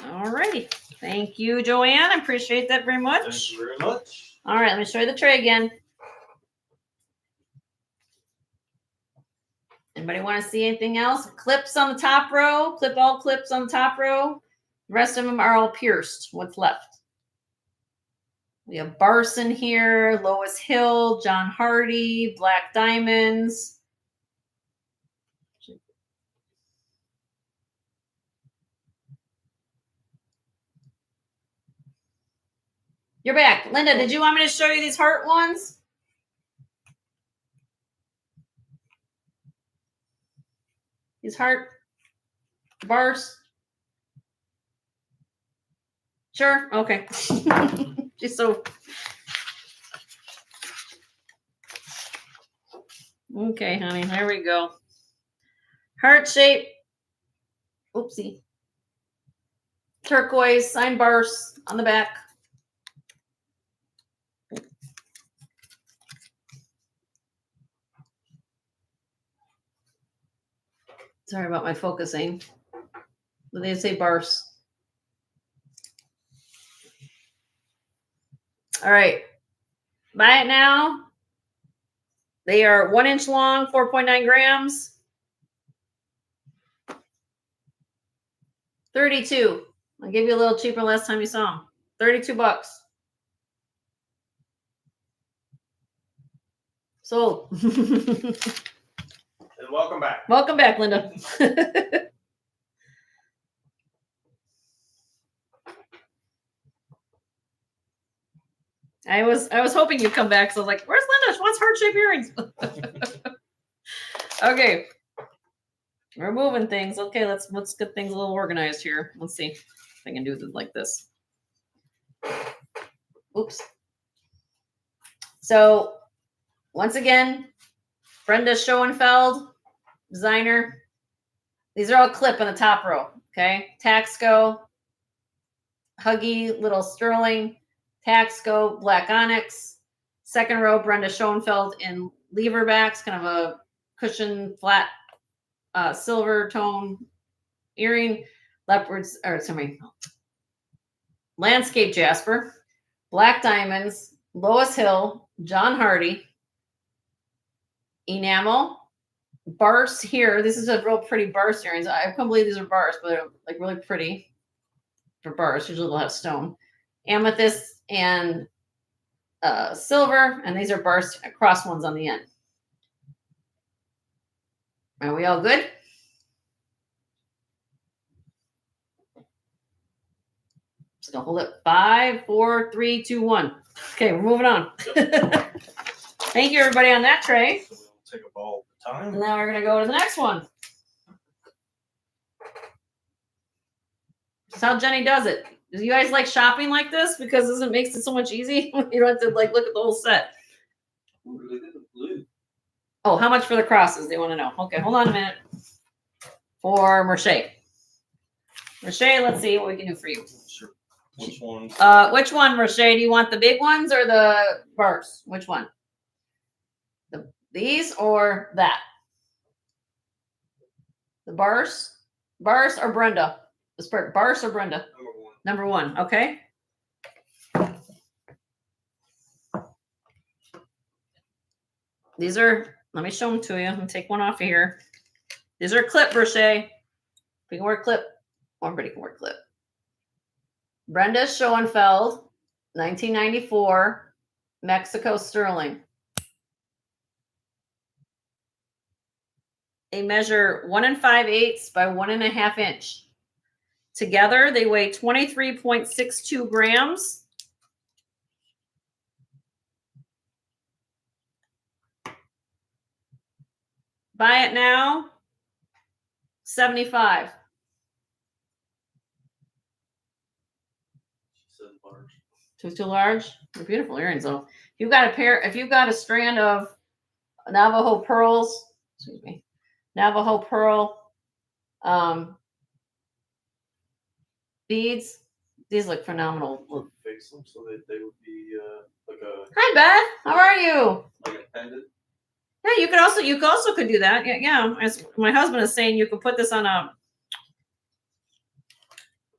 All righty. Thank you, Joanne. I appreciate that very much.
Thank you very much.
All right, let me show you the tray again. Anybody want to see anything else? Clips on the top row. All clips on the top row. The rest of them are all pierced. What's left? We have Barson here, Lois Hill, John Hardy, Black Diamonds. You're back. Linda, did you want me to show you these heart ones? These heart bars? Sure. Okay. Just so. Okay, honey. There we go. Heart shape. Oopsie. Turquoise sign bars on the back. Sorry about my focusing. What did they say, bars? All right. Buy it now. They are 1 inch long, 4.9 grams. 32. I'll give you a little cheaper last time you saw them. $32. Sold.
And welcome back.
Welcome back, Linda. I was hoping you'd come back, so I was like, "Where's Linda? She wants heart-shaped earrings." Okay, we're moving things. Okay, let's get things a little organized here. Let's see if I can do it like this. Oops. So once again, Brenda Schoenfeld, designer. These are all clip in the top row. Okay, Taxco, Huggy, little sterling. Taxco, black onyx. Second row, Brenda Schoenfeld in lever backs, kind of a cushion flat silver tone earring. Landscape jasper, black diamonds, Lois Hill, John Hardy, enamel, bars here. This is a real pretty bars earrings. I can't believe these are bars, but they're like really pretty for bars. Usually they'll have stone. Amethyst and silver, and these are bars cross ones on the end. Are we all good? Just gonna hold it. 5, 4, 3, 2, 1. Okay, we're moving on. Thank you, everybody, on that tray.
So we'll take a ball at a time.
And now we're gonna go to the next one. That's how Jenny does it. Do you guys like shopping like this? Because this makes it so much easy. You don't have to like look at the whole set.
Ooh, look at the blue.
Oh, how much for the crosses? They want to know. Okay, hold on a minute. For Merche. Merche, let's see what we can do for you.
Sure. Which one?
Which one, Merche? Do you want the big ones or the bars? Which one? These or that? The bars? Bars or Brenda? Bars or Brenda?
Number 1.
Number 1, okay. These are, let me show them to you. I'm gonna take one off of here. These are clip Merche. We can wear clip. Everybody can wear clip. Brenda Schoenfeld, 1994, Mexico sterling. They measure 1 5/8 by 1.5 inch. Together, they weigh 23.62 grams. Buy it now, $75. Too large. They're beautiful earrings, though. If you've got a strand of Navajo pearls, excuse me, Navajo pearl beads, these look phenomenal.
Fix them so that they would be like a.
Hi, Beth. How are you?
Like a pendant.
Yeah, you could do that. Yeah. As my husband is saying, you could put this on a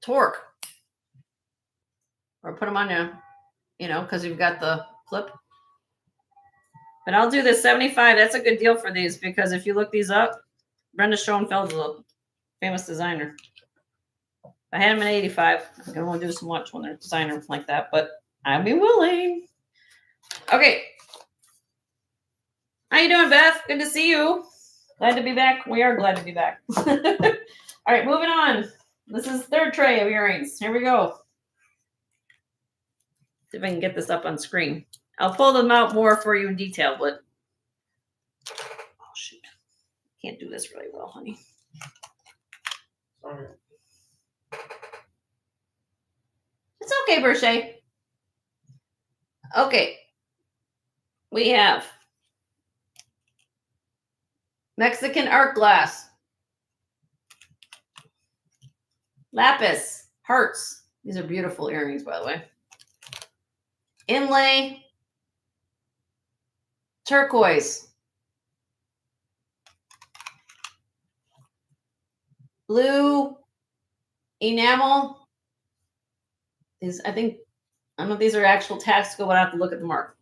torque, or put them on because you've got the clip. But I'll do this 75. That's a good deal for these because if you look these up, Brenda Schoenfeld is a famous designer. I had them at 85. I don't want to do so much when they're designers like that, but I'd be willing. Okay. How you doing, Beth? Good to see you. Glad to be back. We are glad to be back. All right, moving on. This is third tray of earrings. Here we go. See if I can get this up on screen. I'll pull them out more for you in detail, but oh shoot, can't do this really well, honey.
Sorry.
It's okay, Berche. Okay. We have Mexican art glass. Lapis. Hearts. These are beautiful earrings, by the way. Inlay. Turquoise. Blue. Enamel. These, I don't know if these are actual Taxco, but I have to look at the mark.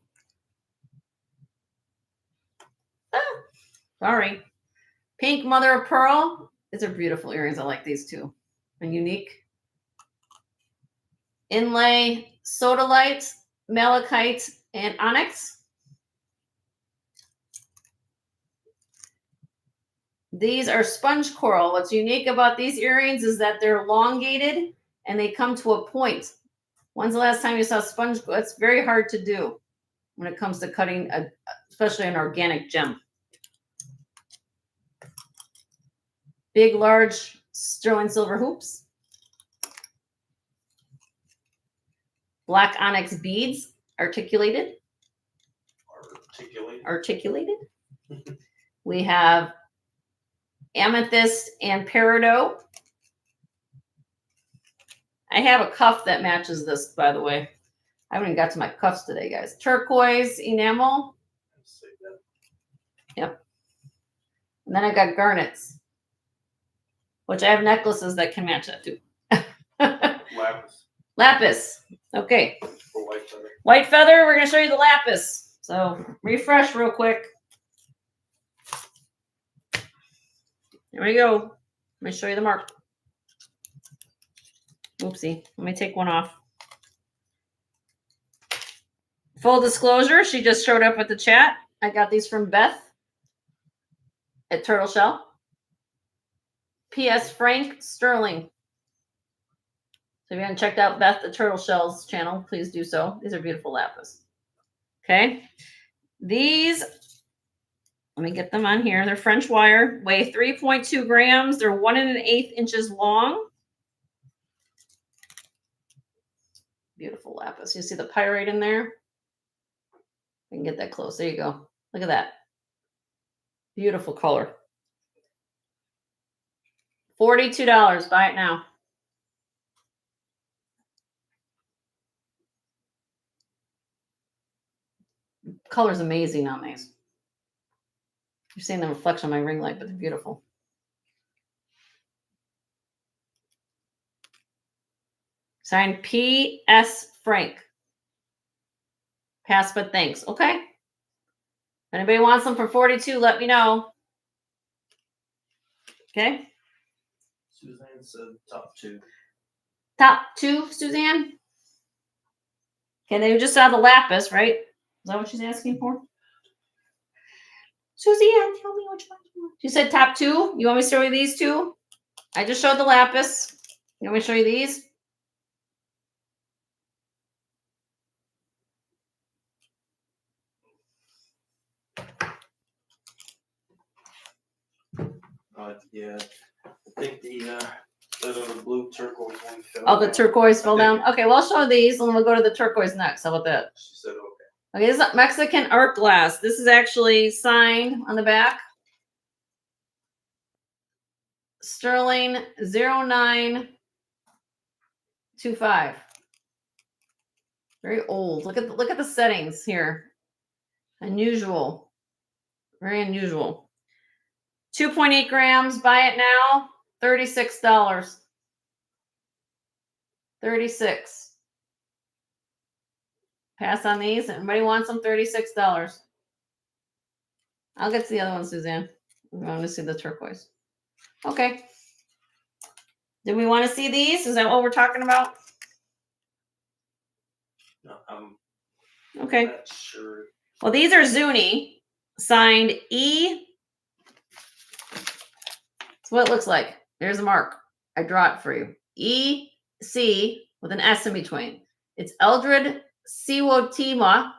Sorry. Pink mother of pearl. These are beautiful earrings. I like these too. And unique. Inlay, sodalite, malachite, and onyx. These are sponge coral. What's unique about these earrings is that they're elongated and they come to a point. When's the last time you saw sponge? It's very hard to do when it comes to cutting, especially an organic gem. Big, large sterling silver hoops. Black onyx beads, articulated. Articulated. We have amethyst and peridot. I have a cuff that matches this, by the way. I haven't even got to my cuffs today, guys. Turquoise enamel. Yep. And then I've got garnets, which I have necklaces that can match that too.
Lapis.
Lapis. Okay.
For white feather.
White feather. We're going to show you the lapis. So refresh real quick. There we go. Let me show you the mark. Oopsie. Let me take one off. Full disclosure, she just showed up at the chat. I got these from Beth at Turtle Shell. P.S. Frank Sterling. So if you haven't checked out Beth the Turtle Shell's channel, please do so. These are beautiful lapis. Okay. These, let me get them on here. They're French wire, weigh 3.2 grams. They're 1 1/8 inches long. Beautiful lapis. You see the pyrite in there? I can get that close. There you go. Look at that. Beautiful color. $42. Buy it now. Color's amazing on these. You're seeing the reflection of my ring light, but they're beautiful. Signed P.S. Frank. Pass, but thanks. Okay. If anybody wants them for 42, let me know. Okay.
Suzanne said top 2.
Top 2, Suzanne? Okay, they just saw the lapis, right? Is that what she's asking for? Suzanne, tell me which one you want. She said top 2. You want me to show you these 2? I just showed the lapis. You want me to show you these?
Yeah. I think the blue turquoise one fell
Oh, the
down.
turquoise fell down? Okay, well, I'll show these, and then we'll go to the turquoise next. How about that?
She said okay.
Okay, this is Mexican art glass. This is actually signed on the back. Sterling 0925. Very old. Look at the settings here. Unusual. Very unusual. 2.8 grams. Buy it now. $36. 36. Pass on these. Everybody wants them. $36. I'll get to the other one, Suzanne. We want to see the turquoise. Okay. Do we want to see these? Is that what we're talking about?
No, I'm
Okay.
not sure.
Well, these are Zuni, signed E. That's what it looks like. There's a mark. I draw it for you. E-C with an S in between. It's Eldred Siwotima.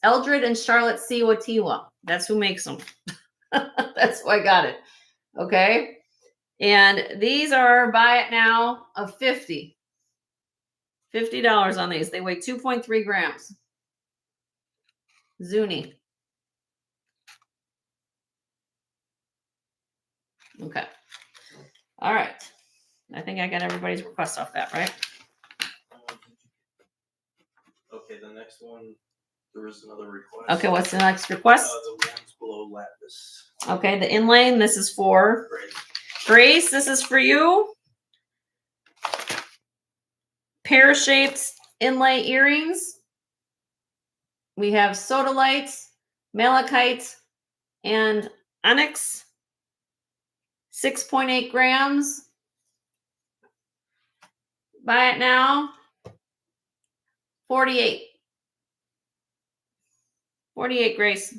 Eldred and Charlotte Siwotiwa. That's who makes them. That's why I got it. Okay. And these are buy it now of $50 on these. They weigh 2.3 grams. Zuni. Okay. All right. I think I got everybody's request off that, right?
Okay, the next one, there was another request.
Okay, what's the next request?
The ones below lapis.
Okay, the inlay, this is for Grace. This is for you. Pear-shaped inlay earrings. We have sodalite, malachite, and onyx. 6.8 grams. Buy it now. 48. 48, Grace.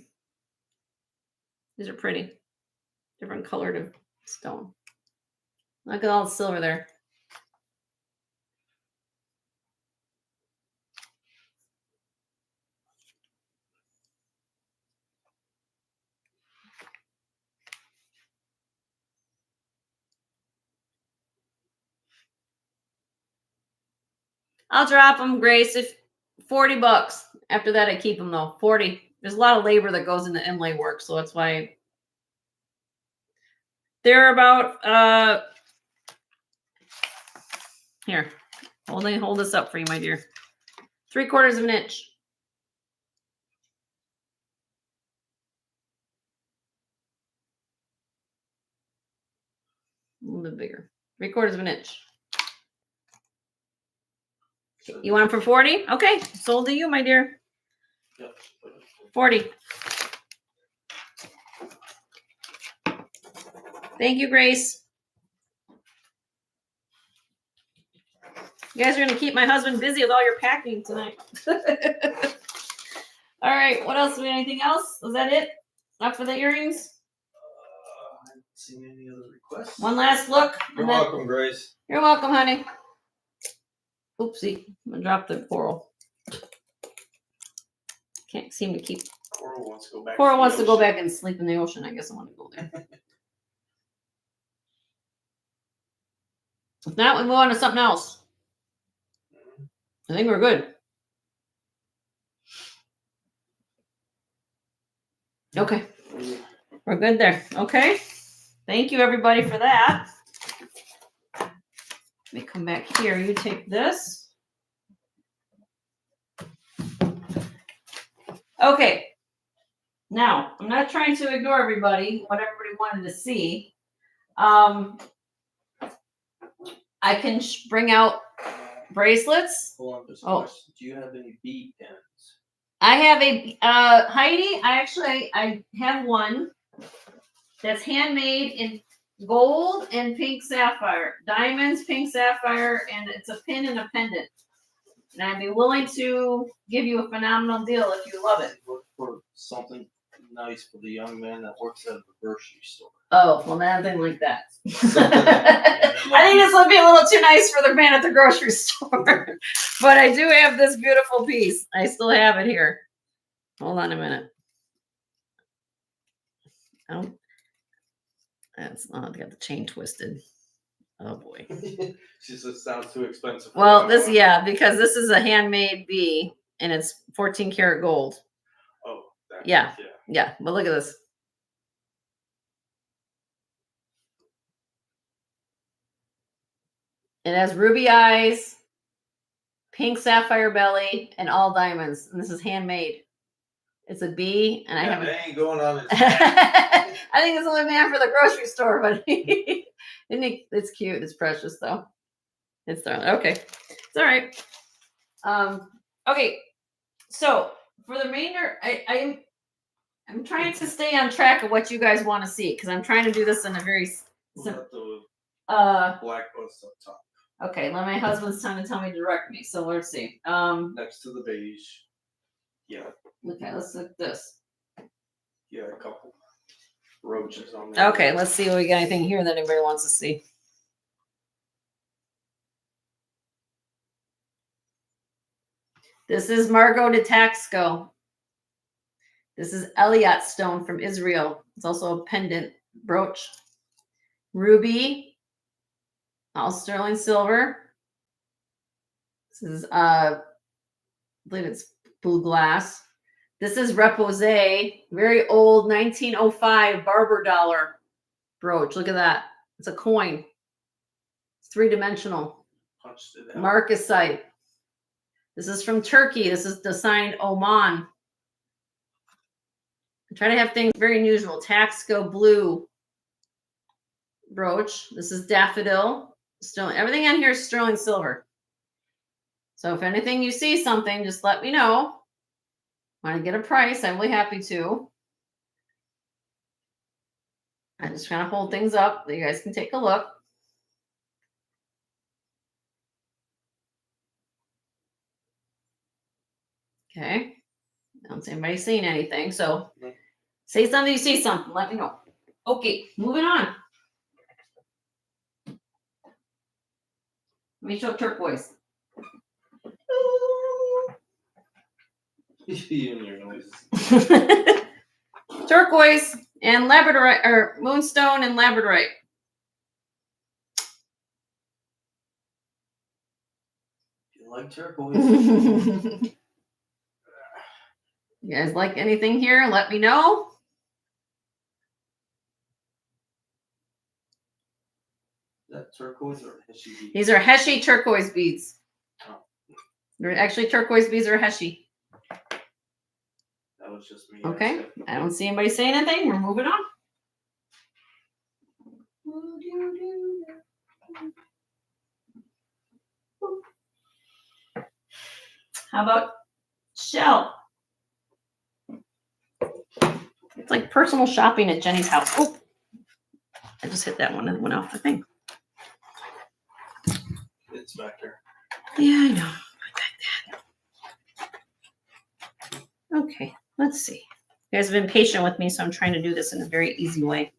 These are pretty. Different colored of stone. Look at all the silver there. I'll drop them, Grace, if $40. After that, I keep them though. 40. There's a lot of labor that goes into inlay work, so that's why they're about here. Hold this up for you, my dear. 3/4 of an inch. A little bit bigger. 3/4 of an inch. You want them for 40? Okay, sold to you, my dear.
Yep.
40. Thank you, Grace. You guys are going to keep my husband busy with all your packing tonight. All right, what else? Anything else? Was that it? Not for the earrings?
I haven't seen any other requests.
One last look.
You're welcome, Grace.
You're welcome, honey. Oopsie, I'm going to drop the coral. Can't seem to keep.
Coral wants to go back.
Coral wants to go back and sleep in the ocean. I guess I want to go there. If not, we move on to something else. I think we're good. Okay. We're good there. Okay. Thank you, everybody, for that. Let me come back here. You take this. Okay. Now, I'm not trying to ignore everybody, what everybody wanted to see. I can bring out bracelets.
Hold on, just a
Oh.
question. Do you have any bead pins?
I have a Heidi. I have one that's handmade in gold and pink sapphire, diamonds, pink sapphire, and it's a pin and a pendant. And I'd be willing to give you a phenomenal deal if you love it.
Look for something nice for the young man that works at the grocery store.
Oh, well, nothing like that. I think this would be a little too nice for the man at the grocery store. But I do have this beautiful piece. I still have it here. Hold on a minute. Oh, that's I got the chain twisted. Oh boy.
She says sounds too expensive.
Well, this because this is a handmade bee and it's 14 karat gold.
Oh,
yeah. But look at this. It has ruby eyes, pink sapphire belly, and all diamonds. And this is handmade. It's a bee, and I have.
They ain't going on.
I think it's only man for the grocery store, but it's cute. It's precious, though. It's darling. Okay, it's all right. Okay, so for the remainder, I'm trying to stay on track of what you guys want to see because I'm trying to do this in a very
Black bus up top.
Okay, let my husband's trying to tell me to direct me. So let's see.
Next to the beige. Yeah.
Okay, let's look at this.
Yeah, a couple roaches on there.
Okay, let's see what we got anything here that anybody wants to see. This is Margot de Taxco. This is Elliot stone from Israel. It's also a pendant brooch. Ruby, all sterling silver. This is I believe it's blue glass. This is Repose, very old 1905 barber dollar brooch. Look at that. It's a coin. It's three-dimensional.
Punched it out.
Marcasite. This is from Turkey. This is designed Oman. I try to have things very unusual. Taxco blue brooch. This is daffodil. Sterling. Everything on here is sterling silver. So if anything you see something, just let me know. Want to get a price? I'm really happy to. I just kind of hold things up that you guys can take a look. Okay. I don't see anybody seeing anything. So say something, you see something. Let me know. Okay, moving on. Let me show turquoise. Turquoise and labradorite, or moonstone and labradorite.
You like turquoise?
You guys like anything here? Let me know.
Is that turquoise or Heshy beads?
These are Heshy turquoise beads.
Oh.
They're actually turquoise beads are Heshy.
That was just me.
Okay. I don't see anybody saying anything. We're moving on. How about shell? It's like personal shopping at Jenny's house. Oh, I just hit that one and it went off the thing.
It's back there.
Yeah, I know. Okay, let's see. You guys have been patient with me, so I'm trying to do this in a very easy way.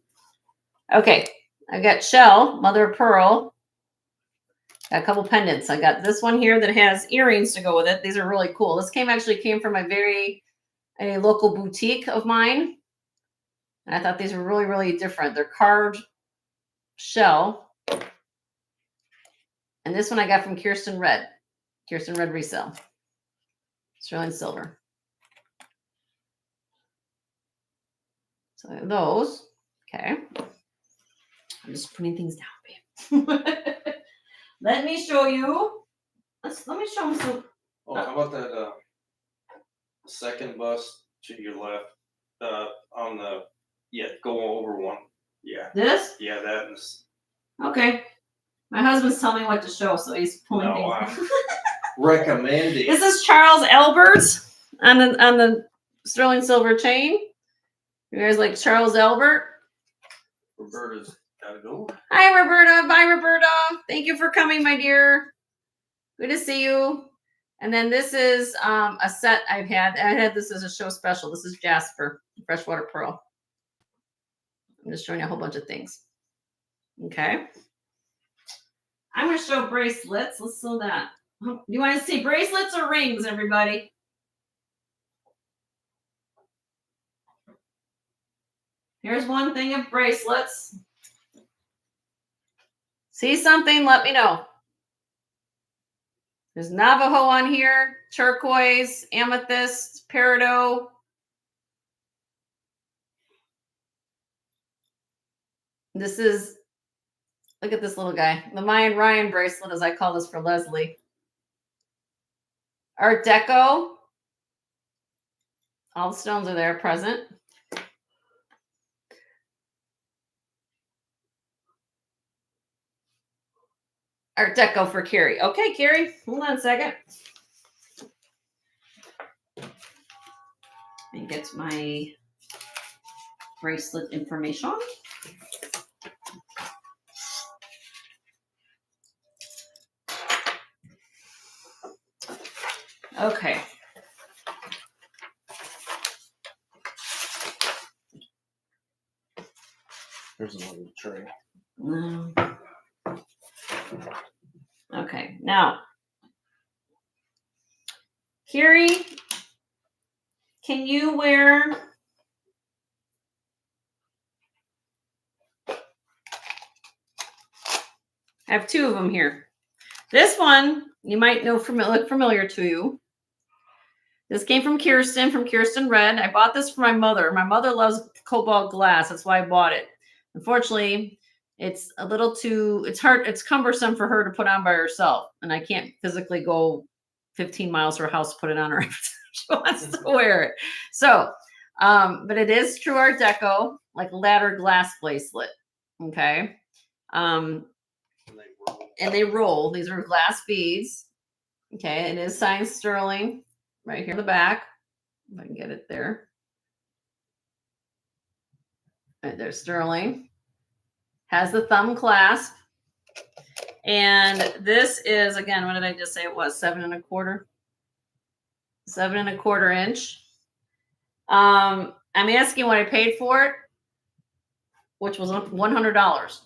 Okay, I got shell, mother of pearl. Got a couple pendants. I got this one here that has earrings to go with it. These are really cool. This actually came from a local boutique of mine. And I thought these were really, really different. They're carved shell. And this one I got from Kirsten Red. Kirsten red resale. Sterling silver. So I have those. Okay. I'm just putting things down, babe. Let me show you. Let me show them some.
Oh, how about that second bus to your left? On the go over one. Yeah.
This?
Yeah, that is.
Okay. My husband's telling me what to show, so he's pulling
No,
things.
I'm recommending.
This is Charles Albert on the sterling silver chain. You guys like Charles Albert?
Roberta's gotta go.
Hi, Roberta. Bye, Roberta. Thank you for coming, my dear. Good to see you. And then this is a set I've had. I had this as a show special. This is Jasper, freshwater pearl. I'm just showing you a whole bunch of things. Okay. I'm going to show bracelets. Let's show that. Do you want to see bracelets or rings, everybody? Here's one thing of bracelets. See something? Let me know. There's Navajo on here, turquoise, amethyst, peridot. This is, look at this little guy. The Mayan Ryan bracelet, as I call this for Leslie. Art Deco. All the stones are there present. Art Deco for Carrie. Okay, Carrie, hold on a second. Let me get my bracelet information. Okay.
There's another tray.
Okay, now, Carrie, can you wear I have two of them here. This one you might know look familiar to you. This came from Kirsten Red. I bought this for my mother. My mother loves cobalt glass. That's why I bought it. Unfortunately, it's a little too, it's hard, it's cumbersome for her to put on by herself. And I can't physically go 15 miles to her house to put it on her every time she wants to wear it. So, but it is true Art Deco, like ladder glass bracelet. Okay. And they roll. These are glass beads. Okay. It is signed sterling right here in the back. If I can get it there. Right there's sterling. Has the thumb clasp. And this is, again, what did I just say it was? 7 1/4. 7 1/4 inch. I'm asking what I paid for it, which was $100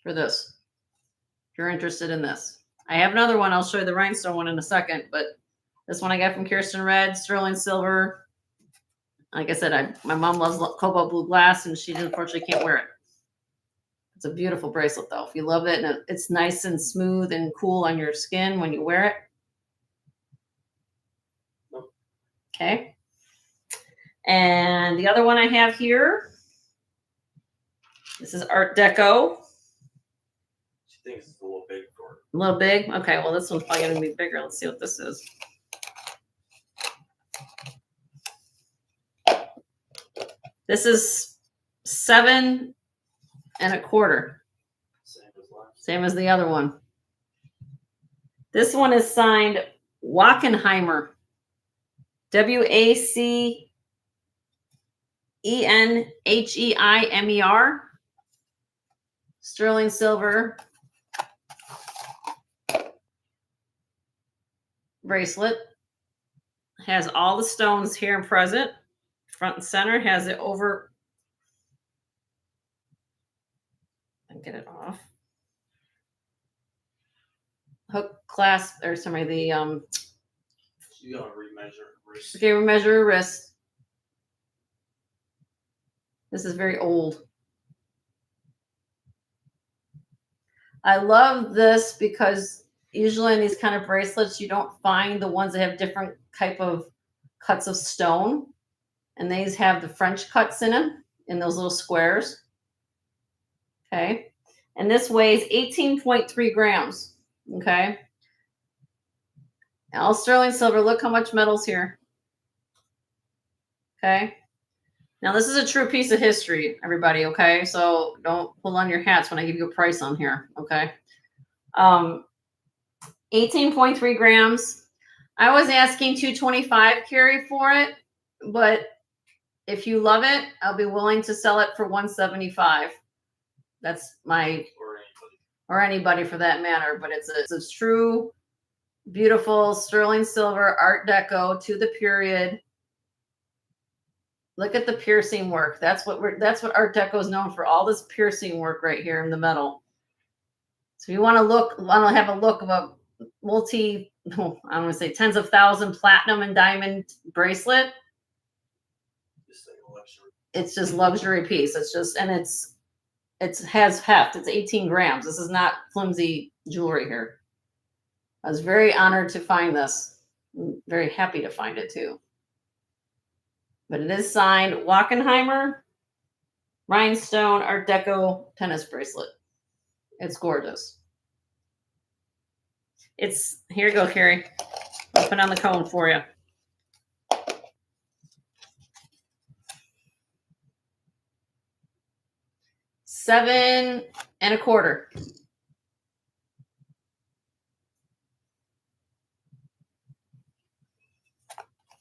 for this. If you're interested in this. I have another one. I'll show you the rhinestone one in a second, but this one I got from Kirsten Red, sterling silver. Like I said, my mom loves cobalt blue glass, and she unfortunately can't wear it. It's a beautiful bracelet, though. If you love it, and it's nice and smooth and cool on your skin when you wear it. Okay. And the other one I have here, this is Art Deco.
She thinks it's a little big for her.
A little big? Okay, well, this one's probably going to be bigger. Let's see what this is. This is 7 1/4. Same as the other one. This one is signed Wackenheimer. WACENHEIMER. Sterling silver bracelet. Has all the stones here and present. Front and center. Has it over. Get it off. Hook clasp, or sorry, the
You gotta remeasure wrist.
okay, we measure a wrist. This is very old. I love this because usually in these kind of bracelets, you don't find the ones that have different type of cuts of stone. And these have the French cuts in them, in those little squares. Okay. And this weighs 18.3 grams. Okay. All sterling silver. Look how much metal's here. Okay. Now, this is a true piece of history, everybody. Okay. So don't pull on your hats when I give you a price on here. Okay. 18.3 grams. I was asking $225, Carrie, for it. But if you love it, I'll be willing to sell it for $175. That's my, or anybody for that matter. But it's a true, beautiful sterling silver Art Deco to the period. Look at the piercing work. That's what Art Deco is known for. All this piercing work right here in the metal. So if you want to have a look of a I don't want to say tens of thousand platinum and diamond bracelet. It's just luxury piece. It's just, and it has heft. It's 18 grams. This is not flimsy jewelry here. I was very honored to find this. I'm very happy to find it too. But it is signed Wackenheimer Rhinestone Art Deco tennis bracelet. It's gorgeous. Here you go, Carrie. I'll put on the cone for you. $7.25.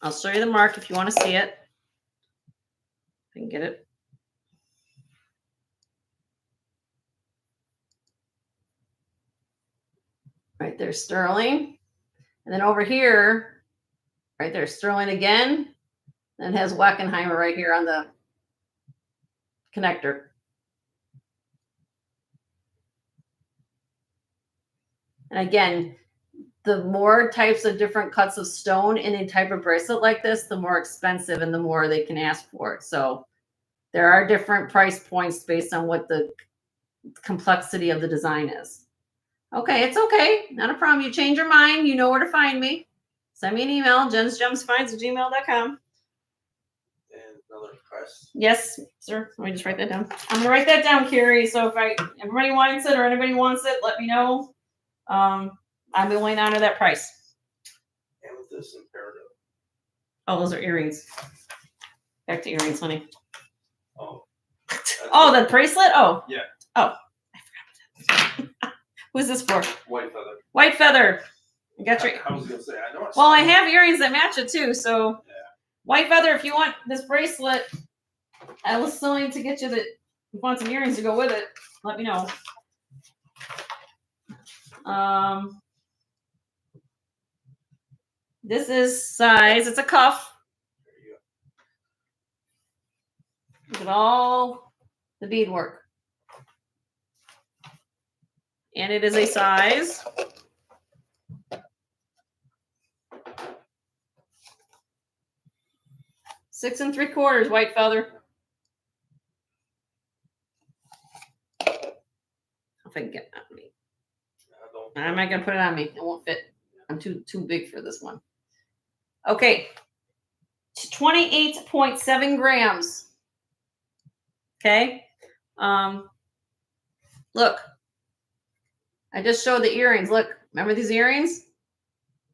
I'll show you the mark if you want to see it. I can get it. Right there, sterling. And then over here, right there, sterling again. And it has Wackenheimer right here on the connector. And again, the more types of different cuts of stone in a type of bracelet like this, the more expensive and the more they can ask for it. So there are different price points based on what the complexity of the design is. Okay, it's okay. Not a problem. You change your mind, you know where to find me. Send me an email, jensgemsfinds@gmail.com.
And another request.
Yes, sir. Let me just write that down. I'm gonna write that down, Carrie. So if everybody wants it or anybody wants it, let me know. I'm willing to honor that price.
Amethyst and peridot.
Oh, those are earrings. Back to earrings, honey.
Oh.
Oh, the bracelet? Oh.
Yeah.
Oh. I forgot about that. Who's this for?
White feather.
White feather. I got your.
I was gonna say I know.
Well, I have earrings that match it too. So,
yeah.
White feather. If you want this bracelet, I was willing to get you the. If you want some earrings to go with it, let me know. This is size. It's a cuff.
There you go.
Look at all the beadwork. And it is a size 6 3/4 white feather. If I can get it on me. I'm not gonna put it on me. It won't fit. I'm too big for this one. Okay. 28.7 grams. Okay. Look. I just showed the earrings. Look, remember these earrings?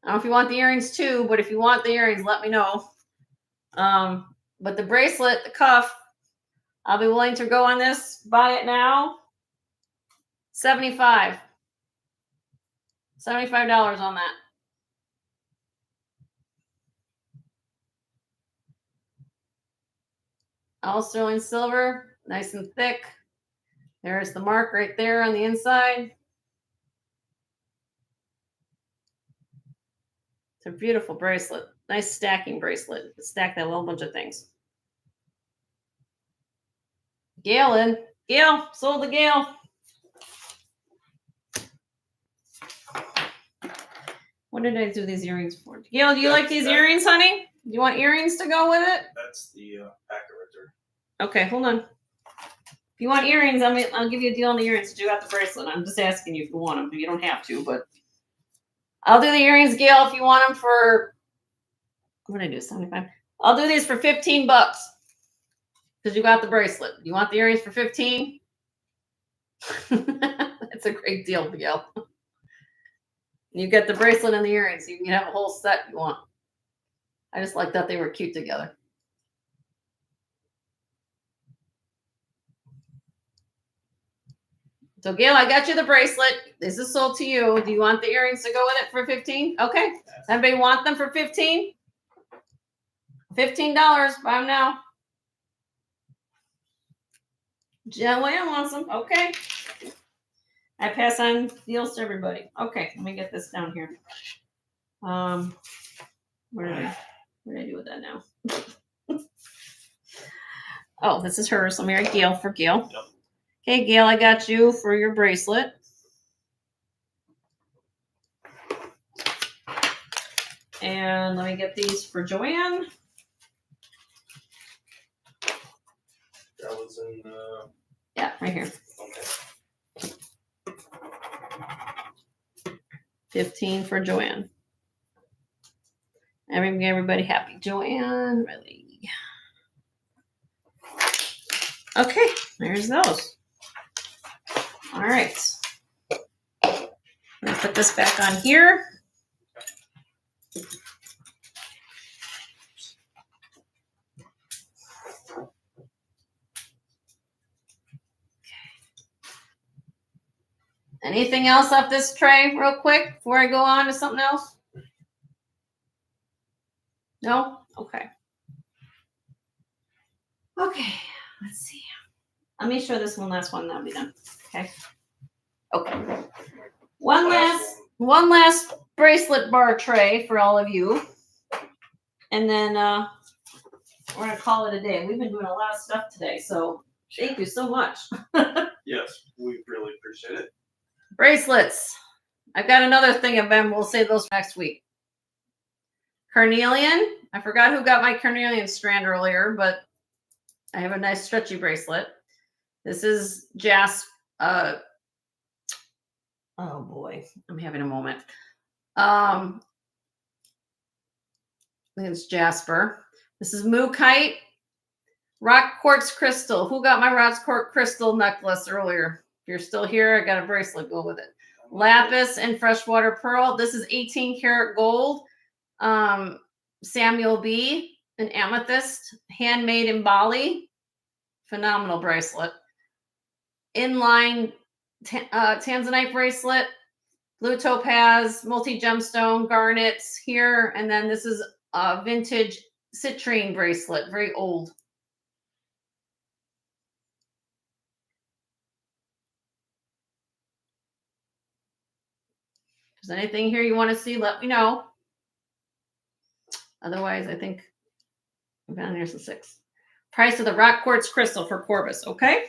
I don't know if you want the earrings too, but if you want the earrings, let me know. But the bracelet, the cuff, I'll be willing to go on this. Buy it now. $75 on that. All sterling silver, nice and thick. There's the mark right there on the inside. It's a beautiful bracelet. Nice stacking bracelet. Stack that little bunch of things. Gail, sold the Gail. What did I do these earrings for? Gail, do you like these earrings, honey? Do you want earrings to go with it?
That's the packet right there.
Okay, hold on. If you want earrings, I'll give you a deal on the earrings. You got the bracelet. I'm just asking you if you want them. You don't have to, but I'll do the earrings, Gail, if you want them for, what did I do, 75? I'll do these for $15 because you got the bracelet. You want the earrings for 15? That's a great deal, Gail. You get the bracelet and the earrings. You can have a whole set you want. I just like that they were cute together. So Gail, I got you the bracelet. This is sold to you. Do you want the earrings to go with it for 15? Okay. Anybody want them for 15? $15. Buy them now. Joanne wants them. Okay. I pass on deals to everybody. Okay, let me get this down here. What did I do with that now? Oh, this is hers. Let me write Gail for Gail. Yep. Okay, Gail, I got you for your bracelet. And let me get these for Joanne.
That was in
yeah, right here.
Okay.
15 for Joanne. Everybody happy. Joanne, really. Okay, there's those. All right. I'm going to put this back on here. Anything else off this tray real quick before I go on to something else? No? Okay. Okay, let's see. Let me show this last one, that'll be done. Okay. Okay. One last bracelet bar tray for all of you. And then we're gonna call it a day. We've been doing a lot of stuff today, so thank you so much.
Yes, we really appreciate it.
Bracelets. I've got another thing of them. We'll save those for next week. Carnelian. I forgot who got my carnelian strand earlier, but I have a nice stretchy bracelet. This is oh boy, I'm having a moment. I think it's Jasper. This is Mookite rock quartz crystal. Who got my rock quartz crystal necklace earlier? If you're still here, I got a bracelet. Go with it. Lapis and freshwater pearl. This is 18 karat gold. Samuel B. An amethyst, handmade in Bali. Phenomenal bracelet. Inline tanzanite bracelet. Blue topaz, multi-gemstone, garnets here. And then this is a vintage citrine bracelet, very old. If there's anything here you want to see, let me know. Otherwise, I think I'm down here's the 6. Price of the rock quartz crystal for Corvus, okay?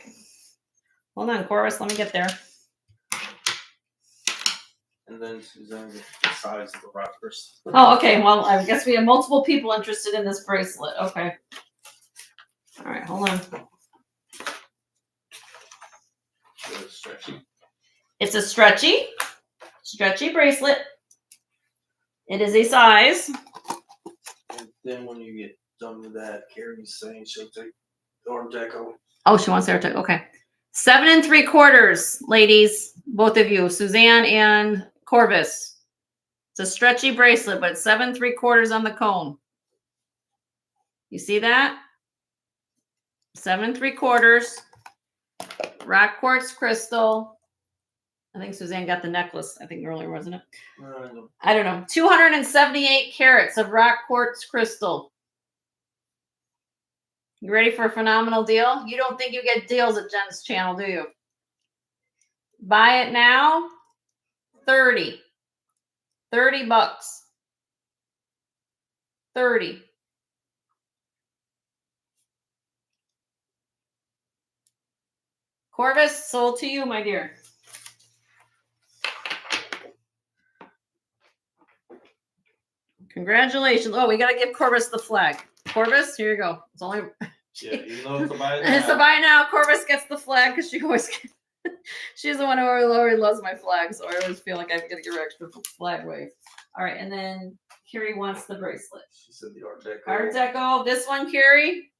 Hold on, Corvus, let me get there.
And then Suzanne decides the rock crystal.
Oh, okay. Well, I guess we have multiple people interested in this bracelet. Okay. All right, hold on.
It's stretchy.
It's a stretchy bracelet. It is a size.
And then when you get done with that, Carrie's saying she'll take Art Deco.
Oh, she wants Art Deco. Okay. 7 3/4, ladies. Both of you, Suzanne and Corvus. It's a stretchy bracelet, but 7 3/4 on the cone. You see that? 7 3/4. Rock quartz crystal. I think Suzanne got the necklace, I think earlier, wasn't it? I don't know. 278 carats of rock quartz crystal. You ready for a phenomenal deal? You don't think you get deals at Jen's channel, do you? Buy it now. 30. $30. 30. Corvus, sold to you, my dear. Congratulations. Oh, we got to give Corvus the flag. Corvus, here you go. It's only...
Yeah, you know it's a buy now.
It's a buy now. Corvus gets the flag because she always gets... She's the one who already loves my flag, so I always feel like I've got to give her extra flag wave. All right, and then Carrie wants the bracelet.
She said the Art Deco.
Art Deco. This one, Carrie?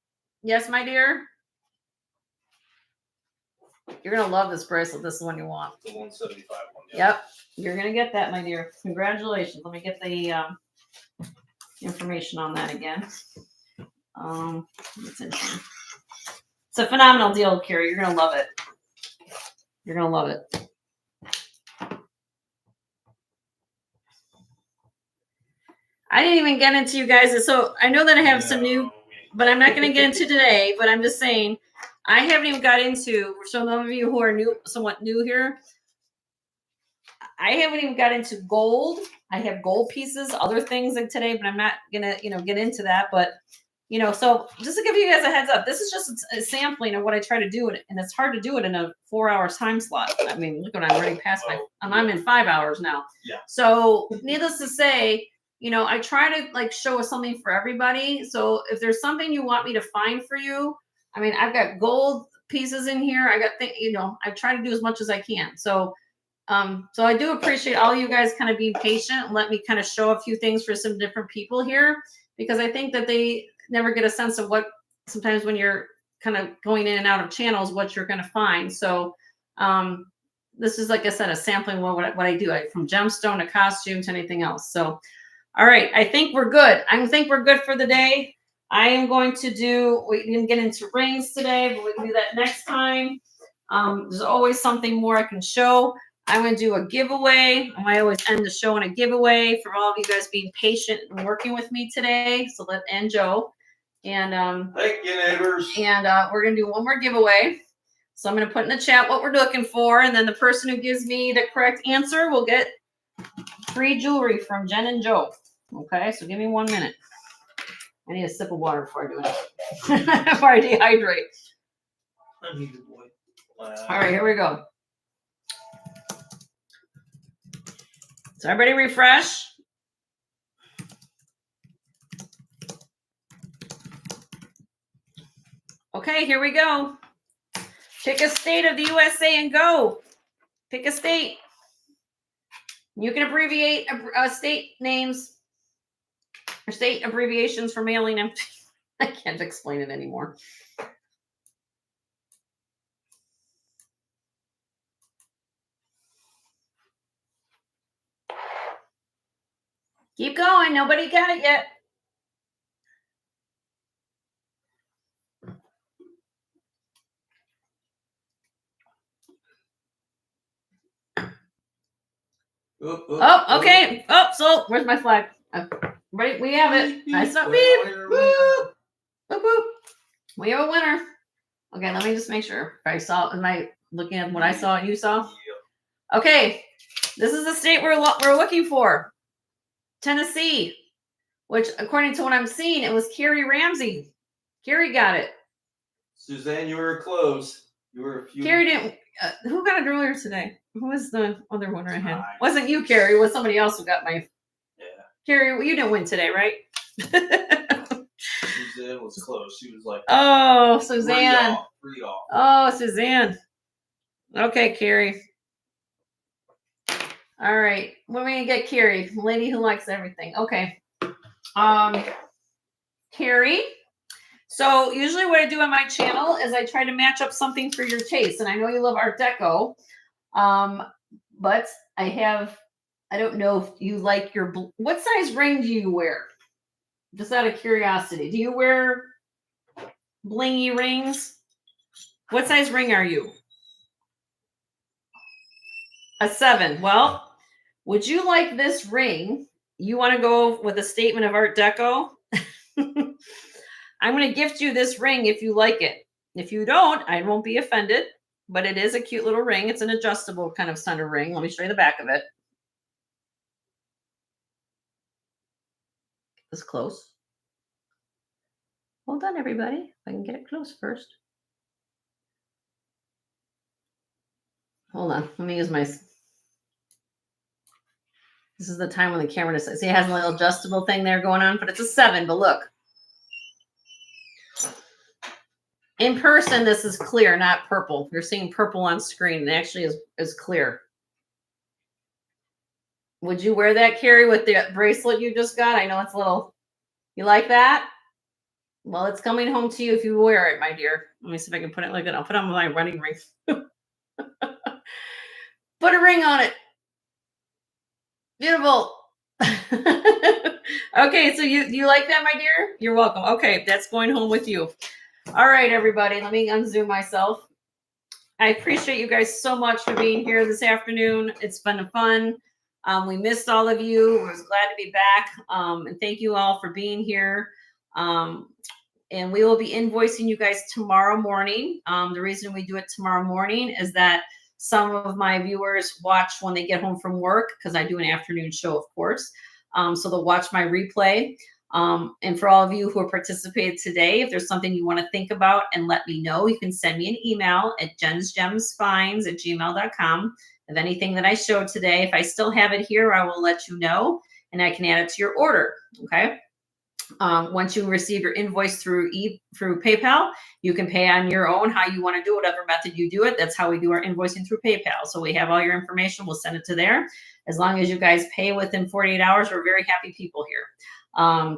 Yes, my dear? You're going to love this bracelet. This is the one you want.
The 175 one. Yeah.
Yep. You're going to get that, my dear. Congratulations. Let me get the information on that again. It's in here. It's a phenomenal deal, Carrie. You're going to love it. You're going to love it. I didn't even get into you guys. So I know that I have some new, but I'm not going to get into today, but I'm just saying, I haven't even got into, for some of you who are new, somewhat new here, I haven't even got into gold. I have gold pieces, other things like today, but I'm not going to, get into that. But, so just to give you guys a heads up, this is just a sampling of what I try to do. And it's hard to do it in a 4-hour time slot. I mean, look what I'm running past I'm in 5 hours now.
Yeah.
So needless to say, I try to show something for everybody. So if there's something you want me to find for you, I mean, I've got gold pieces in here. I got I try to do as much as I can. So, so I do appreciate all you guys kind of being patient and let me kind of show a few things for some different people here, because I think that they never get a sense of what sometimes when you're kind of going in and out of channels, what you're going to find. So, this is, like I said, a sampling of what I do, from gemstone to costume to anything else. So, all right, I think we're good. I think we're good for the day. I am going to do, we didn't get into rings today, but we can do that next time. There's always something more I can show. I'm going to do a giveaway. I always end the show on a giveaway for all of you guys being patient and working with me today. So and Joe. And
thank you, neighbors.
And we're going to do one more giveaway. So I'm going to put in the chat what we're looking for. And then the person who gives me the correct answer will get free jewelry from Jen and Joe. Okay, so give me 1 minute. I need a sip of water before I do it. Before I dehydrate.
I need to boy.
All right, here we go. So everybody refresh. Okay, here we go. Pick a state of the USA and go. Pick a state. You can abbreviate state names or state abbreviations for mailing them. I can't explain it anymore. Keep going. Nobody got it yet. Oh, okay. Oh, so where's my flag? Right, we have it. I saw beep. Boop. Boop, boop. We have a winner. Okay, let me just make sure. I saw. Am I looking at what I saw and you saw? Okay, this is the state we're looking for. Tennessee, which according to what I'm seeing, it was Carrie Ramsey. Carrie got it.
Suzanne, you were close. You were a few.
Carrie didn't. Who got it earlier today? Who was the other winner I had? Wasn't you, Carrie? It was somebody else who got my.
Yeah.
Carrie, you didn't win today, right?
Suzanne was close. She was like.
Oh, Suzanne.
3 off.
Oh, Suzanne. Okay, Carrie. All right. When are we gonna get Carrie? Lady who likes everything. Okay. Carrie. So usually what I do on my channel is I try to match up something for your taste. And I know you love Art Deco. But I don't know if you like what size ring do you wear? Just out of curiosity. Do you wear blingy rings? What size ring are you? A 7. Well, would you like this ring? You want to go with a statement of Art Deco? I'm going to gift you this ring if you like it. If you don't, I won't be offended, but it is a cute little ring. It's an adjustable kind of center ring. Let me show you the back of it. This close. Hold on, everybody. If I can get it close first. Hold on. Let me use my... This is the time when the camera decides. See, it has a little adjustable thing there going on, but it's a 7, but look. In person, this is clear, not purple. You're seeing purple on screen. It actually is clear. Would you wear that, Carrie, with the bracelet you just got? I know it's a little, you like that? Well, it's coming home to you if you wear it, my dear. Let me see if I can put it like that. I'll put on my wedding ring. Put a ring on it. Beautiful. Okay, so you like that, my dear? You're welcome. Okay, that's going home with you. All right, everybody, let me unzoom myself. I appreciate you guys so much for being here this afternoon. It's been fun. We missed all of you. I was glad to be back. And thank you all for being here. And we will be invoicing you guys tomorrow morning. The reason we do it tomorrow morning is that some of my viewers watch when they get home from work, because I do an afternoon show, of course. So they'll watch my replay. And for all of you who have participated today, if there's something you want to think about and let me know, you can send me an email at jensgemsfinds@gmail.com of anything that I showed today. If I still have it here, I will let you know and I can add it to your order. Okay. Once you receive your invoice through PayPal, you can pay on your own how you want to do it, whatever method you do it. That's how we do our invoicing through PayPal. So we have all your information. We'll send it to there. As long as you guys pay within 48 hours, we're very happy people here.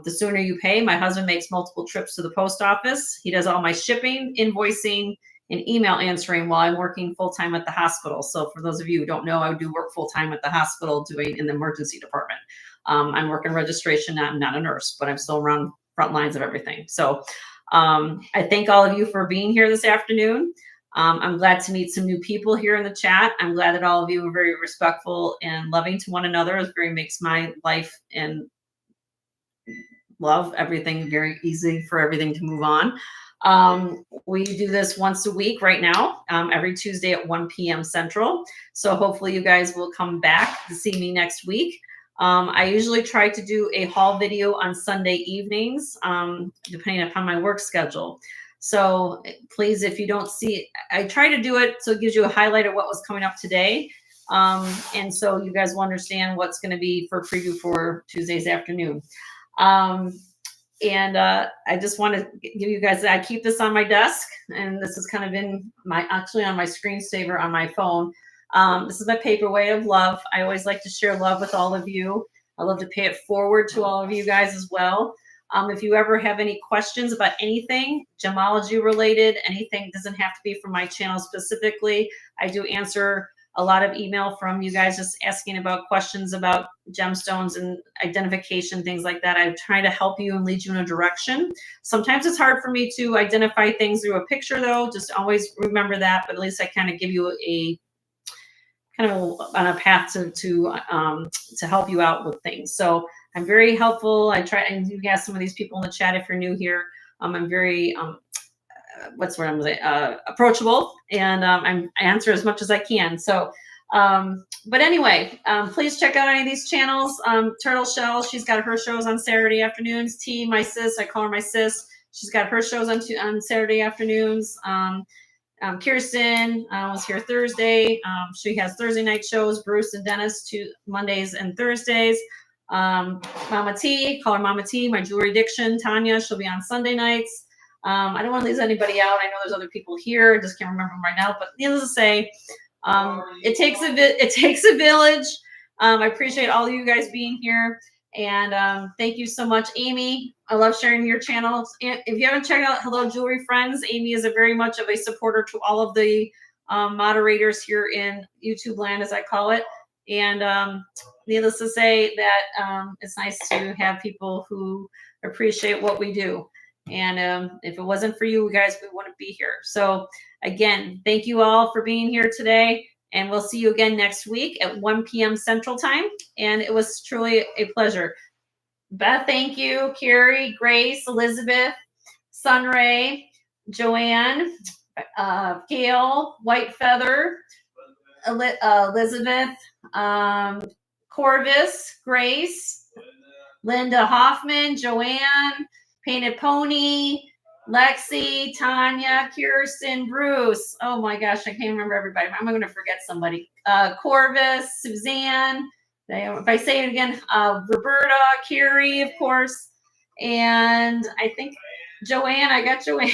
The sooner you pay, my husband makes multiple trips to the post office. He does all my shipping, invoicing, and email answering while I'm working full-time at the hospital. So for those of you who don't know, I do work full-time at the hospital doing in the emergency department. I'm working registration. I'm not a nurse, but I'm still around front lines of everything. So I thank all of you for being here this afternoon. I'm glad to meet some new people here in the chat. I'm glad that all of you are very respectful and loving to one another. It very makes my life and love everything very easy for everything to move on. We do this once a week right now, every Tuesday at 1 p.m. Central. So hopefully you guys will come back to see me next week. I usually try to do a haul video on Sunday evenings, depending upon my work schedule. So please, if you don't see it, I try to do it so it gives you a highlight of what was coming up today. And so you guys will understand what's going to be for preview for Tuesday's afternoon. I just want to give you guys, I keep this on my desk, and this is kind of actually on my screensaver on my phone. This is my paperweight of love. I always like to share love with all of you. I love to pay it forward to all of you guys as well. If you ever have any questions about anything gemology related, anything doesn't have to be from my channel specifically. I do answer a lot of email from you guys just asking about questions about gemstones and identification, things like that. I try to help you and lead you in a direction. Sometimes it's hard for me to identify things through a picture though. Just always remember that, but at least I kind of give you a kind of on a path to help you out with things. So I'm very helpful. I try, and you ask some of these people in the chat if you're new here. I'm very what's the word I'm going to say, approachable, and I answer as much as I can. So, but anyway, please check out any of these channels. Turtle Shell, she's got her shows on Saturday afternoons. T, my sis, I call her my sis. She's got her shows on Saturday afternoons. Kirsten was here Thursday. She has Thursday night shows. Bruce and Dennis Mondays and Thursdays. Mama T, call her Mama T, my jewelry addiction. Tanya, she'll be on Sunday nights. I don't want to leave anybody out. I know there's other people here. I just can't remember them right now. But needless to say, it takes a village. I appreciate all of you guys being here. And thank you so much, Amy. I love sharing your channel. If you haven't checked out Hello Jewelry Friends, Amy is very much of a supporter to all of the moderators here in YouTube land, as I call it. And needless to say that it's nice to have people who appreciate what we do. And if it wasn't for you guys, we wouldn't be here. So again, thank you all for being here today. And we'll see you again next week at 1 p.m. Central Time. And it was truly a pleasure. Beth, thank you. Carrie, Grace, Elizabeth, Sunray, Joanne, Gail, White Feather, Elizabeth, Corvus, Grace, Linda Hoffman, Joanne, Painted Pony, Lexi, Tanya, Kirsten, Bruce. Oh my gosh, I can't remember everybody. I'm going to forget somebody. Corvus, Suzanne. If I say it again, Roberta, Carrie, of course. And I think Joanne, I got Joanne.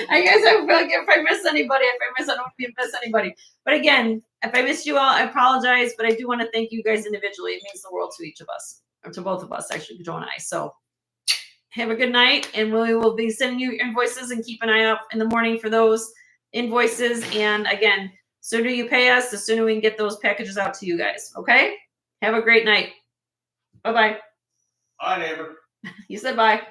I guess I feel like if I miss anybody, I don't want to miss anybody. But again, if I missed you all, I apologize. But I do want to thank you guys individually. It means the world to each of us, or to both of us, actually, Joe and I. So have a good night, and we will be sending you invoices, and keep an eye out in the morning for those invoices. And again, sooner you pay us, the sooner we can get those packages out to you guys. Okay? Have a great night. Bye-bye.
Bye, neighbor.
You said bye.